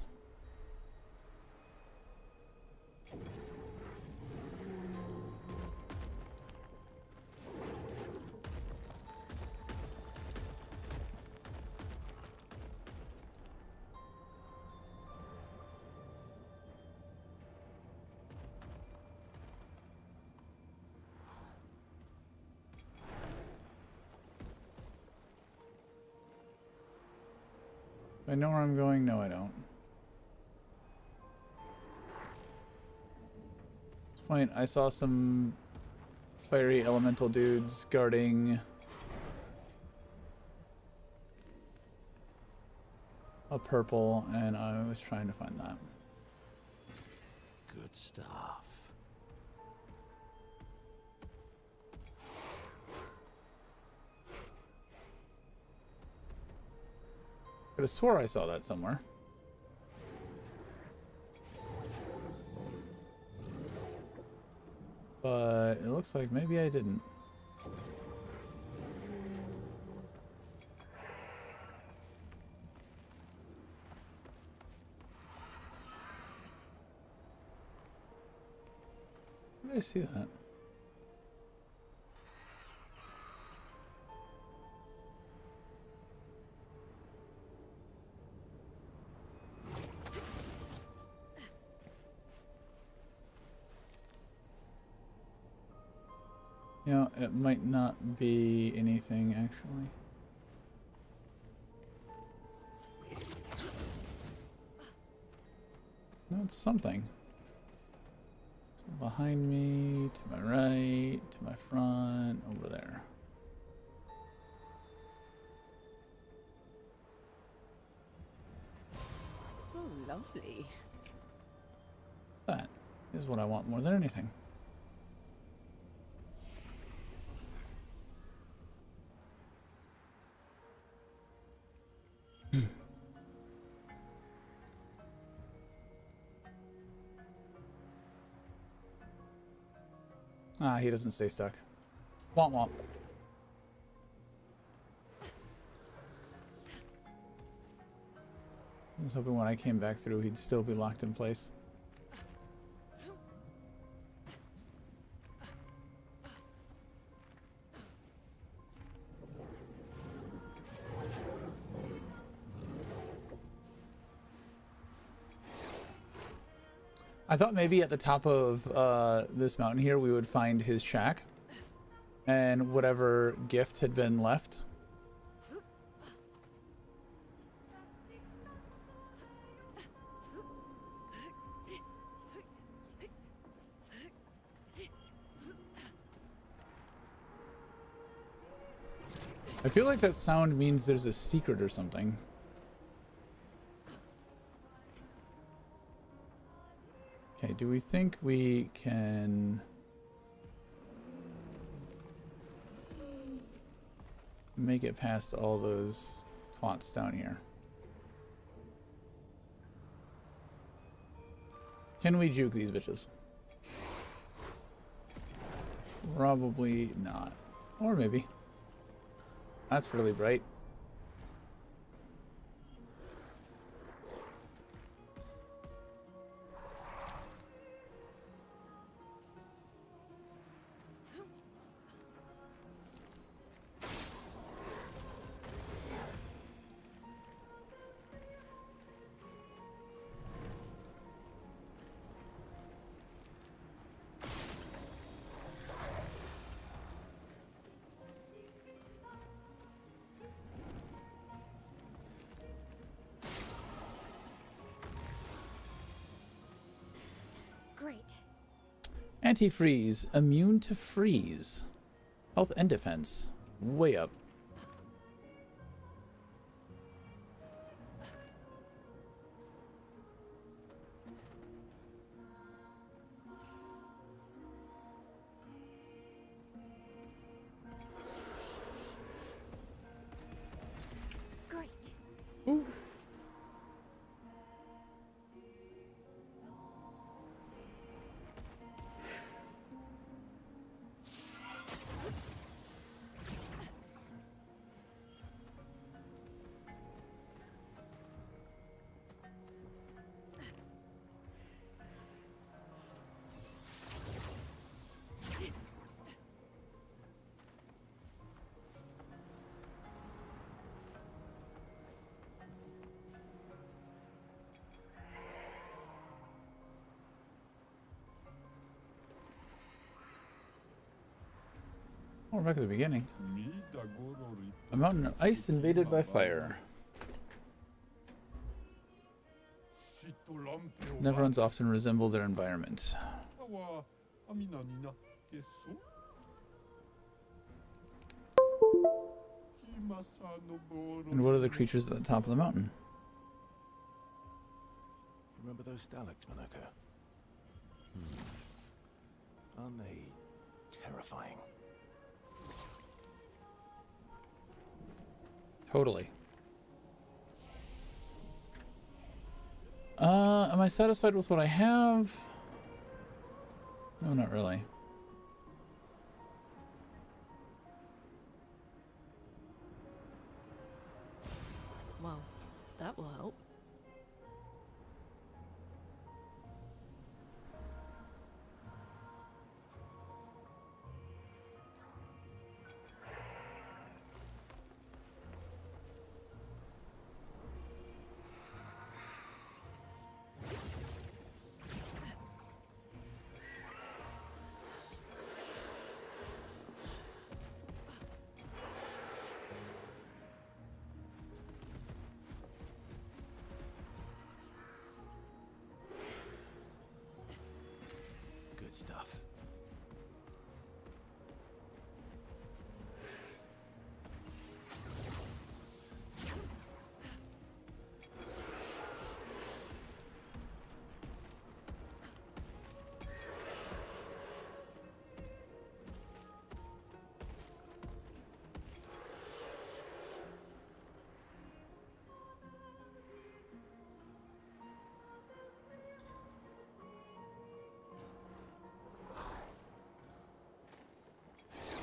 I know where I'm going. No, I don't. It's fine. I saw some fiery elemental dudes guarding a purple, and I was trying to find that. Good stuff. Could have swore I saw that somewhere. But it looks like maybe I didn't. did I see that? You know, it might not be anything actually. No, it's something. So behind me, to my right, to my front, over there. Oh, lovely. That is what I want more than anything. Ah, he doesn't stay stuck. Womp womp. I was hoping when I came back through he'd still be locked in place. I thought maybe at the top of this mountain here we would find his shack and whatever gift had been left. I feel like that sound means there's a secret or something. Okay, do we think we can make it past all those twats down here? Can we juke these bitches? Probably not. Or maybe. That's really bright. Great. Anti-freeze. Immune to freeze. Health and defense. Way up. Great. Ooh. Oh, we're back at the beginning. A mountain of ice invaded by fire. Neverons often resemble their environment. And what are the creatures at the top of the mountain? Remember those stalactites, Manaka? Aren't they terrifying? Totally. Am I satisfied with what I have? No, not really. Well, that will help.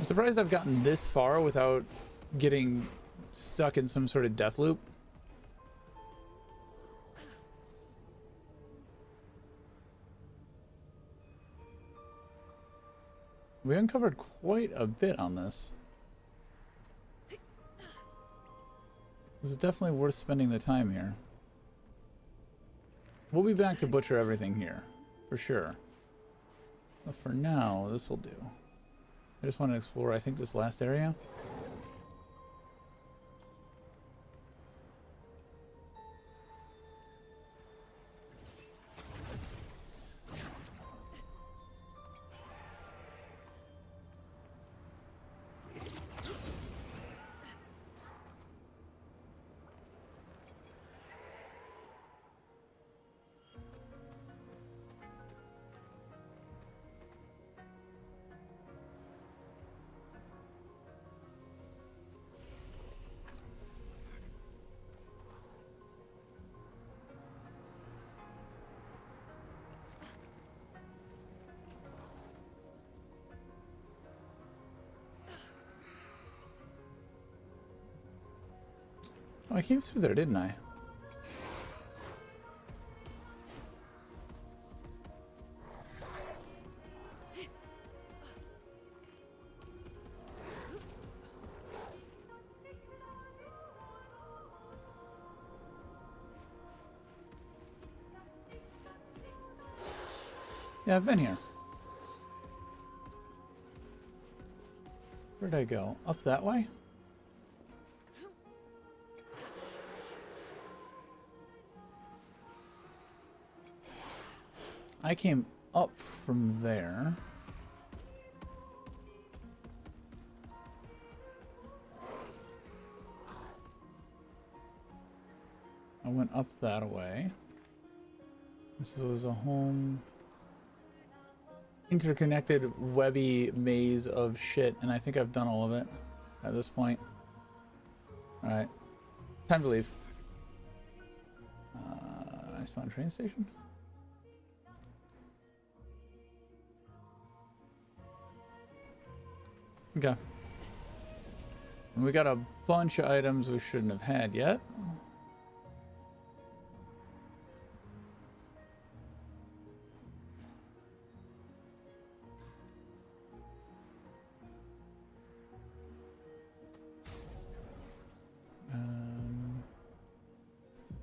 I'm surprised I've gotten this far without getting stuck in some sort of death loop. We uncovered quite a bit on this. This is definitely worth spending the time here. We'll be back to butcher everything here, for sure. But for now, this will do. I just want to explore, I think, this last area. Oh, I came through there, didn't I? Yeah, I've been here. Where'd I go? Up that way? I came up from there. I went up that way. This was a home. Interconnected webby maze of shit, and I think I've done all of it at this point. Alright. Time to leave. I found a train station. Okay. And we got a bunch of items we shouldn't have had yet.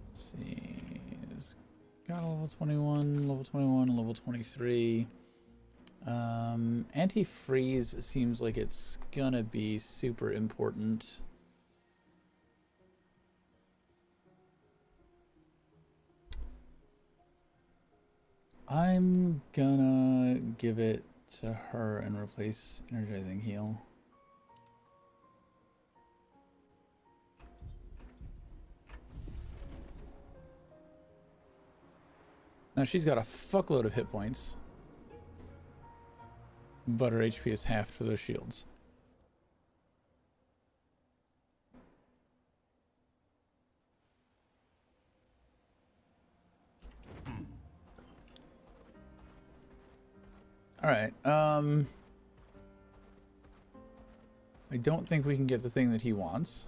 Let's see. It's got a level 21, and level 23. Antifreeze seems like it's gonna be super important. I'm gonna give it to her and replace Energizing Heal. Now she's got a fuckload of hit points, but her HP is halved for those shields. All right. I don't think we can get the thing that he wants.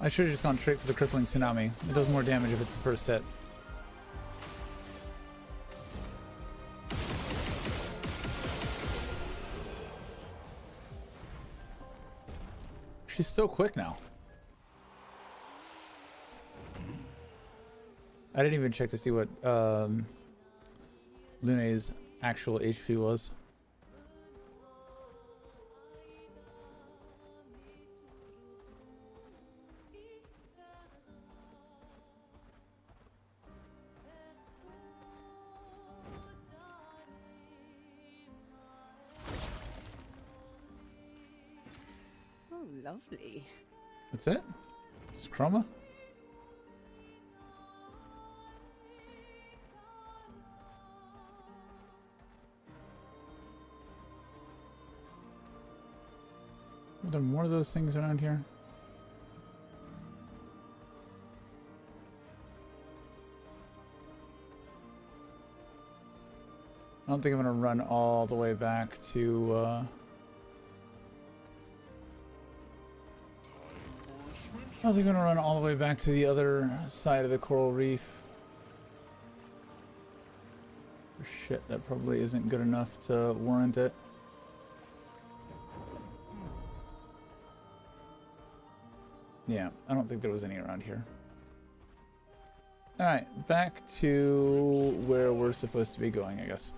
I should have just gone straight for the crippling tsunami. It does more damage if it's the first hit. She's so quick now. I didn't even check to see what Lune's actual HP was. lovely. That's it? Just chroma? Are there more of those things around here? I don't think I'm going to run all the way back to, I don't think I'm going to run all the way back to the other side of the coral reef. Shit, that probably isn't good enough to warrant it. Yeah, I don't think there was any around here. Alright, back to where we're supposed to be going, I guess.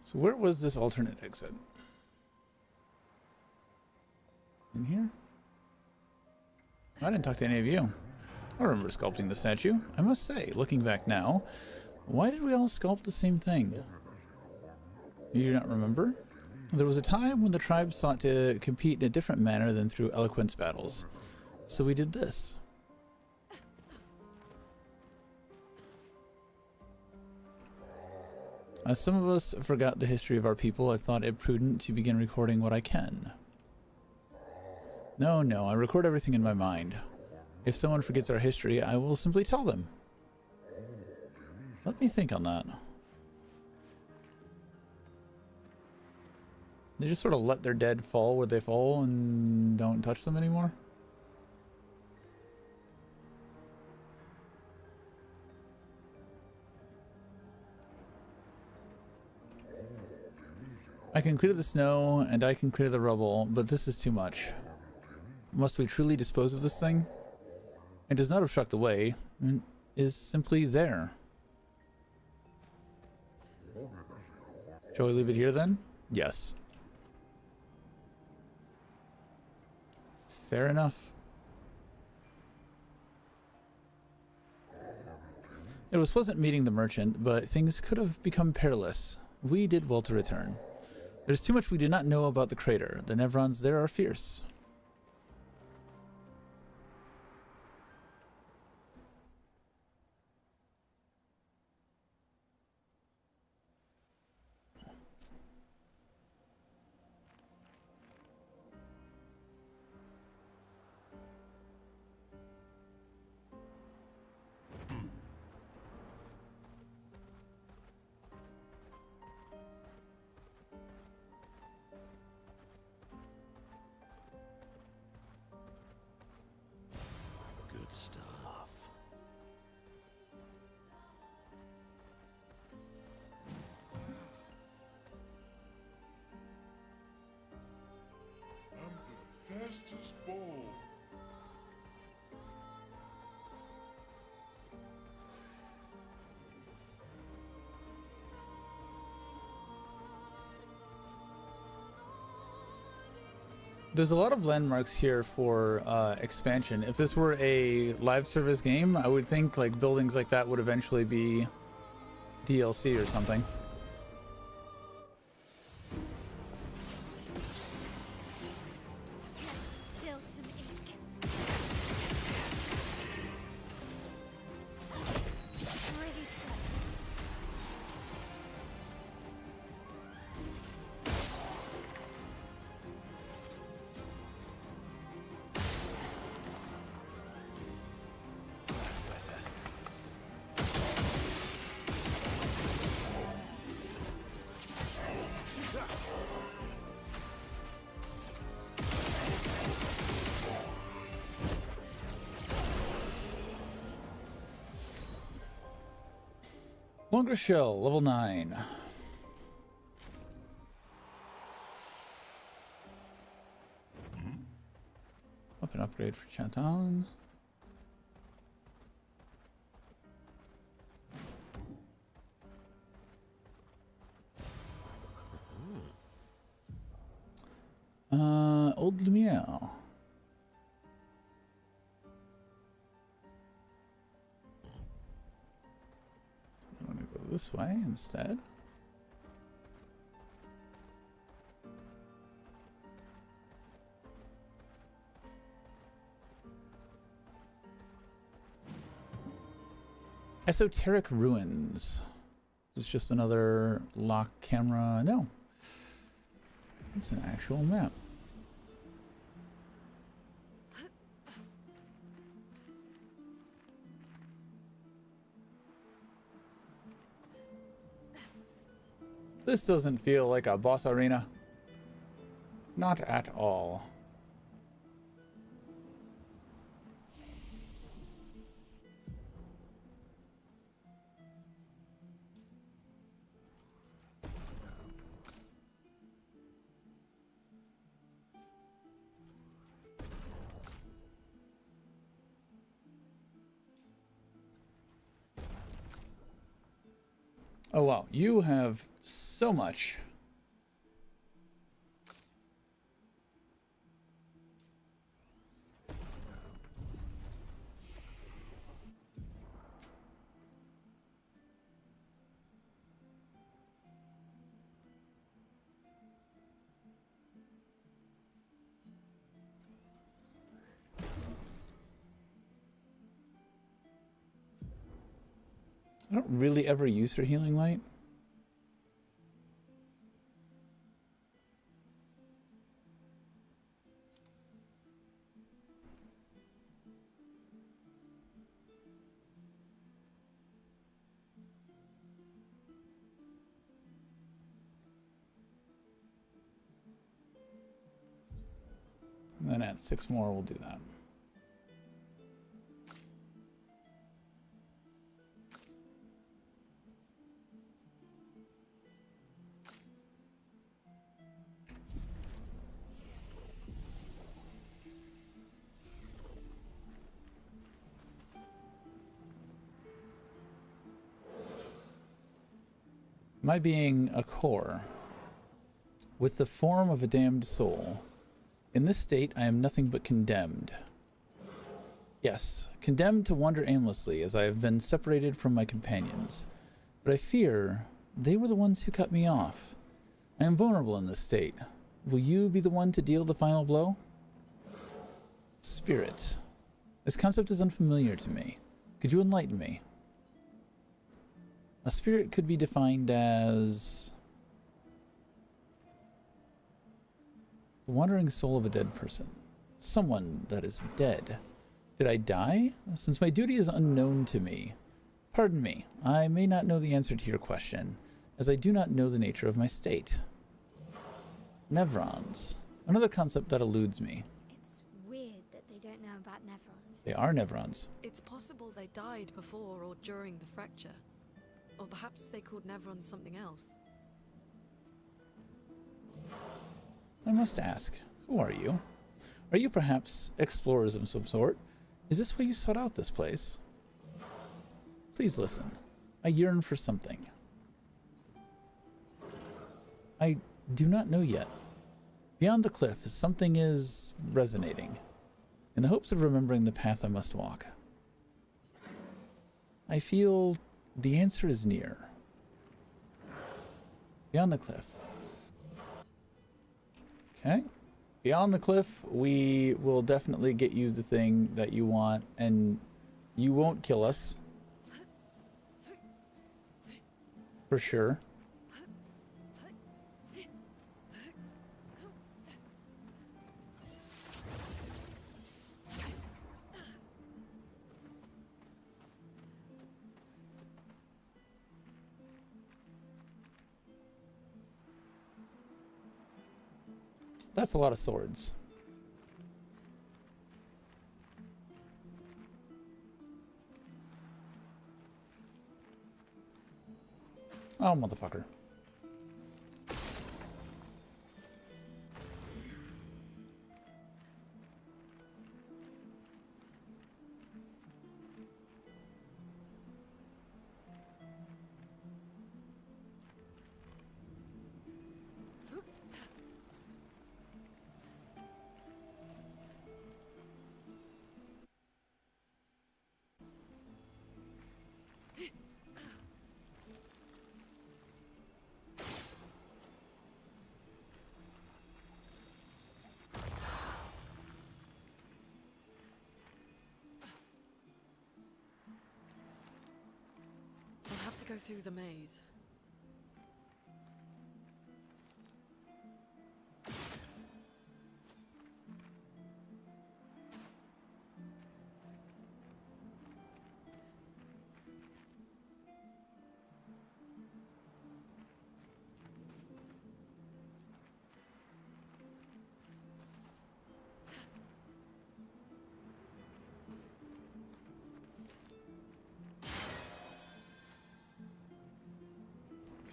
So where was this alternate exit? In here? I didn't talk to any of you. I remember sculpting the statue. I must say, looking back now, why did we all sculpt the same thing? You do not remember? There was a time when the tribe sought to compete in a different manner than through eloquence battles. So we did this. As some of us forgot the history of our people, I thought it prudent to begin recording what I can. No, I record everything in my mind. If someone forgets our history, I will simply tell them. Let me think on that. They just sort of let their dead fall where they fall and don't touch them anymore? I can clear the snow, and I can clear the rubble, but this is too much. Must we truly dispose of this thing? It does not obstruct the way. It is simply there. Shall we leave it here then? Yes. Fair enough. It was pleasant meeting the merchant, but things could have become perilous. We did well to return. There's too much we do not know about the crater. The Nevrons there are fierce. Fastest ball. There's a lot of landmarks here for expansion. If this were a live service game, I would think like buildings like that would eventually be DLC or something. Spill some ink. Ready to go. Longer shell, level 9. Weapon upgrade for Chanton. Old Lumiere. I'm gonna go this way instead. Esoteric Ruins. This is just another lock camera. No. It's an actual map. This doesn't feel like a boss arena. Not at all. Oh wow, you have so much. I don't really ever use her healing light. And then at 6 more, we'll do that. My being a core, with the form of a damned soul. In this state, I am nothing but condemned. Yes, condemned to wander aimlessly as I have been separated from my companions. But I fear they were the ones who cut me off. I am vulnerable in this state. Will you be the one to deal the final blow? Spirit. This concept is unfamiliar to me. Could you enlighten me? A spirit could be defined as the wandering soul of a dead person. Someone that is dead. Did I die? Since my duty is unknown to me. Pardon me, I may not know the answer to your question, as I do not know the nature of my state. Nevrons. Another concept that eludes me. It's weird that they don't know about Nevrons. They are Nevrons. It's possible they died before or during the fracture. Or perhaps they called Nevrons something else. I must ask, who are you? Are you perhaps explorers of some sort? Is this why you sought out this place? Please listen. I yearn for something. I do not know yet. Beyond the cliff, something is resonating, in the hopes of remembering the path I must walk. I feel the answer is near. Beyond the cliff. Okay. Beyond the cliff, we will definitely get you the thing that you want, and you won't kill us. For sure. That's a lot of swords. Oh, motherfucker. I'll have to go through the maze.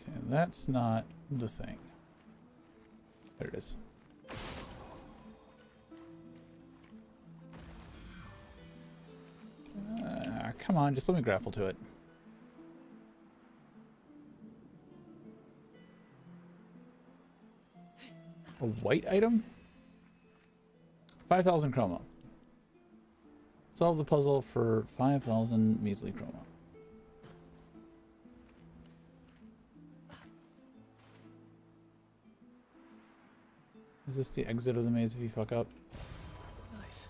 Okay, that's not the thing. There it is. Come on, just let me grapple to it. A white item? 5,000 chroma. Solve the puzzle for 5,000 measly chroma. Is this the exit of the maze if you fuck up? Nice.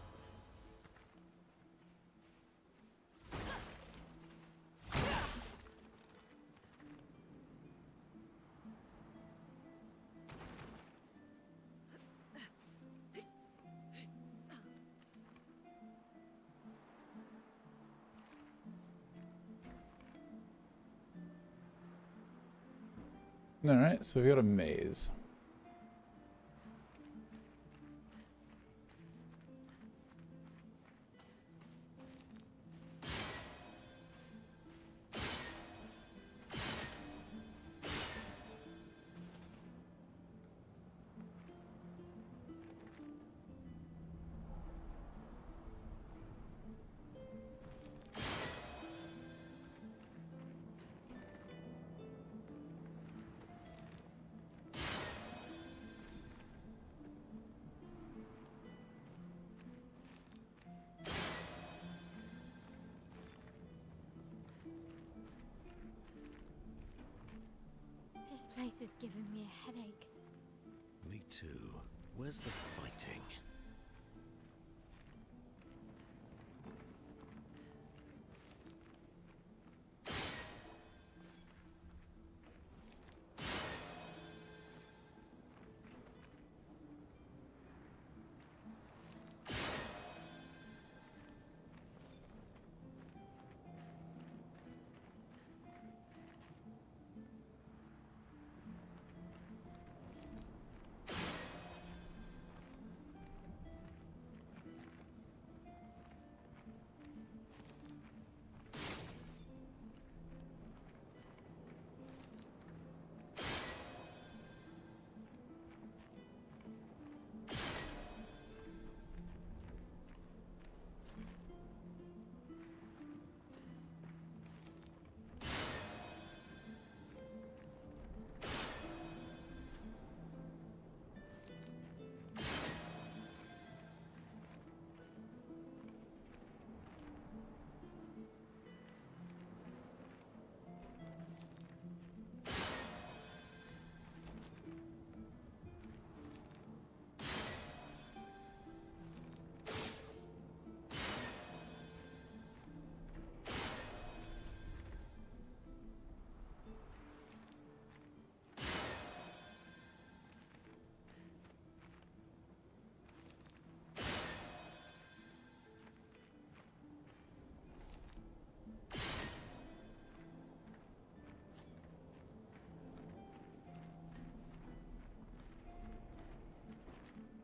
Alright, so we've got a maze. This place is giving me a headache. Me too. Where's the fighting?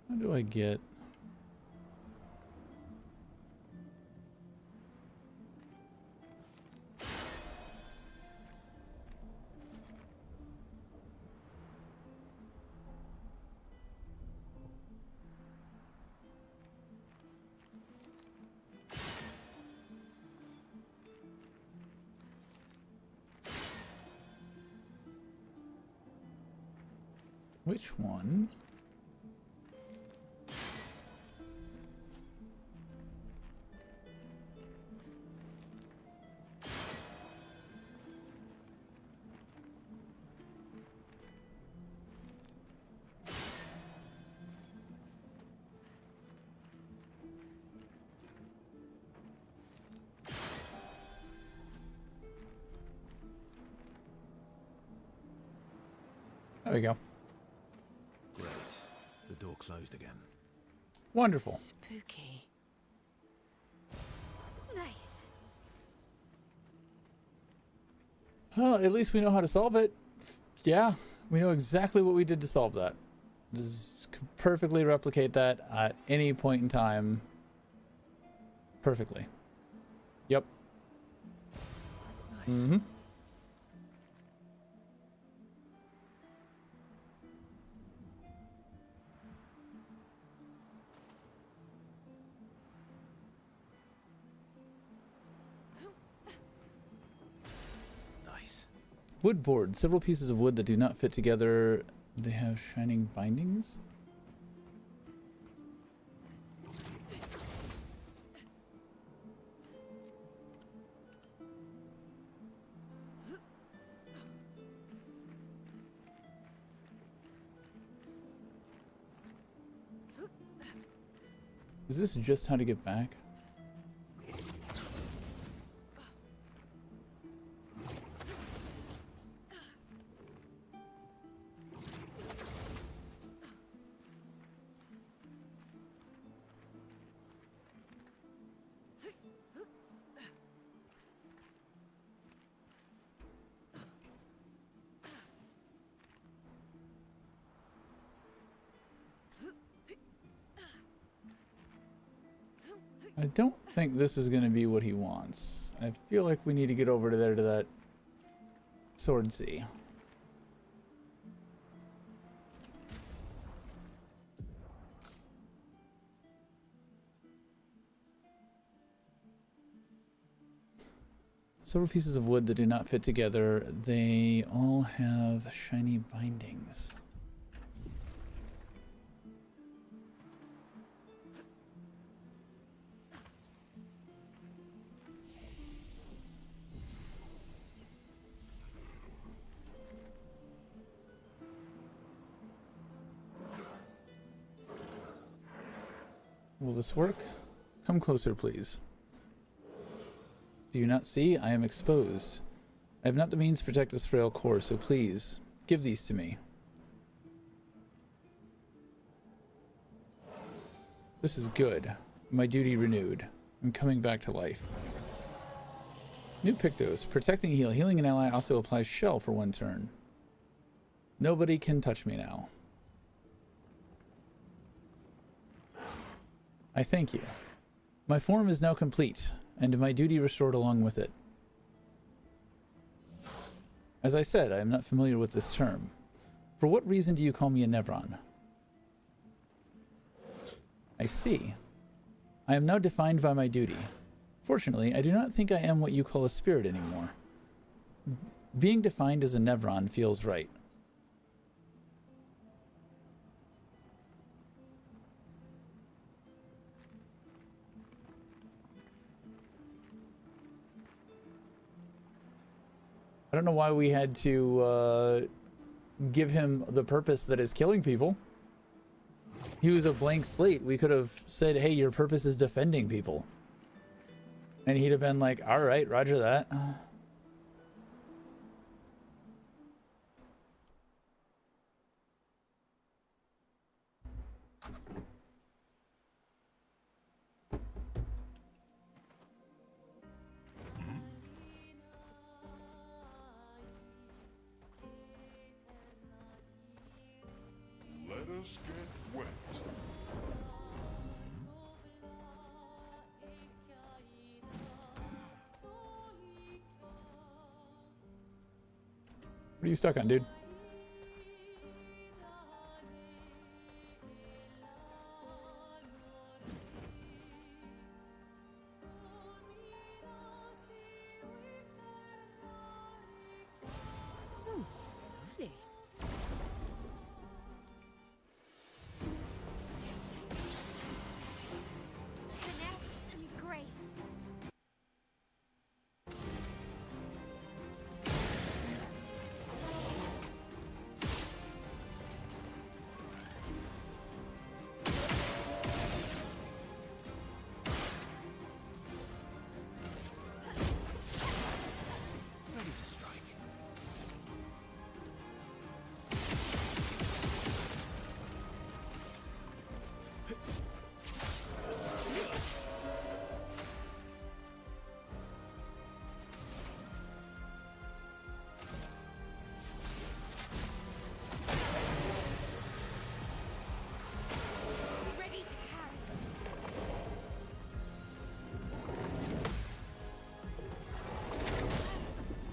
How do I get... Which one? There we go. Great. The door closed again. Wonderful. Spooky. Nice. Well, at least we know how to solve it. Yeah, we know exactly what we did to solve that. Just perfectly replicate that at any point in time. Perfectly. Yep. Nice. Mm-hmm. Wood board. Several pieces of wood that do not fit together. They have shining bindings. Is this just how to get back? I don't think this is going to be what he wants. I feel like we need to get over to there to that sword sea. Several pieces of wood that do not fit together. They all have shiny bindings. Will this work? Come closer, please. Do you not see? I am exposed. I have not the means to protect this frail core, so please, give these to me. This is good. My duty renewed. I'm coming back to life. New Pictos. Protecting heal. Healing an ally also applies shell for 1 turn. Nobody can touch me now. I thank you. My form is now complete, and my duty restored along with it. As I said, I am not familiar with this term. For what reason do you call me a Nevron? I see. I am now defined by my duty. Fortunately, I do not think I am what you call a spirit anymore. Being defined as a Nevron feels right. I don't know why we had to give him the purpose that is killing people. He was a blank slate. We could have said, hey, your purpose is defending people. And he'd have been like, all right, roger that. Let us get wet. What are you stuck on, dude? Lovely.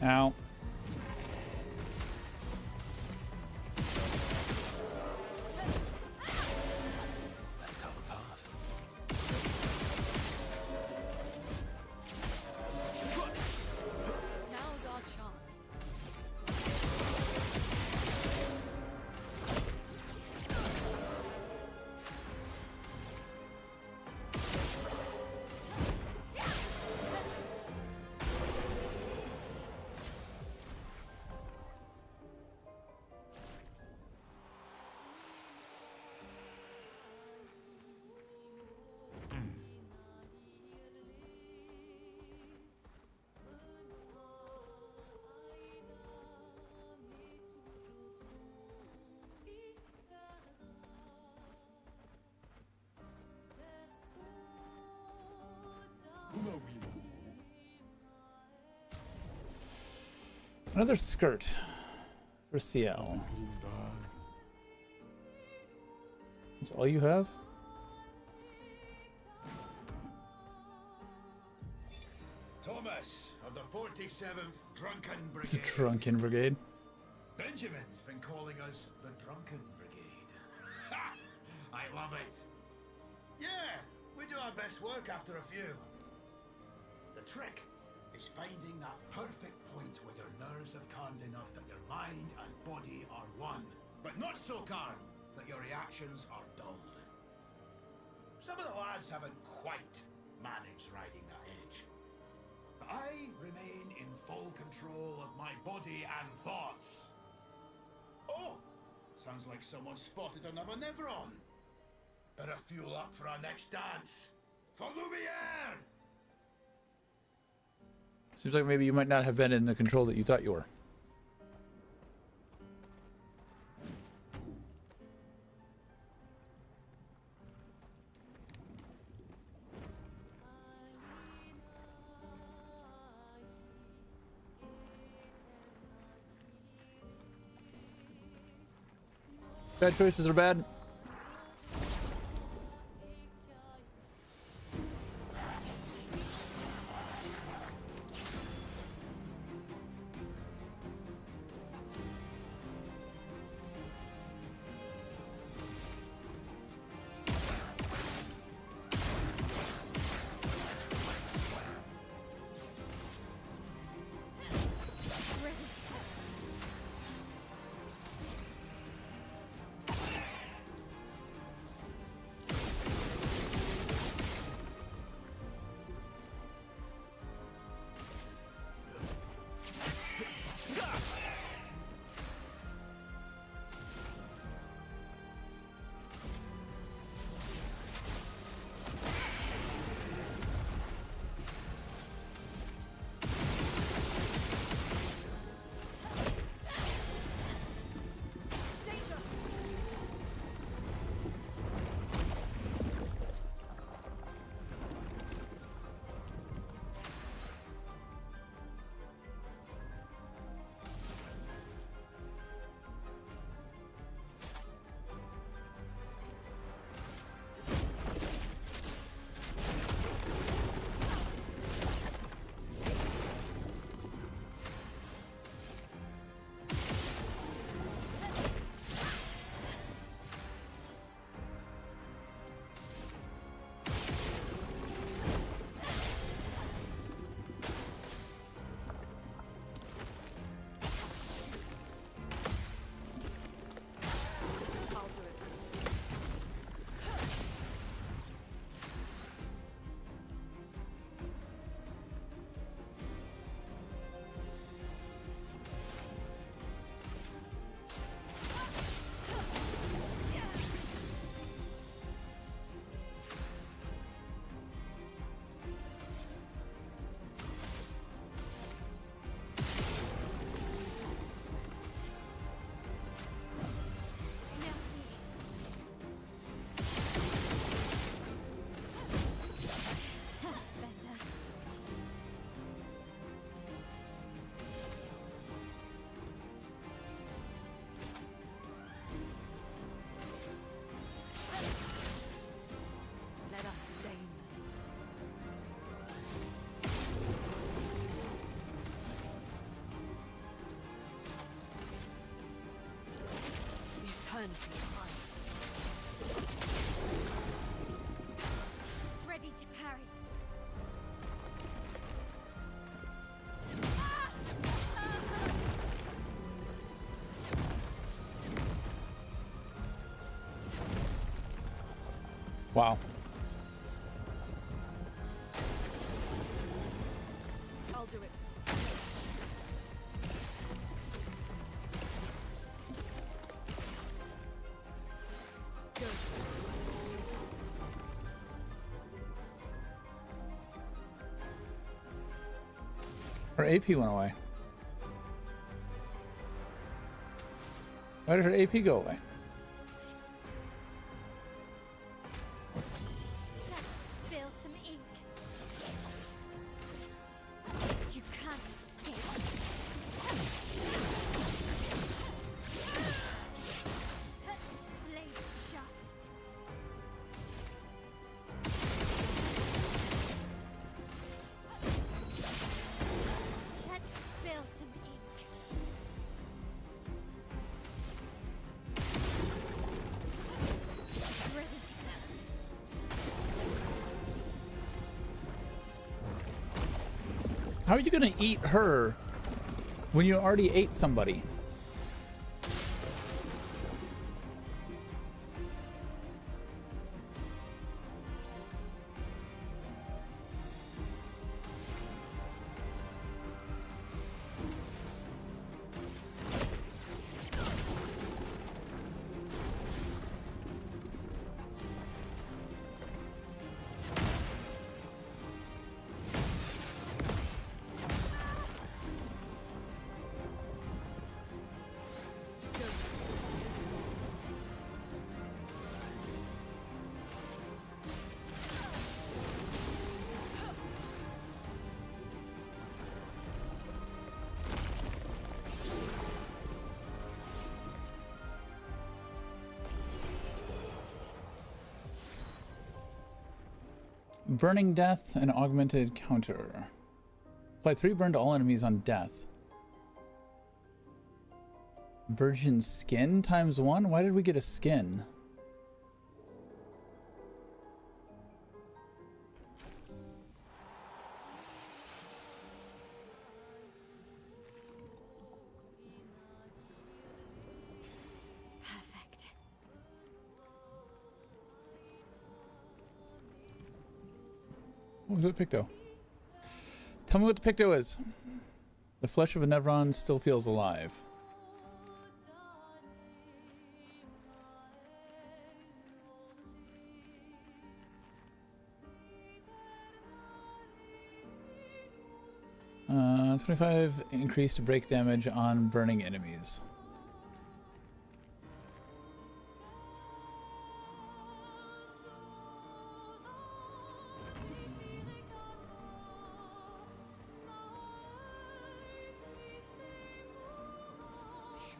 Ow. Let's go the path. Now's our chance. Another skirt for CL. That's all you have? Thomas of the 47th Drunken It's a Brigade. drunken brigade. Benjamin's been calling us the Drunken Brigade. Ha! I love it. Yeah, we do our best work after a few. The trick is finding that perfect point where your nerves have calmed enough that your mind and body are one, but not so calm that your reactions are dulled. Some of the lads haven't quite managed riding that edge. But I remain in full control of my body and thoughts. Oh, sounds like someone spotted another Neveron. Better fuel up for our next dance. For Lumiere! Seems like maybe you might not have been in the control that you thought you were. Bad choices are bad. Ready to parry. Wow. I'll do it. Her AP went away. Why did her AP go away? Let's spill some ink. You can't escape. Blades sharp. Let's spill some ink. Ready to go. How are you gonna eat her when you already ate somebody? Burning Death and Augmented Counter. Apply 3 burn to all enemies on death. Virgin Skin times 1? Why did we get a skin? Perfect. What was that Picto? Tell me what the Picto is. The flesh of a Nevron still feels alive. Uh, 25 increased break damage on burning enemies.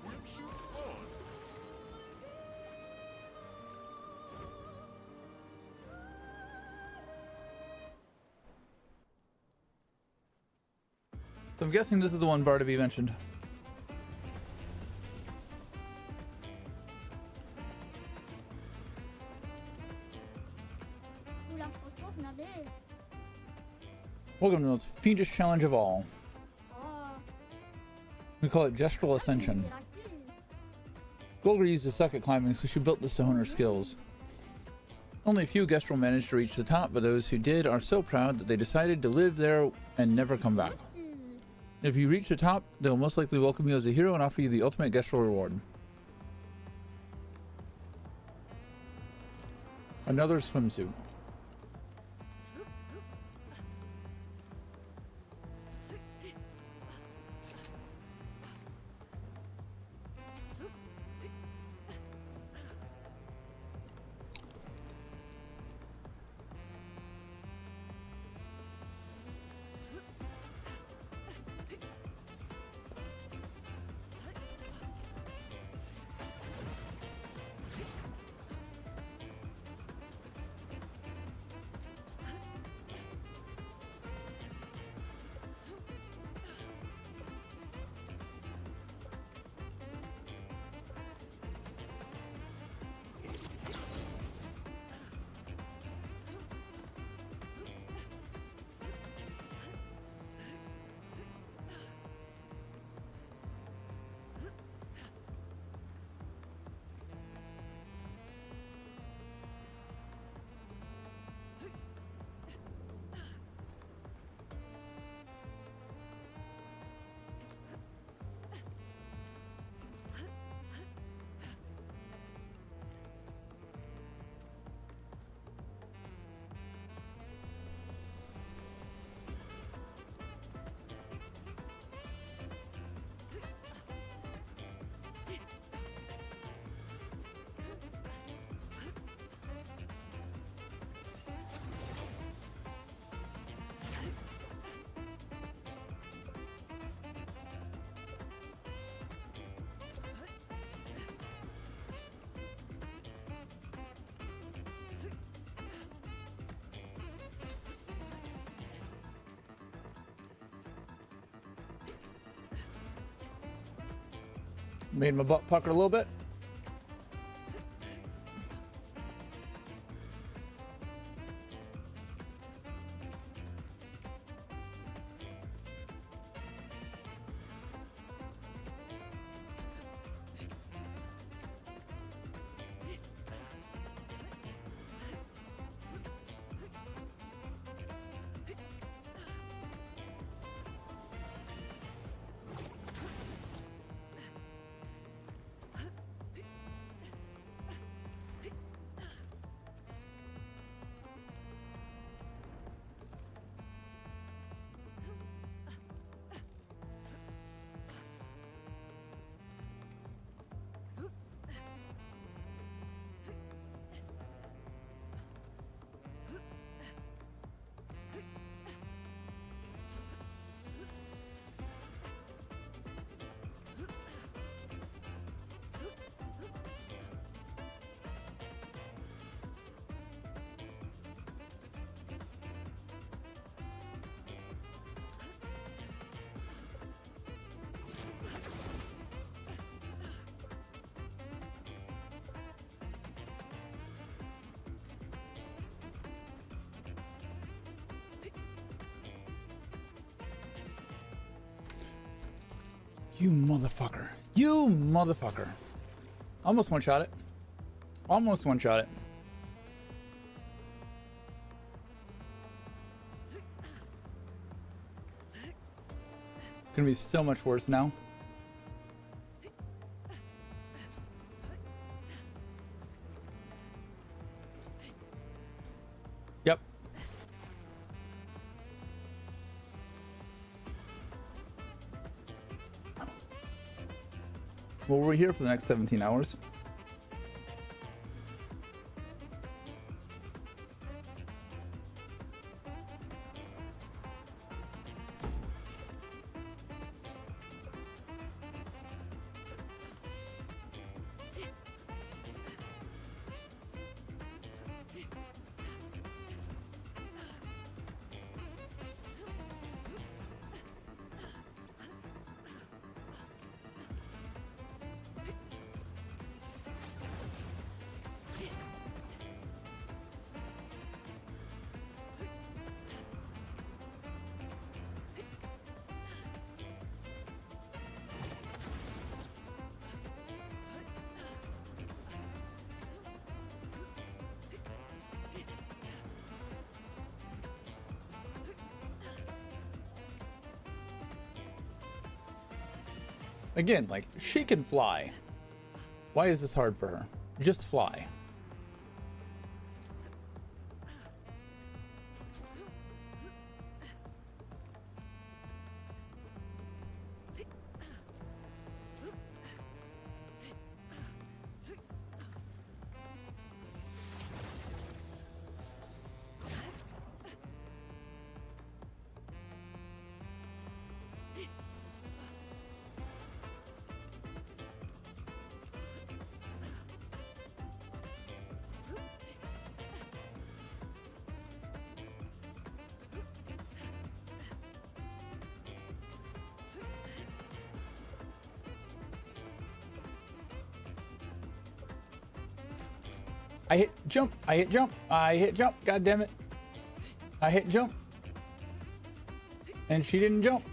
Swimsuit on. So I'm guessing this is the one Barnaby mentioned. Welcome to the most fiendish challenge of all. We call it Gestural Ascension. Golgar used to suck at climbing, so she built this to hone her skills. Only a few Gestural managed to reach the top, but those who did are so proud that they decided to live there and never come back. If you reach the top, they will most likely welcome you as a hero and offer you the ultimate Gestural reward. Another swimsuit. Made my butt pucker a little bit. You motherfucker. You motherfucker. Almost one-shot it. Almost one-shot it. It's gonna be so much worse now. Yep. Well, we're here for the next 17 hours. Again, like, she can fly. Why is this hard for her? Just fly. I hit jump, I hit jump, I hit jump, god damn it. I hit jump. And she didn't jump.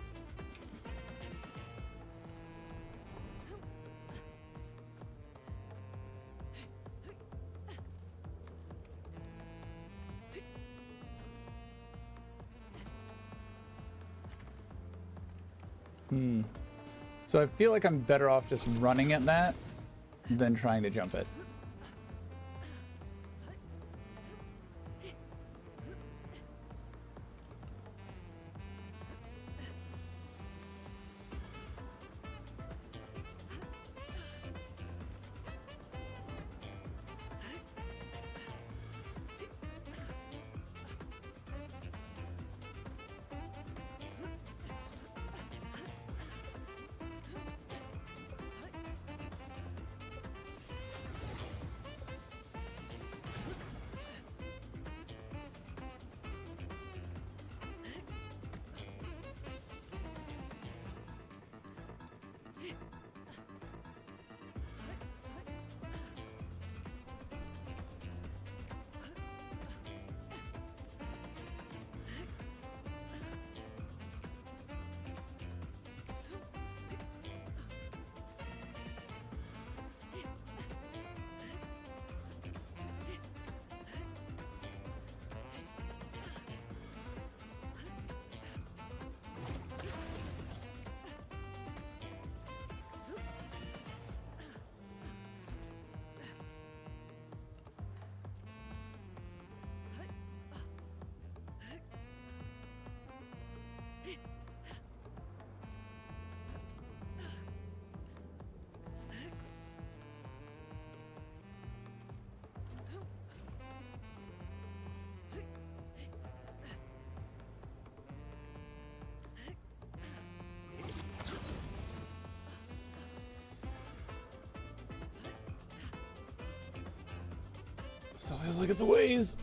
So I feel like I'm better off just running at that than trying to jump it. Still feels like it's a ways.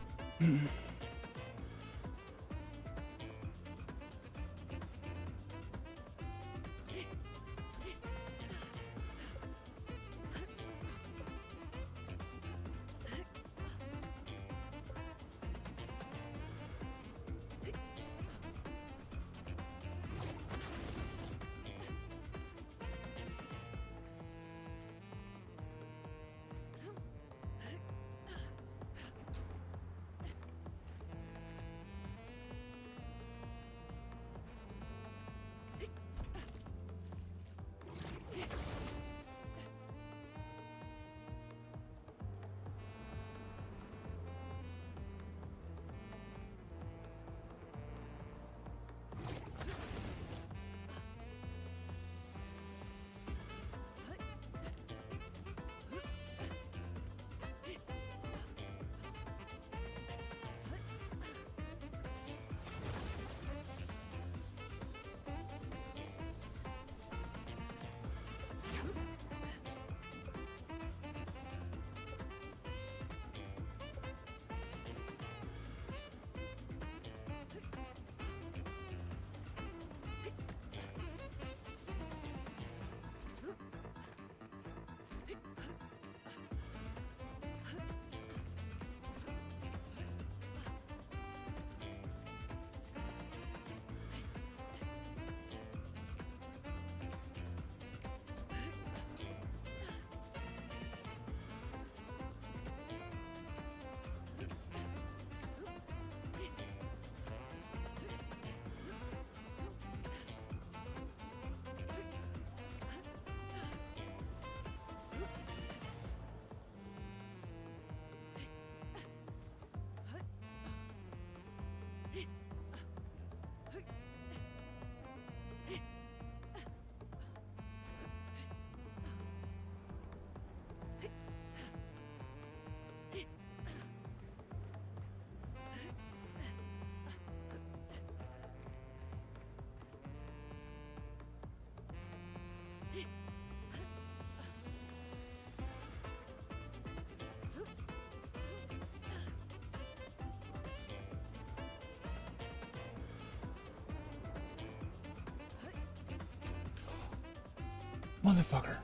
Motherfucker.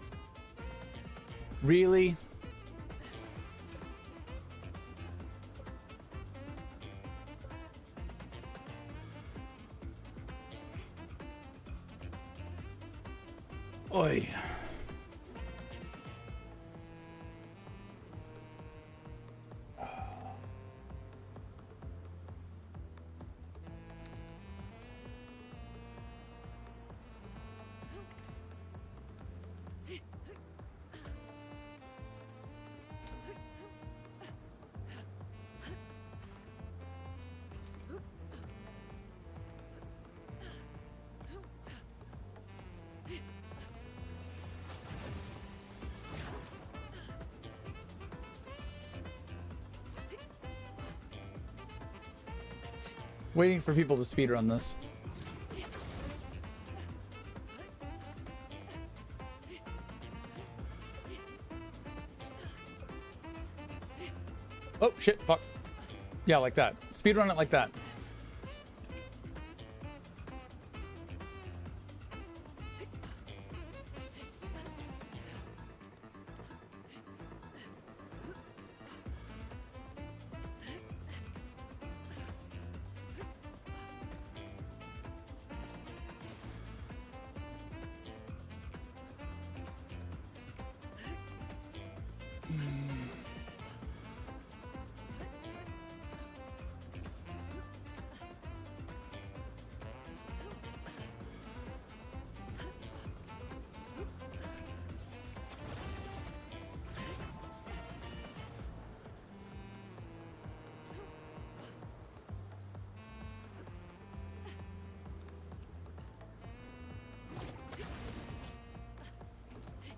Really? Oi. Waiting for people to speedrun this. Oh shit, fuck. Yeah, like that. Speedrun it like that.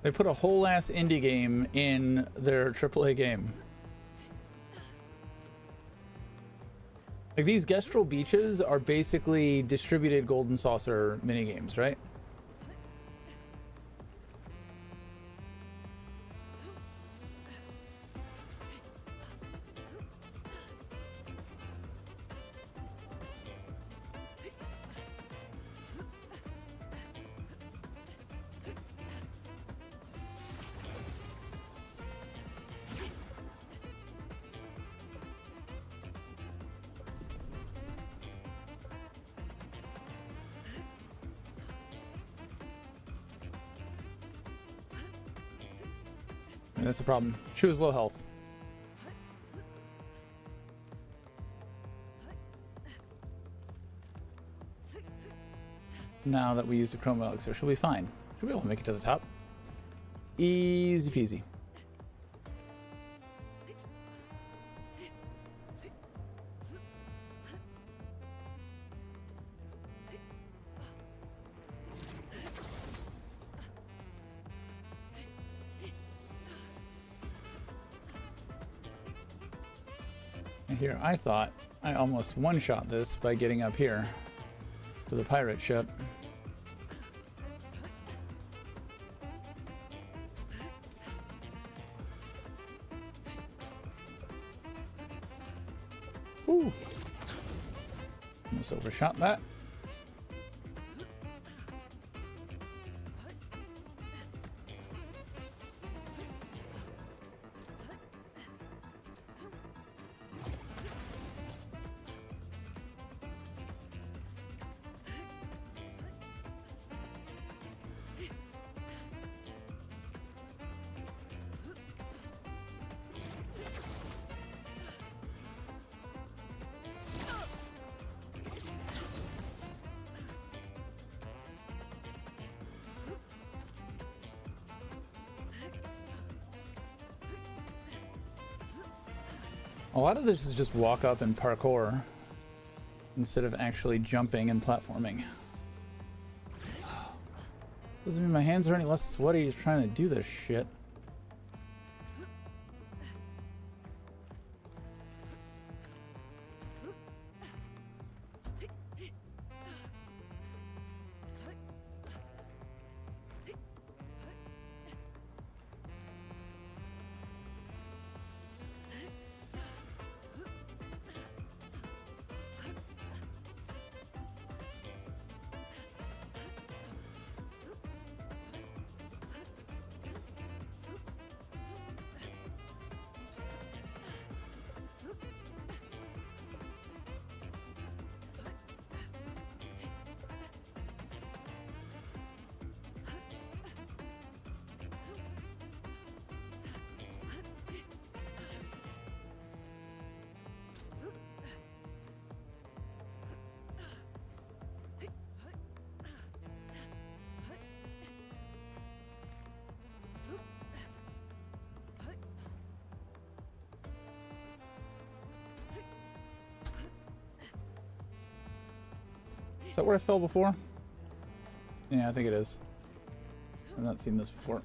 They put a whole ass indie game in their AAA game. Like, these Gestrel beaches are basically distributed Golden Saucer minigames, right? That's the problem. She was low health. Now that we use the chrome elixir, she'll be fine. She'll be able to make it to the top. Easy peasy. And here, I thought I almost one-shot this by getting up here to the pirate ship. Ooh. Almost overshot that. A lot of this is just walk up and parkour instead of actually jumping and platforming. Doesn't mean my hands are any less sweaty trying to do this shit. Is that where I fell before? Yeah, I think it is. I've not seen this before.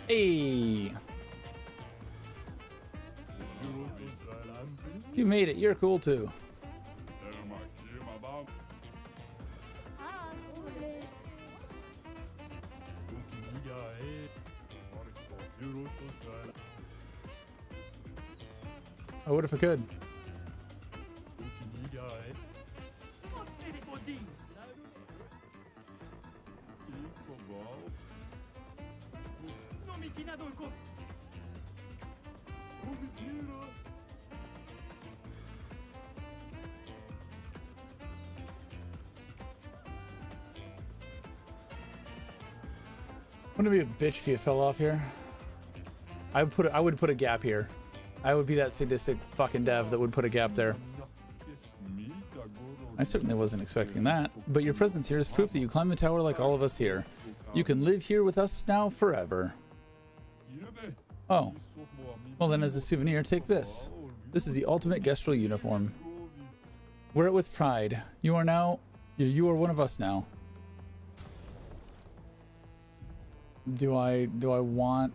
Hey! You made it. You're cool too. I would if I could. Wouldn't it be a bitch if you fell off here? I would put a gap here. I would be that sadistic fucking dev that would put a gap there. I certainly wasn't expecting that, but your presence here is proof that you climb the tower like all of us here. You can live here with us now forever. Oh. Well then, as a souvenir, take this. This is the ultimate Gestrel uniform. Wear it with pride. You are one of us now. Do I want...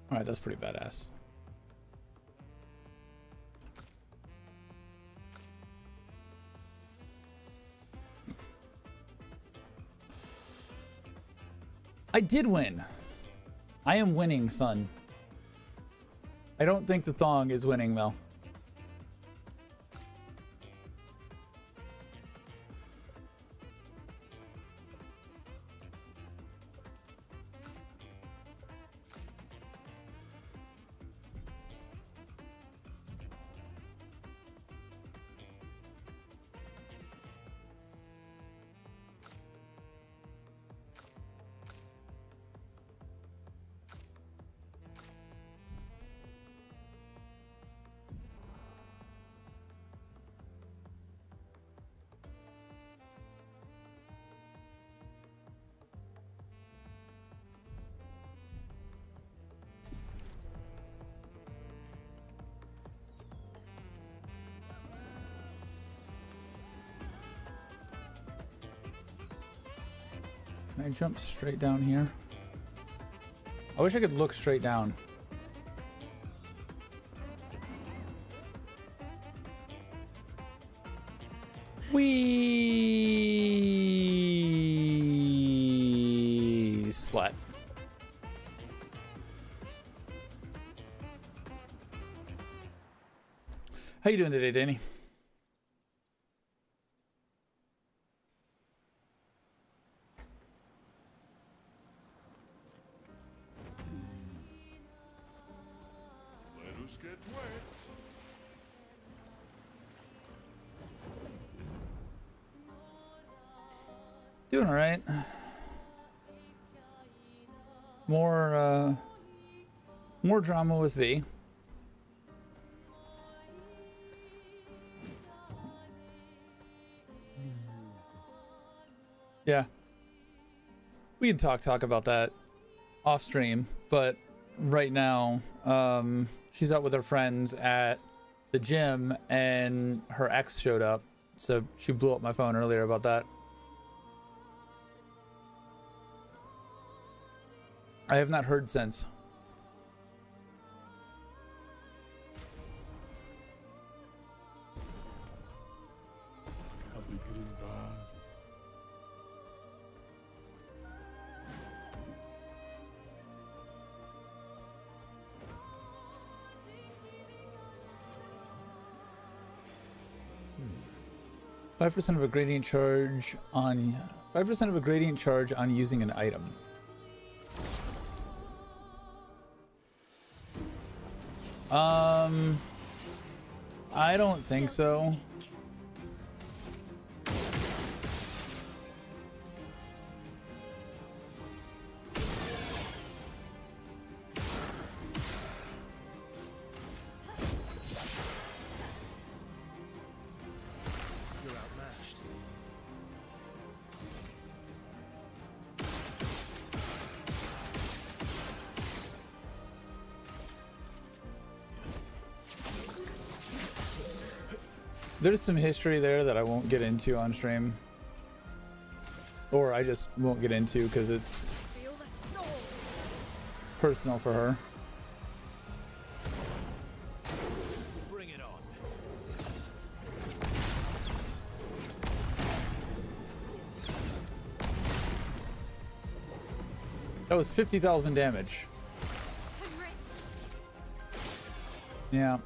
Alright, that's pretty badass. I did win. I am winning, son. I don't think the thong is winning, though. Can I jump straight down here? I wish I could look straight down. Whee! Splat. How you doing today, Danny? Let us get wet. Doing all right. More drama with V. Yeah. We can talk about that off stream, but right now, she's out with her friends at the gym and her ex showed up. So she blew up my phone earlier about that. I have not heard since. Hmm. 5% of a gradient charge on 5% of a gradient charge on using an item. I don't think so. You're outmatched. There's some history there that I won't get into on stream. Or I just won't get into because it's personal for her. Bring it on. That was 50,000 damage. Yeah.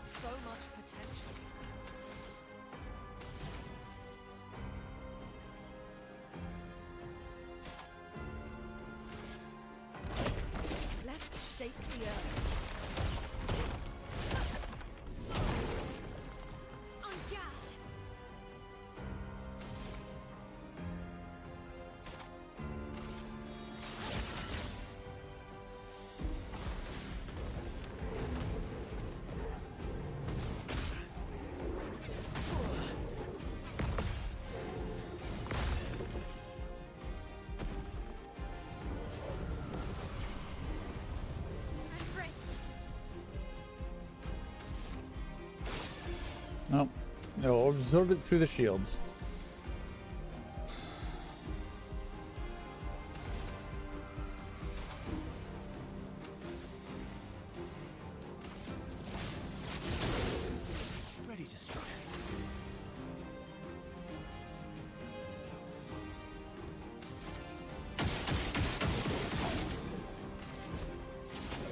So much potential. Let's shake the earth. Nope. It'll absorb it through the shields. Ready to strike.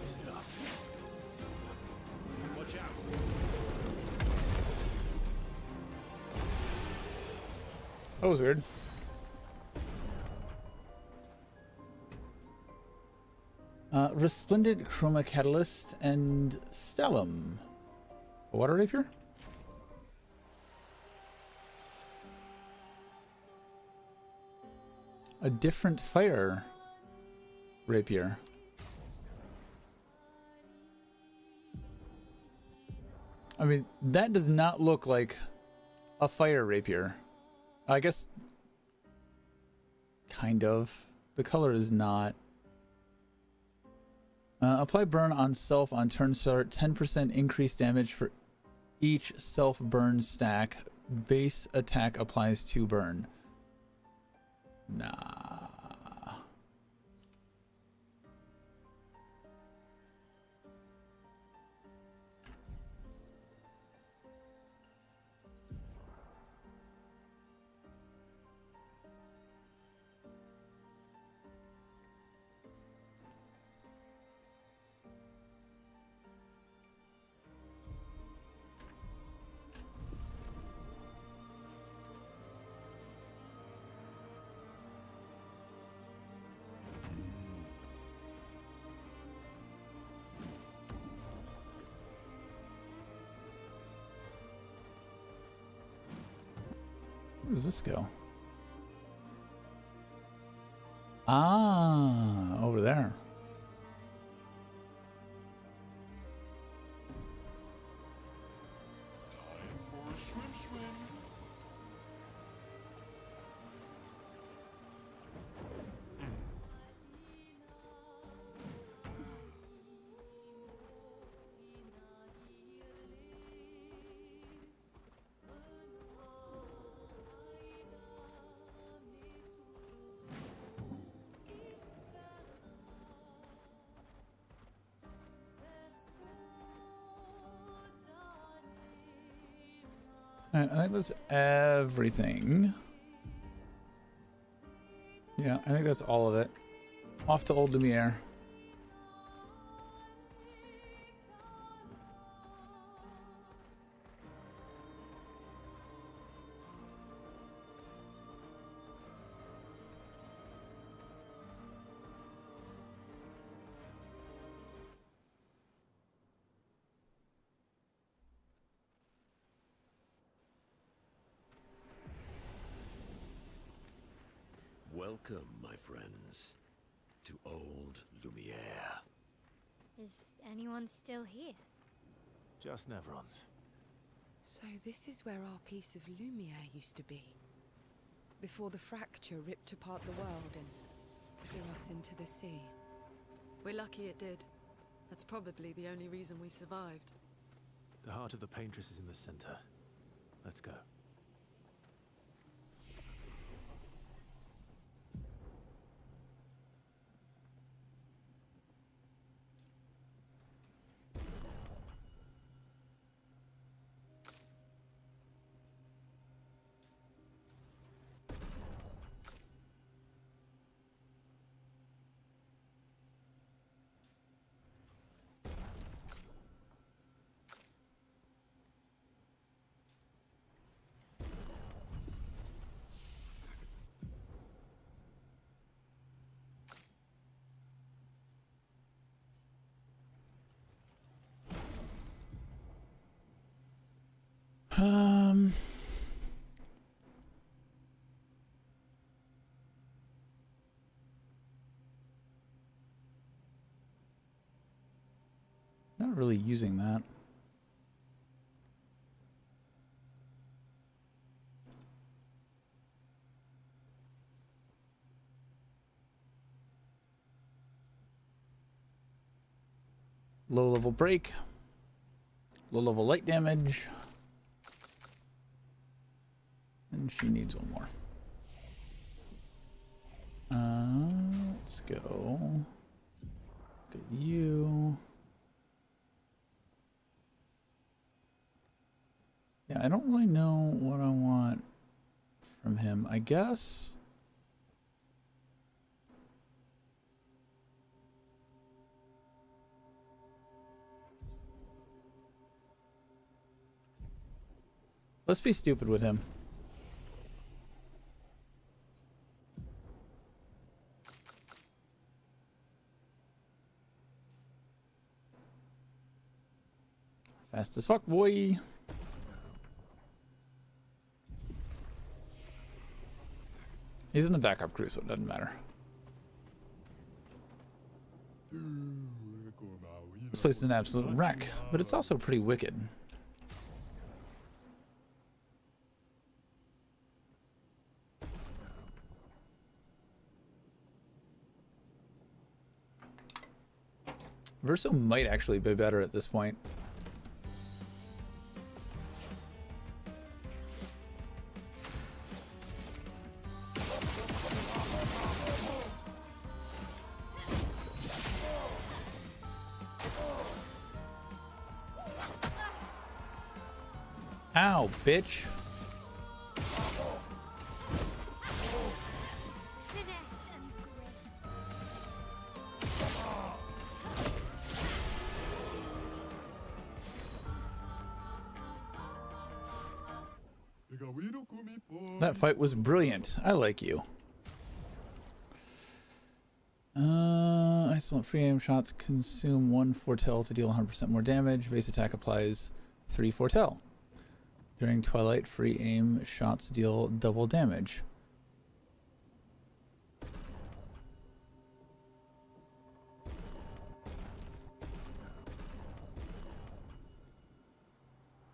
Stop. Watch out. That was weird. Resplendent Chroma Catalyst and Stellum. A water rapier? A different fire rapier. I mean, that does not look like a fire rapier. I guess kind of. The color is not Apply burn on self on turn start. 10% increased damage for each self burn stack. Base attack applies to burn. Nah. Where does this go? Ah, over there. Time for a swim swim. Alright, I think that's everything. Yeah, I think that's all of it. Off to Old Lumiere. Welcome, my friends, to Old Lumiere. Is anyone still here? Just Nevrons. So this is where our piece of Lumiere used to be. Before the fracture ripped apart the world and threw us into the sea. We're lucky it did. That's probably the only reason we survived. The heart of the Paintress is in the center. Let's go. Not really using that. Low level break. Low level light damage. And she needs one more. Let's go. Look at you. Yeah, I don't really know what I want from him. I guess. Let's be stupid with him. Fast as fuck, boy. He's in the backup crew, so it doesn't matter. This place is an absolute wreck, but it's also pretty wicked. Verso might actually be better at this point. Ow, bitch. That fight was brilliant. I like you. Excellent. Free aim shots consume 1 foretell to deal 100% more damage. Base attack applies 3 foretell. During Twilight, free aim shots deal double damage.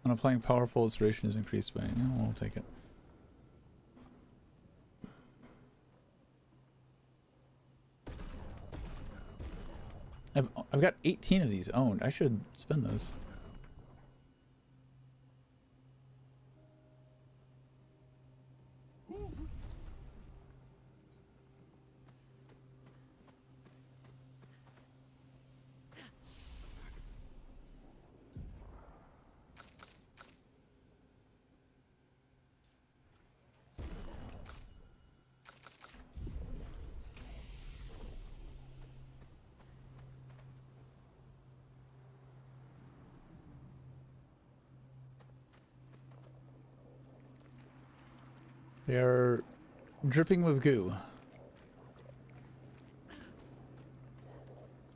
When applying powerful, its duration is increased by... Yeah, we'll take it. I've got 18 of these owned. I should spend those. They're dripping with goo.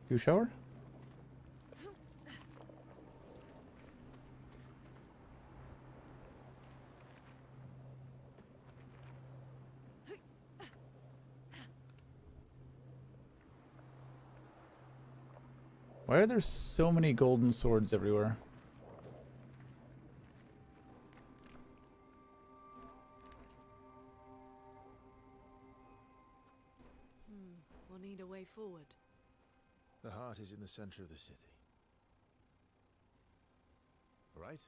Goo shower? Why are there so many golden swords everywhere? We'll need a way forward. The heart is in the center of the city. All right?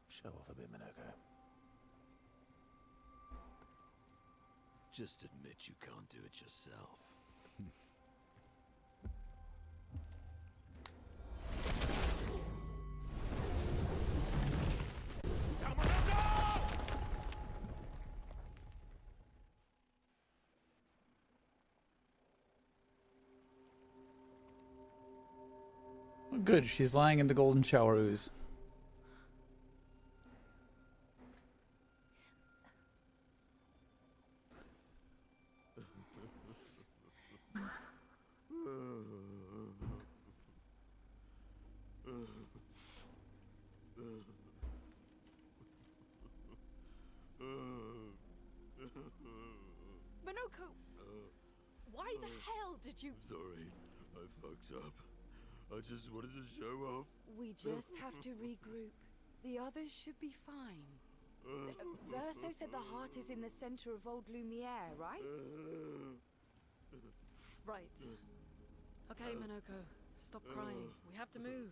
Show off a bit, Minoko. Just admit you can't do it yourself. Good, she's lying in the golden shower ooze. Minoko! Why the hell did you... Sorry, I fucked up. I just wanted to show off. We just have to regroup. The others should be fine. Verso said the heart is in the center of Old Lumiere, right? Right. Okay, Minoko. Stop crying. We have to move.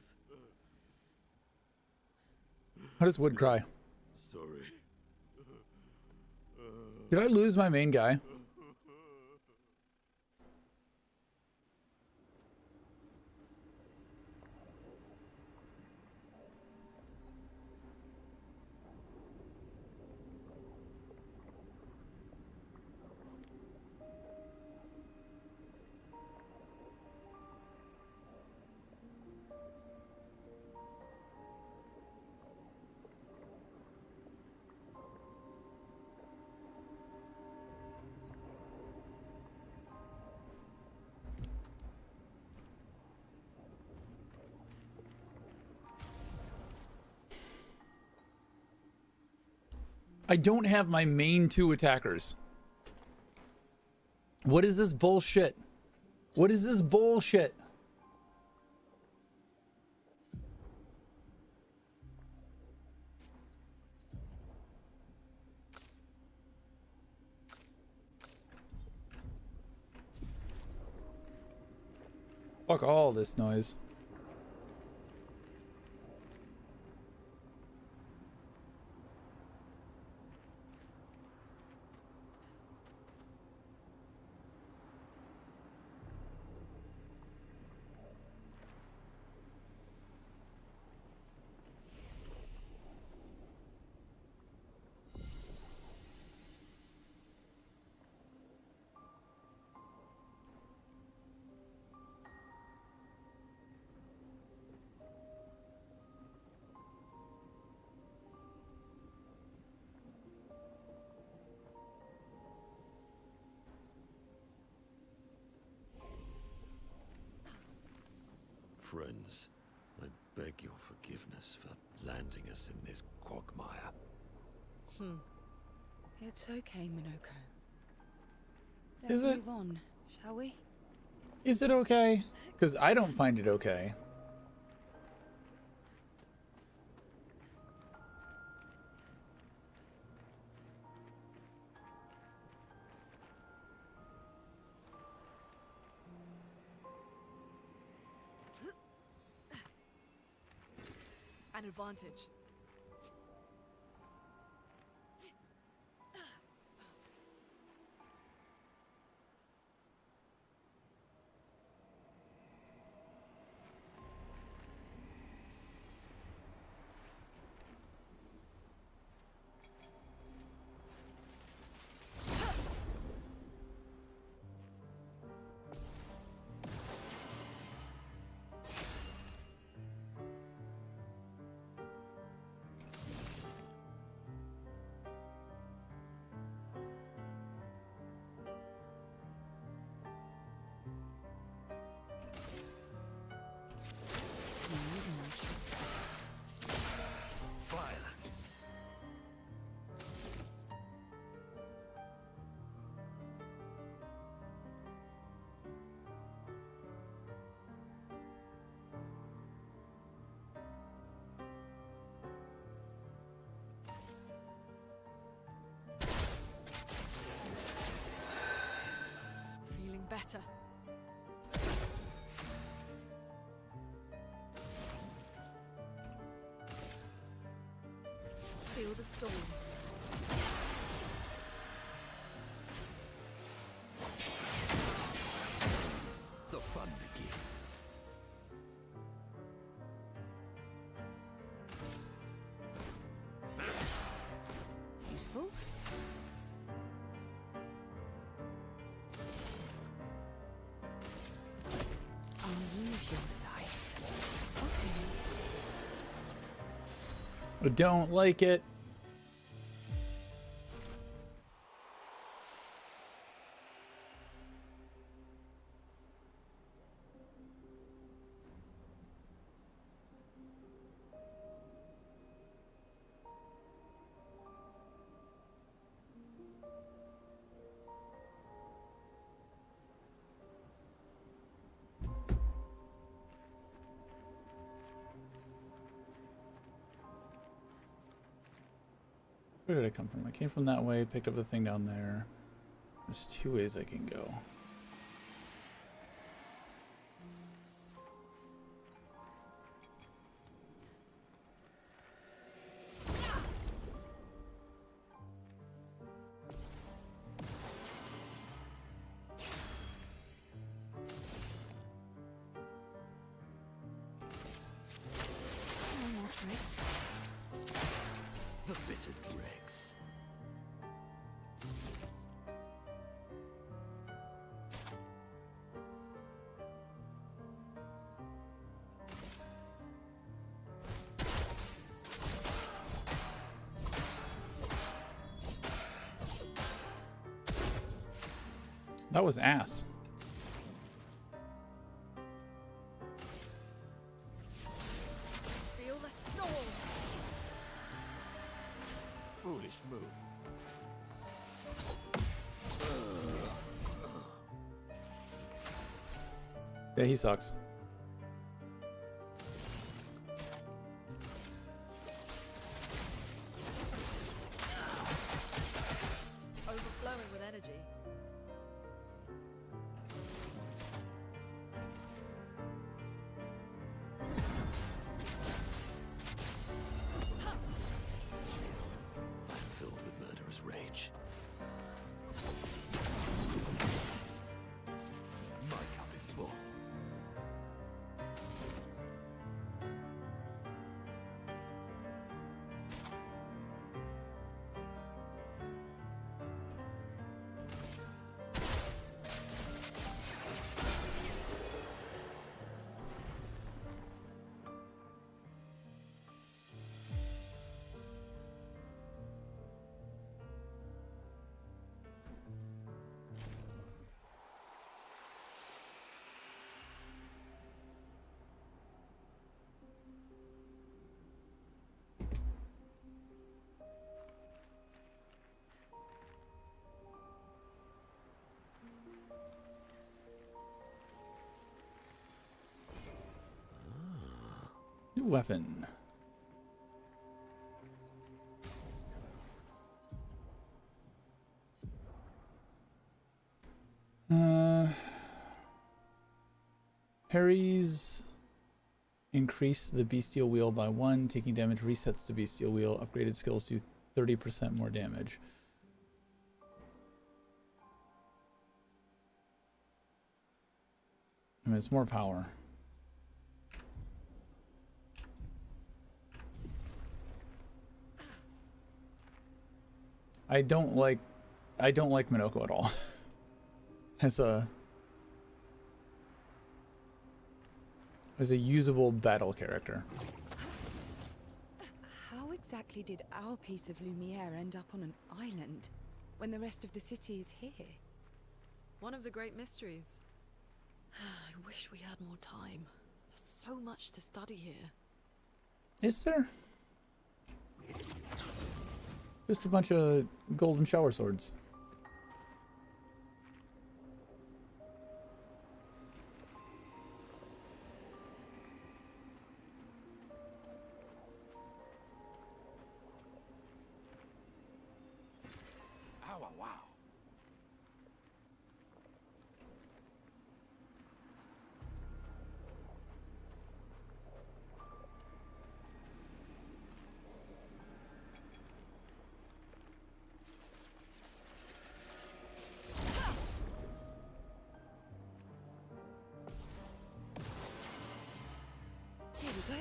How does Wood cry? Sorry. Did I lose my main guy? I don't have my main 2 attackers. What is this bullshit? What is this bullshit? Fuck all this noise. friends, I beg your forgiveness for landing us in this quagmire. It's okay, Minoko. Is Let's it? move on, shall we? Is it okay? Because I don't find it okay. An advantage. Violence. Feeling better. Feel the storm. The fun begins. Useful? Unusual life. Okay. I don't like it. Where did I come from? I came from that way, picked up the thing down there. There's two ways I can go. No more tricks. The bitter dregs. That was ass. Feel the storm. Foolish move. Yeah, he sucks. Overflowing with energy. I am filled with murderous rage. My cup is full. weapon. Parries increase the bestial wheel by 1. Taking damage resets the bestial wheel. Upgraded skills do 30% more damage. I mean, it's more power. I don't like Minoko at all. as a usable battle character. How exactly did our piece of Lumiere end up on an island when the rest of the city is here? One of the great mysteries. I wish we had more time. There's so much to study here. Is there? Just a bunch of golden shower swords. Ow, wow. Here we go.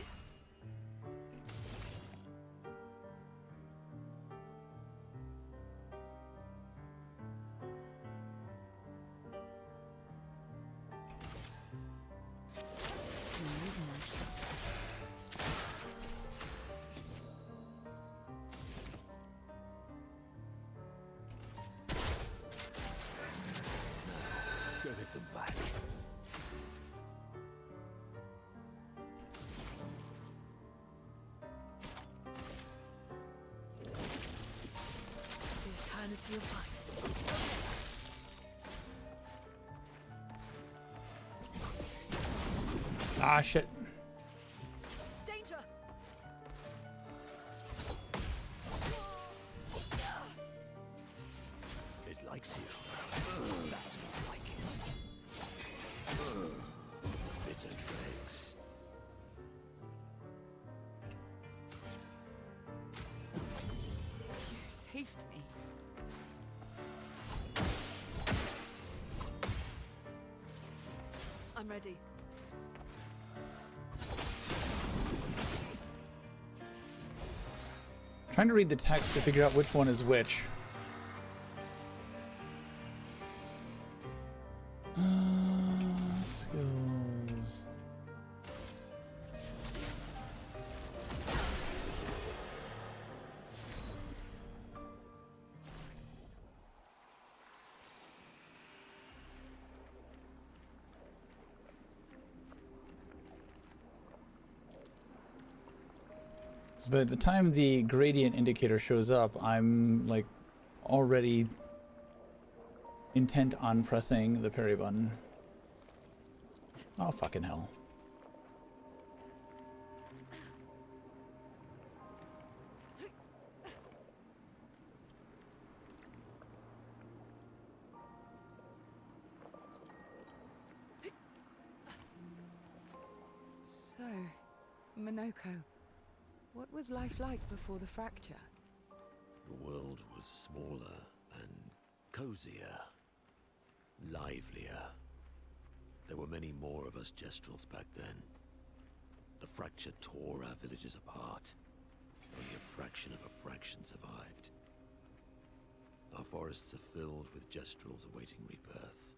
Go get them back. The eternity of ice. Ah, shit. Danger! It likes you. That's more like it. Bitter dregs. You saved me. I'm ready. Trying to read the text to figure out which one is which. Skills. But at the time the gradient indicator shows up, I'm like already intent on pressing the parry button. Oh, fucking hell. So, Minoko, what was life like before the fracture? The world was smaller and cozier, livelier. There were many more of us Gestrels back then. The fracture tore our villages apart. Only a fraction of a fraction survived. Our forests are filled with Gestrels awaiting rebirth.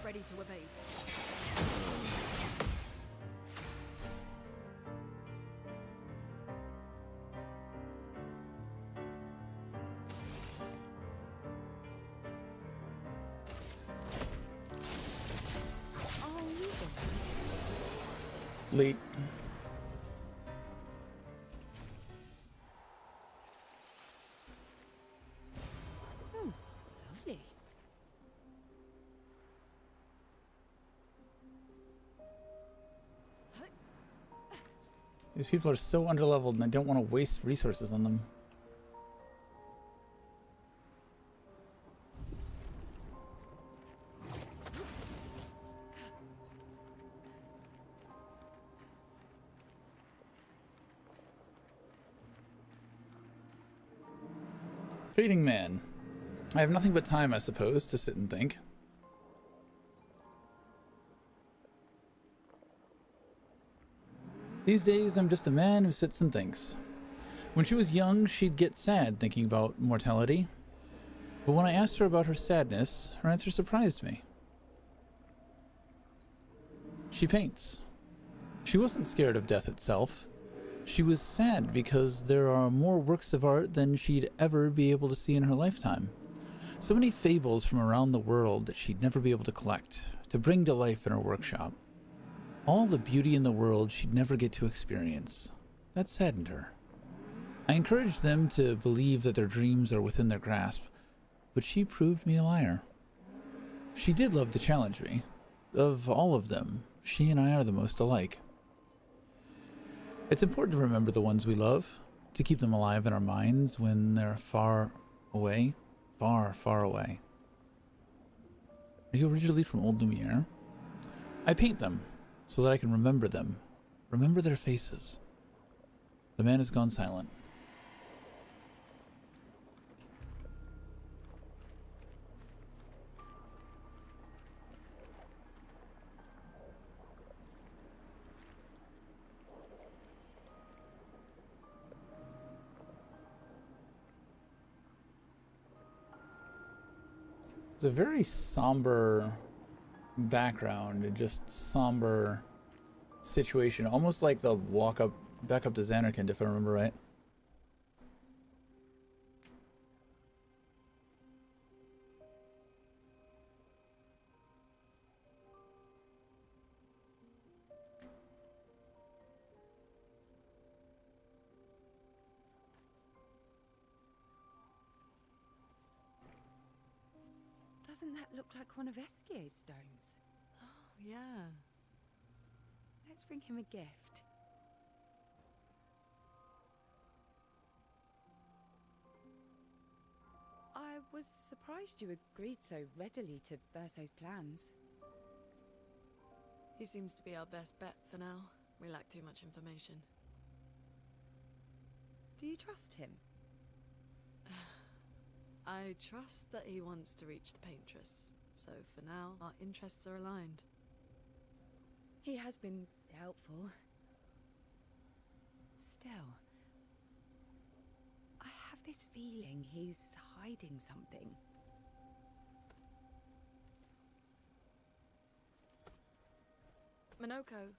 Ready to evade. Late. Oh, lovely. These people are so underleveled and I don't want to waste resources on them. Fading man. I have nothing but time, I suppose, to sit and think. These days, I'm just a man who sits and thinks. When she was young, she'd get sad thinking about mortality. But when I asked her about her sadness, her answer surprised me. She paints. She wasn't scared of death itself. She was sad because there are more works of art than she'd ever be able to see in her lifetime. So many fables from around the world that she'd never be able to collect, to bring to life in her workshop. All the beauty in the world she'd never get to experience. That saddened her. I encouraged them to believe that their dreams are within their grasp, but she proved me a liar. She did love to challenge me. Of all of them, she and I are the most alike. It's important to remember the ones we love, to keep them alive in our minds when they're far away, far, far away. Are you originally from Old Lumiere? I paint them so that I can remember them, remember their faces. The man has gone silent. It's a very somber background and just somber situation, almost like the back up to Xanarkand, if I remember right. Doesn't that look like one of Eskier's stones? Oh, yeah. Let's bring him a gift. I was surprised you agreed so readily to Verso's plans. He seems to be our best bet for now. We lack too much information. Do you trust him? I trust that he wants to reach the Paintress, so for now, our interests are aligned. He has been helpful. Still, I have this feeling he's hiding something. Minoko,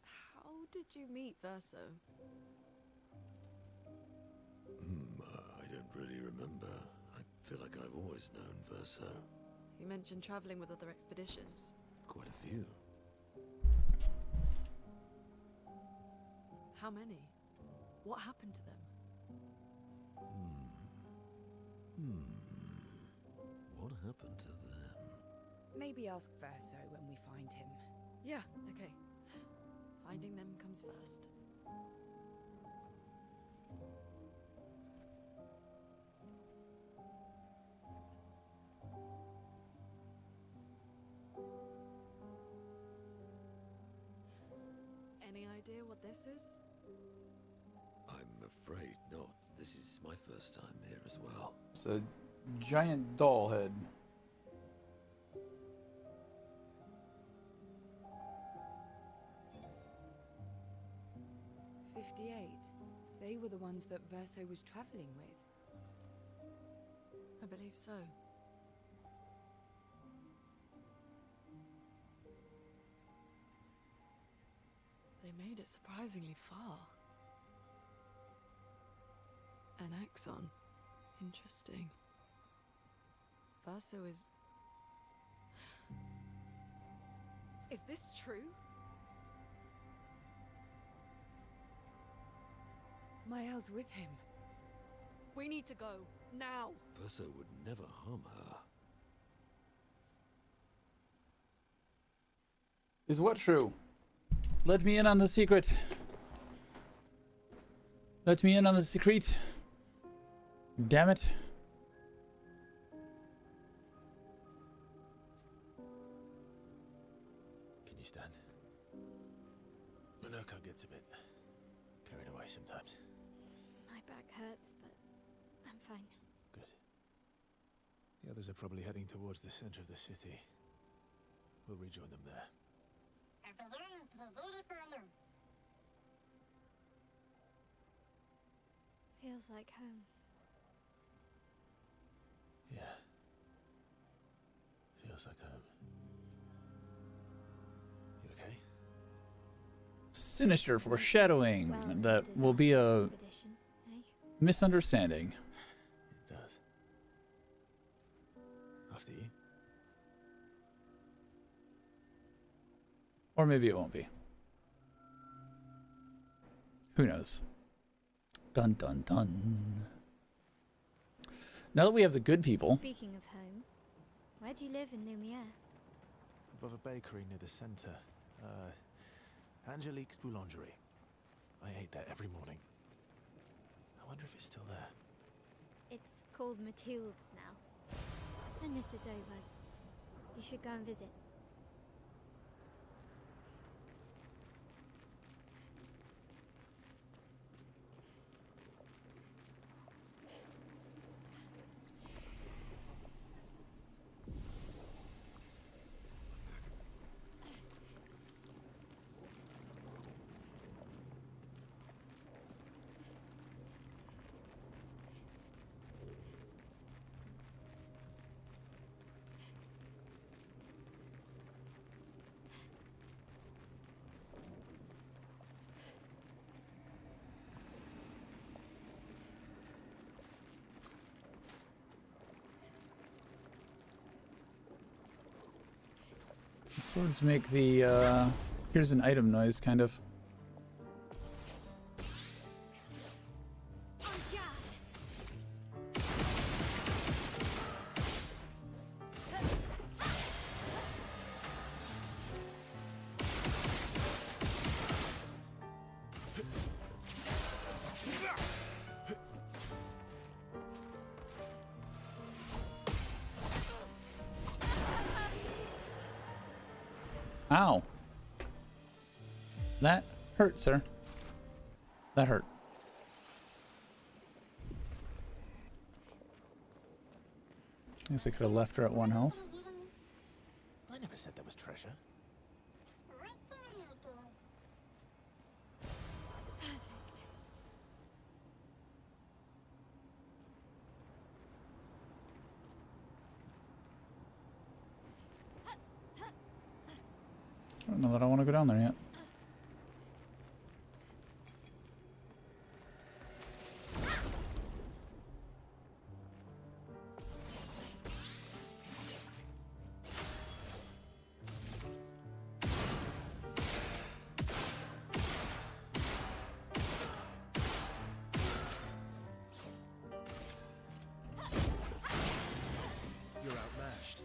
how did you meet Verso? I don't really remember. I feel like I've always known Verso. You mentioned traveling with other expeditions. Quite a few. How many? What happened to them? What happened to them? Maybe ask Verso when we find him. Yeah, okay. Finding them comes first. Any idea what this is? I'm afraid not. This is my first time here as well. It's a giant doll head. They were the ones that Verso was traveling with. I believe so. They made it surprisingly far. An axon. Interesting. Verso is... Is this true? Mael's with him. We need to go. Now. Verso would never harm her. Is what true? Let me in on the secret. Let me in on the secret. Damn it. Can you stand? Minoko gets a bit carried away sometimes. My back hurts, but I'm fine. Good. The others are probably heading towards the center of the city. We'll rejoin them there. Feels like home. Yeah. Feels like home. You okay? Sinister foreshadowing Well, that will be a expedition, eh? misunderstanding. It does. After you. Or maybe it won't be. Who knows? Dun dun dun. Now that we have the good people. Speaking of home, where do you live in Lumiere? Above a bakery near the center. Angelique's Boulangerie. I ate there every morning. I wonder if it's still there. It's called Mathilde's now. When this is over, you should go and visit. Swords make the here's an item noise, kind of. Ow. That hurt, sir. That hurt. I guess I could have left her at 1 health. I never said there was treasure. I don't know that I want to go down there yet. You're outmatched.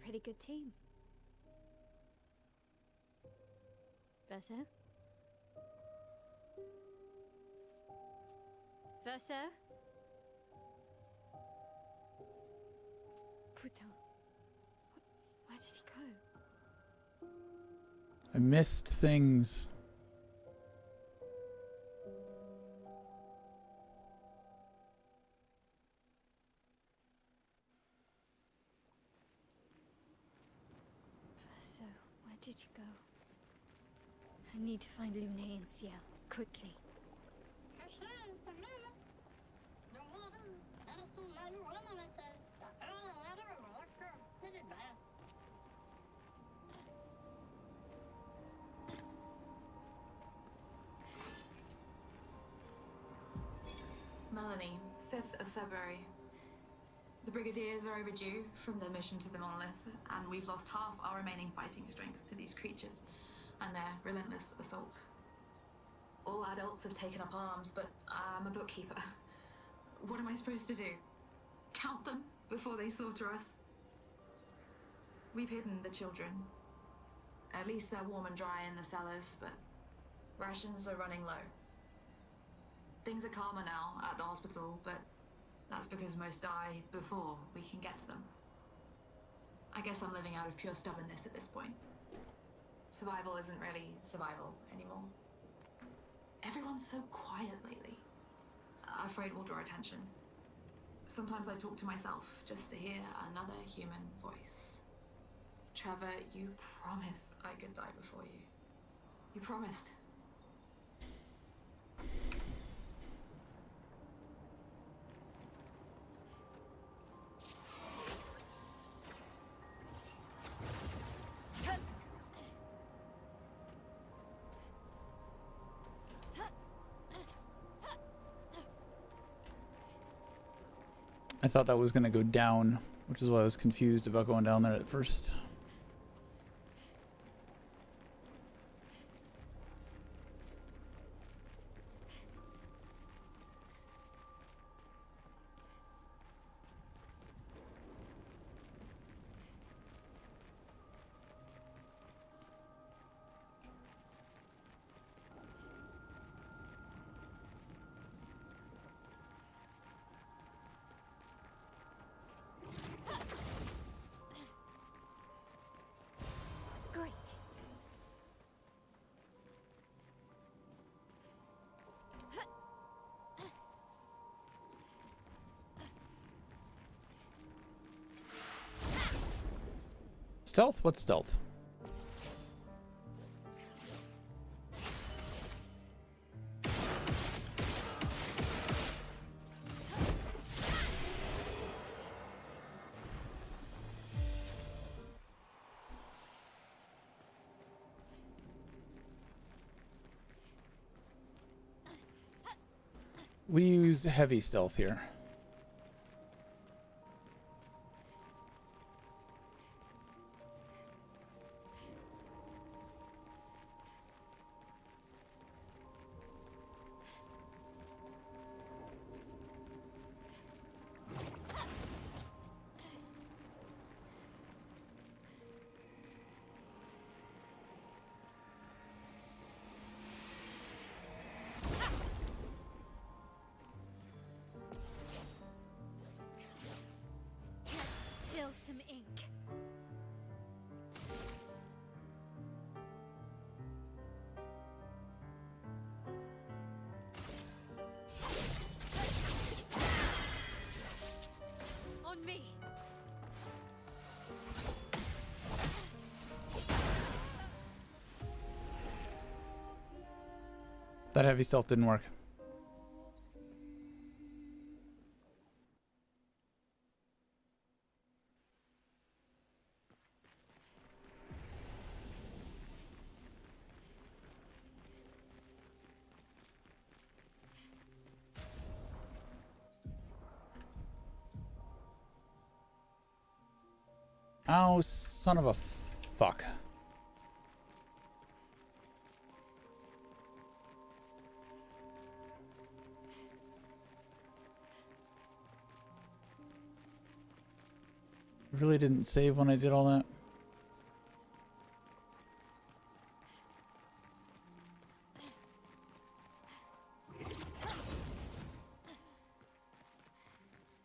pretty good team. Verso? Verso? Putain. Where did he go? I missed things. Verso, where did you go? I need to find Lune and Ciel, quickly. Melanie, 5th of February. The Brigadiers are overdue from their mission to the monolith, and we've lost half our remaining fighting strength to these creatures and their relentless assault. All adults have taken up arms, but I'm a bookkeeper. What am I supposed to do? Count them before they slaughter us? We've hidden the children. At least they're warm and dry in the cellars, but rations are running low. Things are calmer now at the hospital, but that's because most die before we can get to them. I guess I'm living out of pure stubbornness at this point. Survival isn't really survival anymore. Everyone's so quiet lately. Afraid we'll draw attention. Sometimes I talk to myself just to hear another human voice. Trevor, you promised I could die before you. You promised. I thought that was going to go down, which is why I was confused about going down there at first. Stealth? What's stealth? We use heavy stealth here. Spill some ink. On me. That heavy stealth didn't work. Oh, son of a fuck. really didn't save when I did all that.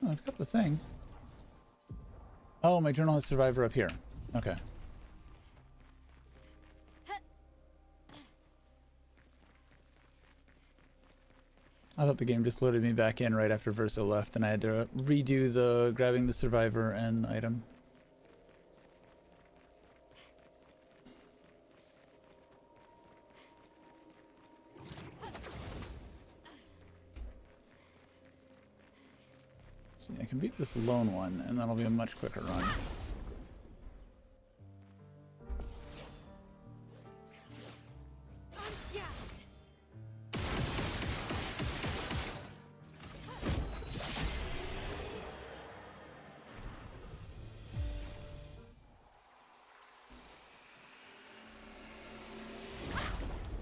Oh, I've got the thing. Oh, my journal has survivor up here. Okay. I thought the game just loaded me back in right after Verso left, and I had to redo the grabbing the survivor and item. See, I can beat this lone one, and that'll be a much quicker run.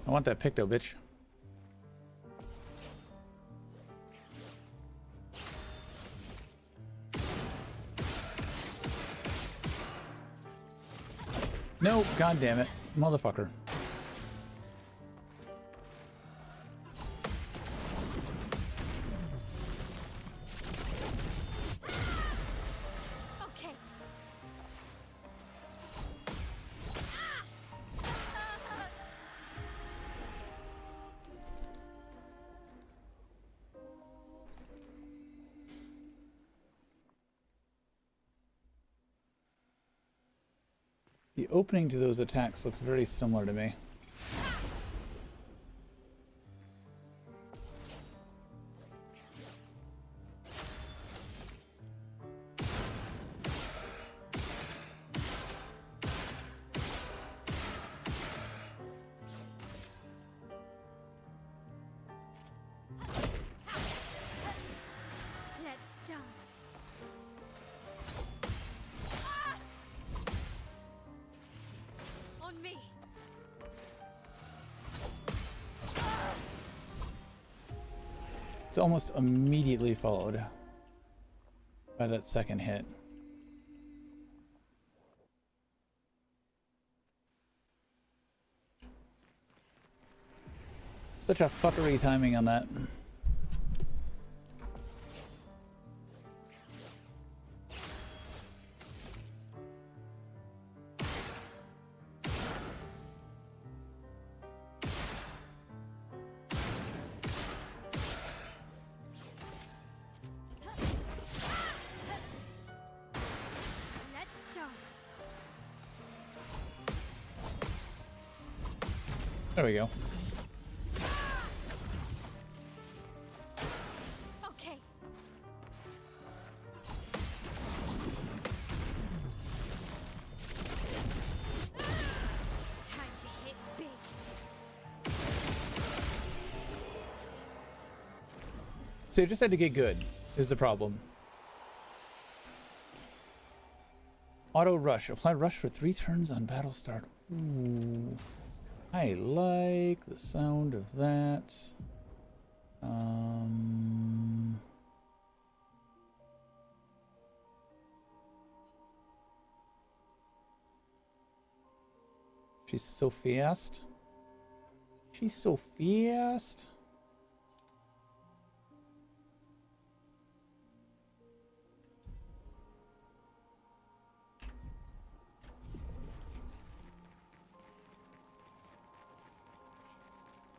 I want that Picto, bitch. No, god damn it, motherfucker. The opening to those attacks looks very similar to me. Let's dance. On me. It's almost immediately followed by that second hit. Such a fuckery timing on that. Let's dance. There we go. Okay. Time to hit big. So you just had to get good, is the problem. Auto rush. Apply rush for 3 turns on battle start. Ooh. I like the sound of that. She's so fast. She's so fast.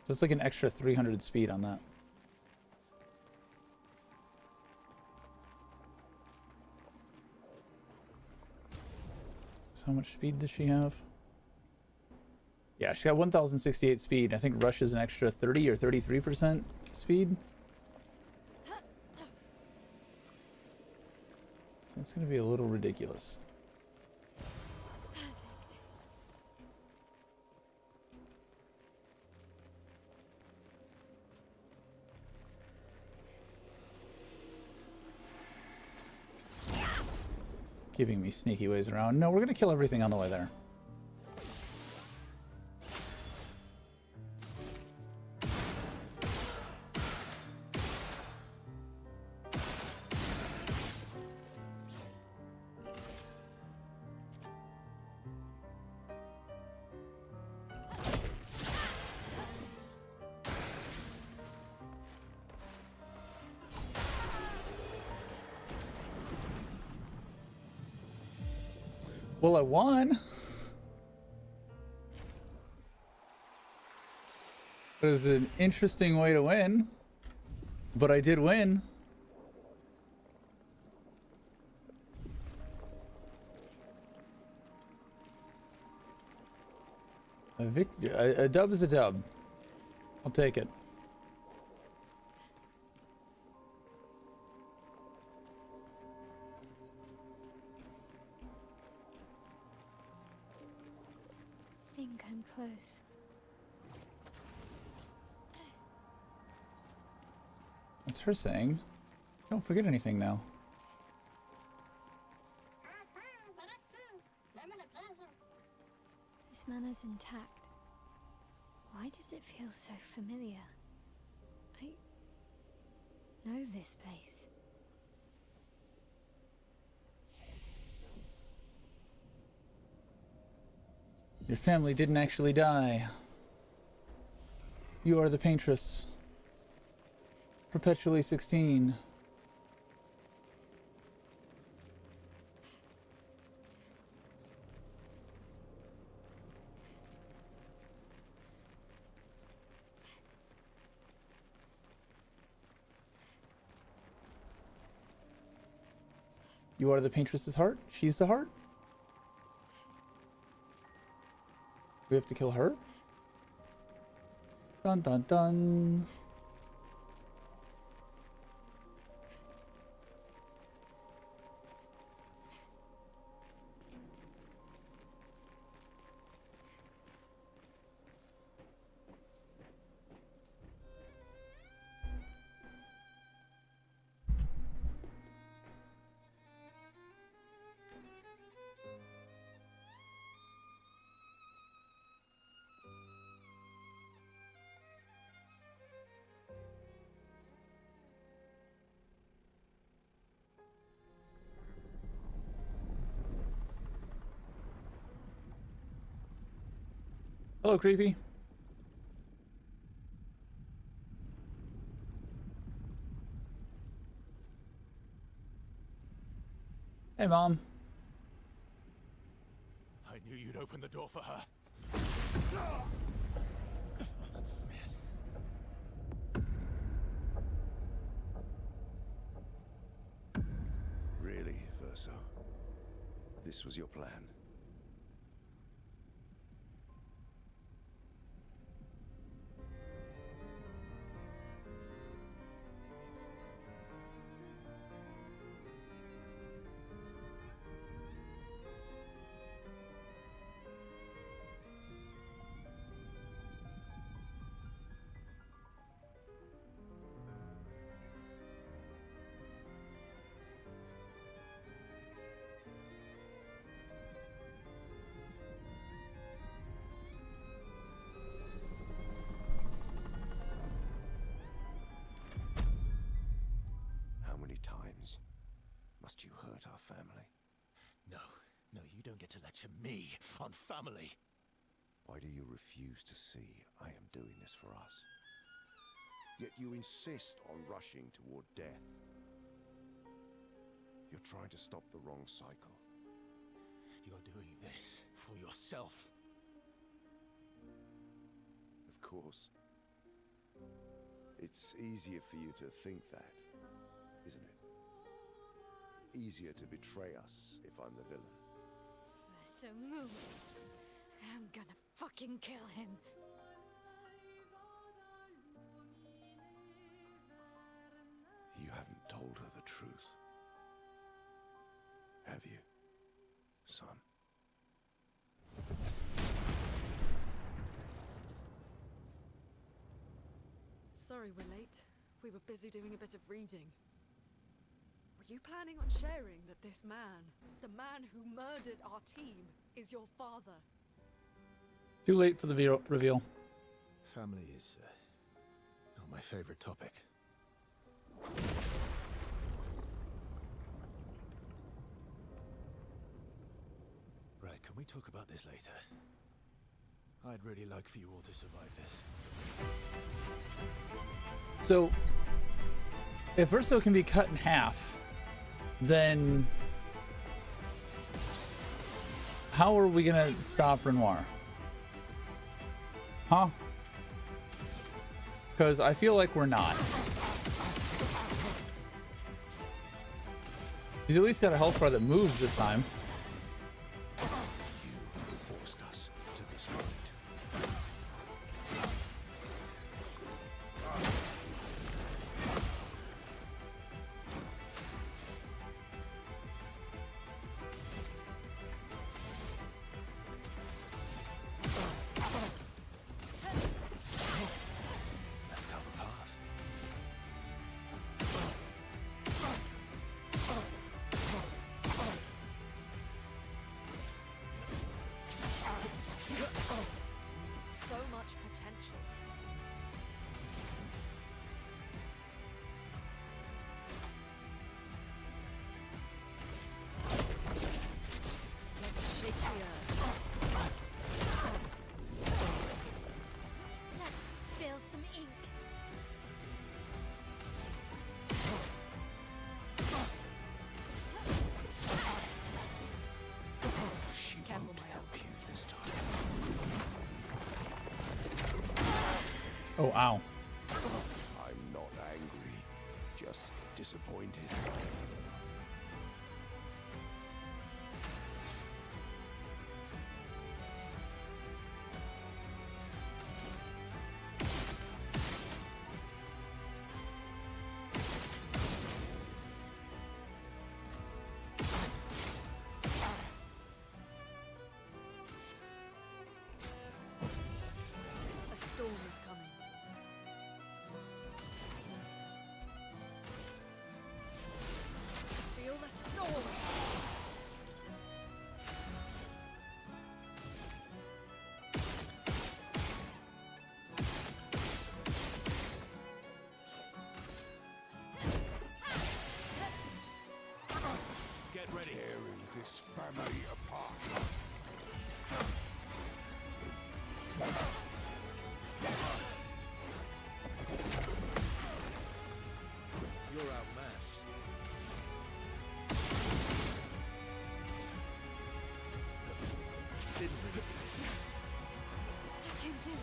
So it's like an extra 300 speed on that. So how much speed does she have? Yeah, she got 1068 speed. I think rush is an extra 30 or 33% speed. So it's going to be a little ridiculous. Giving me sneaky ways around. No, we're going to kill everything on the way there. Well, I won. It was an interesting way to win, but I did win. A dub is a dub. I'll take it. I think I'm close. What's her saying? Don't forget anything now. This manor's intact. Why does it feel so familiar? I know this place. Your family didn't actually die. You are the paintress. Perpetually 16. You are the paintress's heart? She's the heart? We have to kill her? Dun dun dun. Hello, creepy. Hey, Mom. I knew you'd open the door for her. Really, Verso? This was your plan? Must you hurt our family? No, you don't get to lecture me on family. Why do you refuse to see I am doing this for us? Yet you insist on rushing toward death. You're trying to stop the wrong cycle. You're doing this for yourself. Of course. It's easier for you to think that, isn't it? Easier to betray us if I'm the villain. So move. I'm gonna fucking kill him. You haven't told her the truth. Have you, son? Sorry we're late. We were busy doing a bit of reading. Were you planning on sharing that this man, the man who murdered our team, is your father? Too late for the reveal. Family is not my favorite topic. Right, can we talk about this later? I'd really like for you all to survive this. So, if Verso can be cut in half, then how are we gonna stop Renoir? Huh? Because I feel like we're not. He's at least got a health bar that moves this time. You forced us to this point. Let's go the path. So much potential. Let's shake the earth. Let's spill some ink. She Careful, won't my help you this time. Oh, ow. I'm not angry, just disappointed. A storm is coming. Feel the storm. Get ready. Tearing this family apart. You're outmatched. Didn't really do it. You can do it.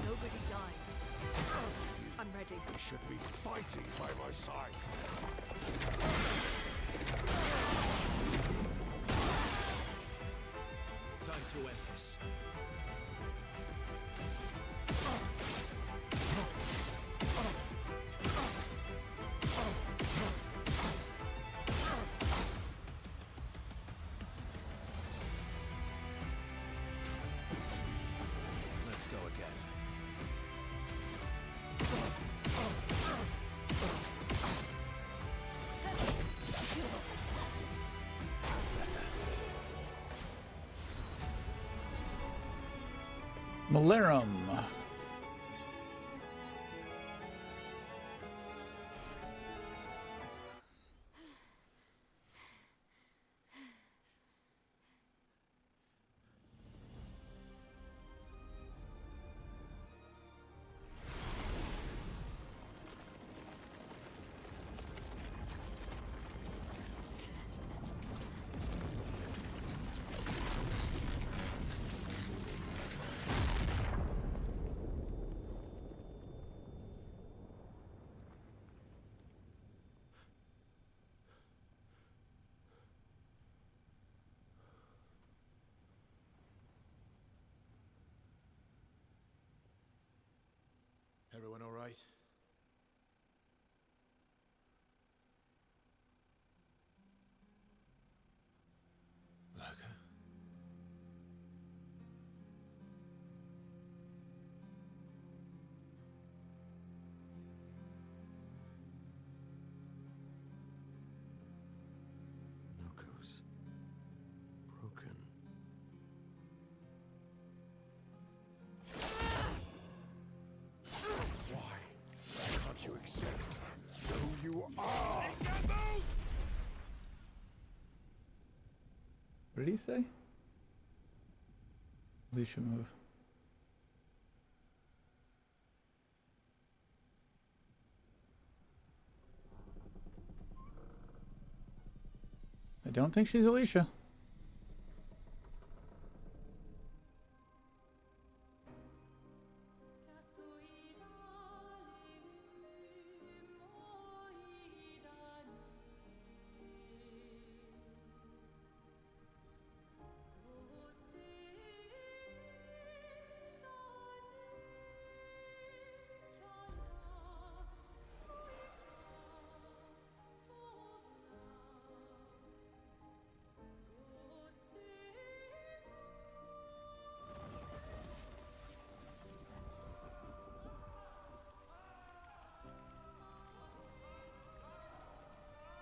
Nobody dies. I'm ready. You should be fighting by my side. Time to end this. Let's go again. That's better. Malarum. Everyone all right? Lurker? What did he say? Alicia, move. I don't think she's Alicia.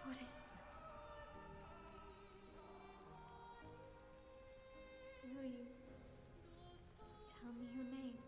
What is that? Will you tell me your name?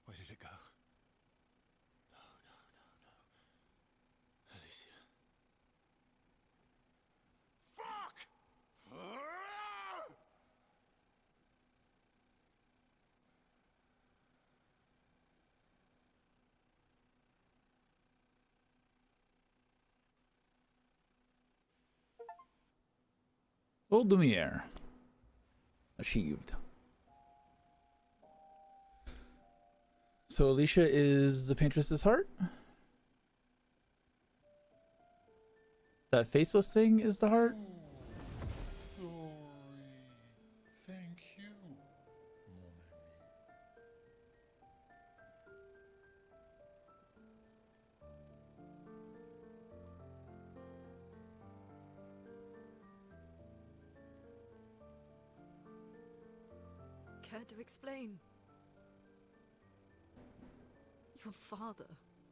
Where did it go? No, no, no, no. Alicia. Fuck! Old Lumiere. Achieved. So Alicia is the Paintress's heart? That faceless thing is the heart? Sorry. Thank you, mon ami. Care to explain? Your father.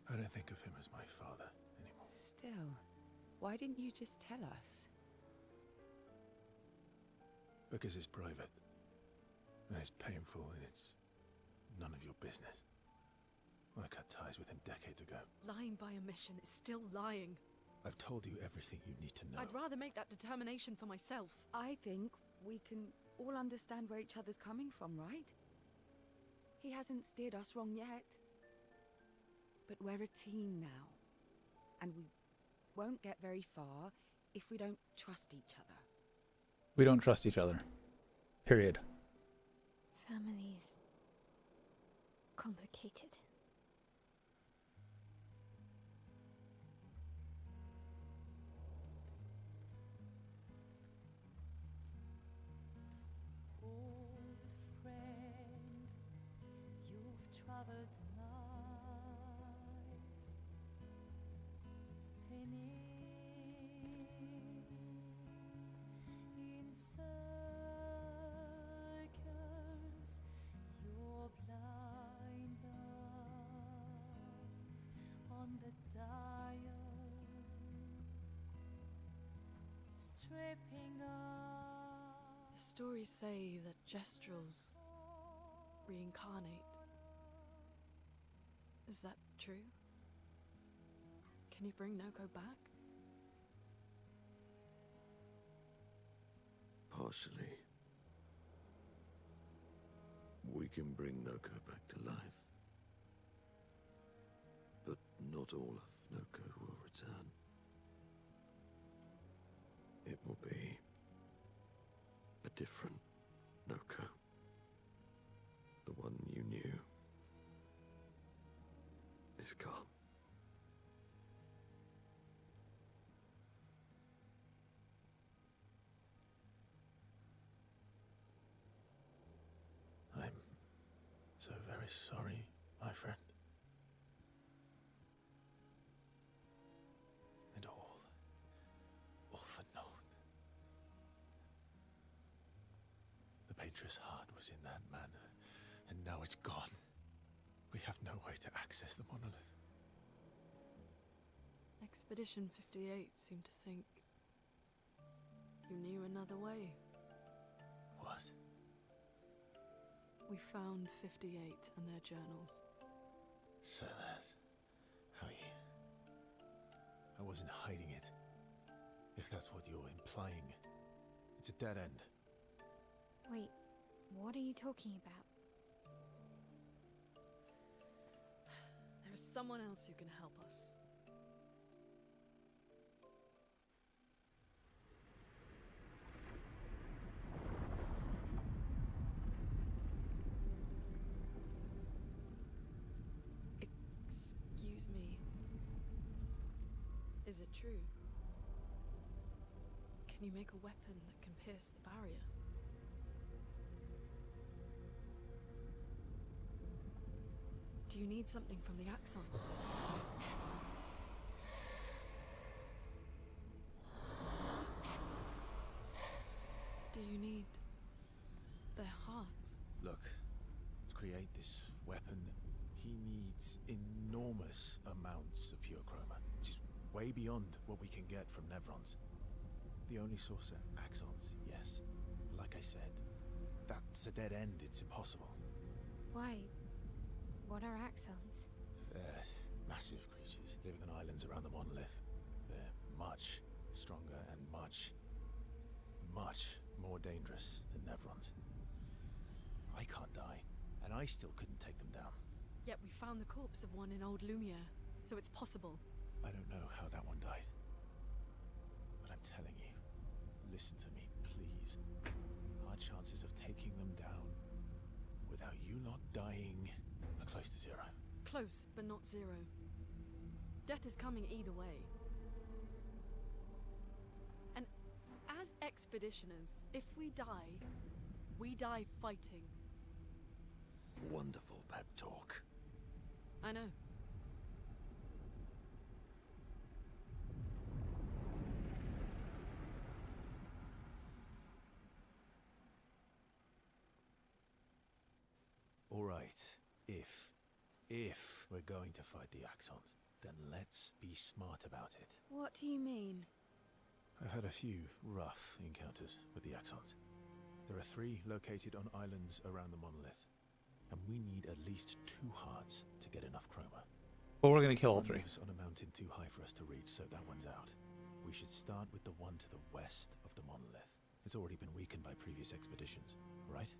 I don't think of him as my father anymore. Still, why didn't you just tell us? Because it's private. And it's painful and it's none of your business. I cut ties with him decades ago. Lying by omission is still lying. I've told you everything you need to know. I'd rather make that determination for myself. I think we can all understand where each other's coming from, right? He hasn't steered us wrong yet. But we're a team now. And we won't get very far if we don't trust each other. We don't trust each other. Period. Family's complicated. Old friend, you've traveled miles, spinning in circles. Your blind eyes on the dial, stripping off. The stories say that Gestrels reincarnate. Is that true? Can you bring Noko back? Partially. We can bring Noko back to life. But not all of Noko will return. It will be a different Noko. The one you knew is gone. I'm so very sorry, my friend. And all for naught. The Patriot's heart was in that man, and now it's gone. We have no way to access the monolith. Expedition 58 seemed to think you knew another way. What? We found 58 and their journals. So that's how you... I wasn't hiding it. If that's what you're implying. It's a dead end. Wait, what are you talking about? There's someone else who can help us. Excuse me. Is it true? Can you make a weapon that can pierce the barrier? Do you need something from the Axons? Do you need their hearts? Look, to create this weapon, he needs enormous amounts of pure chroma, which is way beyond what we can get from Nevrons. The only source are Axons, yes. Like I said, that's a dead end, it's impossible. Why? What are Axons? They're massive creatures living on islands around the monolith. They're much stronger and much more dangerous than Nevrons. I can't die, and I still couldn't take them down. Yet we found the corpse of one in Old Lumiere, so it's possible. I don't know how that one died. But I'm telling you, listen to me, please. Our chances of taking them down without you lot dying are close to zero. Close, but not zero. Death is coming either way. And as expeditioners, if we die fighting. Wonderful pep talk. I know. All right, if we're going to fight the Axons, then let's be smart about it. What do you mean? I've had a few rough encounters with the Axons. There are 3 located on islands around the monolith, and we need at least 2 hearts to get enough chroma. But we're gonna kill all One 3. lives on a mountain too high for us to reach, so that one's out. We should start with the one to the west of the monolith. It's already been weakened by previous expeditions, right?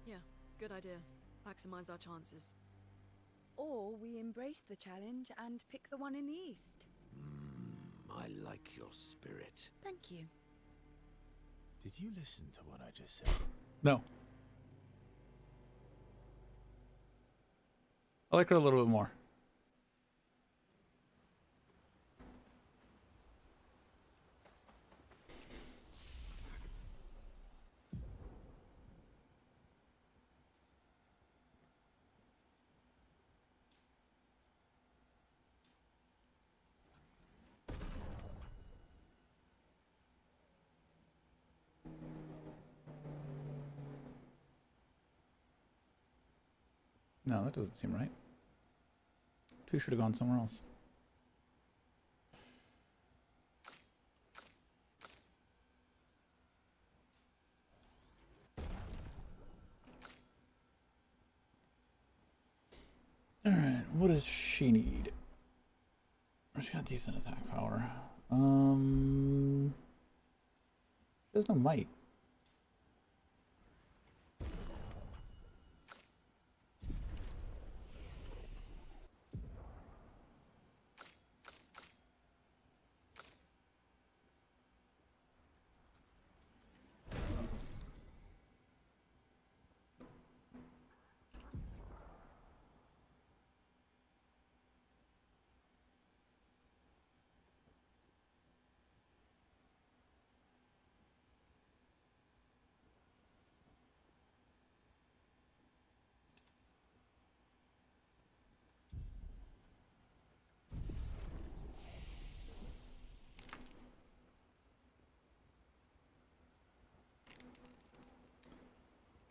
Yeah, good idea. Maximize our chances. Or we embrace the challenge and pick the one in the east. I like your spirit. Thank you. Did you listen to what I just said? No. I like her a little bit more. No, that doesn't seem right. 2 should have gone somewhere else. Alright, what does she need? She's got decent attack power. There's no might.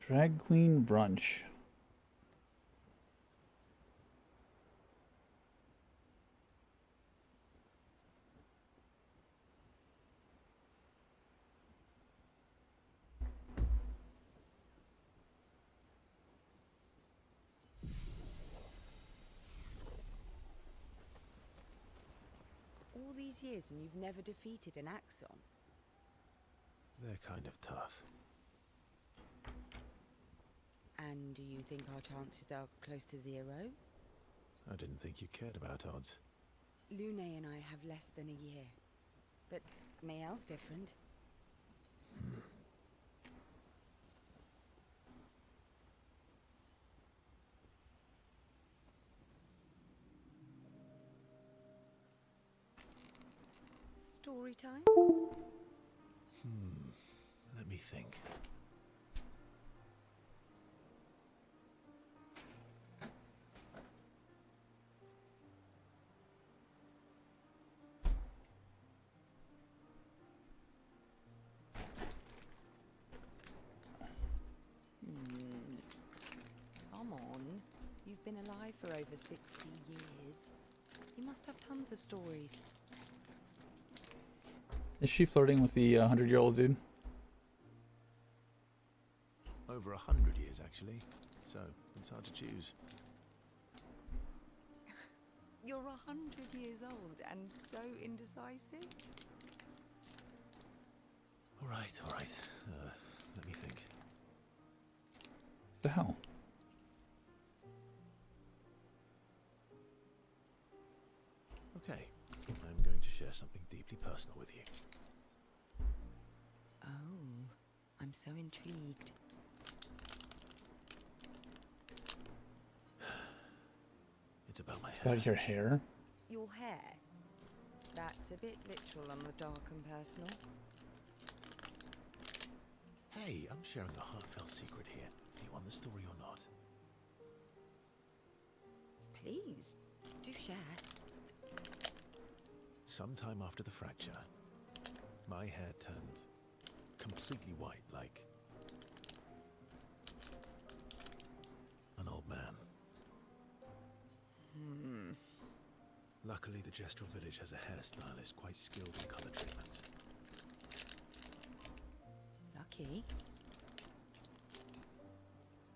Drag queen brunch. All these years and you've never defeated an Axon? They're kind of tough. And do you think our chances are close to zero? I didn't think you cared about odds. Lune and I have less than a year. But Mayel's different. Story time? Let me think. Come on. You've been alive for over 60 years. You must have tons of stories. Is she flirting with the 100-year-old dude? Over 100 years, actually. So, it's hard to choose. You're 100 years old and so indecisive? All right. Let me think. The hell? Okay, I'm going to share something deeply personal with you. Oh, I'm so intrigued. It's about my It's hair. about your hair? Your hair? That's a bit literal on the dark and personal. Hey, I'm sharing a heartfelt secret here. Do you want the story or not? Please, do share. Sometime after the fracture, my hair turned completely white, like an old man. Luckily, the Gestural village has a hairstylist quite skilled in color treatment. Lucky.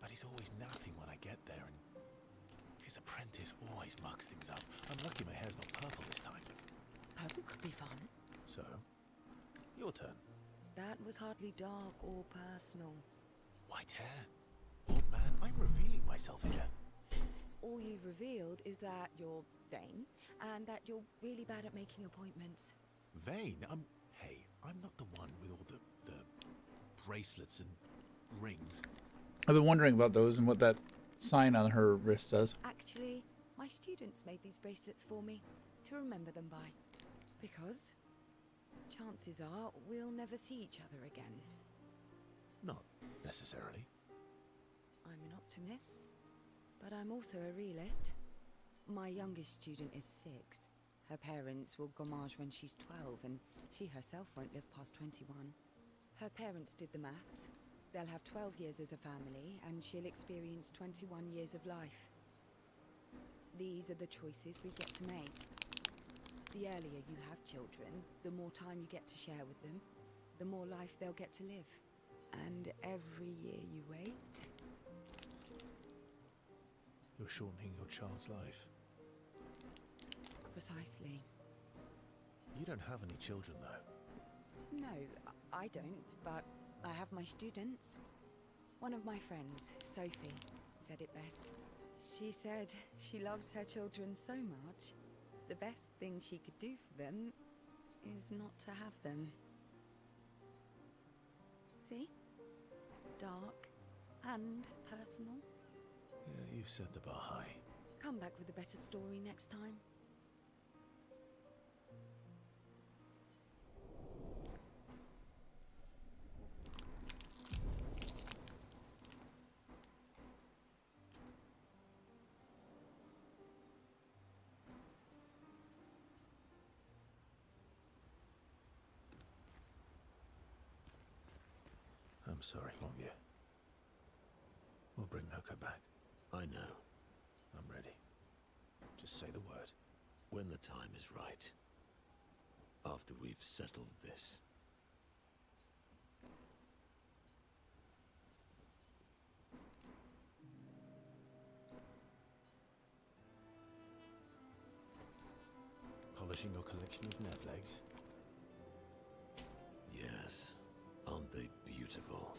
But he's always napping when I get there, and his apprentice always mucks things up. I'm lucky my hair's not purple this time. Purple could be fun. So, your turn. That was hardly dark or personal. White hair? Old man, I'm revealing myself here. All you've revealed is that you're vain and that you're really bad at making appointments. Vain? Hey, I'm not the one with all the bracelets and rings. I've been wondering about those and what that sign on her wrist says. Actually, my students made these bracelets for me to remember them by. Because chances are we'll never see each other again. Not necessarily. I'm an optimist, but I'm also a realist. My youngest student is 6. Her parents will gommage when she's 12, and she herself won't live past 21. Her parents did the maths. They'll have 12 years as a family, and she'll experience 21 years of life. These are the choices we get to make. The earlier you have children, the more time you get to share with them, the more life they'll get to live. And every year you wait... You're shortening your child's life. Precisely. You don't have any children, though. No, I don't, but I have my students. One of my friends, Sophie, said it best. She said she loves her children so much, the best thing she could do for them is not to have them. See? Dark and personal. Yeah, you've set the bar high. Come back with a better story next time. I'm sorry, Longyear. We'll bring Noko back. I know. I'm ready. Just say the word. When the time is right. After we've settled this. Polishing your collection of Nev legs? Yes. Aren't they beautiful?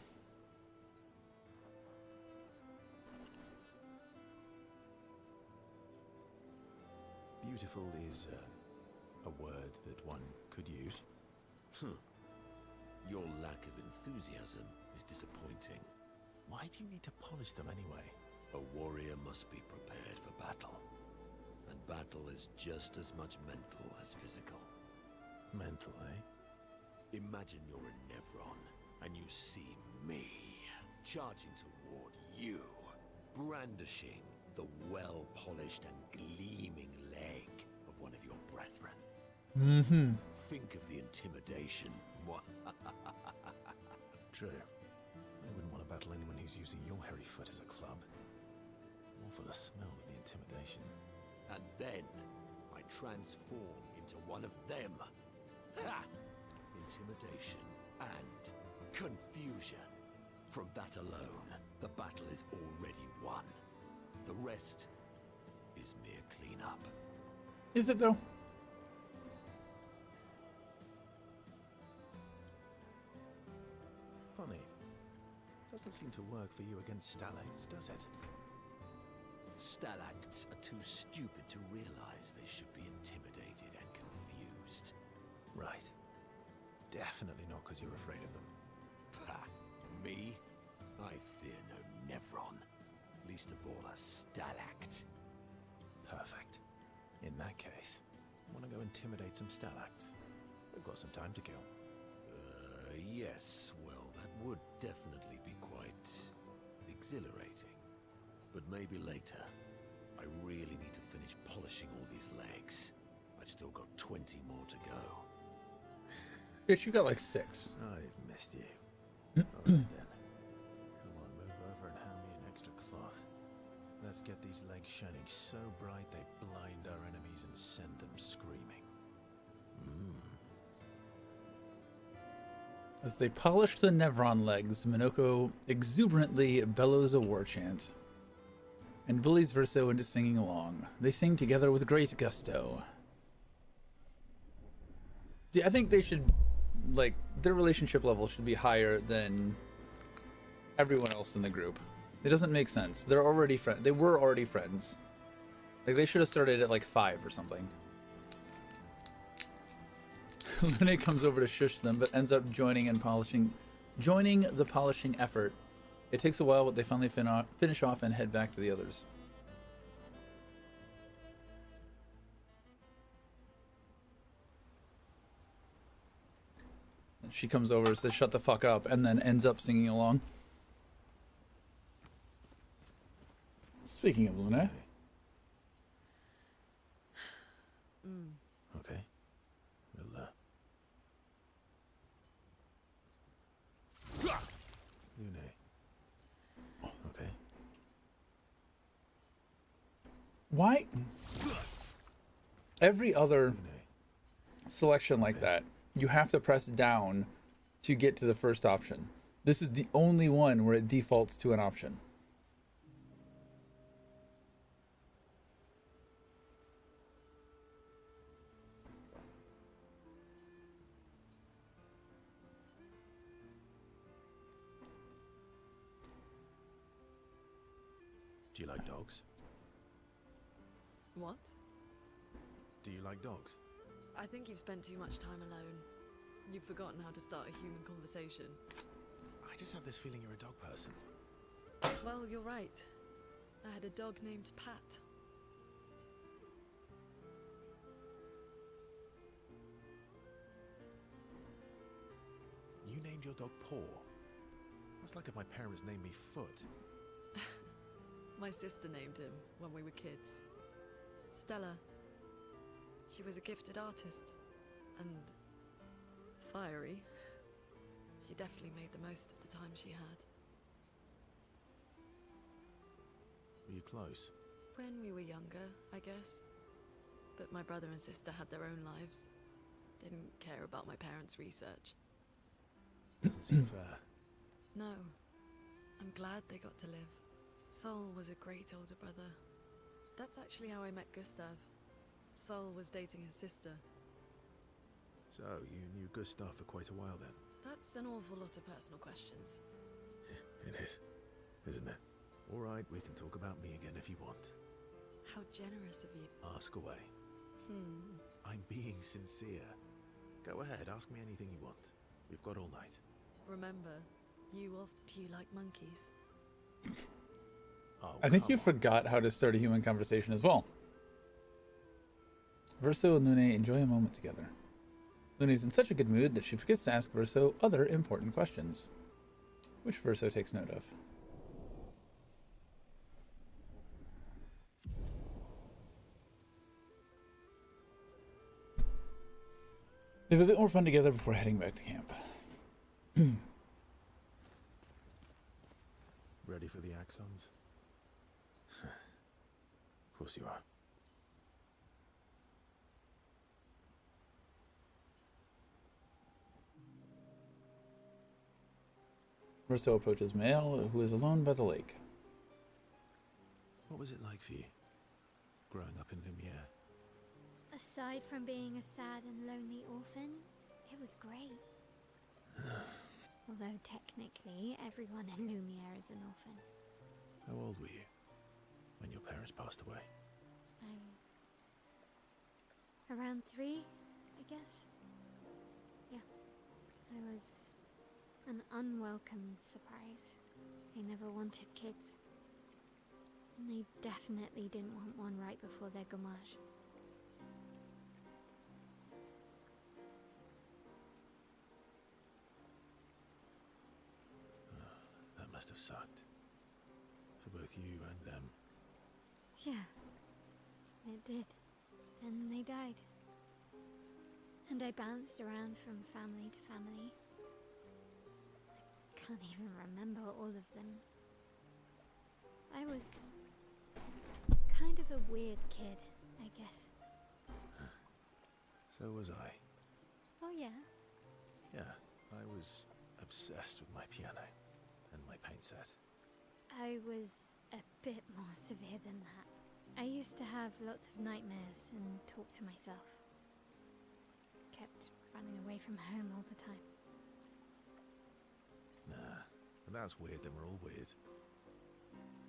Beautiful is a word that one could use. Your lack of enthusiasm is disappointing. Why do you need to polish them anyway? A warrior must be prepared for battle. And battle is just as much mental as physical. Mental, eh? Imagine you're in Nevron, and you see me charging toward you, brandishing the well-polished and gleaming leg of one of your brethren. Mm-hmm. Think of the intimidation. True. I wouldn't want to battle anyone who's using your hairy foot as a club. More for the smell than the intimidation. And then I transform into one of them. Ha! Intimidation and confusion. From that alone, the battle is already won. The rest is mere cleanup. Is it though? Funny. Doesn't seem to work for you against stalacts, does it? Stalacts are too stupid to realize they should be intimidated and confused. Right. Definitely not because you're afraid of them. Ha! Me? I fear no Nevron. Least of all a stalact. Perfect. In that case, want to go intimidate some stalacts? We've got some time to kill. Yes. Well, that would definitely be quite exhilarating. But maybe later. I really need to finish polishing all these legs. I've still got 20 more to go. Bitch, you got like 6. I've missed you. Alright then. Come on, move over and hand me an extra cloth. Let's get these legs shining so bright they blind our enemies and send them screaming. As they polish the Nevron legs, Minoko exuberantly bellows a war chant and bullies Verso into singing along. They sing together with great gusto. See, I think they should, like, their relationship level should be higher than everyone else in the group. It doesn't make sense. They're already friends. They were already friends. Like, they should have started at like 5 or something. Lune comes over to shush them, but ends up joining the polishing effort. It takes a while, but they finally finish off and head back to the others. And she comes over and says, "Shut the fuck up," and then ends up singing along. Speaking of Lune. Okay. We'll, Lune. Okay. Why? Every other selection like that, you have to press down to get to the first option. This is the only one where it defaults to an option. Do you like dogs? What? Do you like dogs? I think you've spent too much time alone. You've forgotten how to start a human conversation. I just have this feeling you're a dog person. Well, you're right. I had a dog named Pat. You named your dog Paw. That's like if my parents named me Foot. My sister named him when we were kids. Stella. She was a gifted artist. And fiery. She definitely made the most of the time she had. Were you close? When we were younger, I guess. But my brother and sister had their own lives. Didn't care about my parents' research. Doesn't seem fair. No. I'm glad they got to live. Sol was a great older brother. That's actually how I met Gustav. Sol was dating his sister. So, you knew Gustav for quite a while then? That's an awful lot of personal questions. It is, isn't it? All right, we can talk about me again if you want. How generous of you. Ask away. I'm being sincere. Go ahead, ask me anything you want. We've got all night. Remember, do you like monkeys? Oh, I think you forgot how to start a human conversation as well. Verso and Lune enjoy a moment together. Lune's in such a good mood that she forgets to ask Verso other important questions, which Verso takes note of. They have a bit more fun together before heading back to camp. Ready for the axons? Of course you are. Verso approaches Mael, who is alone by the lake. What was it like for you, growing up in Lumiere? Aside from being a sad and lonely orphan, it was great. Although technically, everyone in Lumiere is an orphan. How old were you when your parents passed away? Around 3, I guess. Yeah. I was an unwelcome surprise. They never wanted kids. And they definitely didn't want one right before their gommage. That must have sucked. For both you and them. Yeah, it did. Then they died. And I bounced around from family to family. I can't even remember all of them. I was kind of a weird kid, I guess. So was I. Oh yeah? Yeah, I was obsessed with my piano and my paint set. I was a bit more severe than that. I used to have lots of nightmares and talk to myself. Kept running away from home all the time. Nah, if that's weird, then we're all weird.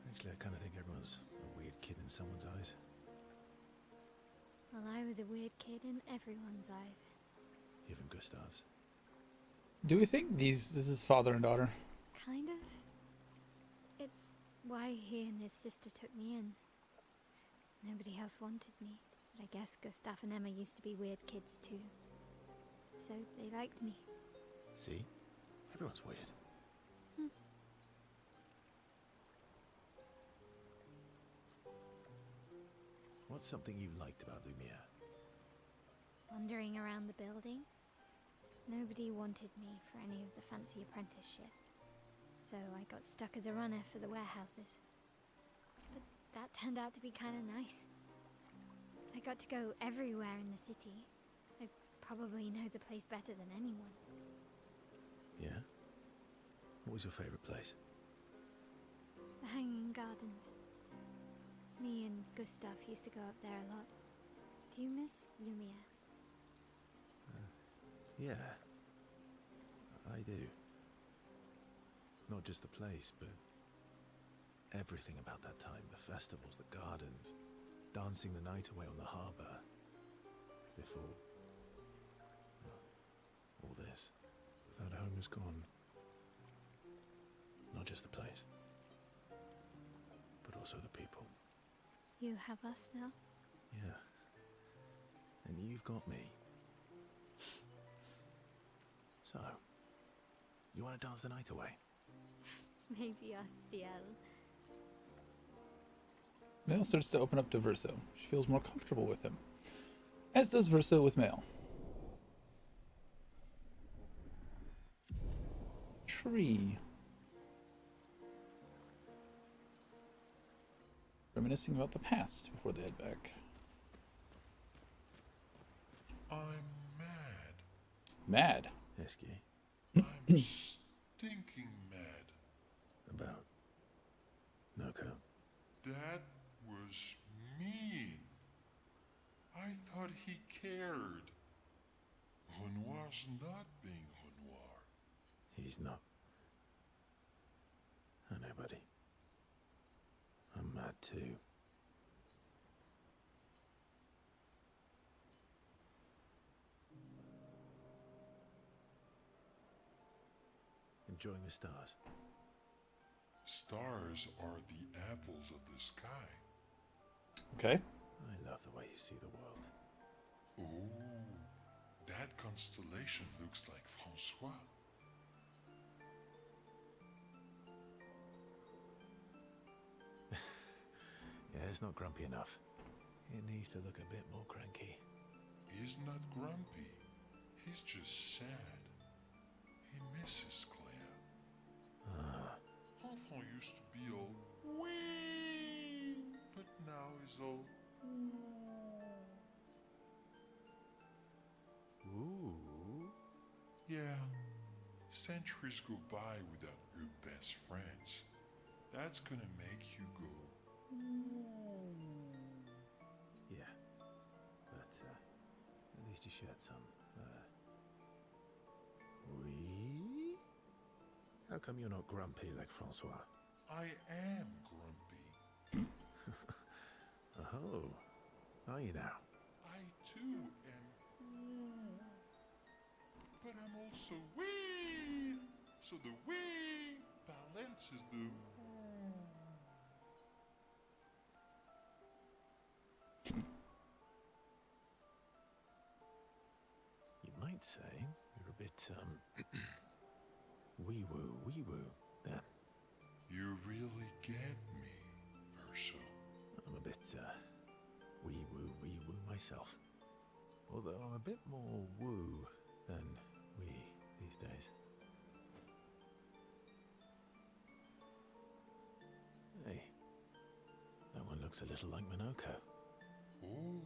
Actually, I kind of think everyone's a weird kid in someone's eyes. Well, I was a weird kid in everyone's eyes. Even Gustav's. Do we think this is father and daughter? Kind of. It's why he and his sister took me in. Nobody else wanted me, but I guess Gustav and Emma used to be weird kids too. So they liked me. See? Everyone's weird. What's something you liked about Lumiere? Wandering around the buildings. Nobody wanted me for any of the fancy apprenticeships. So I got stuck as a runner for the warehouses. But that turned out to be kind of nice. I got to go everywhere in the city. I probably know the place better than anyone. Yeah? What was your favorite place? The Hanging Gardens. Me and Gustav used to go up there a lot. Do you miss Lumiere? Yeah. I do. Not just the place, but everything about that time. The festivals, the gardens, dancing the night away on the harbour. Before, well, all this. That home is gone. Not just the place, but also the people. You have us now? Yeah. And you've got me. So, you want to dance the night away? Maybe us, Ciel. Mael starts to open up to Verso. She feels more comfortable with him, as does Verso with Mael. Tree. reminiscing about the past before they head back. I'm mad. Mad? Esky. I'm stinking mad. About Noko. That was mean. I thought he cared. Renoir's not being Renoir. He's not. I know, buddy. I'm mad too. Enjoying the stars. Stars are the apples of the sky. Okay. I love the way you see the world. Oh, that constellation looks like Francois. Yeah, it's not grumpy enough. It needs to look a bit more cranky. He's not grumpy. He's just sad. He misses Claire. Enfant used to be all wee, but now he's all ooh. Yeah. Centuries go by without your best friends. That's gonna make you go. Yeah, but at least you shared some. Oui? How come you're not grumpy like Francois? I am grumpy. Oh, are you now? I too am. But I'm also wee. So the wee balances the. You might say you're a bit, wee-woo then. You really get me, Verso. I'm a bit, wee-woo myself. Although I'm a bit more woo than wee these days. Hey, that one looks a little like Minoko. Oh,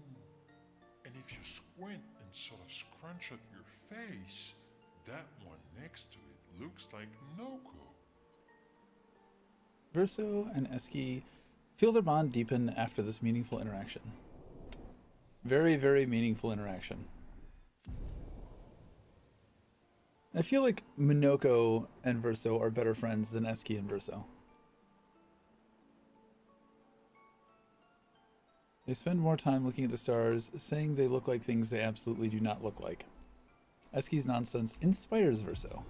and if you squint and sort of scrunch up your face, that one next to it looks like Noko. Verso and Eski feel their bond deepen after this meaningful interaction. Very, very meaningful interaction. I feel like Minoko and Verso are better friends than Eski and Verso. They spend more time looking at the stars, saying they look like things they absolutely do not look like. Eski's nonsense inspires Verso.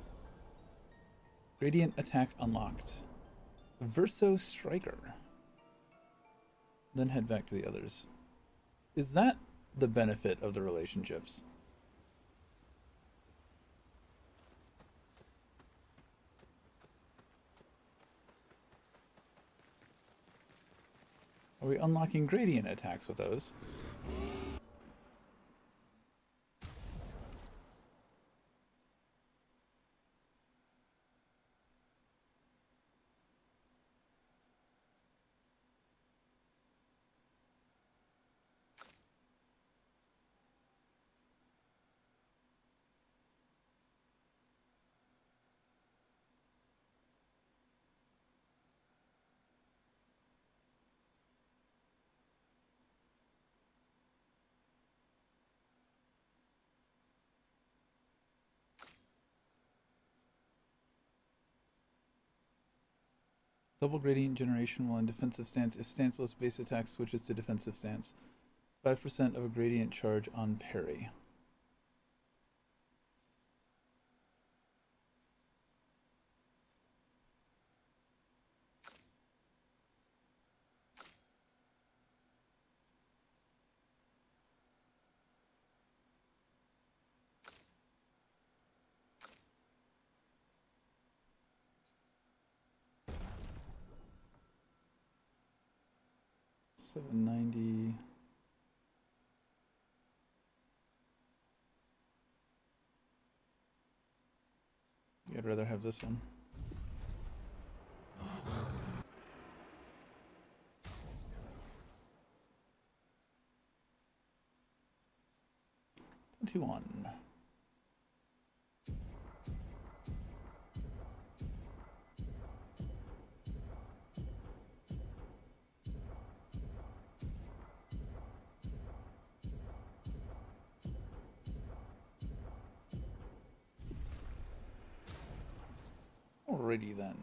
Gradient attack unlocked. Verso Striker. Then head back to the others. Is that the benefit of the relationships? Are we unlocking gradient attacks with those? Double gradient generation while in defensive stance if stanceless base attack switches to defensive stance. 5% of a gradient charge on parry. $790. I'd rather have this one. 21. Alrighty then.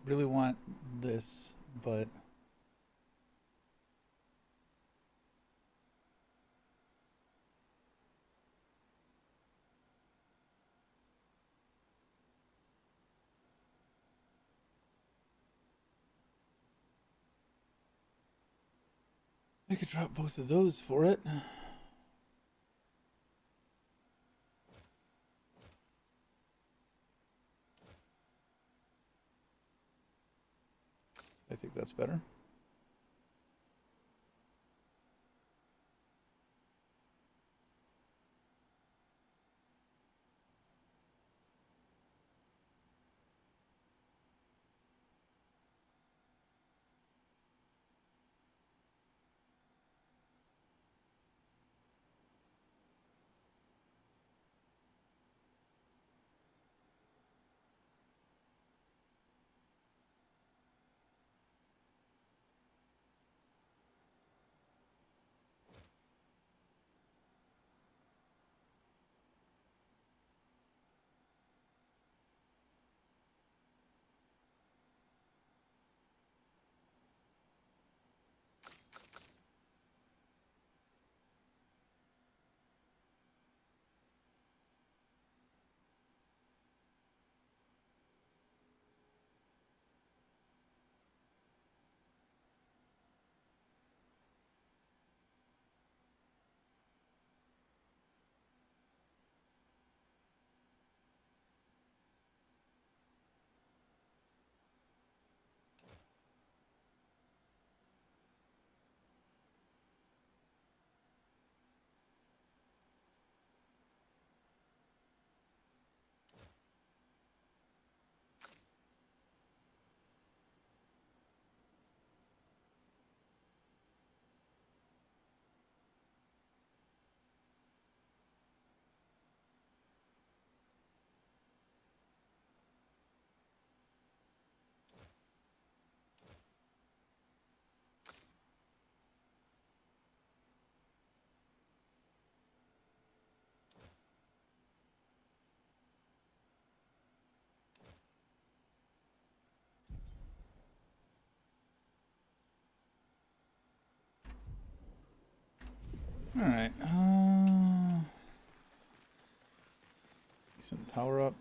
Really want this, but I could drop both of those for it. I think that's better. All right. Decent power up.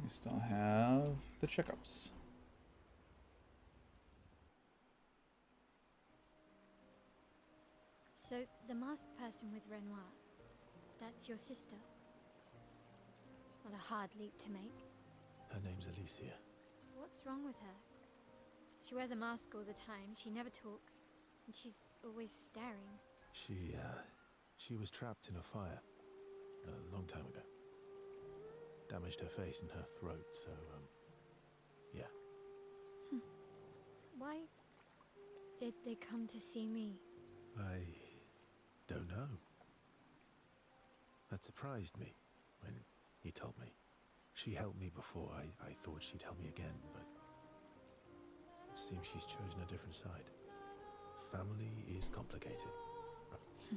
We still have the checkups. So, the masked person with Renoir, that's your sister? Not a hard leap to make. Her name's Alicia. What's wrong with her? She wears a mask all the time, she never talks, and she's always staring. She was trapped in a fire a long time ago. Damaged her face and her throat, so, yeah. Why did they come to see me? I don't know. That surprised me when he told me. She helped me before. I thought she'd help me again, but It seems she's chosen a different side. Family is complicated. Do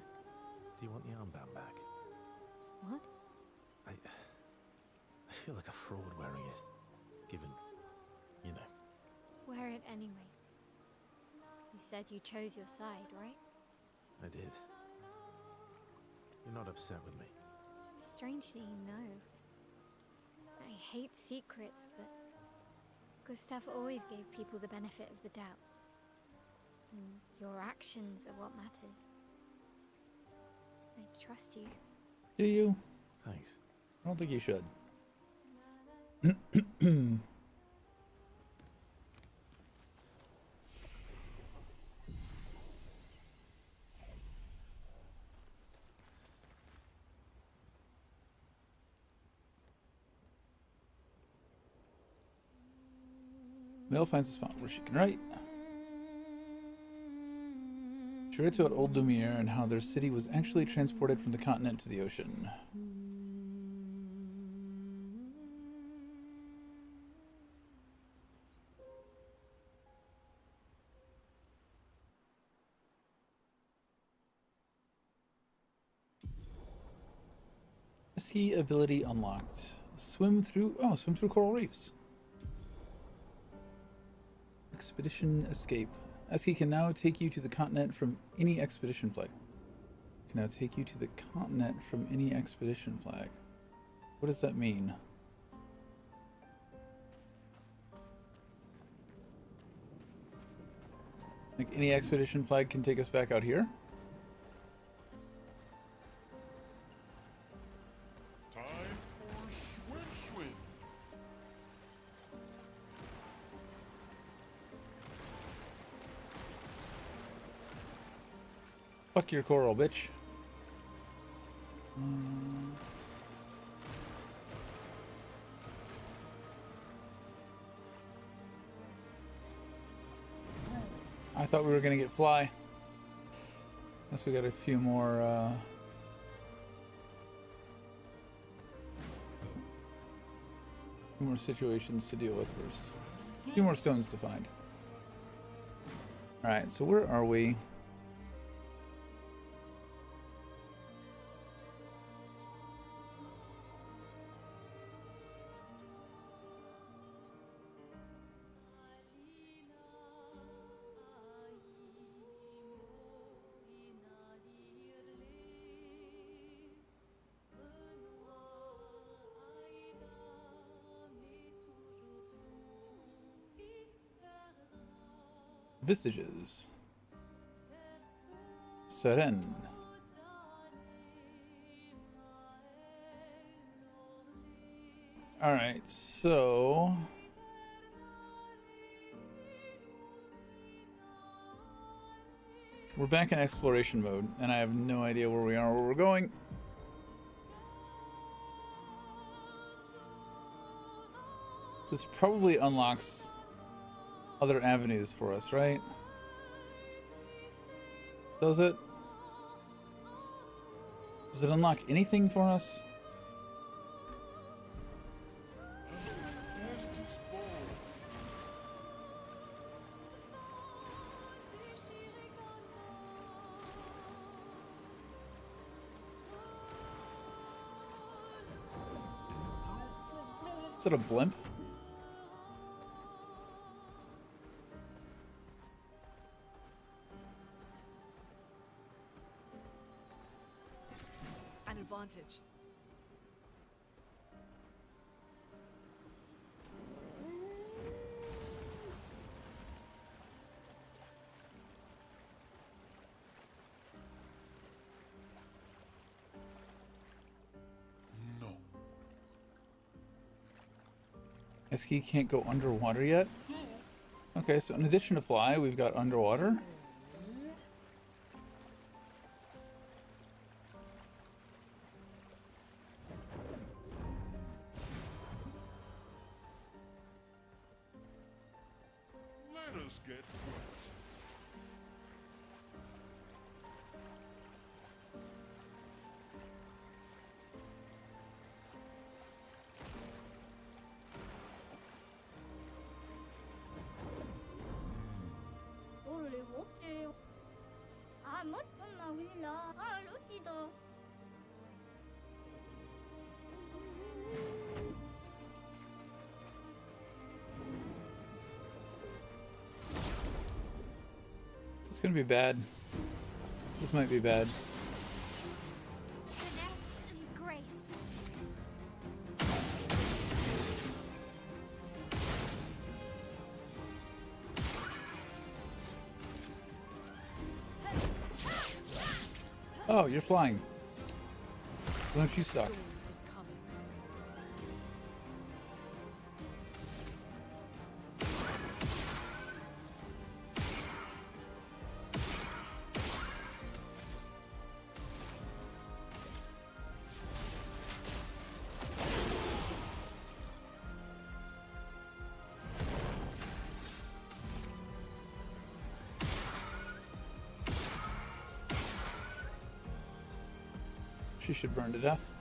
you want the armband back? What? I feel like a fraud wearing it, given, you know. Wear it anyway. You said you chose your side, right? I did. You're not upset with me. Strangely, no. I hate secrets, but Gustav always gave people the benefit of the doubt. And your actions are what matters. I trust you. Do you? Thanks. I don't think you should. Mel finds a spot where she can write. She writes about old Lumiere and how their city was actually transported from the continent to the ocean. Ski ability unlocked. Swim through coral reefs. Expedition escape. Eski can now take you to the continent from any expedition flag. Can now take you to the continent from any expedition flag. What does that mean? Like any expedition flag can take us back out here? Time for swim. Fuck your coral, bitch. I thought we were gonna get fly. Guess we got a few more situations to deal with first. A few more stones to find. Alright, so where are we? Vestiges. Seren. Alright, so we're back in exploration mode, and I have no idea where we are or where we're going. So this probably unlocks other avenues for us, right? Does it? Does it unlock anything for us? Is it a blimp? An advantage. No. Eski can't go underwater yet? Okay, so in addition to fly, we've got underwater. Let us get wet. là. Oh, l'outil-do. It's gonna be bad. This might be bad. Finesse and grace. Oh, you're flying. Don't you suck? She should burn to death.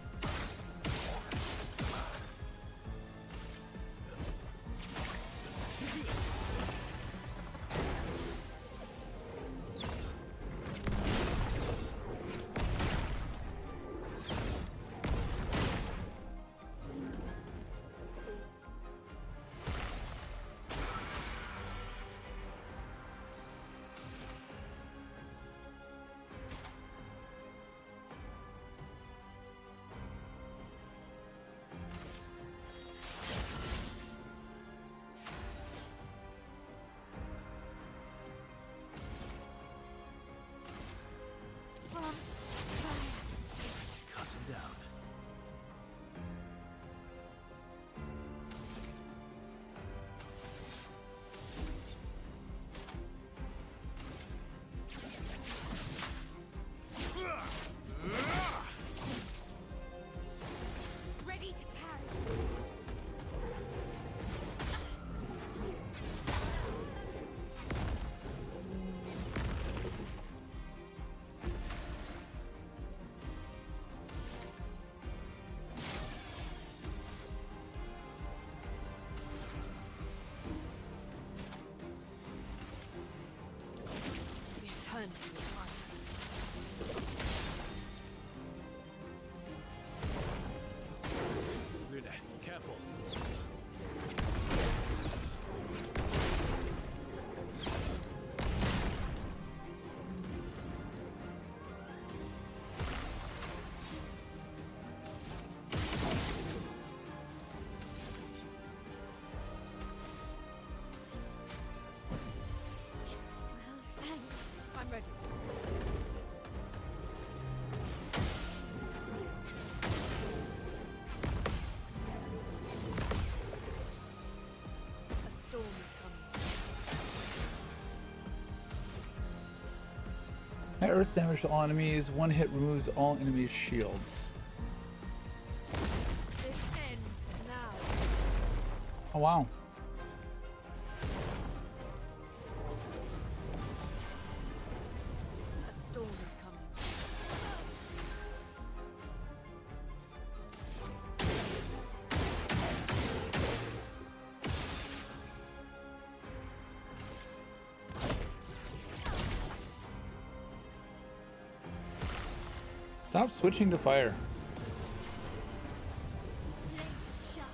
Cut him down. Ready to parry. The eternity of ice. Luna, careful. Well, thanks. I'm ready. A storm is coming. At earth damage to all enemies. One hit removes all enemies' shields. This ends now. Oh wow. A storm is coming. Stop switching to fire. Blades sharp.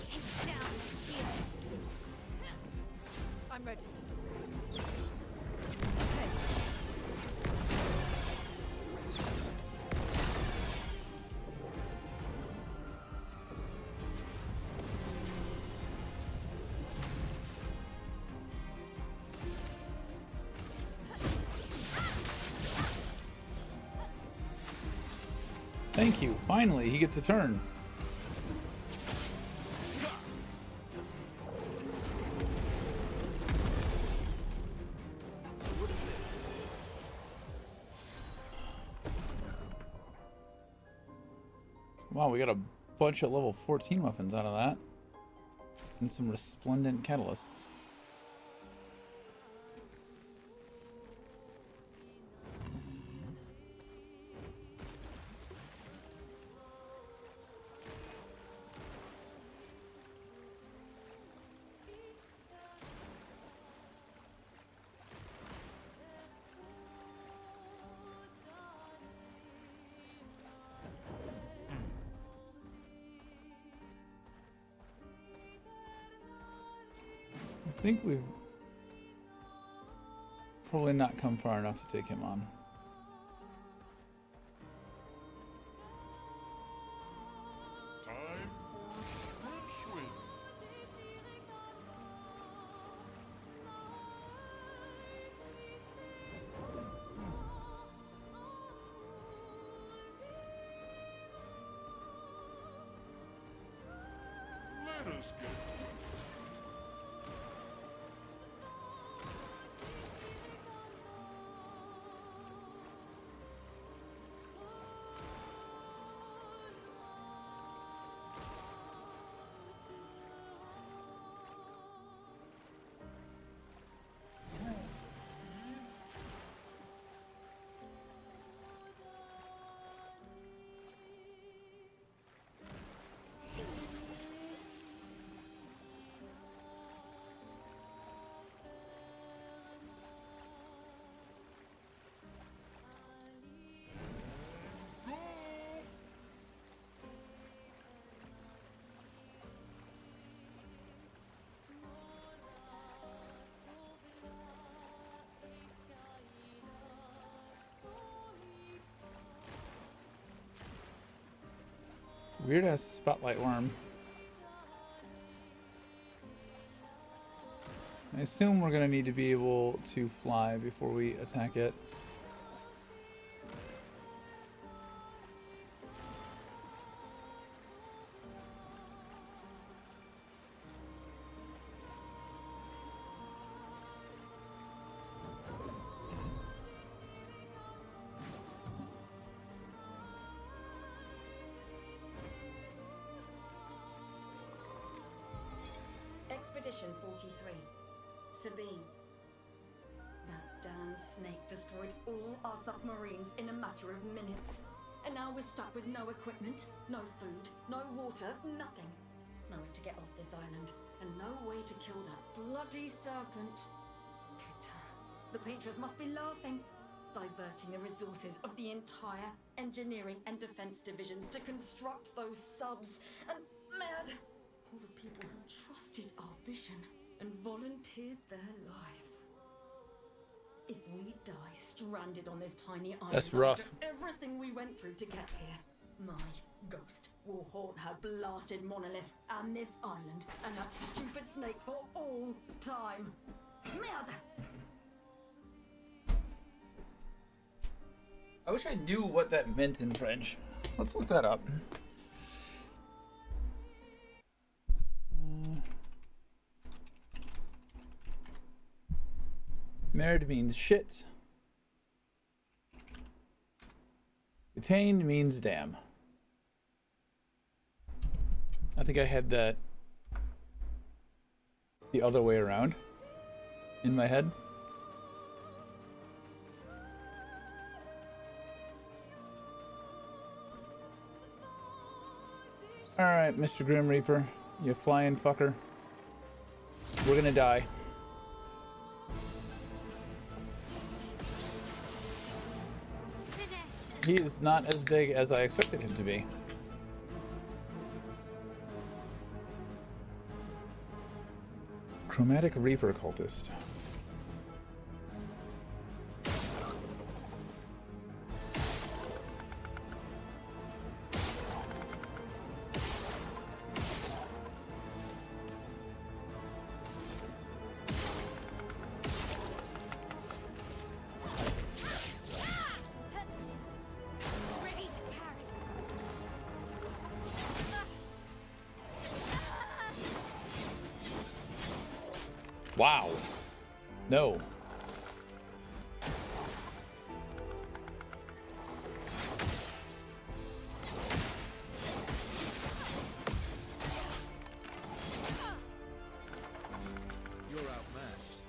Take down the shields. I'm ready. Thank you. Finally, he gets a turn. Wow, we got a bunch of level 14 weapons out of that. And some resplendent catalysts. think we've probably not come far enough to take him on. Time for a swim. Let us get to it. Weird ass spotlight worm. I assume we're gonna need to be able to fly before we attack it. Expedition 43. Sabine. That damn snake destroyed all our submarines in a matter of minutes. And now we're stuck with no equipment, no food, no water, nothing. Nowhere to get off this island, and no way to kill that bloody serpent. Putain, the painters must be laughing. Diverting the resources of the entire engineering and defense divisions to construct those subs. And mad! All the people who trusted our vision and volunteered their lives. If we die stranded on this tiny island That's rough. after everything we went through to get here, my ghost will haunt her blasted monolith and this island and that stupid snake for all time. Merde! I wish I knew what that meant in French. Let's look that up. Merde means shit. Retained means damn. I think I had that the other way around in my head. Alright, Mr. Grim Reaper, you flying fucker. We're gonna die. He is not as big as I expected him to be. Chromatic Reaper cultist. Wow. No. You're outmatched.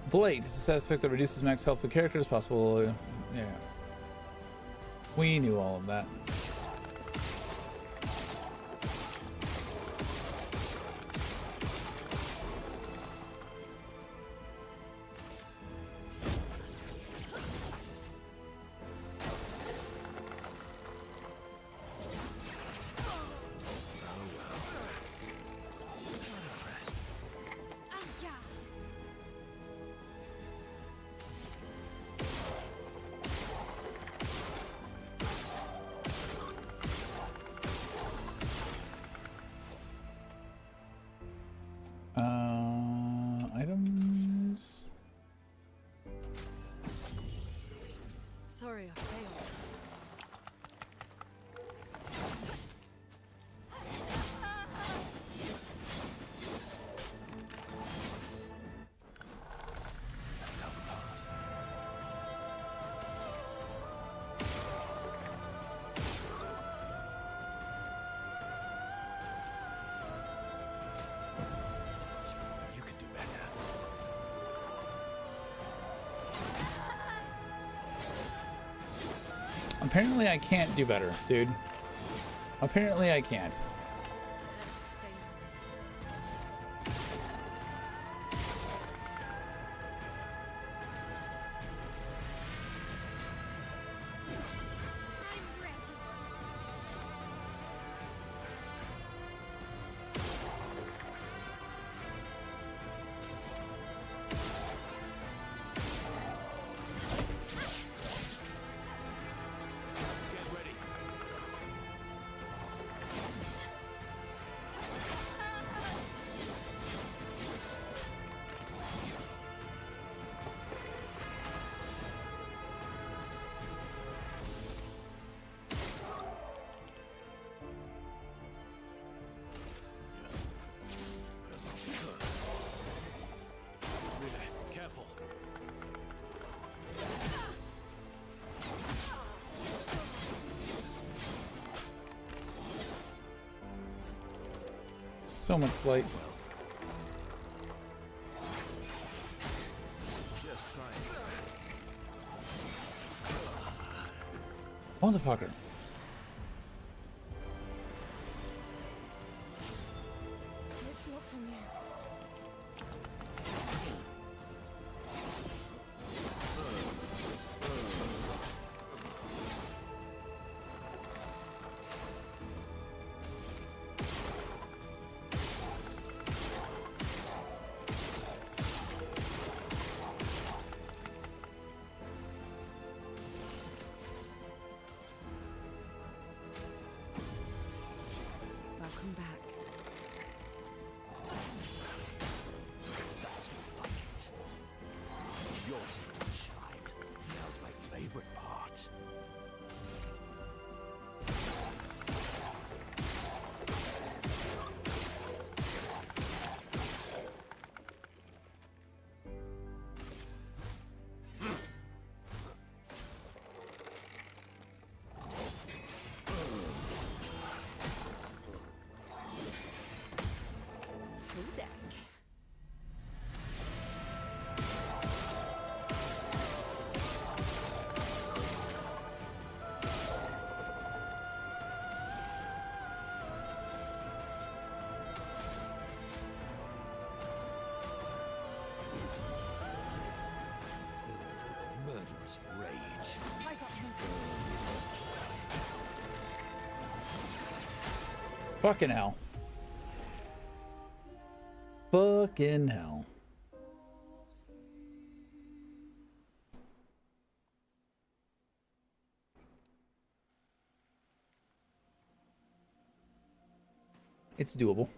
Blade is a status effect that reduces max health for characters possible. Yeah. We knew all of that. Apparently I can't do better, dude. Apparently I can't. So much blight. Motherfucker. It's locked on you. Welcome back. That's more like it. Your turn to shine. Now's my favorite part. Full deck. Murderous rage. Fucking hell. Fucking hell. It's doable.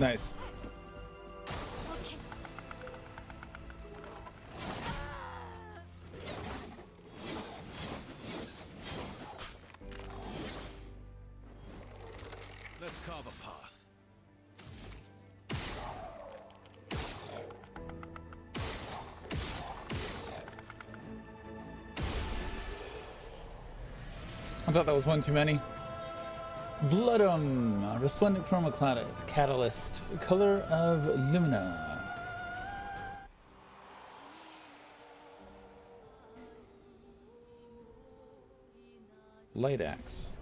Nice. Okay. Let's carve a path. I thought that was one too many. Bloodum, resplendent chromaclad catalyst, color of Lumina. Light axe.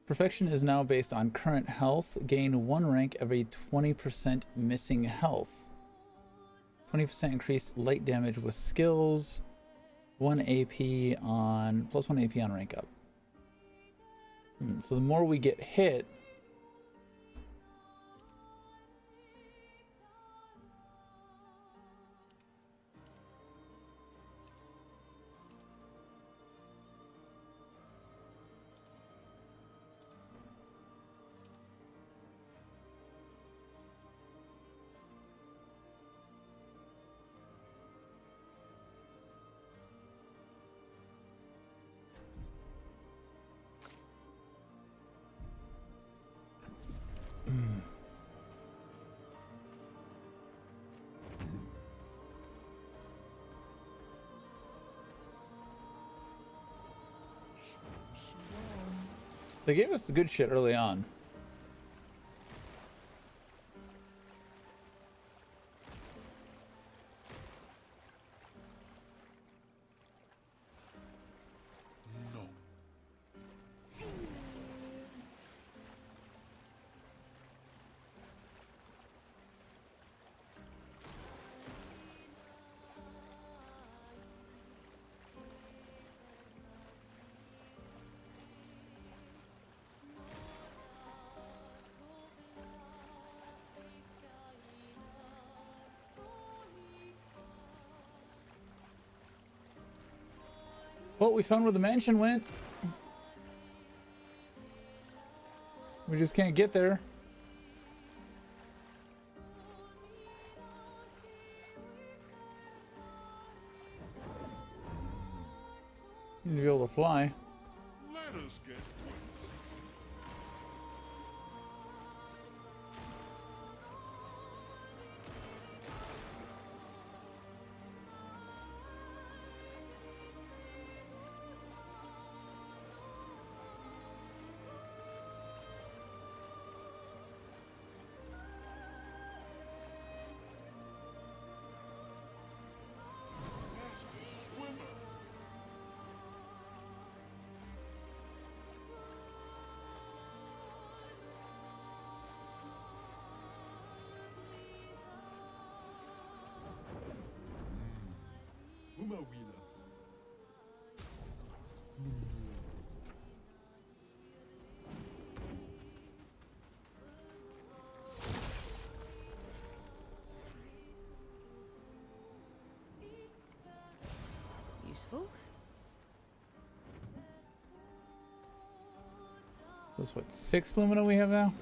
Perfection is now based on current health. Gain 1 rank every 20% missing health. 20% increased light damage with skills. 1 AP on plus 1 AP on rank up. So the more we get hit, they gave us the good shit early on. Well, we found where the mansion went. We just can't get there. Need to be able to fly. Let us get Useful. That's what, 6 Lumina we have now?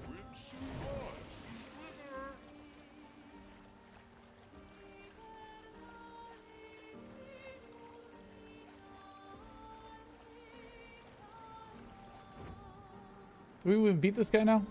Do we even beat this guy now?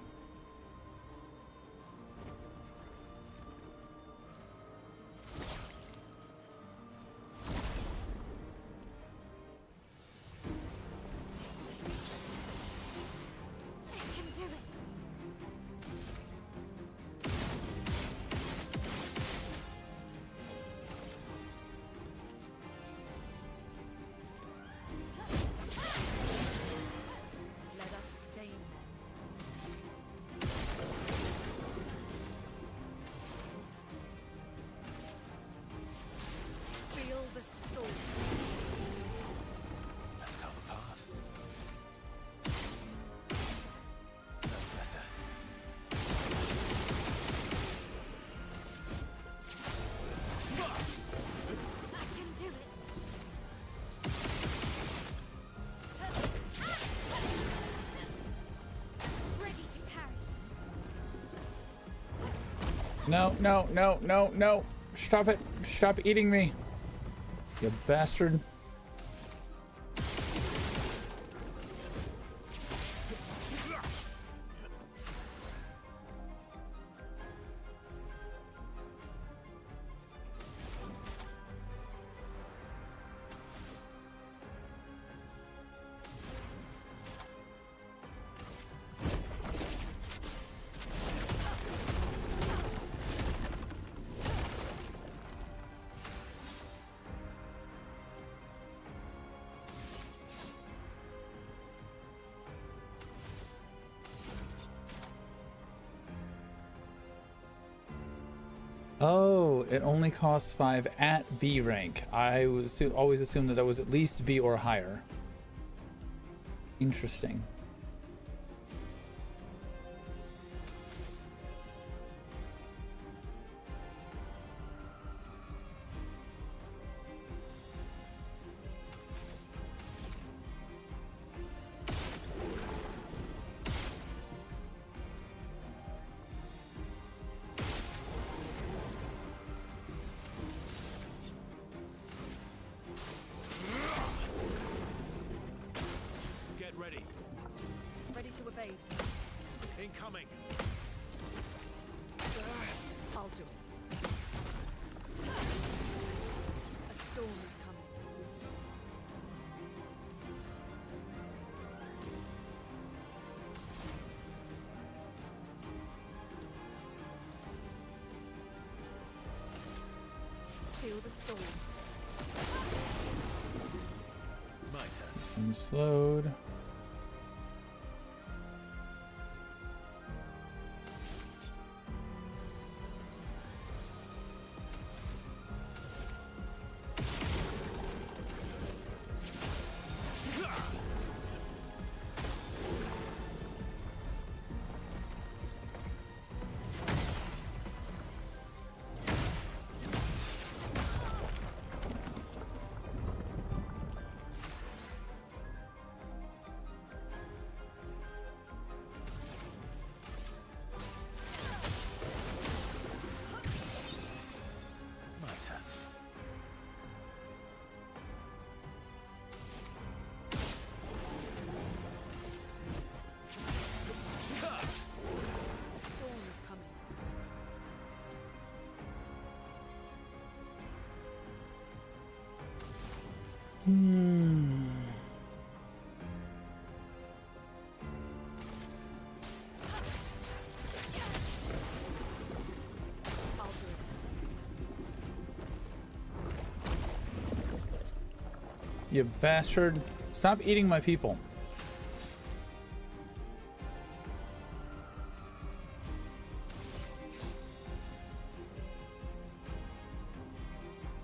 No, no, no, no, no. Stop it. Stop eating me. You bastard. Oh, it only costs 5 at B rank. I was always assumed that was at least B or higher. Interesting. Incoming. I'll do it. A storm is coming. Feel the storm. My turn. I'm slowed. You bastard. Stop eating my people.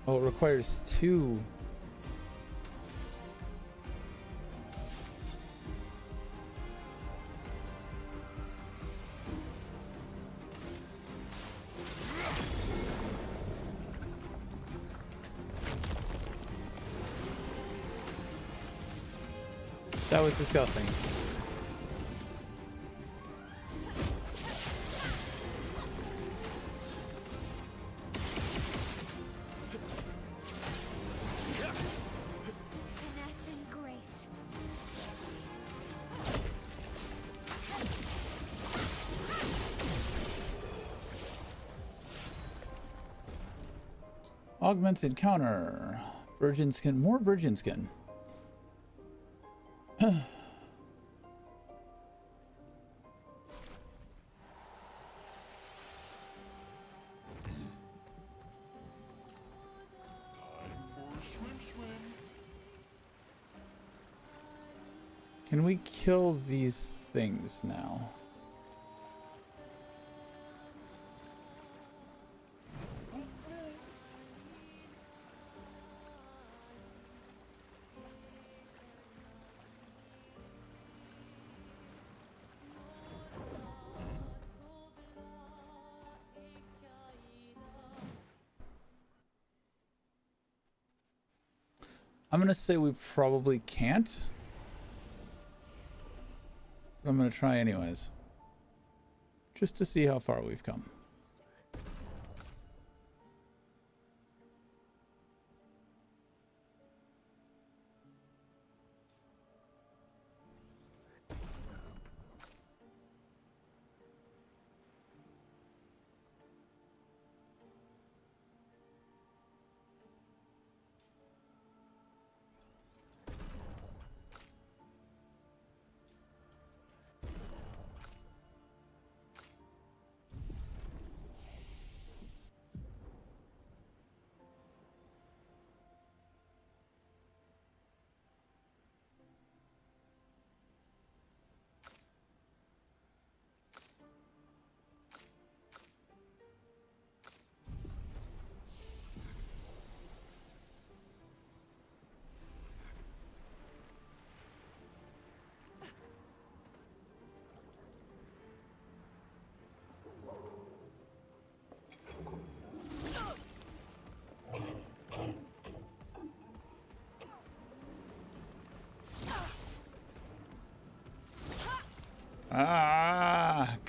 Oh, it requires 2. That was disgusting. Finesse and grace. Augmented counter. Virgin skin. More virgin skin. Can we kill these things now? I'm gonna say we probably can't. I'm gonna try anyways. Just to see how far we've come.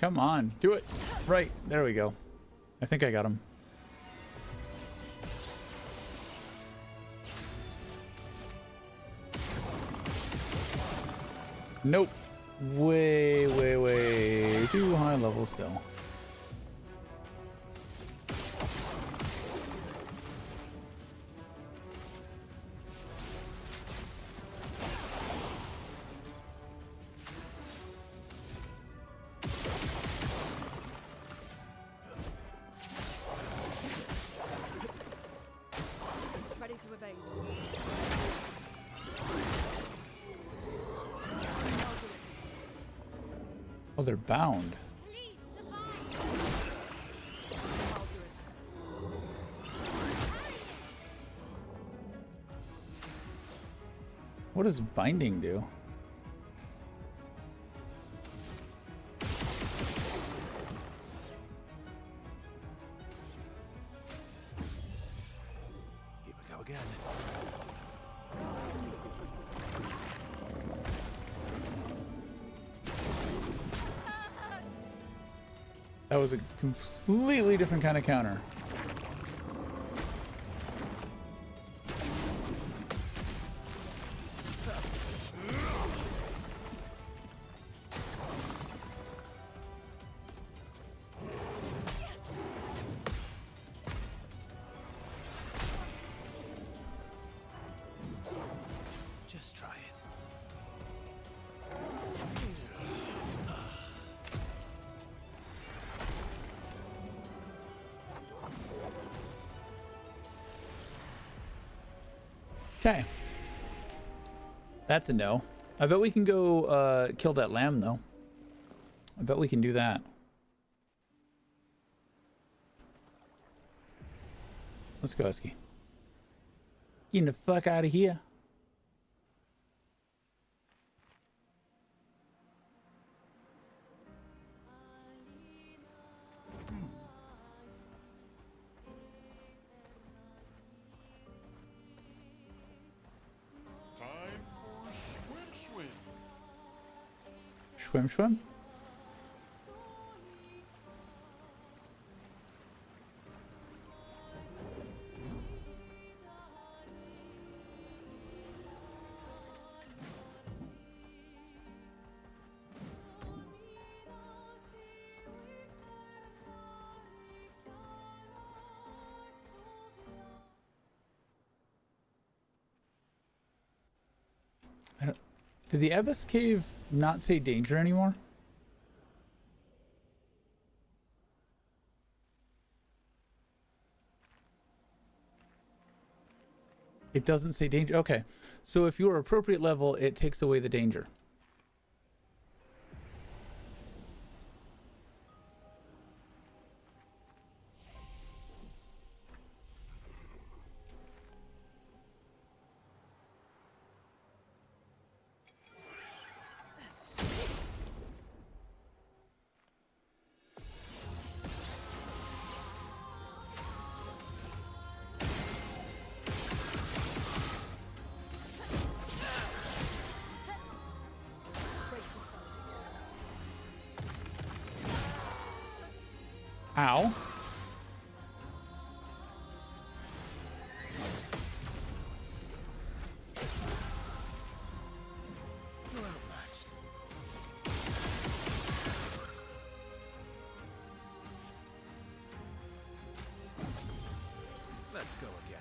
Come on, do it. Right, there we go. I think I got him. Nope. Way too high level still. Ready to evade. Oh, they're bound. What does binding do? Here we go again. That was a completely different kind of counter. Just try it. Okay. That's a no. I bet we can go kill that lamb though. I bet we can do that. Let's go, Husky. Getting the fuck out of here. Swim, swim. Did the Abyss Cave not say danger anymore? It doesn't say danger. Okay. So if you're appropriate level, it takes away the danger. Ow. Let's go again.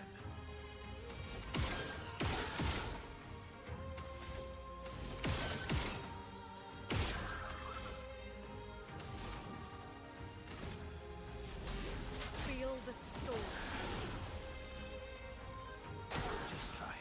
Feel the storm. Just try it.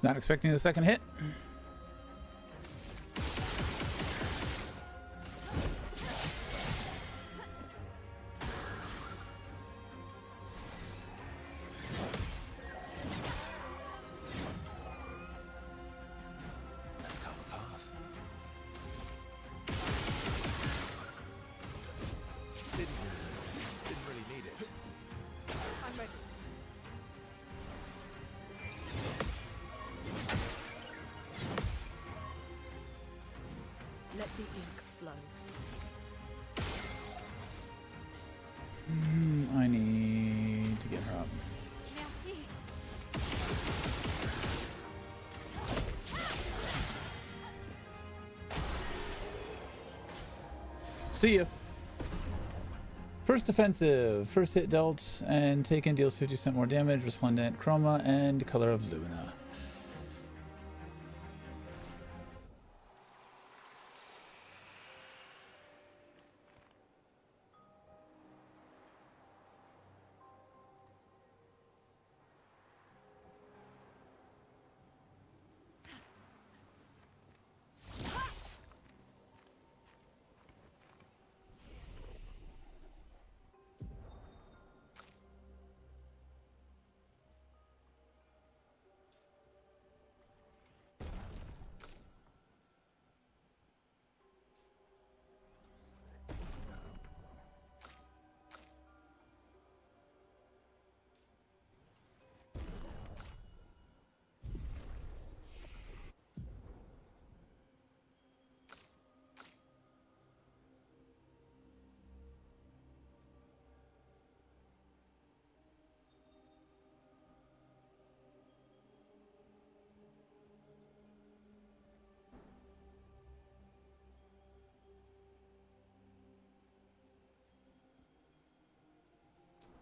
Was not expecting the second hit. Let's cover path. Didn't really need it. I'm ready. Let the ink flow. I need to get her up. Merci. See ya. First offensive. First hit dealt and taken deals 50% more damage. Resplendent chroma and color of Luna.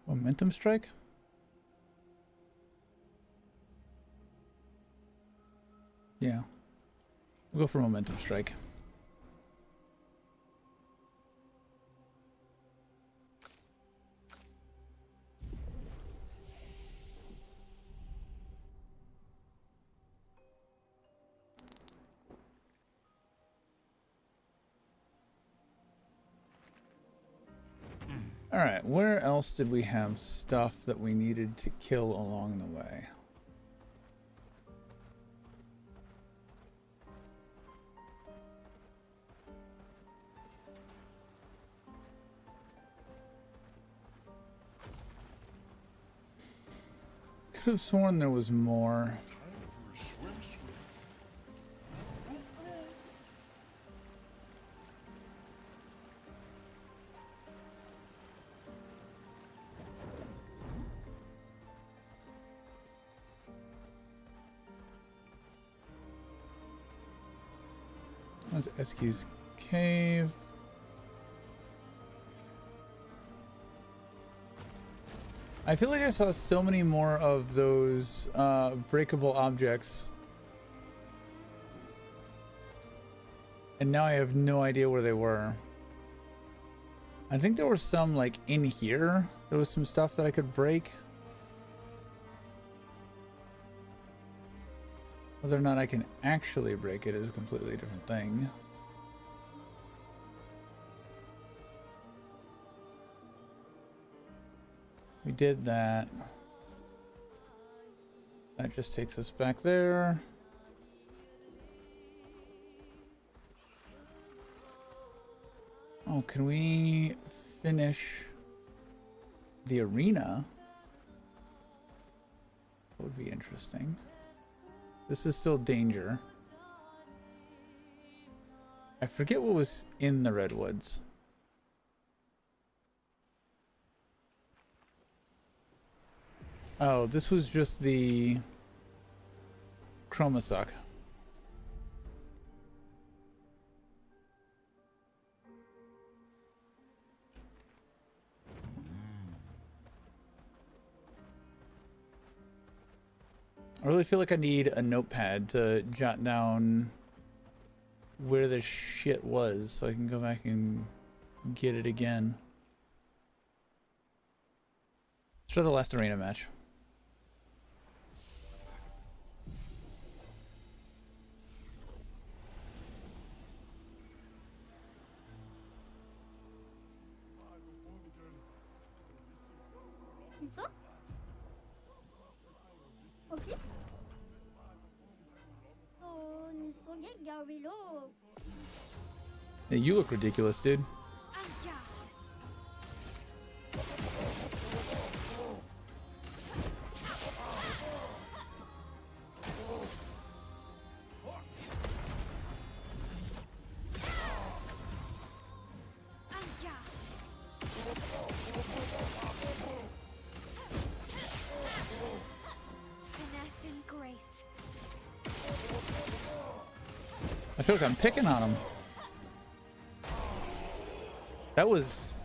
Momentum strike? Yeah. We'll go for momentum strike. All right, where else did we have stuff that we needed to kill along the way? Could have sworn there was more. That's Eski's cave. I feel like I saw so many more of those breakable objects. And now I have no idea where they were. I think there were some like in here. There was some stuff that I could break. Whether or not I can actually break it is a completely different thing. We did that. That just takes us back there. Oh, can we finish the arena? That would be interesting. This is still danger. I forget what was in the redwoods. Oh, this was just the chromosoc. I really feel like I need a notepad to jot down where the shit was so I can go back and get it again. Let's try the last arena match. Yeah, you look ridiculous, dude. Finesse and grace. I feel like I'm picking on him. That was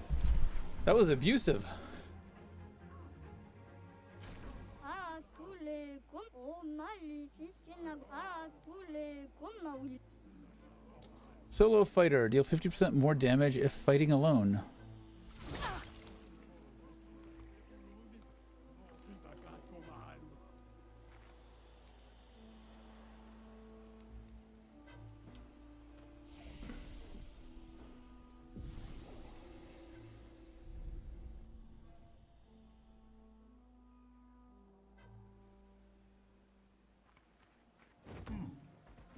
abusive. Solo fighter, deal 50% more damage if fighting alone.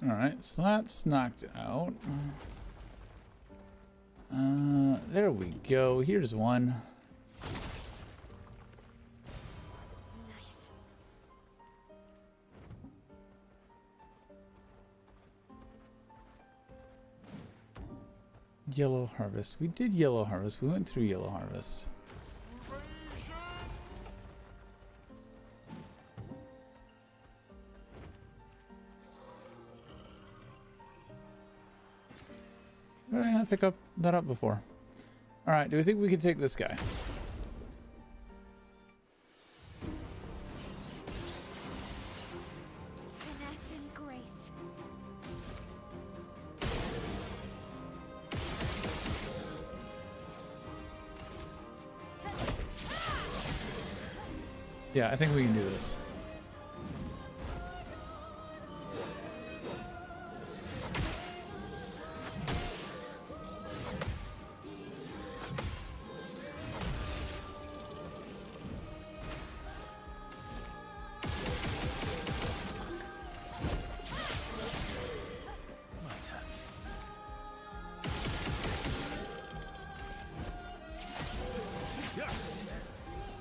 Alright, so that's knocked out. There we go. Here's one. Nice. Yellow harvest. We did yellow harvest. We went through yellow harvest. Why did I not pick that up before? Alright, do we think we can take this guy? Finesse and grace. Yeah, I think we can do this.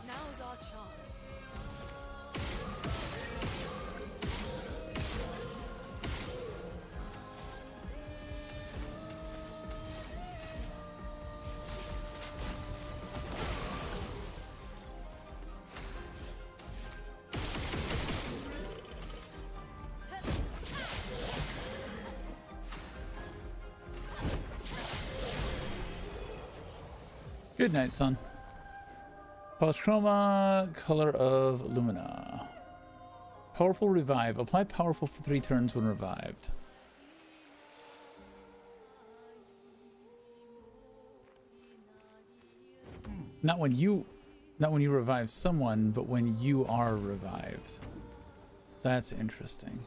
Now's our chance. Good night, son. Polychroma, color of Lumina. Powerful revive. Apply powerful for 3 turns when revived. Not when you revive someone, but when you are revived. That's interesting.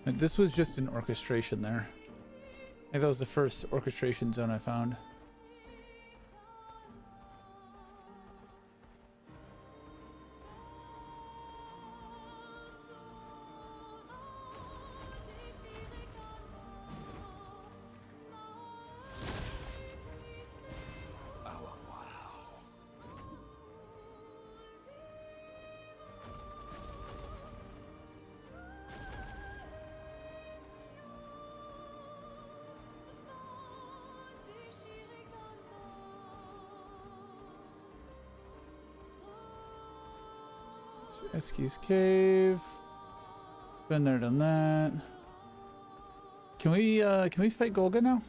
This was just an orchestration there. I think that was the first orchestration zone I found. Eski's cave. Been there, done that. Can we fight Golga now?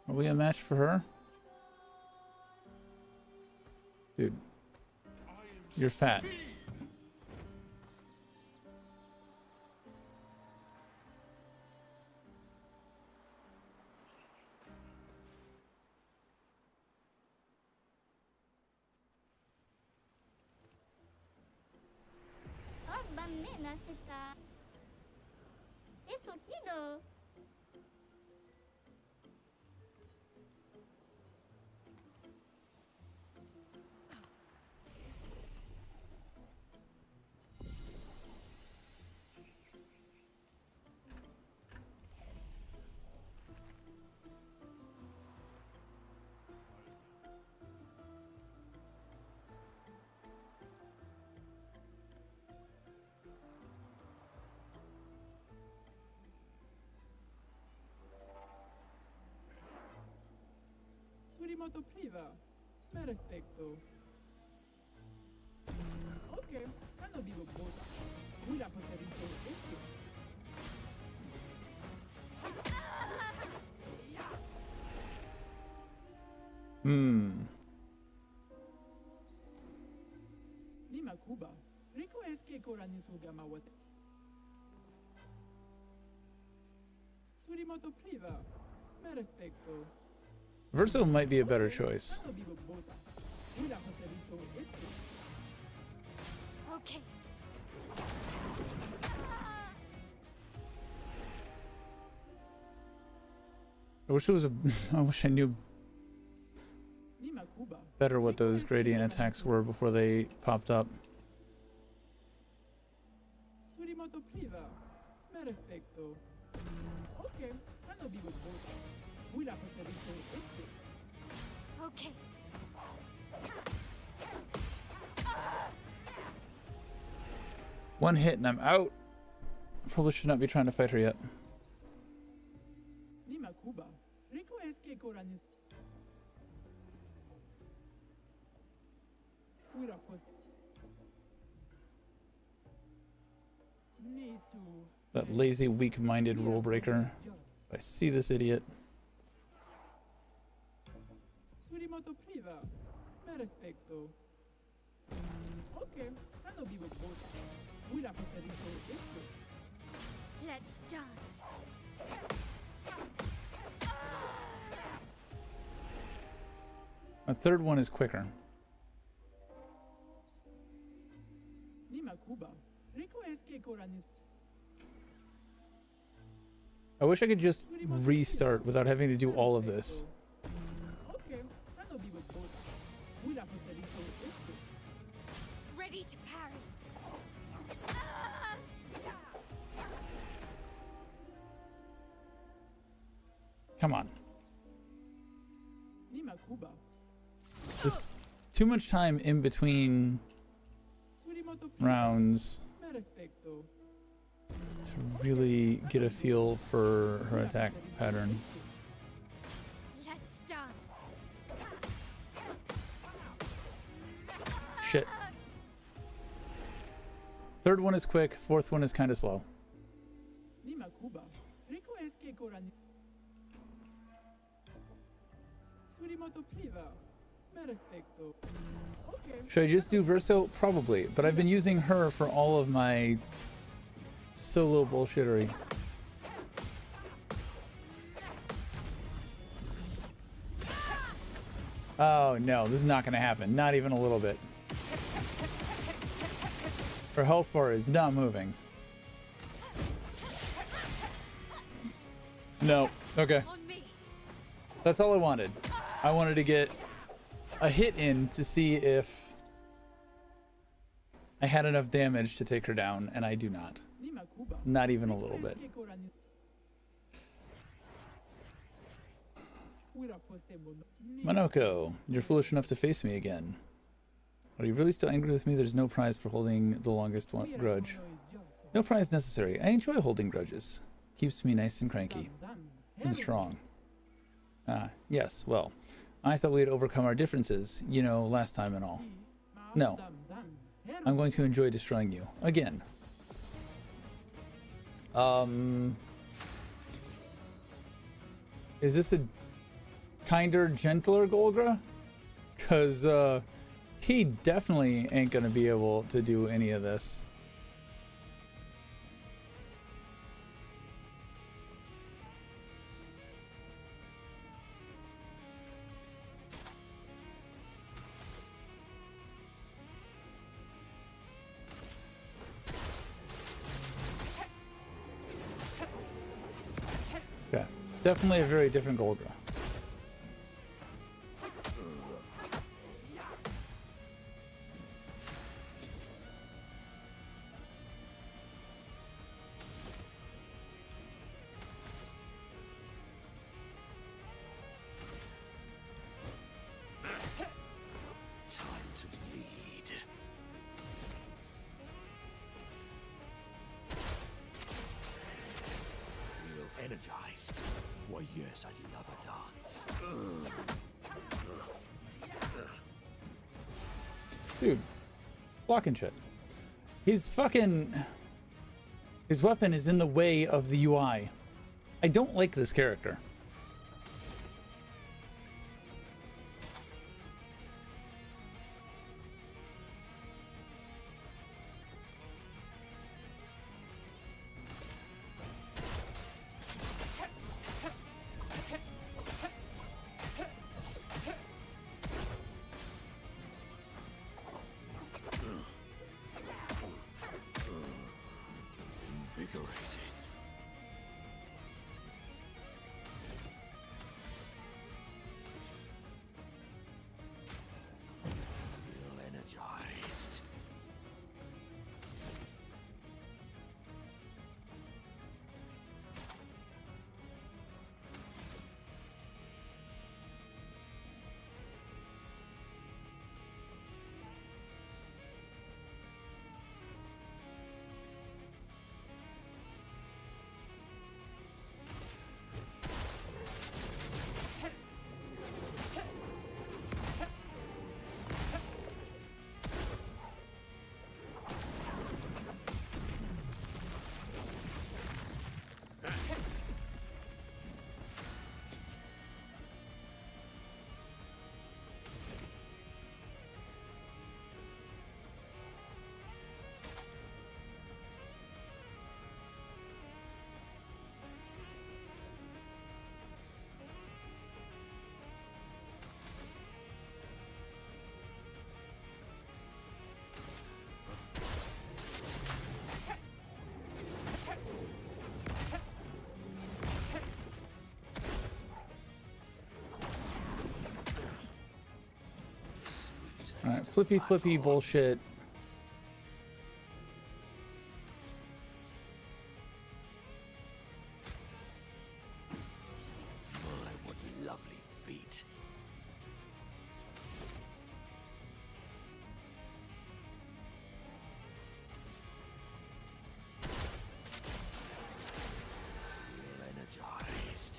Are we a match for her? Dude, you're fat. Surimoto priva. Me respecto. Ok, hanno vivo bota. Qui la poterito este. Nima Kuba. Rico es que korani sugama wate. Surimoto priva. Me respecto. Verso might be a better choice. Hanno vivo bota. Qui la poterito este. Okay. I wish it was a. I wish I knew Nima Kuba. better what those gradient attacks were before they popped up. Surimoto priva. Me respecto. Ok, hanno vivo bota. Qui la poterito este. Okay. One hit and I'm out. Probably should not be trying to fight her yet. Nima Kuba. Rico es que korani. Fuera pues. Nisu. That lazy, weak-minded rule breaker. I see this idiot. Surimoto priva. Me respecto. Ok, hanno vivo bota. Qui la poterito este. Let's dance. My third one is quicker. Nima Kuba. Rico es que korani. I wish I could just restart without having to do all of this. Ok, hanno vivo bota. Qui la poterito este. Ready to parry. Come on. Nima Kuba. Just too much time in between Surimoto rounds Me respecto. to really get a feel for her attack pattern. Let's dance. Shit. Third one is quick, fourth one is kind of slow. Nima Kuba. Rico es que korani. Surimoto priva. Me respecto. Ok. Should I just do Verso? Probably, but I've been using her for all of my solo bullshittery. Oh no, this is not going to happen. Not even a little bit. Her health bar is not moving. No. Okay. That's all I wanted. I wanted to get a hit in to see if I had enough damage to take her down, and I do not. Not even a little bit. Monoko, you're foolish enough to face me again. Are you really still angry with me? There's no prize for holding the longest grudge. No prize necessary. I enjoy holding grudges. Keeps me nice and cranky. And strong. Ah, yes, well, I thought we had overcome our differences, you know, last time and all. No. I'm going to enjoy destroying you. Again. Is this a kinder, gentler Golgra? Because, he definitely ain't gonna be able to do any of this. Yeah, definitely a very different Golgra. Time to bleed. We'll energized? Why, yes, I'd love a dance. Dude, blocking shit. His weapon is in the way of the UI. I don't like this character. Invigorating. Feel energized. Alright, flippy bullshit. My, what lovely feet. Feel energized.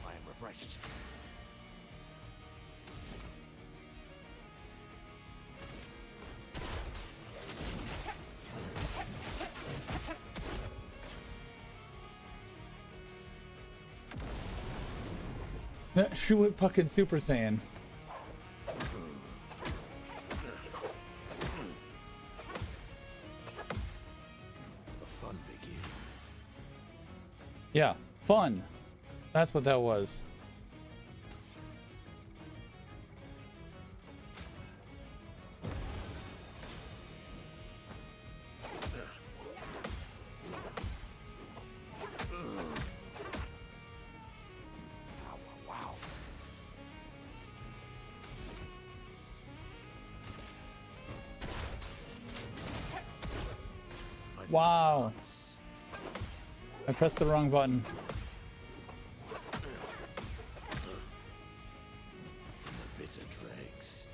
I am refreshed. She went fucking Super Saiyan. The fun begins. Yeah, fun. That's what that was. Wow. Wow. I pressed the wrong button. From the bitter dregs.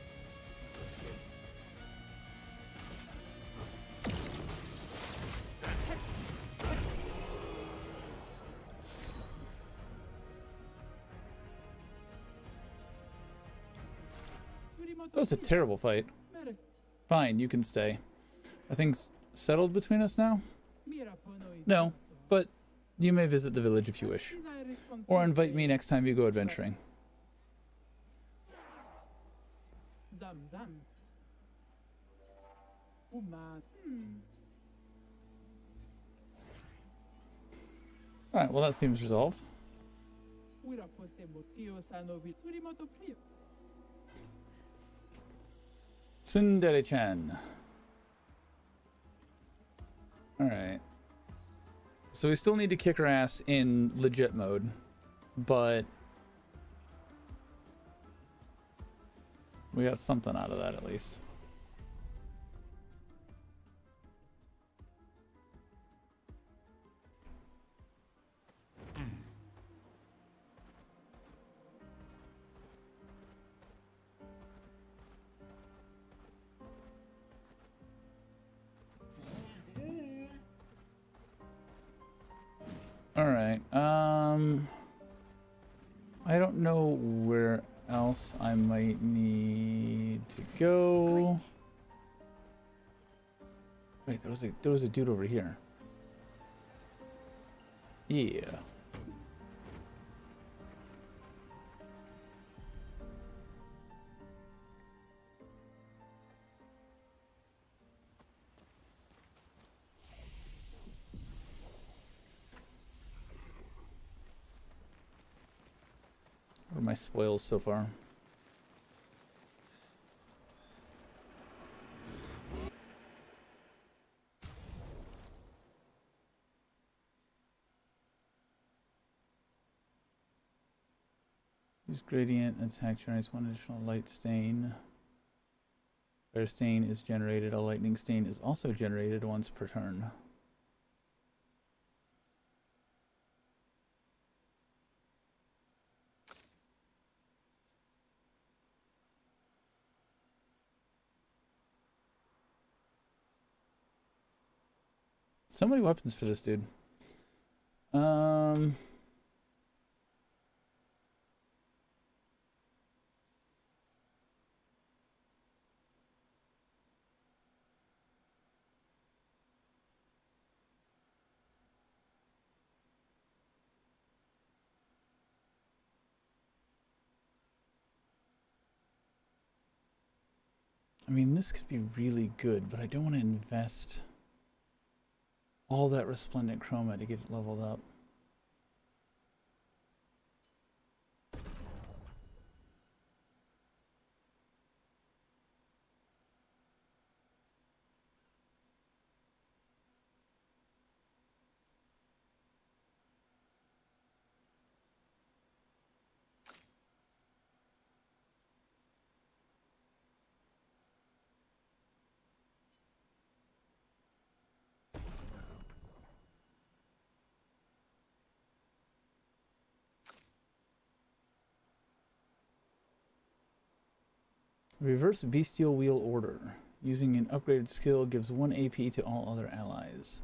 That was a terrible fight. Fine, you can stay. Are things settled between us now? No, but you may visit the village if you wish. Or invite me next time you go adventuring. Alright, well that seems resolved. Tsundere-chan. Alright. So we still need to kick her ass in legit mode, but we got something out of that at least. All right. I don't know where else I might need to go. Wait, there was a dude over here. Yeah. What are my spoils so far? Use gradient attack generates one additional light stain. Fire stain is generated. A lightning stain is also generated once per turn. So many weapons for this dude. I mean, this could be really good, but I don't want to invest all that resplendent chroma to get it leveled up. Reverse Bestial Wheel Order. Using an upgraded skill gives 1 AP to all other allies.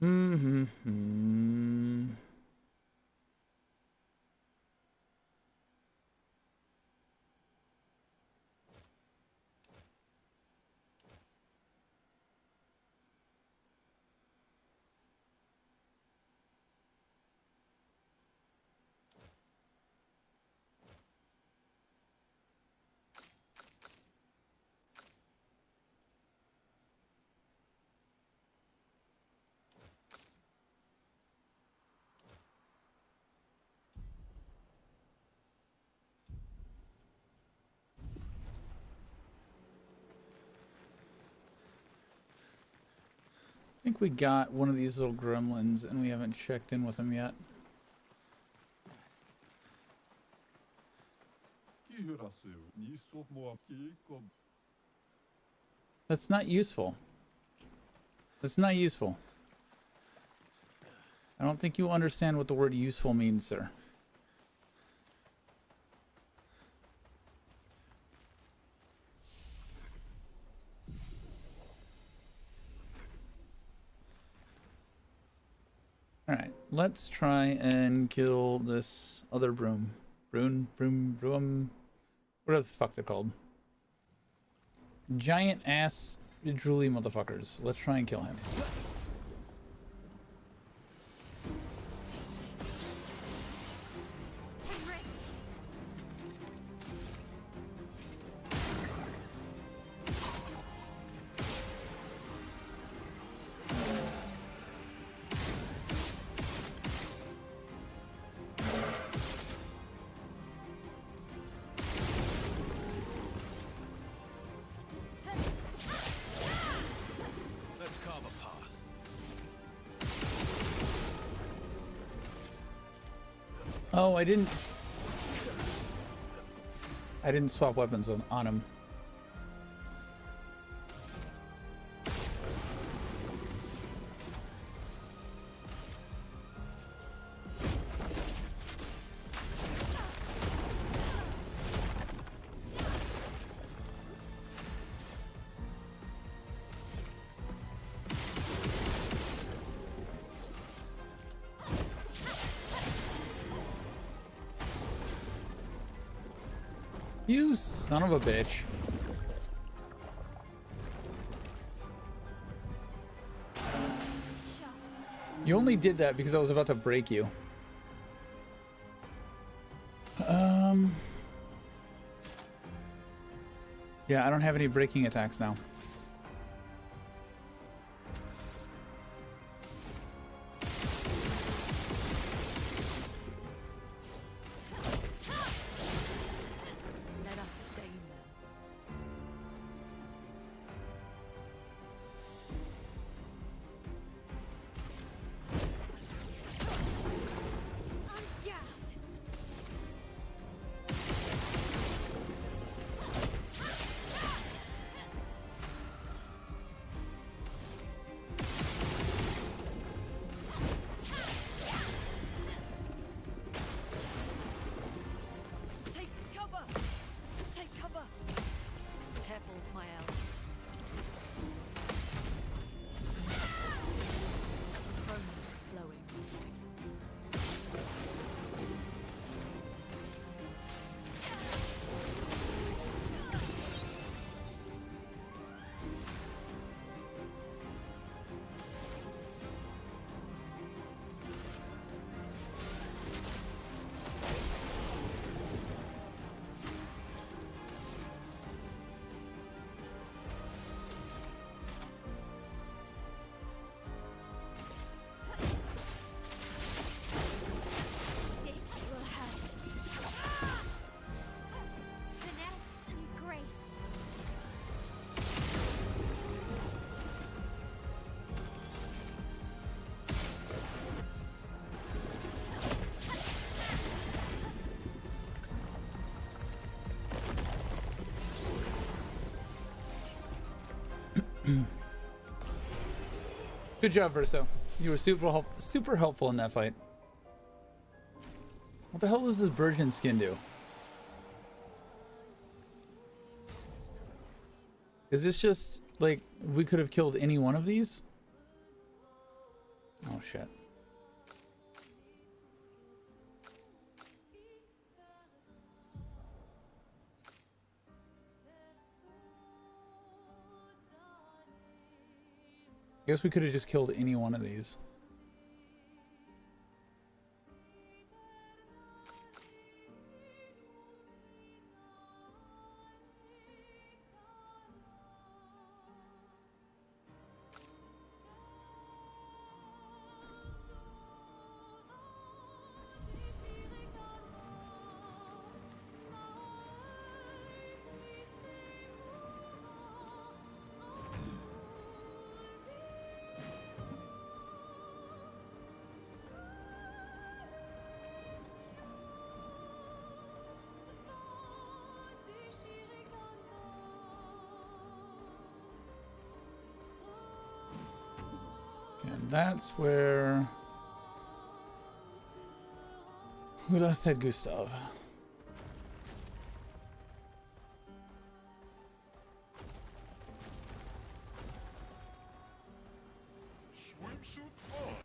Mm-hmm. I think we got one of these little gremlins and we haven't checked in with them yet. That's not useful. That's not useful. I don't think you understand what the word useful means, sir. Alright, let's try and kill this other broom. Broom, whatever the fuck they're called. Giant ass drooly motherfuckers. Let's try and kill him. Oh, I didn't swap weapons on him. You son of a bitch. You only did that because I was about to break you. Yeah, I don't have any breaking attacks now. Good job, Verso. You were super helpful in that fight. What the hell does this virgin skin do? Is this just like we could have killed any one of these? Oh shit. I guess we could have just killed any one of these. And that's where we last had Gustav. Swimsuit on.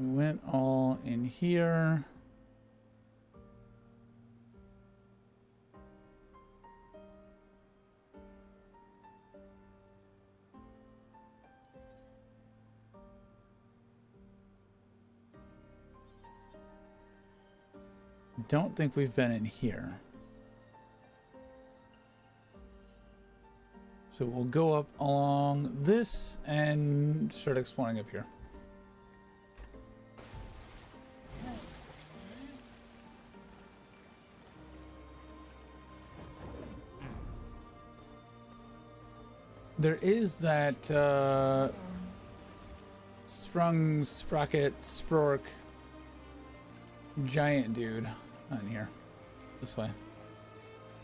We went all in here. Don't think we've been in here. So we'll go up along this and start exploring up here. There is that Sprocket, Spork giant dude. Not in here. This way.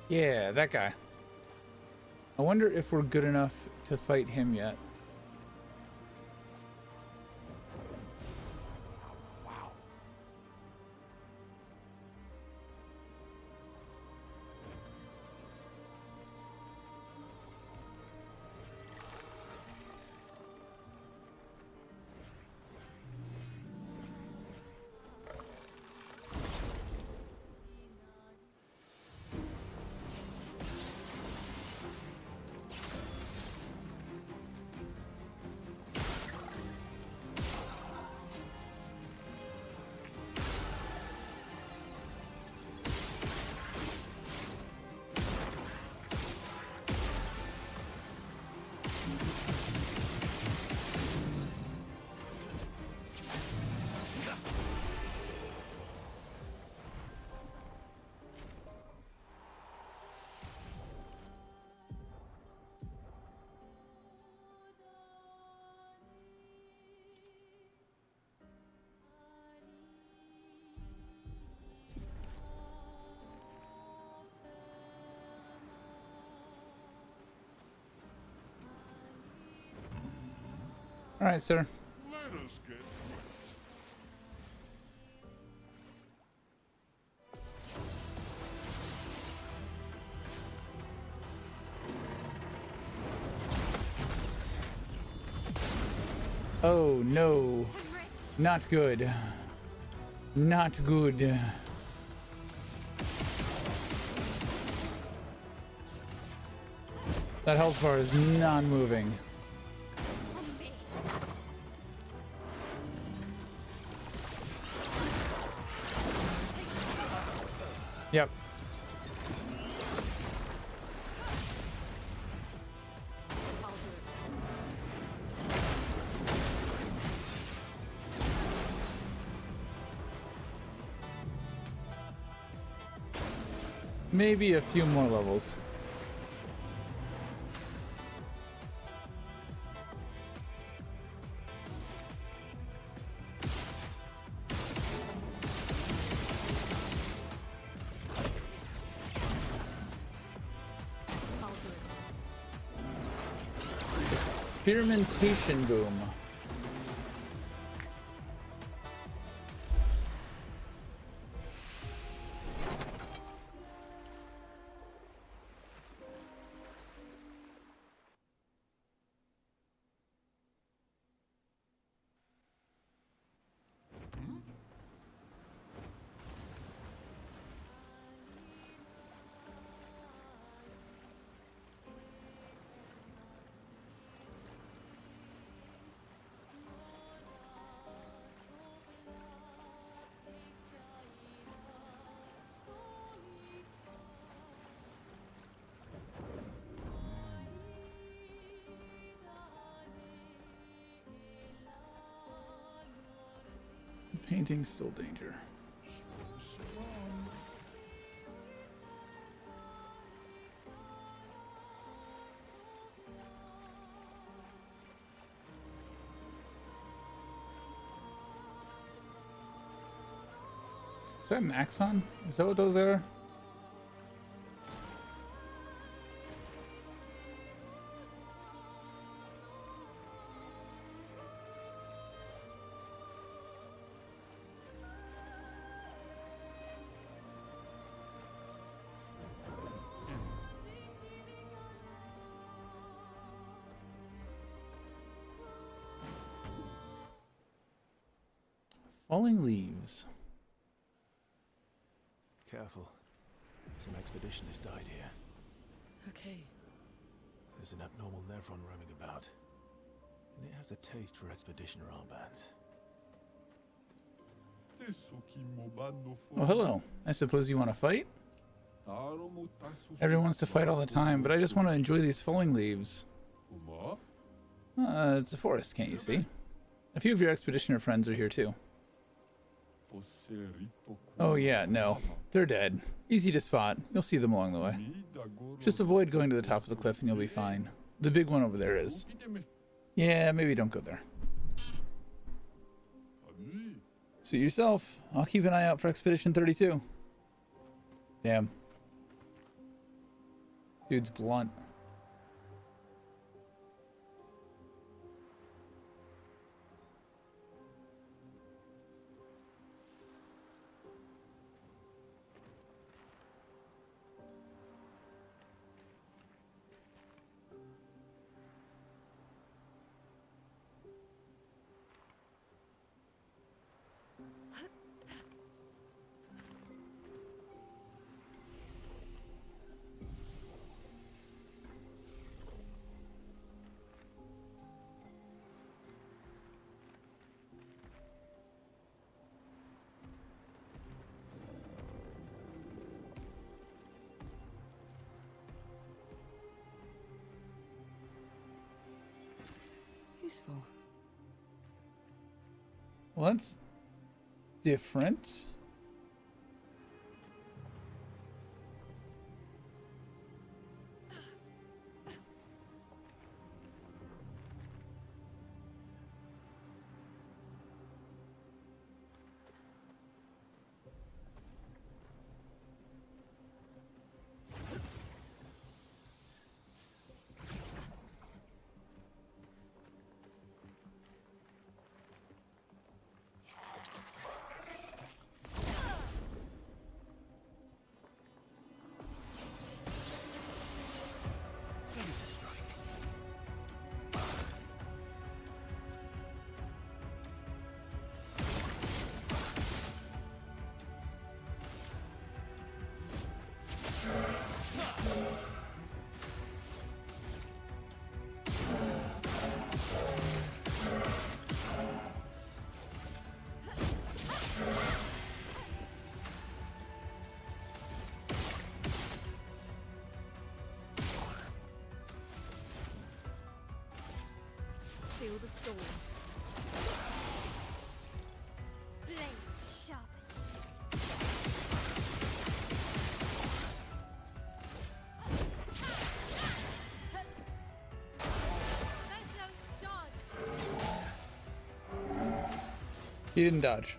Yeah, that guy. I wonder if we're good enough to fight him yet. All right, sir. Let us get Oh no. Not good. Not good. That health bar is non-moving. Yep. Maybe a few more levels. Experimentation boom. painting, still danger. Is that an axon? Is that what those are? Falling leaves. Careful. Some expeditioners died here. Okay. There's an abnormal Nevron roaming about. And it has a taste for expeditioner armbands. Oh, hello. I suppose you want to fight? Everyone wants to fight all the time, but I just want to enjoy these falling leaves. It's a forest, can't you see? A few of your expeditioner friends are here too. Oh yeah, no. They're dead. Easy to spot. You'll see them along the way. Just avoid going to the top of the cliff and you'll be fine. The big one over there is. Yeah, maybe don't go there. Suit yourself. I'll keep an eye out for Expedition 32. Damn. Dude's blunt. Useful. Well, that's different. Feel the storm. Blades sharp. He didn't dodge.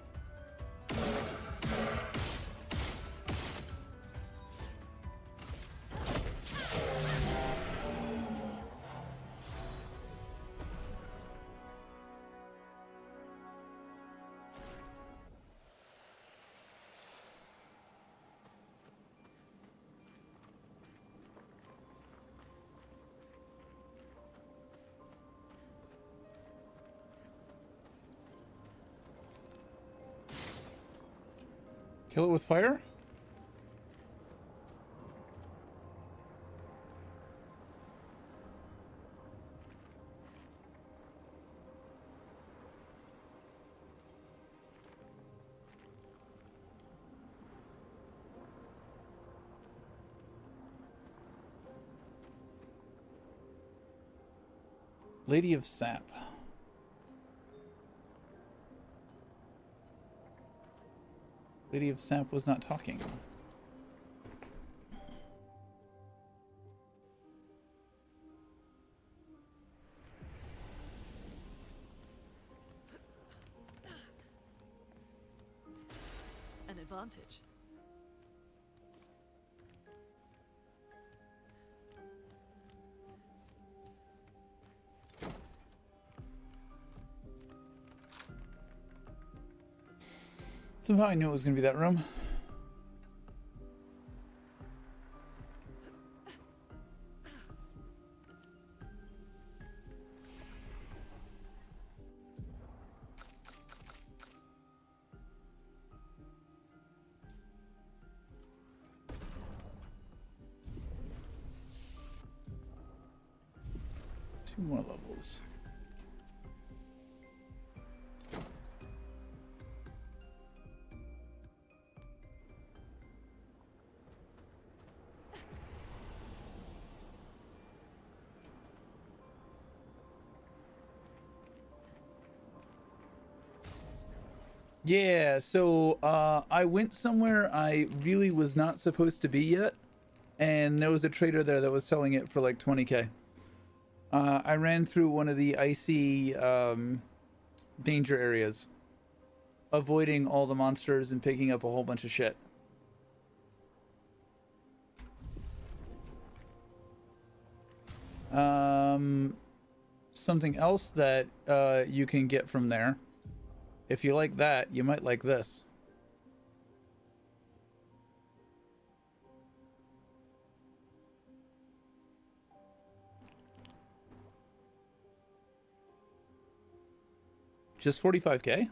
Kill it with fire? Lady of Sap. Lady of Sap was not talking. An advantage. Somehow I knew it was going to be that room. Two more levels. Yeah, so I went somewhere I really was not supposed to be yet, and there was a trader there that was selling it for like 20k. I ran through one of the icy danger areas, avoiding all the monsters and picking up a whole bunch of shit. Something else that you can get from there, if you like that, you might like this. Just 45k?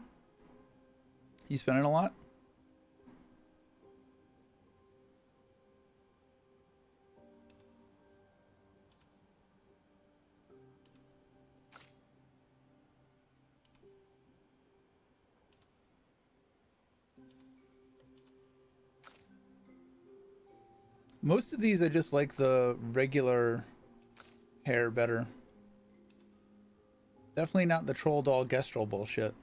You spending a lot? Most of these I just like the regular hair better. Definitely not the troll doll gestrel bullshit.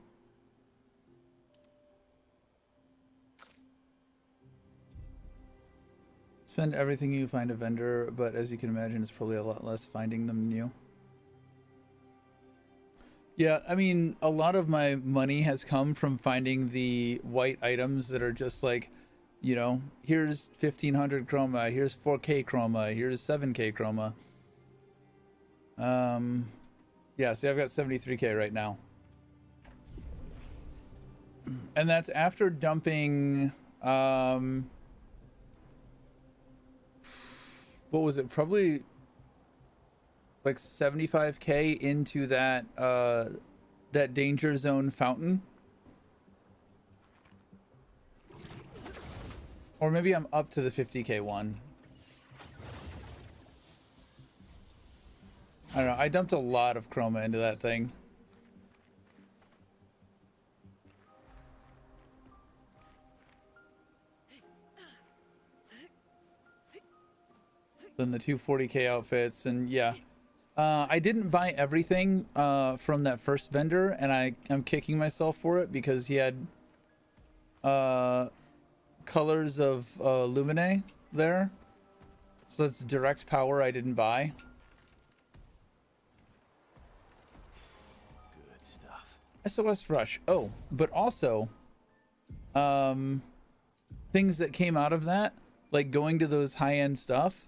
Spend everything you find a vendor, but as you can imagine, it's probably a lot less finding them than you. Yeah, I mean, a lot of my money has come from finding the white items that are just like, you know, here's 1500 chroma, here's 4k chroma, here's 7k chroma. Yeah, see, I've got 73k right now. And that's after dumping, what was it? Probably like 75k into that, that danger zone fountain. Or maybe I'm up to the 50k one. I don't know. I dumped a lot of chroma into that thing. Then the two 40k outfits, and yeah. I didn't buy everything from that first vendor, and I'm kicking myself for it because he had colors of Lumine there. So that's direct power I didn't buy. Good stuff. SOS Rush. Oh, but also things that came out of that, like going to those high-end stuff,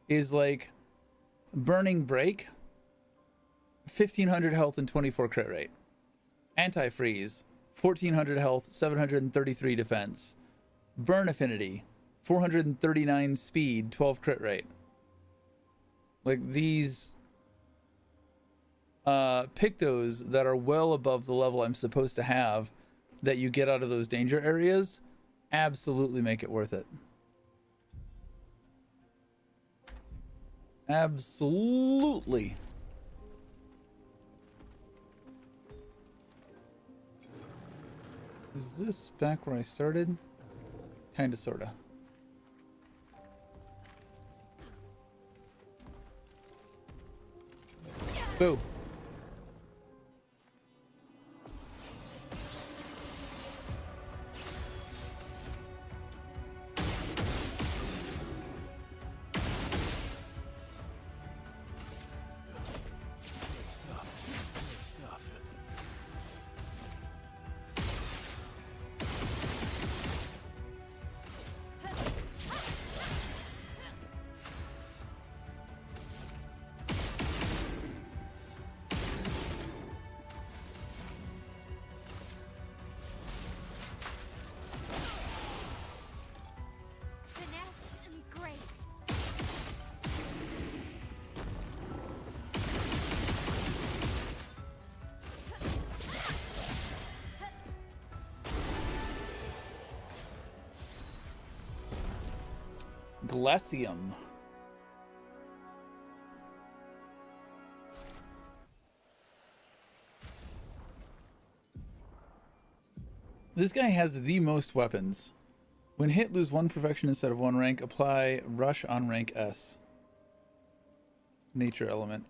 is like Burning Break, 1500 health and 24 crit rate. Anti-freeze, 1400 health, 733 defense. Burn Affinity, 439 speed, 12 crit rate. Like these pictos that are well above the level I'm supposed to have that you get out of those danger areas absolutely make it worth it. Absolutely. Is this back where I started? Kinda, sorta. Boo. Glacium. This guy has the most weapons. When hit, lose 1 perfection instead of 1 rank. Apply rush on rank S. Nature element.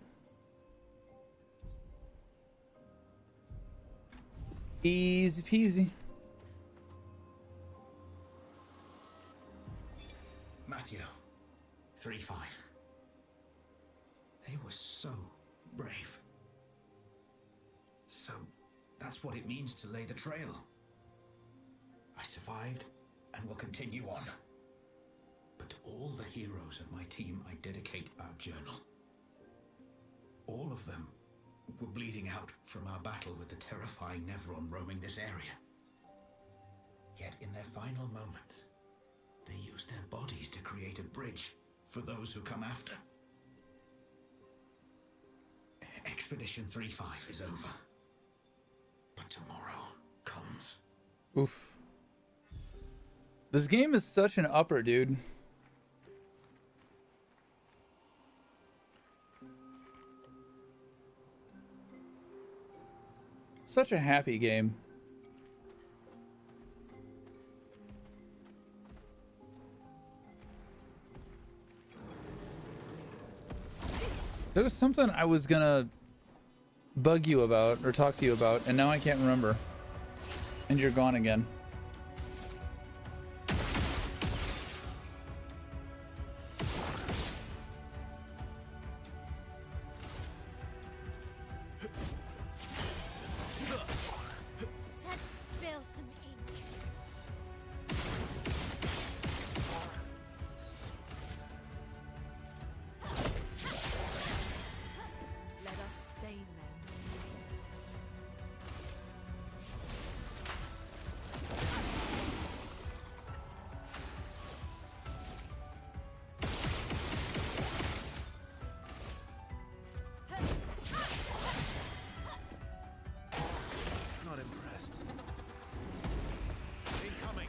Easy peasy. Matteo, 3-5. They were so brave. So that's what it means to lay the trail. I survived and will continue on. But to all the heroes of my team, I dedicate our journal. All of them were bleeding out from our battle with the terrifying Nevron roaming this area. Yet in their final moments, they used their bodies to create a bridge for those who come after. Expedition 3-5 is over. But tomorrow comes. Oof. This game is such an upper, dude. Such a happy game. There was something I was gonna bug you about or talk to you about, and now I can't remember. And you're gone again. Let's spill some ink. Let us stain them. Not impressed. Incoming.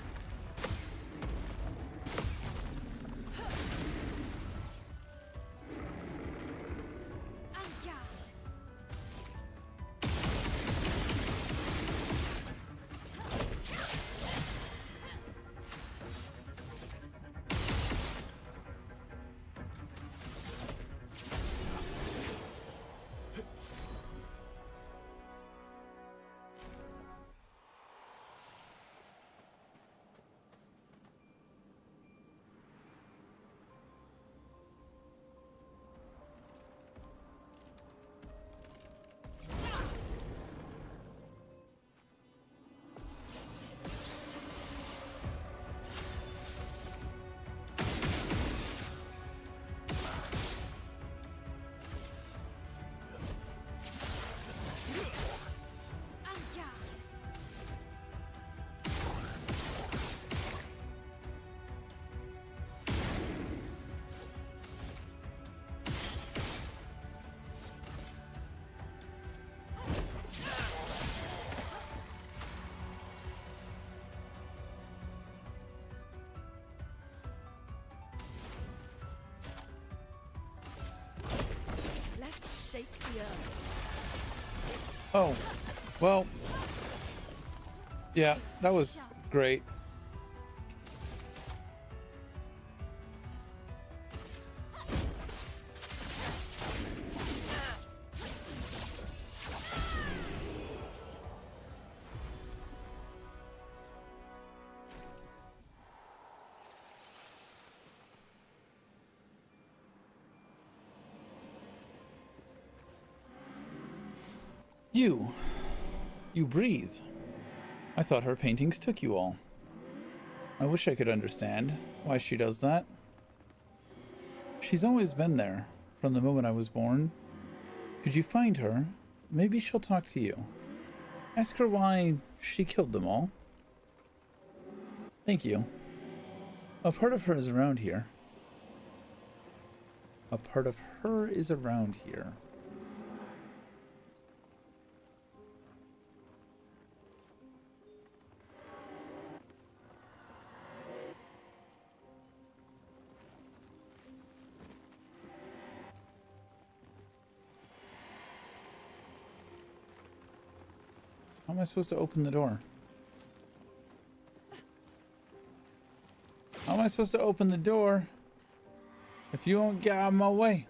Let's shake the earth. Oh, well. Yeah, that was great. You breathe. I thought her paintings took you all. I wish I could understand why she does that. She's always been there, from the moment I was born. Could you find her? Maybe she'll talk to you. Ask her why she killed them all. Thank you. A part of her is around here. A part of her is around here. How am I supposed to open the door? How am I supposed to open the door if you won't get out of my way?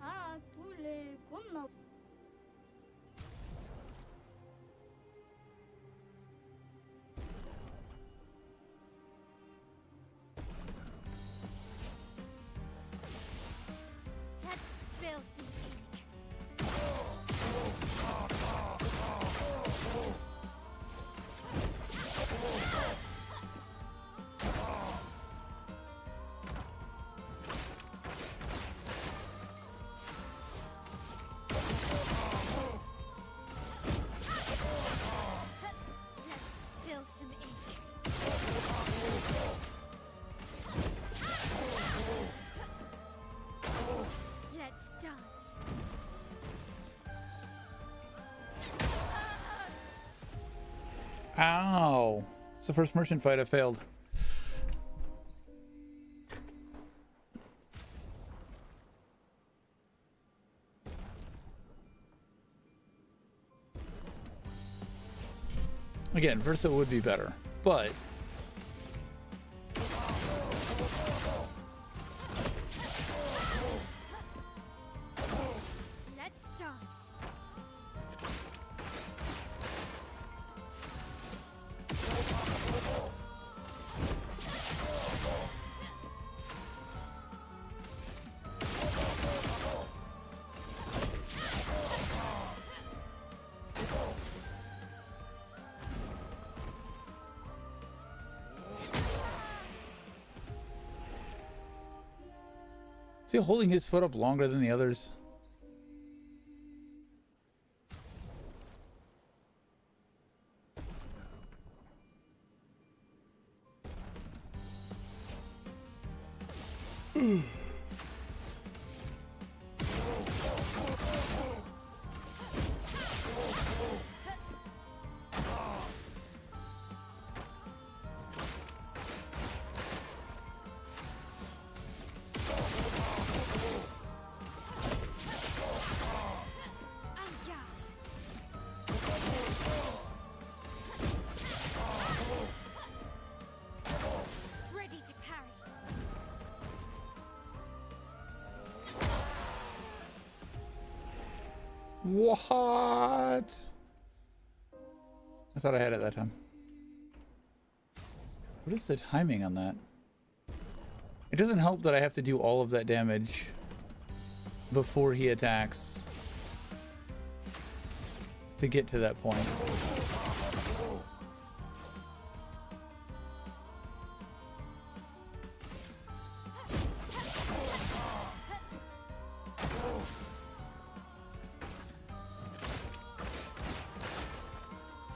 Ah, tous les gommes. Let's spill some ink. Let's spill some ink. Let's dance. Ow. It's the first merchant fight I failed. Again, Versa would be better, but Let's dance. is he holding his foot up longer than the others? Ready to parry. What? I thought I had it that time. What is the timing on that? It doesn't help that I have to do all of that damage before he attacks to get to that point.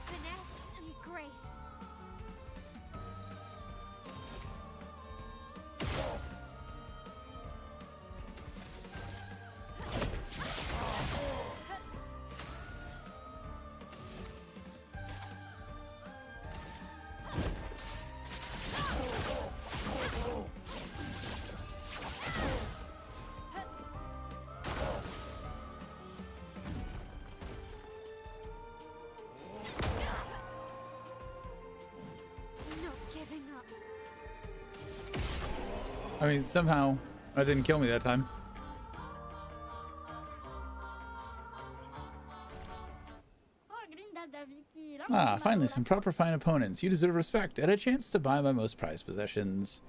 Finesse and grace. Not giving up. I mean, somehow that didn't kill me that time. Ah, finally some proper fine opponents. You deserve respect and a chance to buy my most prized possessions.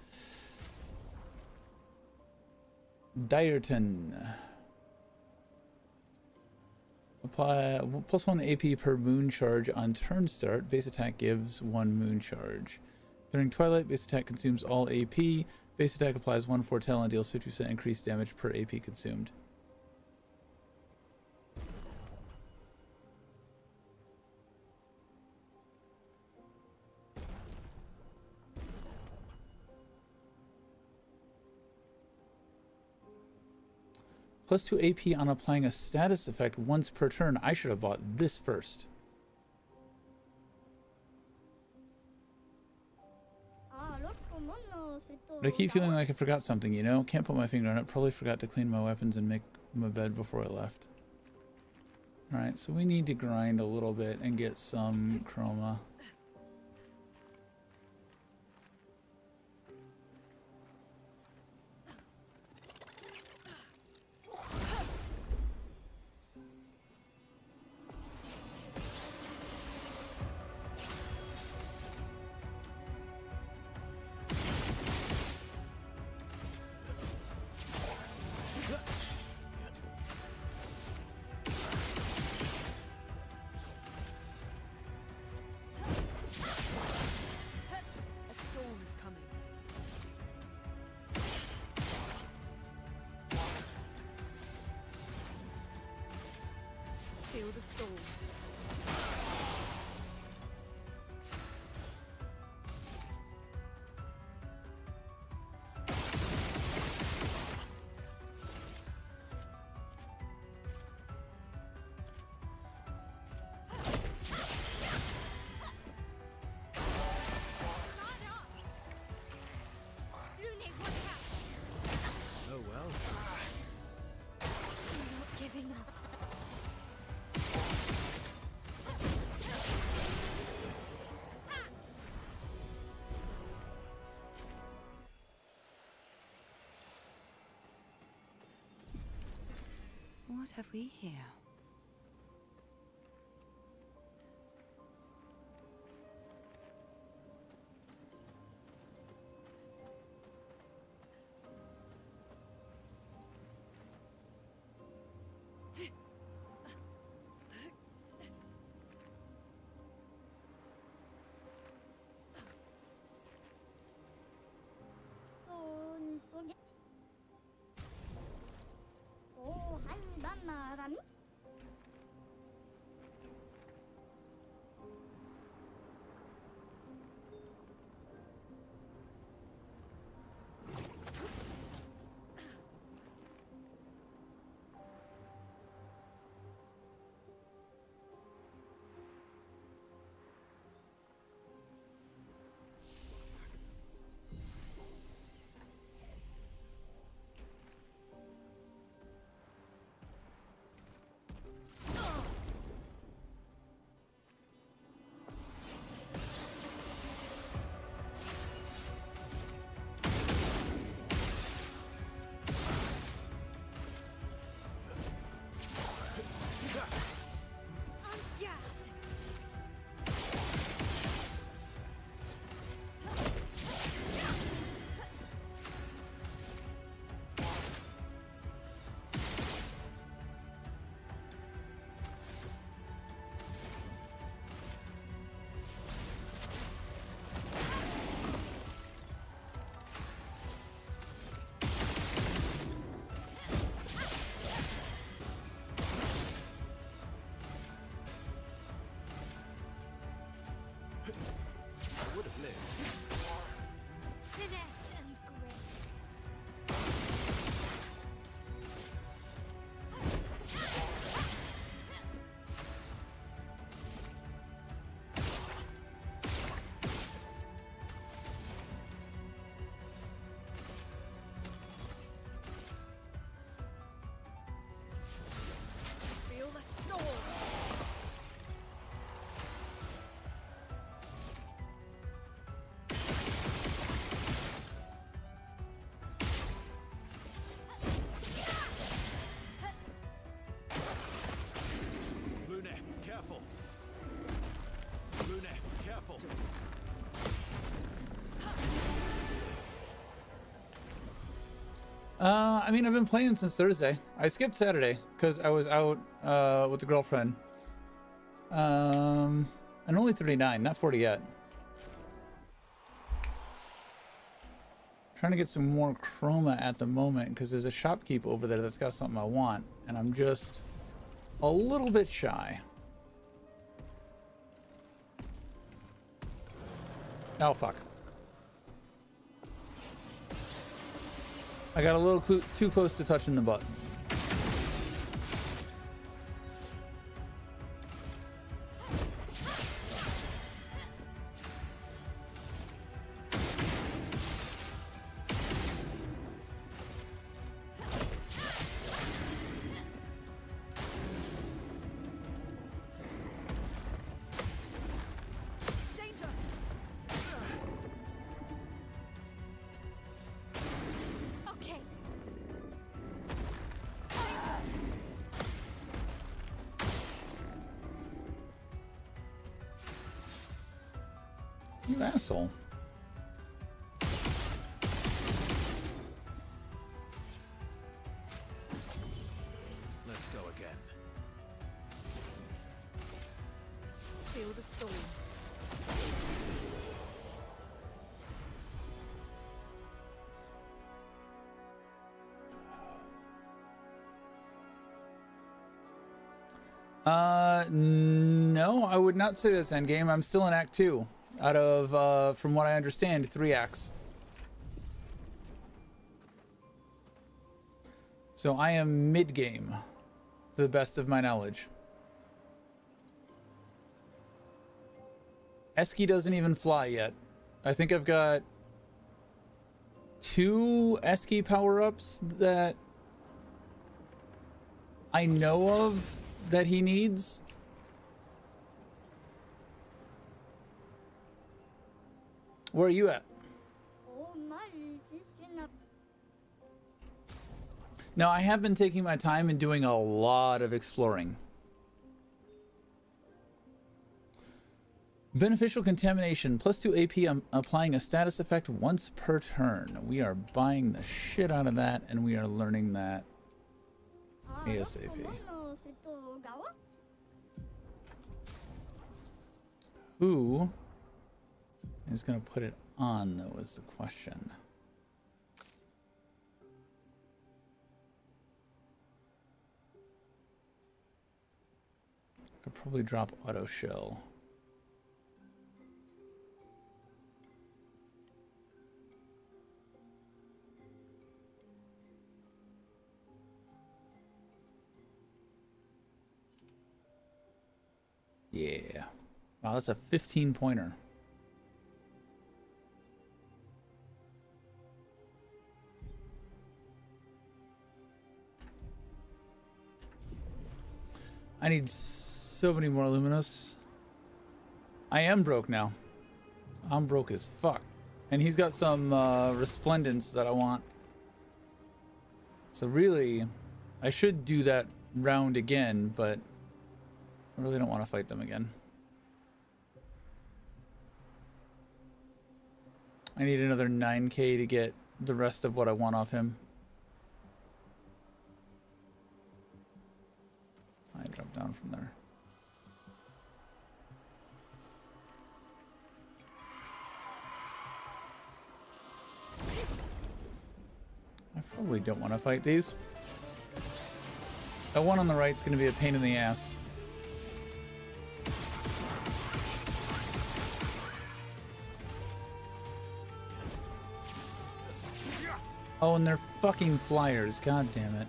Dyerton. Apply +1 AP per moon charge on turn start. Base attack gives 1 moon charge. During Twilight, base attack consumes all AP. Base attack applies 1 foretell and deals 50% increased damage per AP consumed. Plus 2 AP on applying a status effect once per turn. I should have bought this first. But I keep feeling like I forgot something, you know? Can't put my finger on it. Probably forgot to clean my weapons and make my bed before I left. Alright, so we need to grind a little bit and get some chroma. Feel the storm. Oh well. I'm not giving up. What have we here? Would have lived. Finesse and grace. Feel the storm. Lune, careful. Lune, careful. I mean, I've been playing since Thursday. I skipped Saturday because I was out with the girlfriend. And only 39, not 40 yet. Trying to get some more chroma at the moment because there's a shopkeep over there that's got something I want, and I'm just a little bit shy. Oh, fuck. I got a little too close to touching the button. You asshole. Let's go again. Feel the storm. No, I would not say that's endgame. I'm still in Act 2 out of, from what I understand, 3 acts. So I am mid-game, to the best of my knowledge. Esky doesn't even fly yet. I think I've got 2 Esky power-ups that I know of that he needs. Where are you at? Now, I have been taking my time and doing a lot of exploring. Beneficial contamination, +2 AP. I'm applying a status effect once per turn. We are buying the shit out of that, and we are learning that ASAP. Who is going to put it on, though, is the question. Could probably drop auto shell. Yeah. Wow, that's a 15-pointer. I need so many more luminous. I am broke now. I'm broke as fuck. And he's got some resplendence that I want. So really, I should do that round again, but I really don't want to fight them again. I need another 9k to get the rest of what I want off him. I drop down from there. I probably don't want to fight these. That one on the right is going to be a pain in the ass. Oh, and they're fucking flyers. God damn it.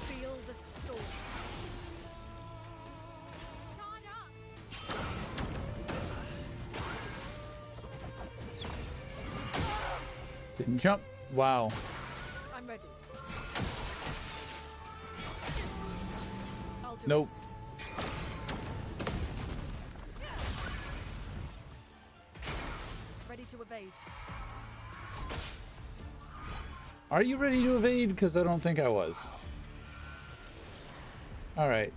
Feel the storm. Didn't jump. Wow. I'm ready. I'll do Nope. Ready to evade. Are you ready to evade? Because I don't think I was. Alright.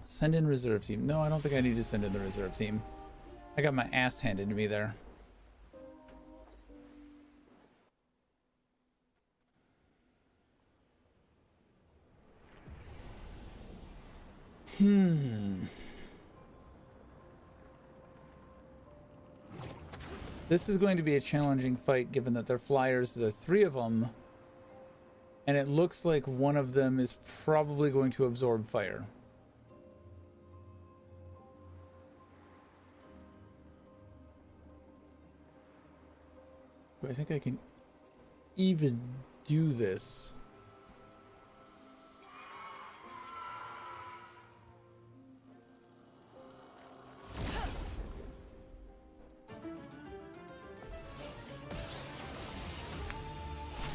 Send in reserve team. No, I don't think I need to send in the reserve team. I got my ass handed to me there. This is going to be a challenging fight given that they're flyers. There are 3 of them. And it looks like one of them is probably going to absorb fire. I think I can even do this.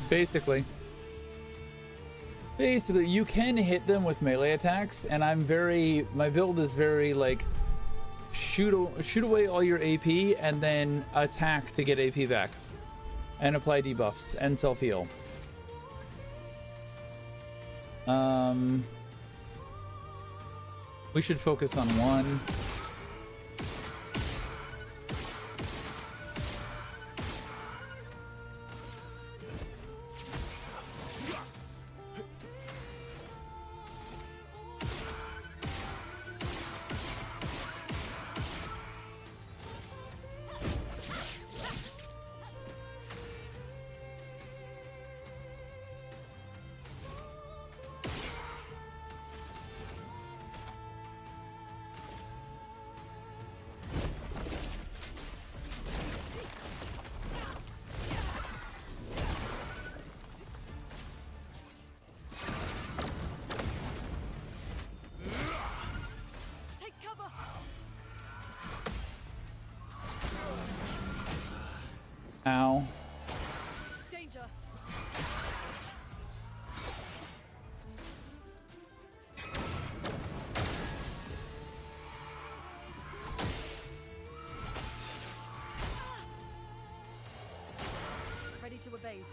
Basically. Basically, you can hit them with melee attacks, and my build is very like shoot away all your AP and then attack to get AP back, and apply debuffs and self heal. We should focus on one. Ow. Danger. Ready to evade.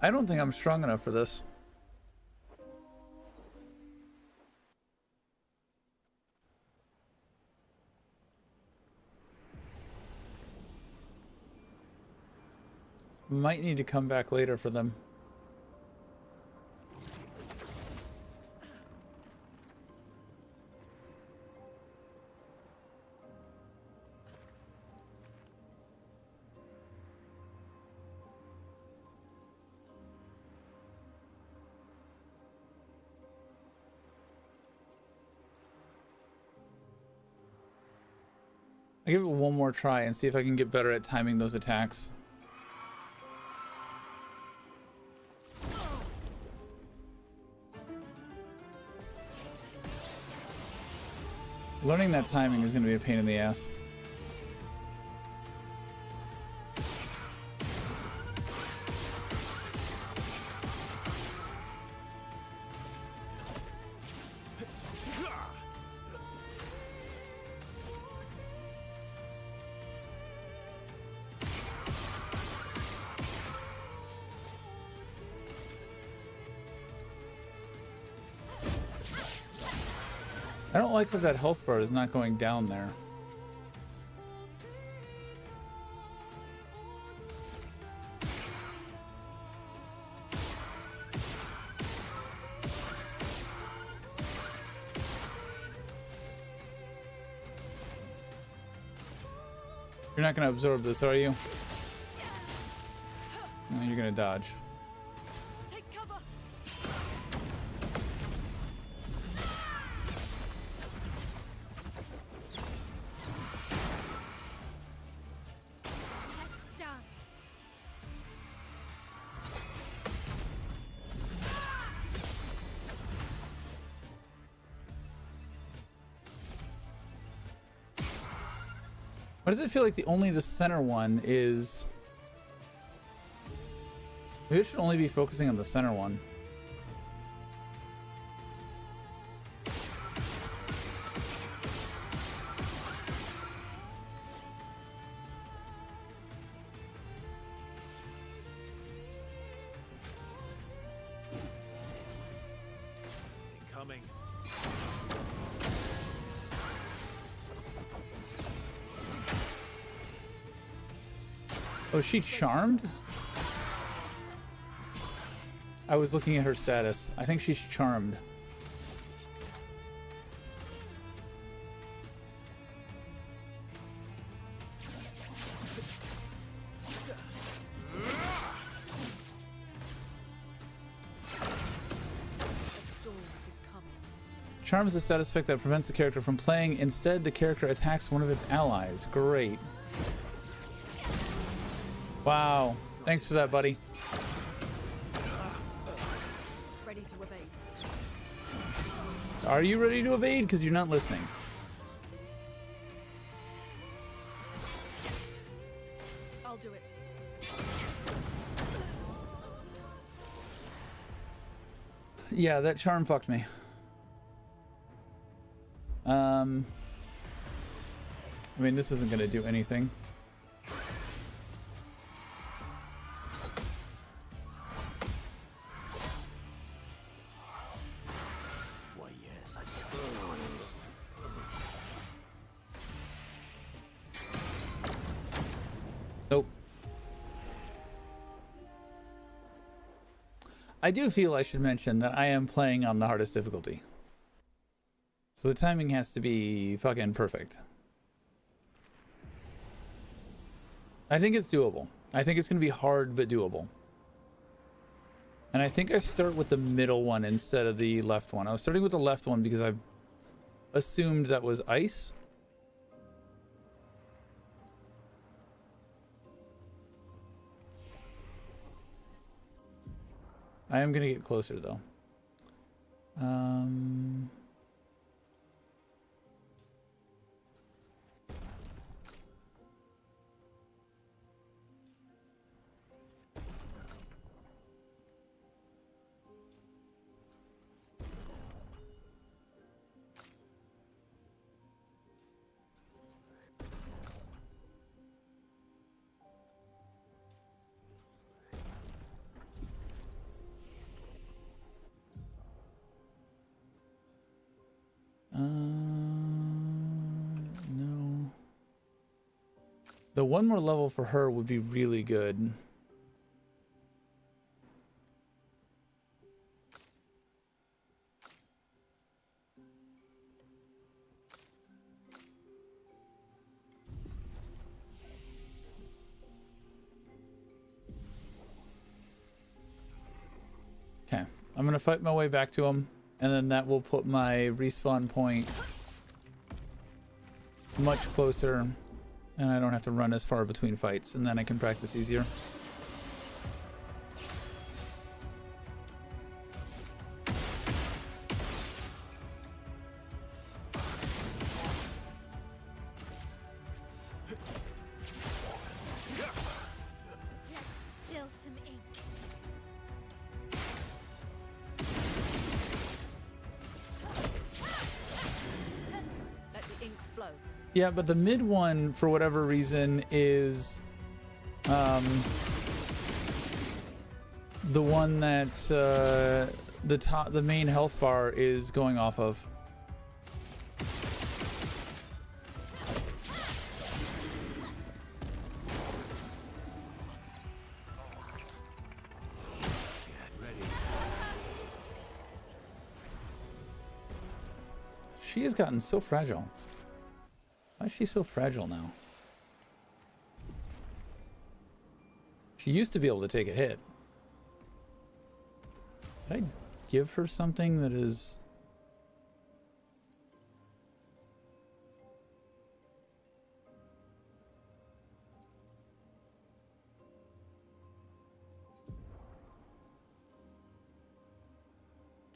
I don't think I'm strong enough for this. Might need to come back later for them. I'll give it one more try and see if I can get better at timing those attacks. Learning that timing is going to be a pain in the ass. I don't like that that health bar is not going down there. You're not going to absorb this, are you? No, you're going to dodge. Why does it feel like the center one is... Maybe I should only be focusing on the center one. Incoming. Oh, is she charmed? I was looking at her status. I think she's charmed. Charm is a status effect that prevents the character from playing. Instead, the character attacks one of its allies. Great. Wow. Thanks for that, buddy. Ready to evade. Are you ready to evade? Because you're not listening. do it. Yeah, that charm fucked me. I mean, this isn't gonna do anything. Why, yes, I Nope. I do feel I should mention that I am playing on the hardest difficulty. So the timing has to be fucking perfect. I think it's doable. I think it's going to be hard, but doable. And I think I start with the middle one instead of the left one. I was starting with the left one because I've assumed that was ice. I am going to get closer, though. No. The one more level for her would be really good. Okay, I'm gonna fight my way back to him, and then that will put my respawn point much closer, and I don't have to run as far between fights, and then I can practice easier. Spill some ink. Let the ink flow. Yeah, but the mid one, for whatever reason, is the one that the main health bar is going off of. She has gotten so fragile. Why is she so fragile now? She used to be able to take a hit. Did I give her something that is...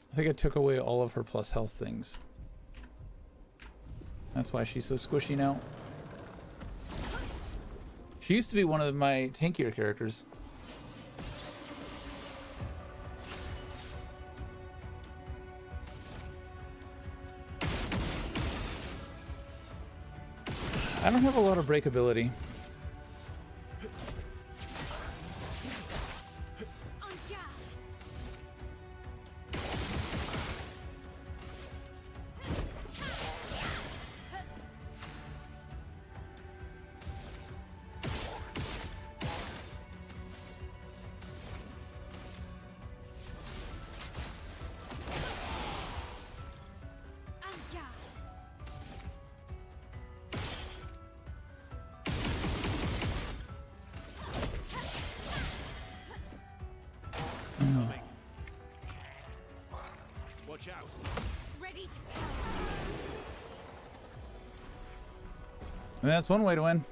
I think I took away all of her plus health things. That's why she's so squishy now. She used to be one of my tankier characters. I don't have a lot of breakability. Watch out. Ready to And that's one way to win.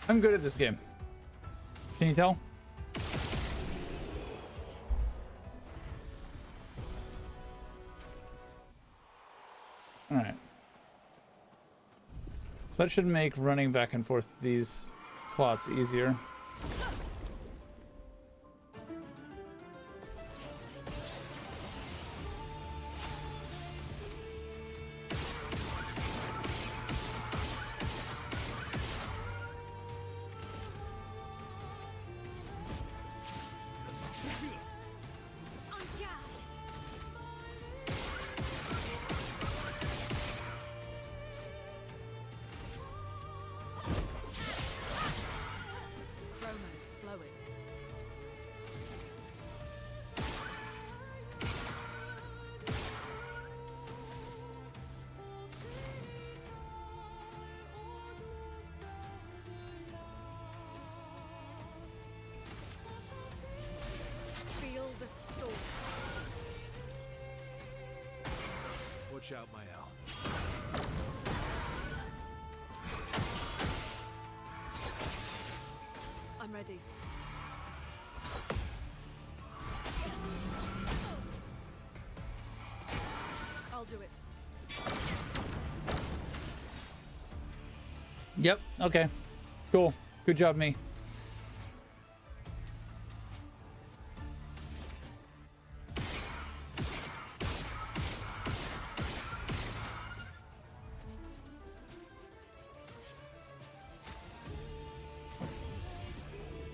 I'm good at this game. Can you tell? All right. So that should make running back and forth these plots easier. Chroma's flowing. Feel the storm. Watch out, my owl. I'm ready. I'll do it. Yep. Okay. Cool. Good job, me.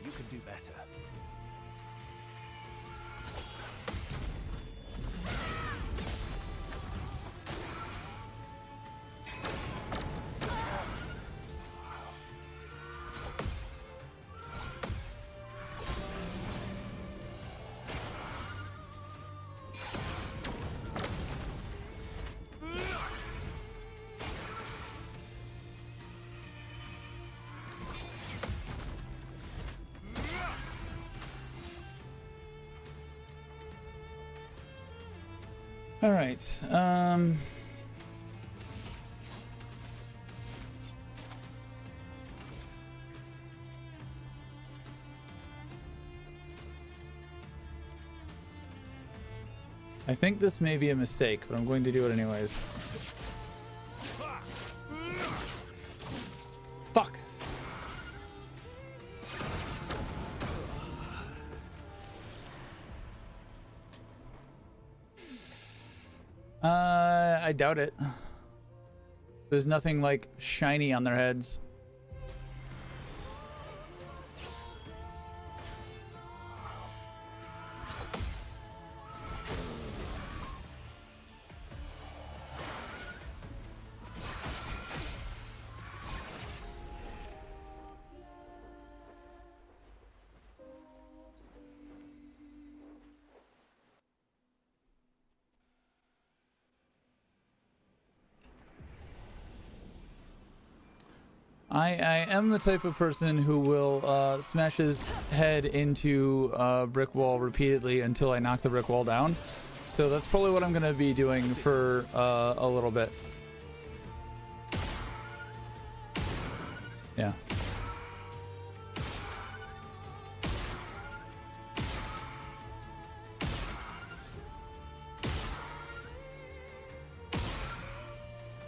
You can do better. All right. I think this may be a mistake, but I'm going to do it anyways. Fuck. I doubt it. There's nothing like shiny on their heads. I am the type of person who will smash his head into a brick wall repeatedly until I knock the brick wall down. So that's probably what I'm going to be doing for a little bit. Yeah.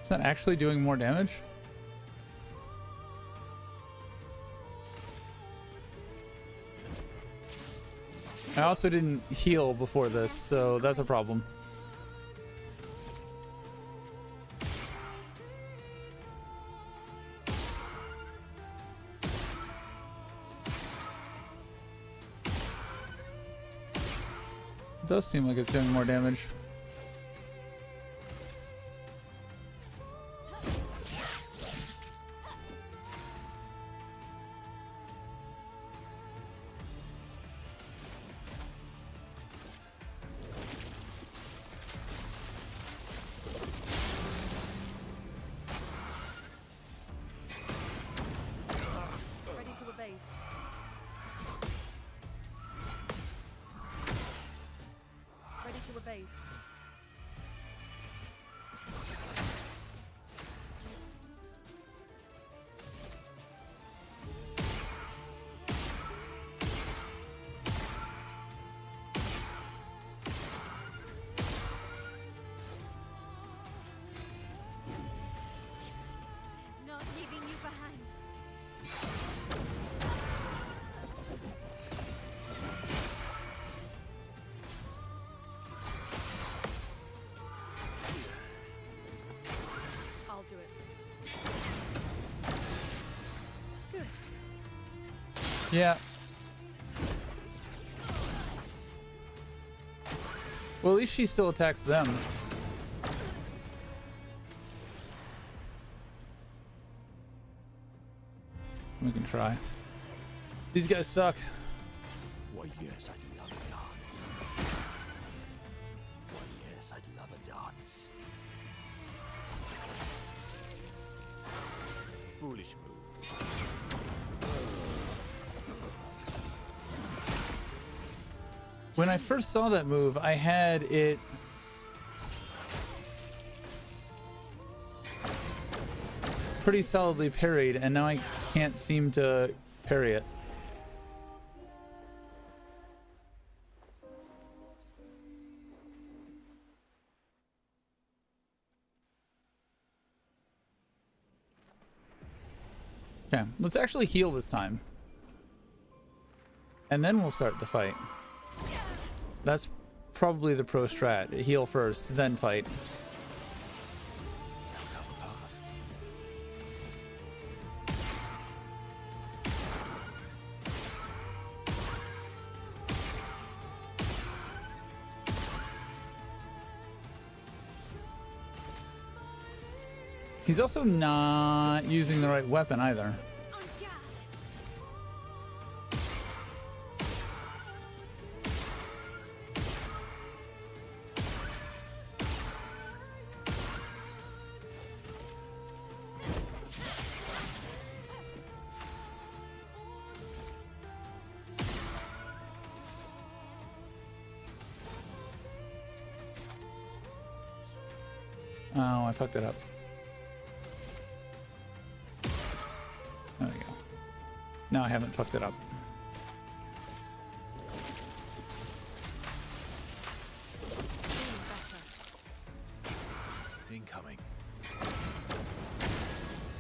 Is that actually doing more damage? I also didn't heal before this, so that's a problem. It does seem like it's doing more damage. Ready to evade. Good. Yeah. Well, at least she still attacks them. We can try. These guys suck. Why, yes, I'd love a dance. Why, yes, I'd love a dance. Foolish move. When I first saw that move, I had it pretty solidly parried, and now I can't seem to parry it. Okay, let's actually heal this time. And then we'll start the fight. That's probably the pro strat. Heal first, then fight. He's also not using the right weapon either. Oh, I fucked it up. There we go. No, I haven't fucked it up. Incoming.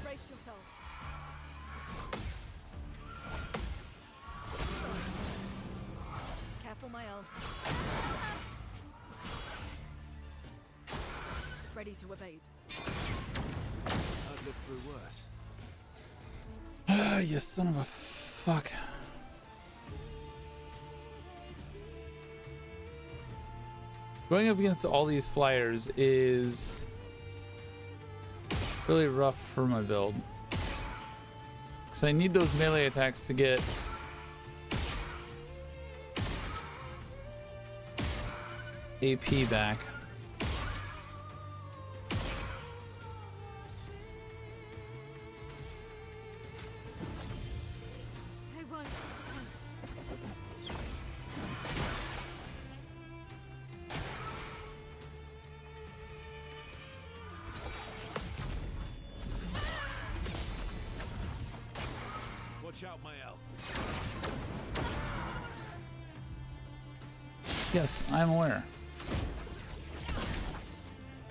Brace yourselves. Careful, Mael. Ready to evade. I've lived through worse. You son of a fuck. Going up against all these flyers is really rough for my build. Because I need those melee attacks to get AP back. Watch out, Mael. Yes, I'm aware.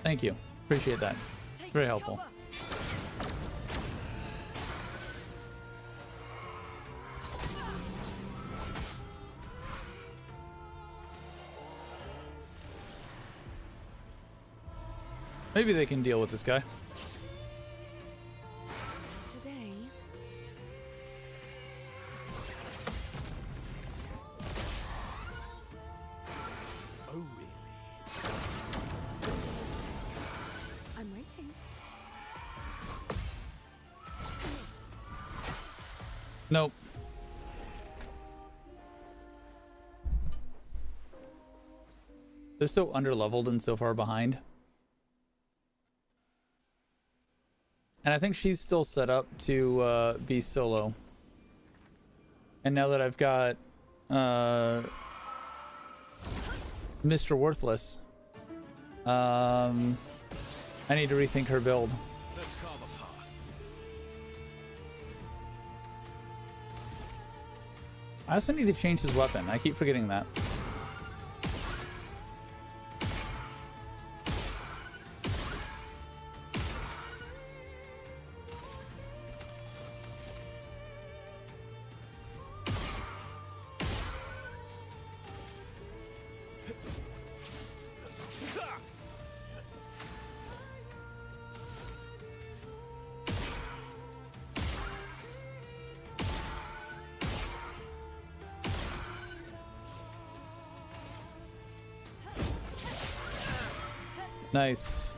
Thank you. Appreciate that. It's very helpful. Maybe they can deal with this guy. Today, Oh, really? I'm waiting. Nope. They're so underleveled and so far behind. And I think she's still set up to be solo. And now that I've got Mr. Worthless, I need to rethink her build. Let's carve a path. I also need to change his weapon. I keep forgetting that. Nice.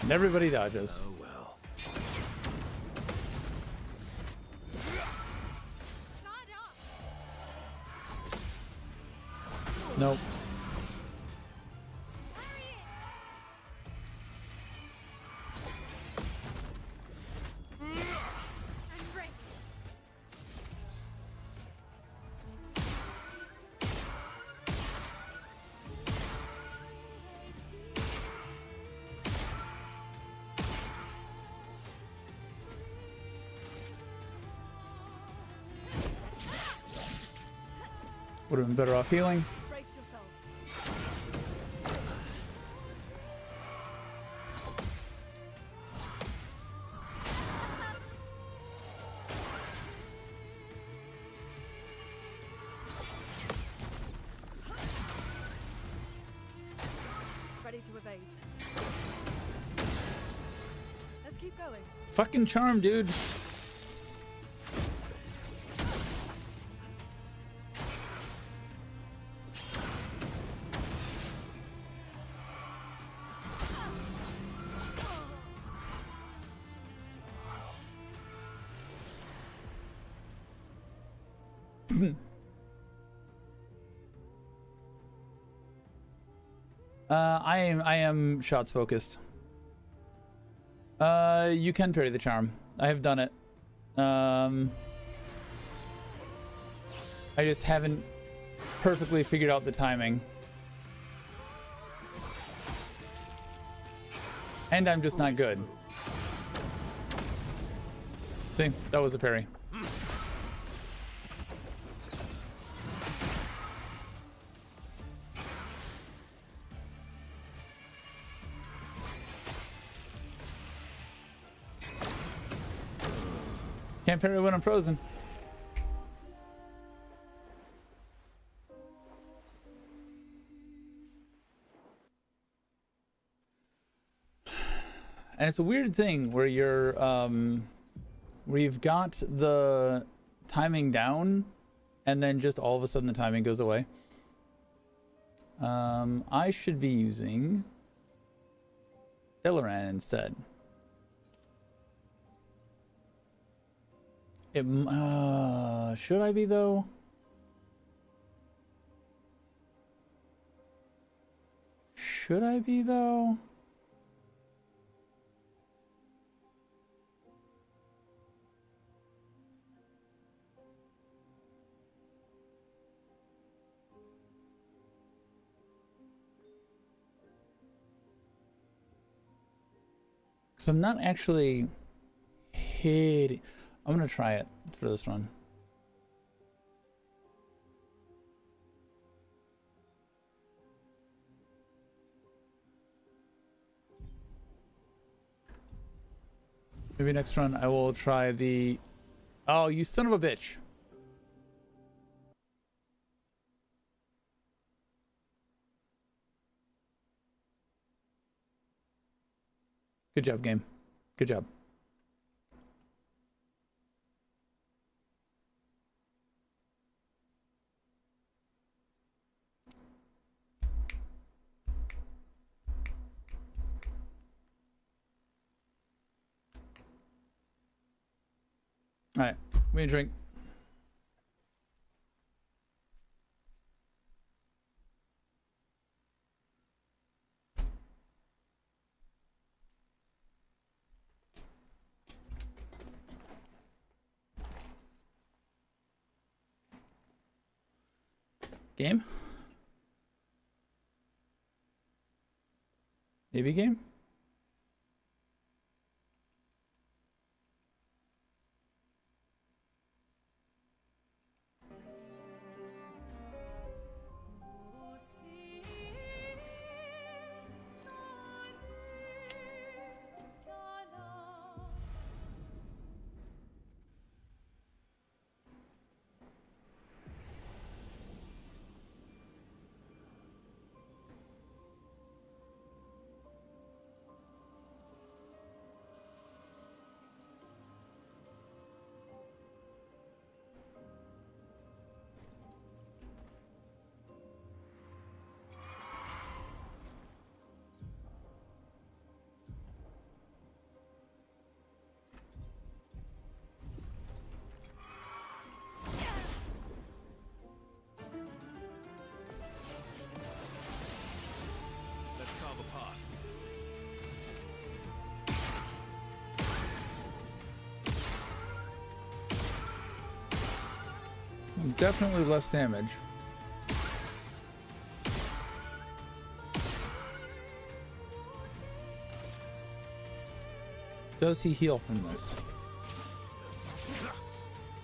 And everybody dodges. Oh well. Nope. Would have been better off healing. Brace yourselves. Ready to evade. Let's keep going. Fucking charm, dude. I am shots focused. You can parry the charm. I have done it. I just haven't perfectly figured out the timing. And I'm just not good. See, that was a parry. Can't parry when I'm frozen. And it's a weird thing where you're where you've got the timing down and then just all of a sudden the timing goes away. I should be using Delaran instead. It should I be though? Should I be though? Because I'm not actually hitting. I'm gonna try it for this run. Maybe next run I will try the... Oh, you son of a bitch. Good job, game. Good job. All right, we need a drink. Game? Maybe game? Definitely less damage. Does he heal from this?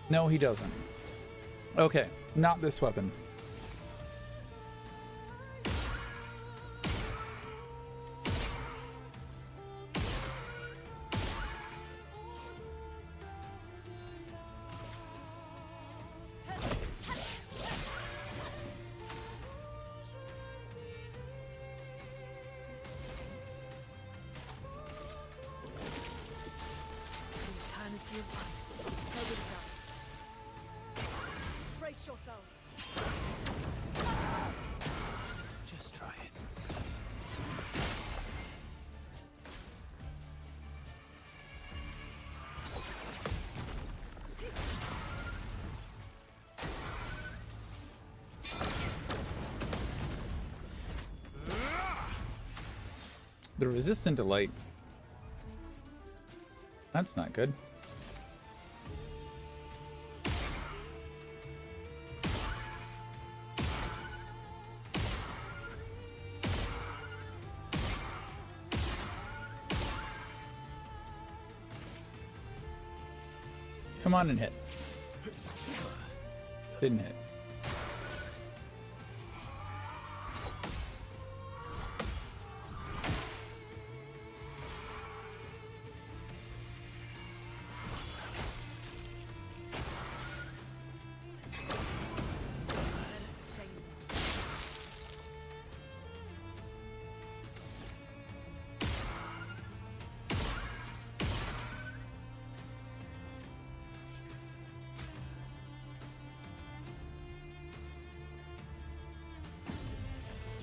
No, he doesn't. Okay, not this weapon. Eternity of ice. Nobody dies. Brace yourselves. Just try it. They're resistant to light. That's not good. Come on and hit. Didn't hit.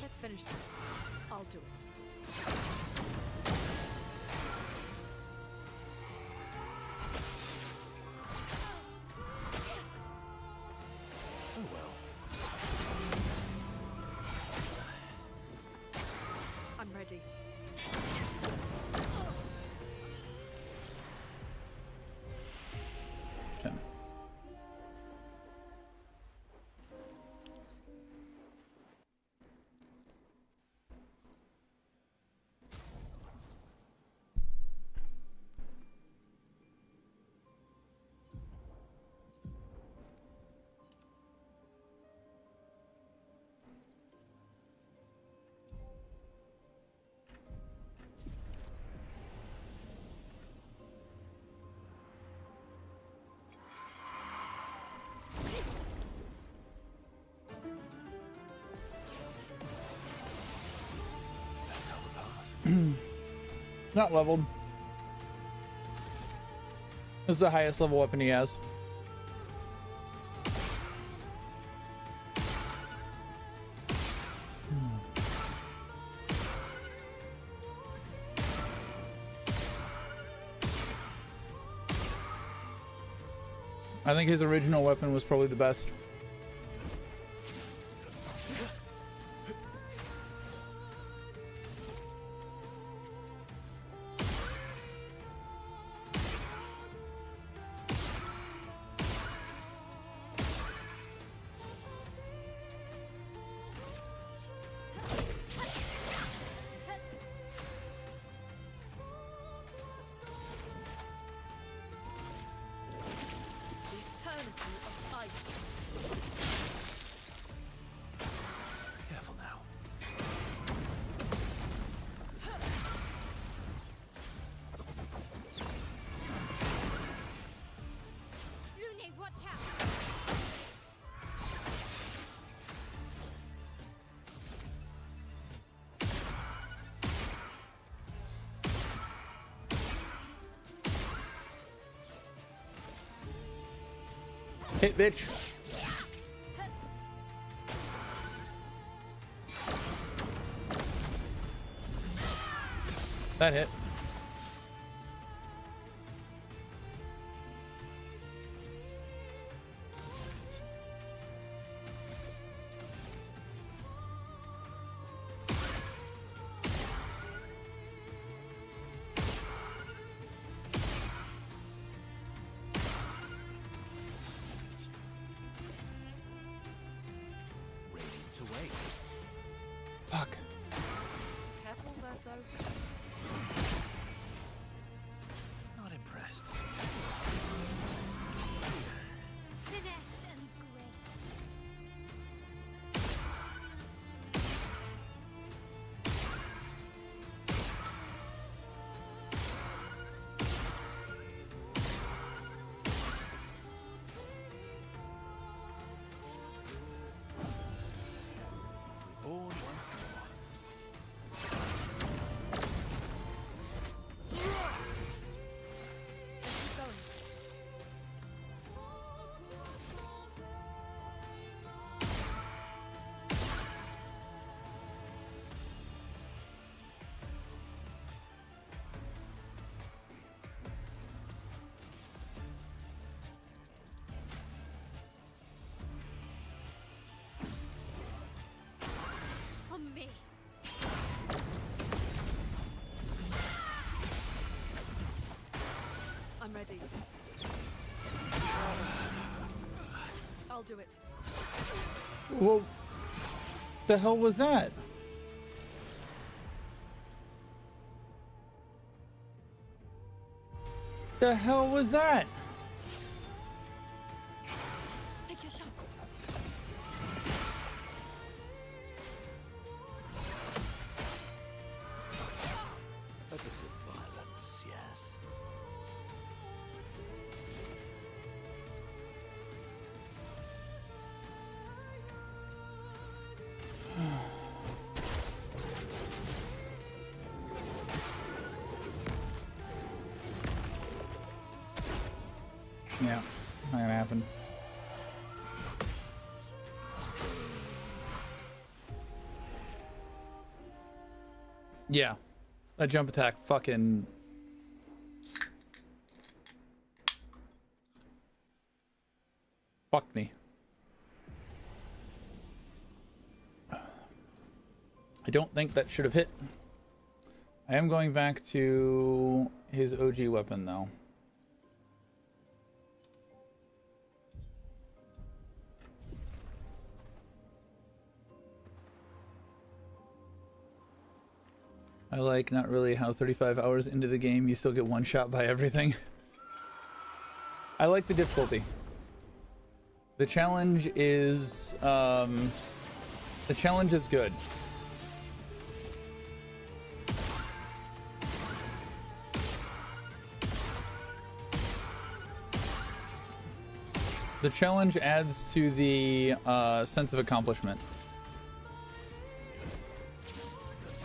Let's finish this. I'll do it. Oh well. I'm ready. Okay. Not leveled. This is the highest level weapon he has. I think his original weapon was probably the best. Eternity of ice. Be careful now. Lune, watch out! Hit, bitch. That hit. to wait. Fuck. Careful, Verso. Not impressed. Finesse and grace. Reborn once more. Keep going. On me. I'm ready. I'll do it. Whoa. The hell was that? The hell was that? Take your shot. A bit of violence, yes. Yeah, not gonna happen. Yeah, that jump attack fucking... fucked me. I don't think that should have hit. I am going back to his OG weapon though. I like not really how 35 hours into the game you still get one shot by everything. I like the difficulty. The challenge is good. The challenge adds to the sense of accomplishment.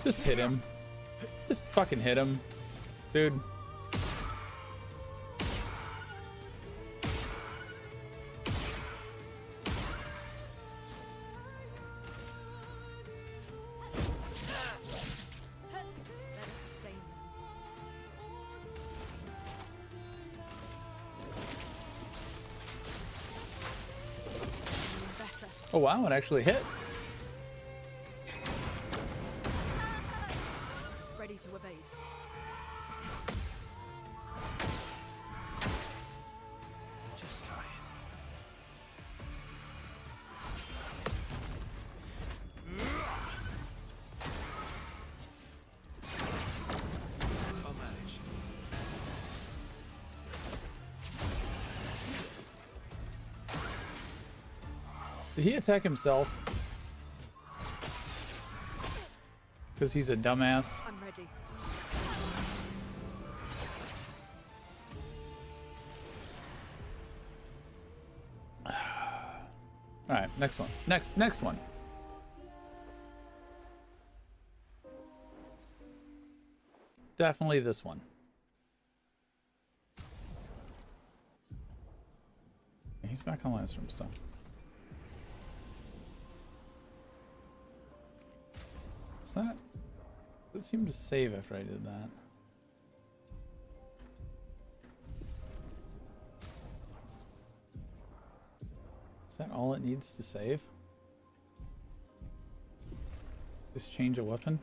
Just hit him. Just fucking hit him, dude. Oh wow, it actually hit. Ready to evade. Just try it. I'll manage. Did he attack himself? Because he's a dumbass. I'm ready. All right, next one. Next one. Definitely this one. He's back on last room still. What's that? It seemed to save after I did that. Is that all it needs to save? Just change a weapon?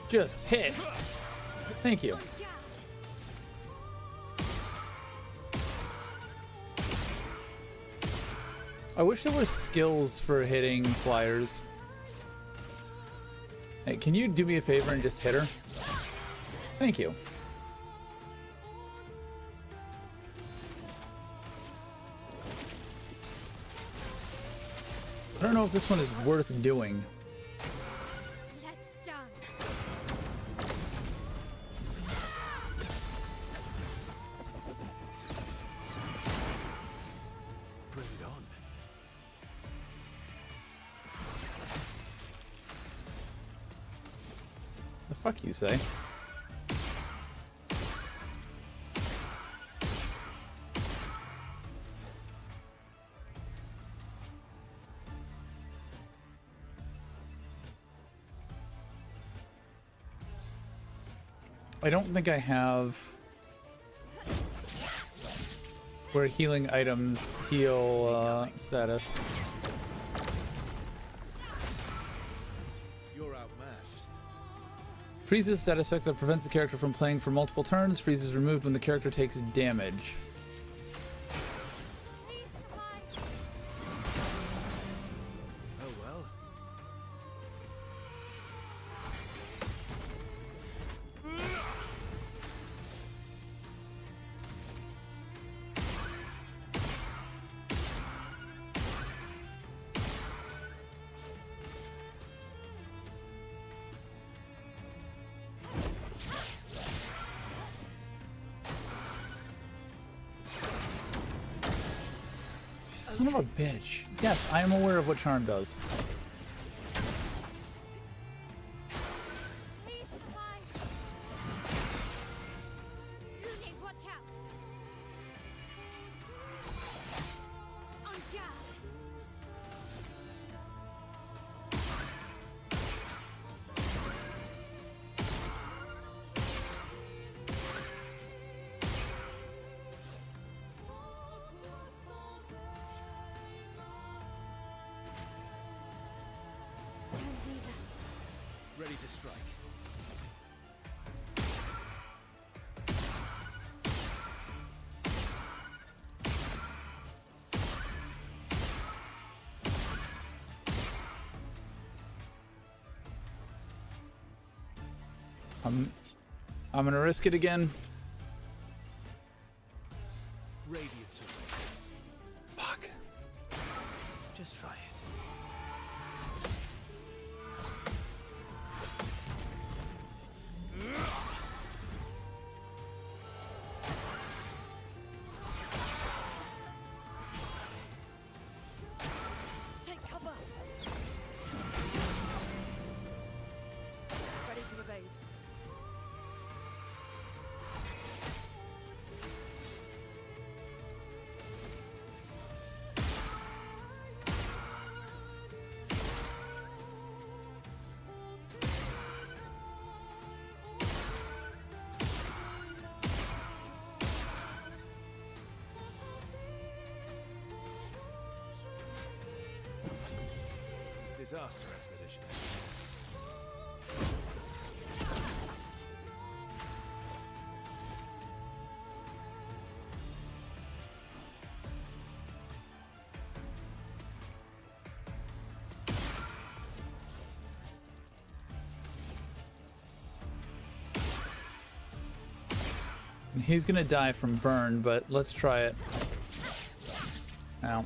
Just hit. Thank you. I wish there was skills for hitting flyers. Hey, can you do me a favor and just hit her? Thank you. I don't know if this one is worth doing. Let's dance. Bring it on. The fuck you say? I don't think I have where healing items heal status. You're outmatched. Freezes status effect that prevents the character from playing for multiple turns. Freeze is removed when the character takes damage. Oh well. Son of a bitch. Yes, I am aware of what charm does. Lune, watch out. On guard. Don't leave us. Ready to strike. I'm gonna risk it again. Radiance away. Fuck. Just try it. Take cover. Ready to evade. Disaster expedition. He's gonna die from burn, but let's try it. Ow.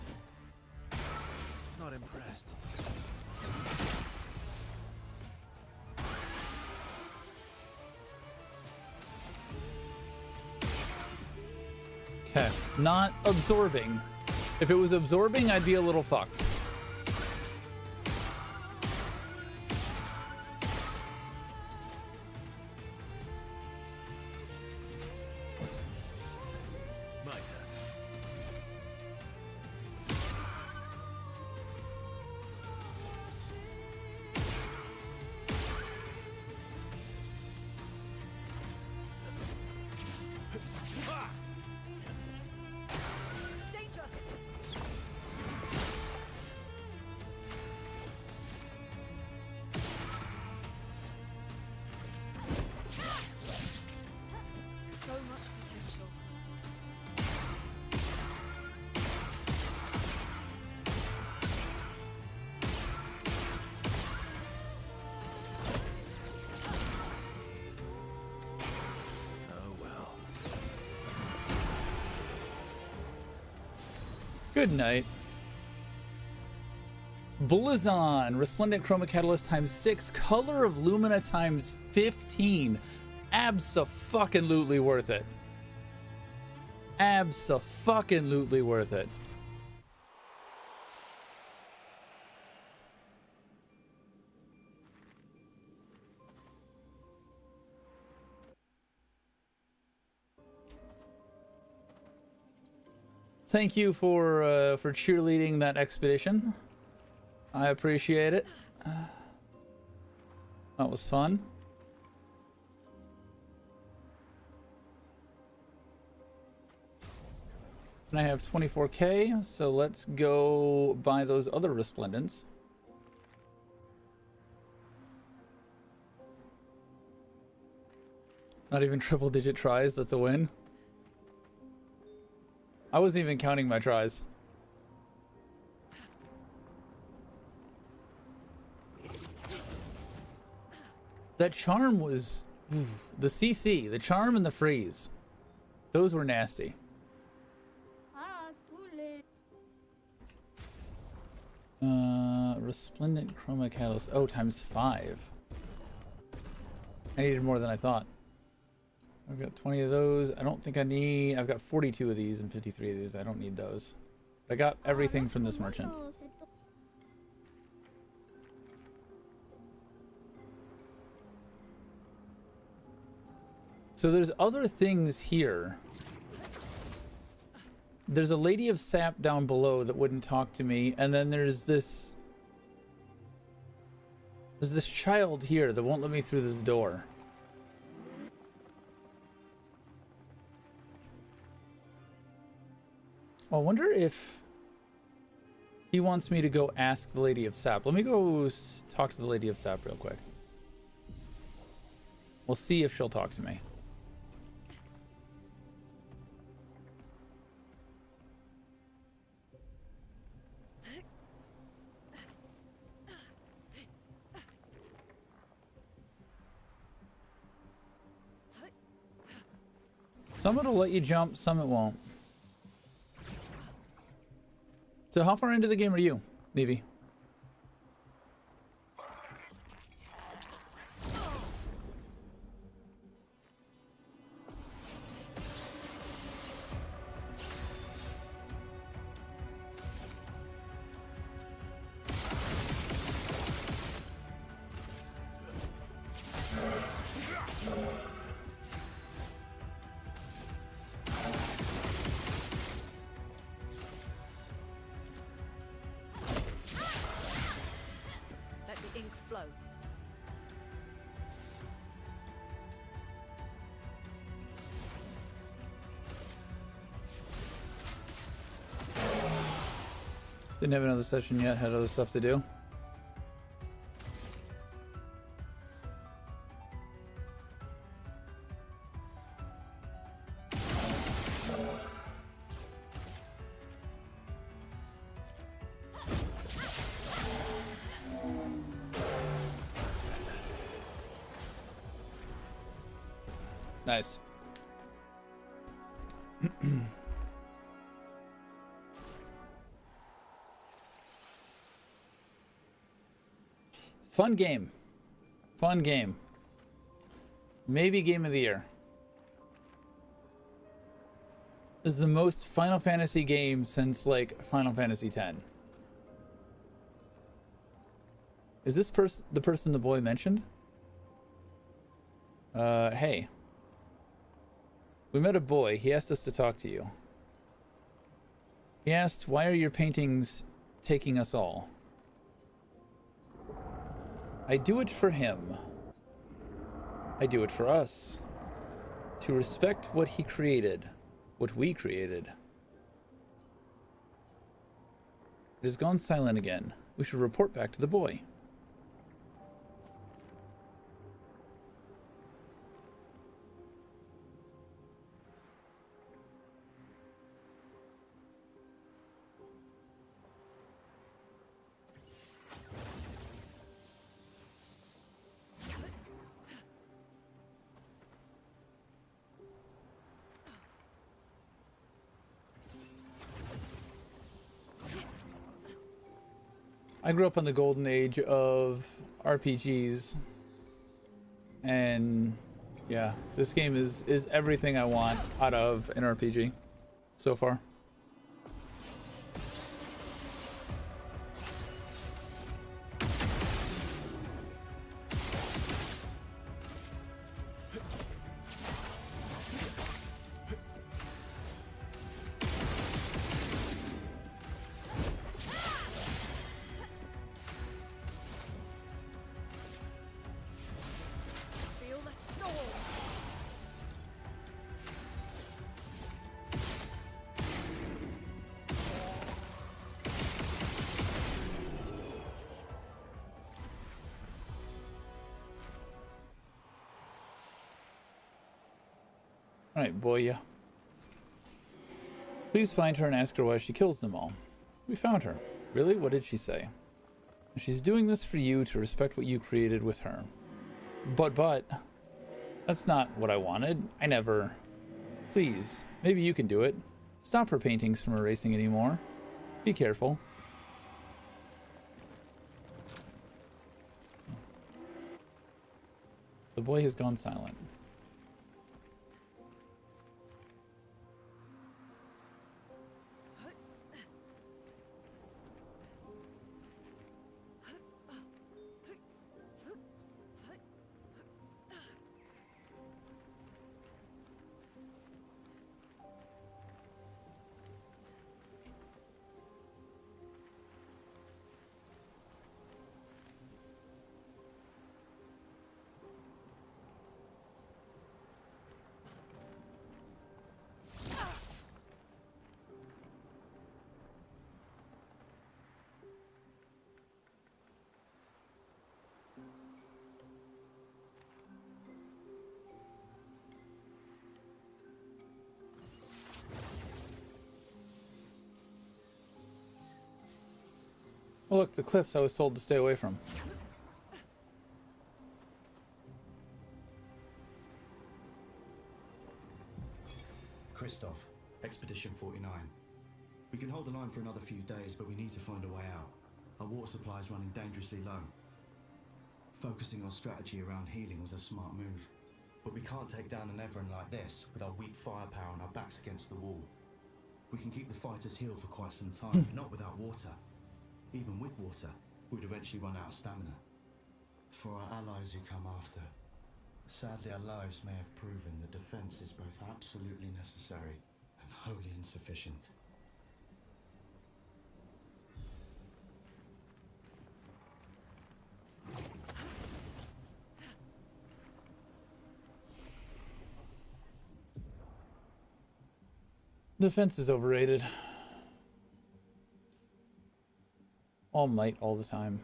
Not impressed. Okay, not absorbing. If it was absorbing, I'd be a little fucked. My turn. Danger. Good night. Blizzon, Resplendent Chroma Catalyst times 6, Color of Lumina times 15. Abso-fucking-lutely worth it. Abso-fucking-lutely worth it. Thank you for cheerleading that expedition. I appreciate it. That was fun. And I have 24K, so let's go buy those other resplendents. Not even triple digit tries, that's a win. I wasn't even counting my tries. That charm was... the CC, the charm and the freeze. Those were nasty. Resplendent Chroma Catalyst. Oh, times 5. I needed more than I thought. I've got 20 of those. I don't think I need... I've got 42 of these and 53 of these. I don't need those. I got everything from this merchant. So there's other things here. There's a lady of sap down below that wouldn't talk to me, and then there's this child here that won't let me through this door. Well, I wonder if he wants me to go ask the lady of sap. Let me go talk to the lady of sap real quick. We'll see if she'll talk to me. Some it'll let you jump, some it won't. So how far into the game are you, Levy? Didn't have another session yet, had other stuff to do. Nice. Fun game. Fun game. Maybe game of the year. This is the most Final Fantasy game since, like, Final Fantasy X. Is this the person the boy mentioned? Hey. We met a boy. He asked us to talk to you. He asked, why are your paintings taking us all? I do it for him. I do it for us. To respect what he created. What we created. It has gone silent again. We should report back to the boy. I grew up in the golden age of RPGs, and yeah, this game is everything I want out of an RPG so far. Feel the storm. Alright, boy. Please find her and ask her why she kills them all. We found her. Really? What did she say? She's doing this for you to respect what you created with her. But, that's not what I wanted. I never... Please, maybe you can do it. Stop her paintings from erasing anymore. Be careful. The boy has gone silent. Oh, look, the cliffs I was told to stay away from. Christoph, Expedition 49. We can hold the line for another few days, but we need to find a way out. Our water supply is running dangerously low. Focusing on strategy around healing was a smart move. But we can't take down an Everin like this with our weak firepower and our backs against the wall. We can keep the fighters healed for quite some time, but not without water. Even with water, we'd eventually run out of stamina. For our allies who come after, sadly our lives may have proven the defense is both absolutely necessary and wholly insufficient. Defense is overrated. All might all the time.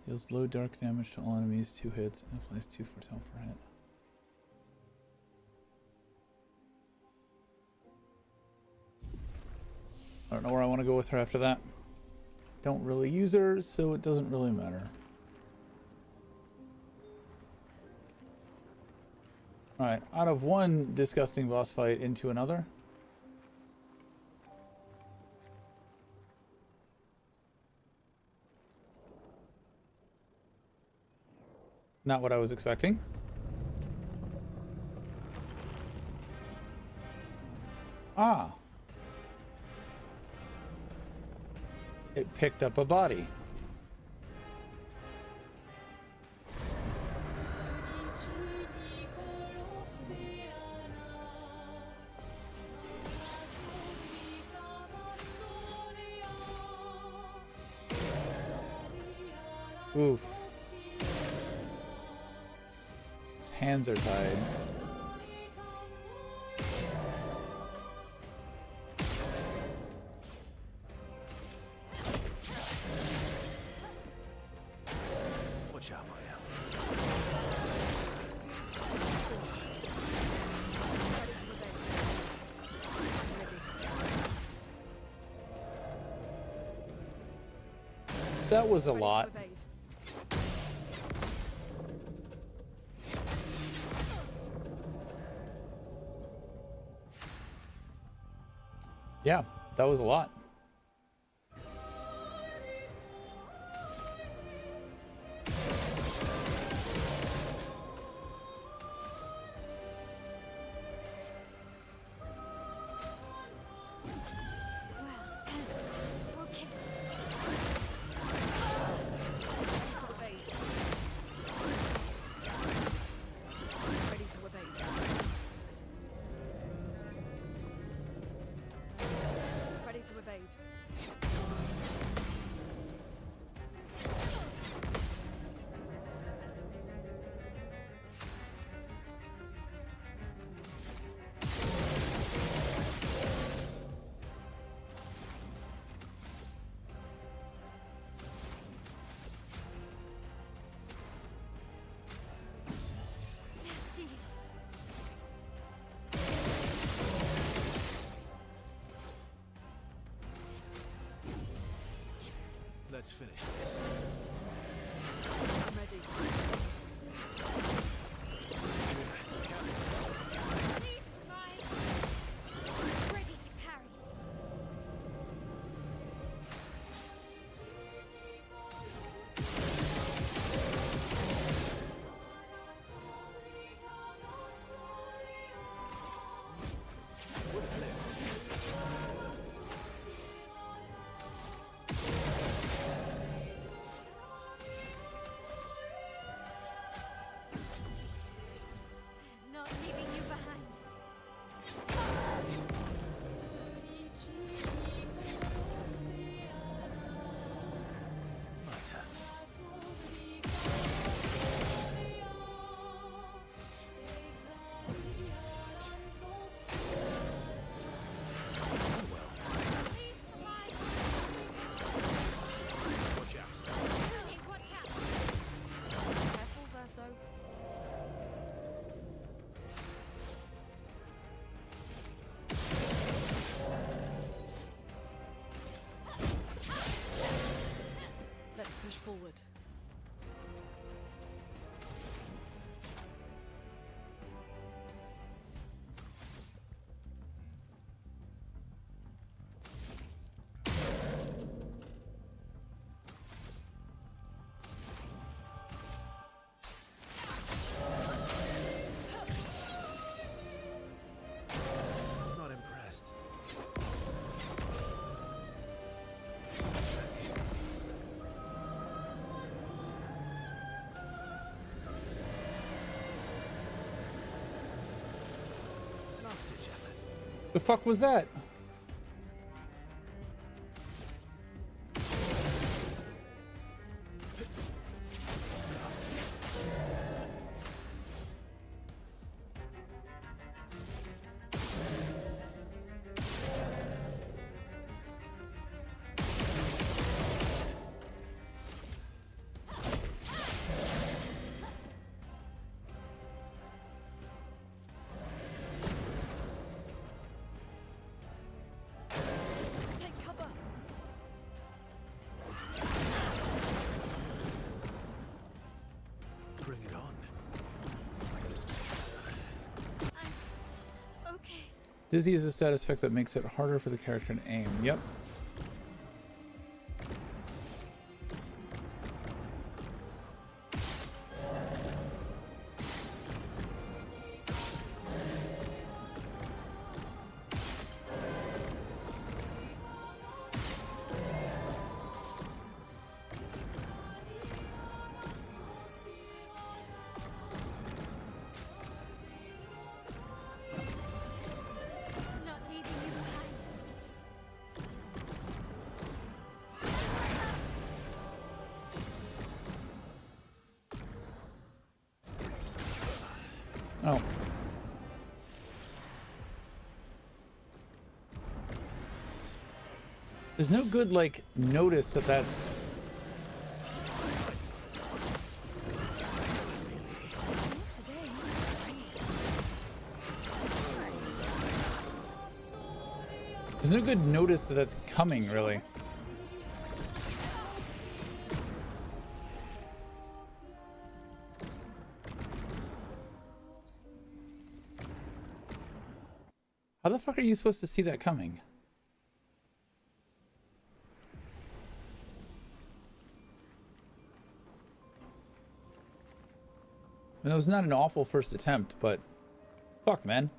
Deals low dark damage to all enemies, 2 hits, and applies 2 foretell per hit. I don't know where I want to go with her after that. Don't really use her, so it doesn't really matter. Alright, out of one disgusting boss fight into another. Not what I was expecting. Ah. It picked up a body. Oof. His hands are tied. Watch out, my out. That was a lot. Yeah, that was a lot. Let's finish this. I'm ready. Ready to parry. Not leaving you behind. My turn. Watch out. Hey, watch out. Careful, Verso. Let's push forward. Not impressed. Last ditch effort. The fuck was that? Take cover. Bring it on. Okay. Dizzy is a status effect that makes it harder for the character to aim. Yep. Not leaving you behind. Oh. There's no good, like, notice that that's... There's no good notice that that's coming, really. How the fuck are you supposed to see that coming? I mean, it was not an awful first attempt, but fuck, man.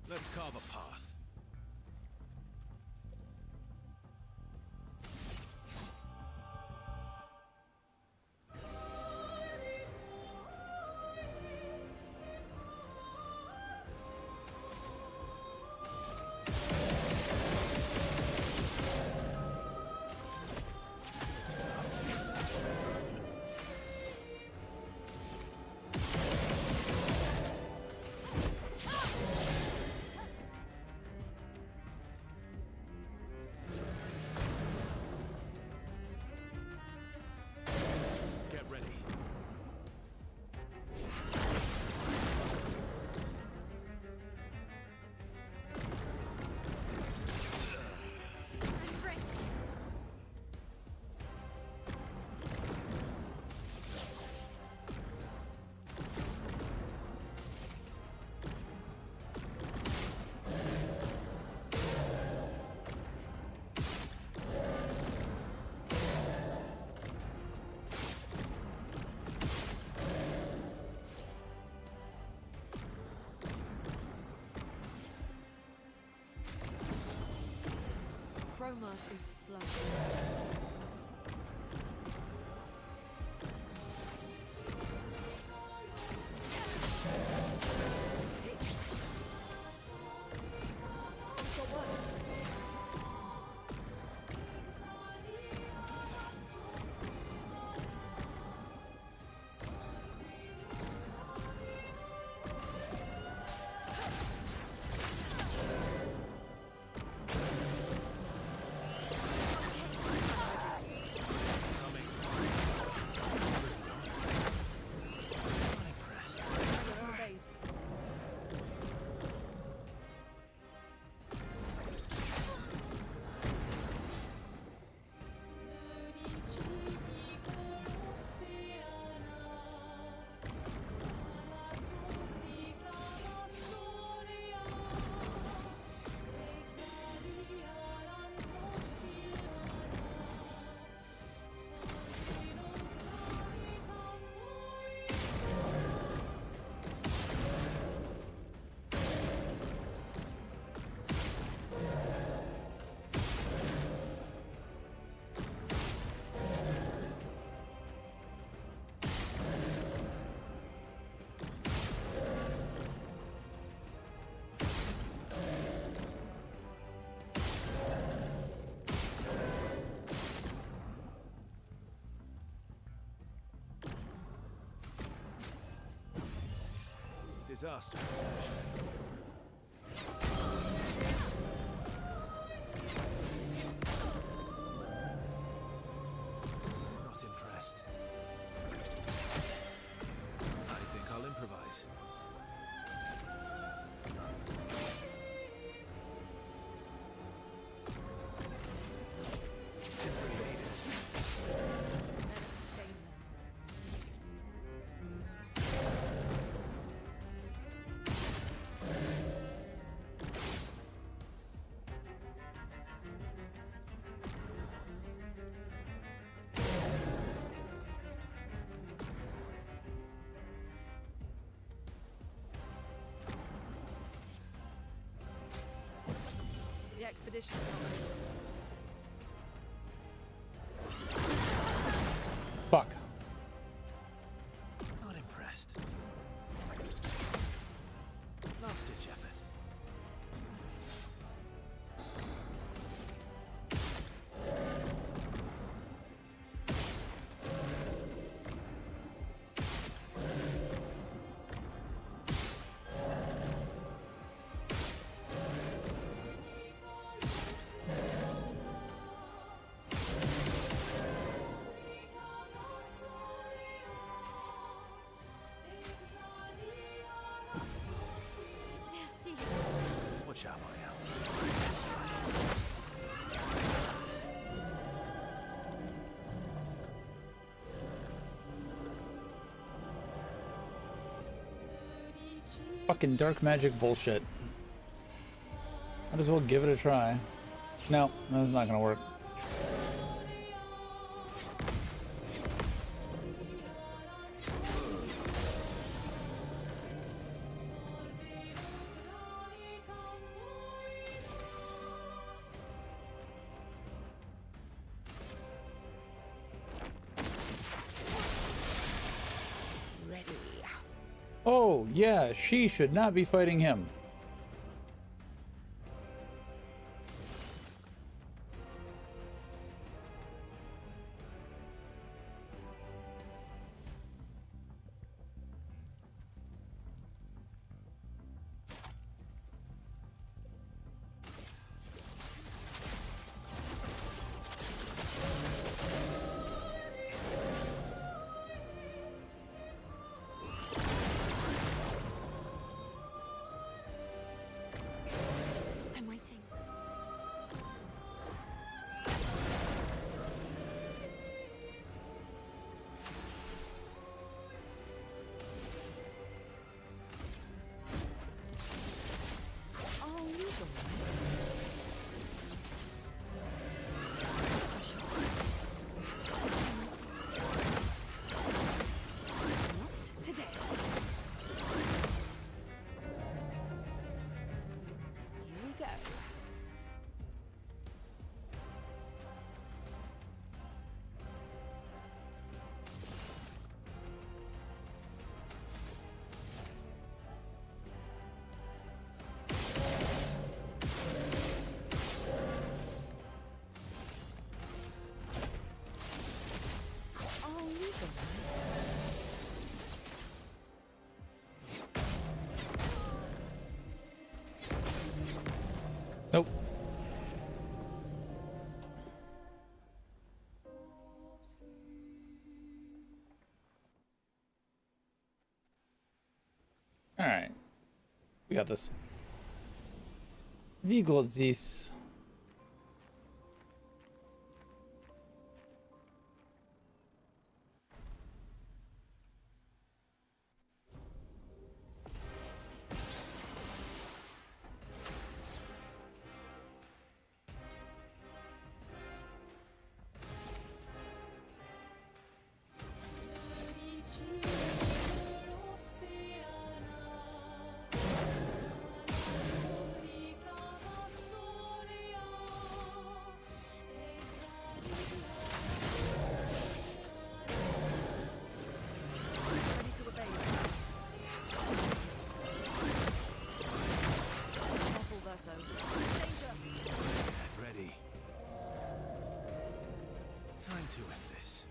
Let's carve a path. blood is flowing. Disaster. Not impressed. I think I'll improvise. The expedition's not Fuck. Not impressed. Last ditch effort. Watch out, my Fucking dark magic bullshit. Might as well give it a try. No, that's not gonna work. Oh, yeah, she should not be fighting him. All right. We got this. We got this. Ready. Time to end this.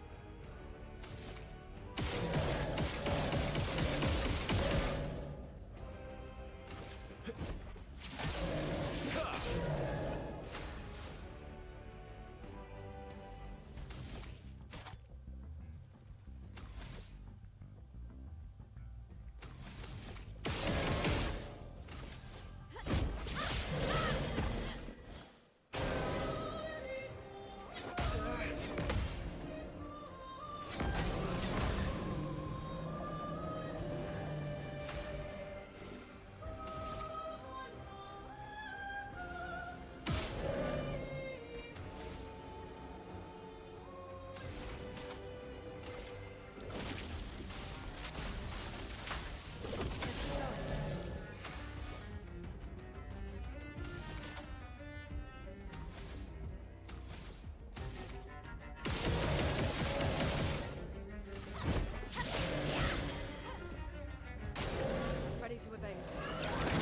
Ready to evade.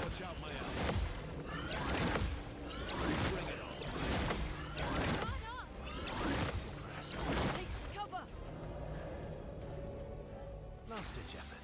Watch out, my ally. Bring it on. Take cover. Last ditch effort.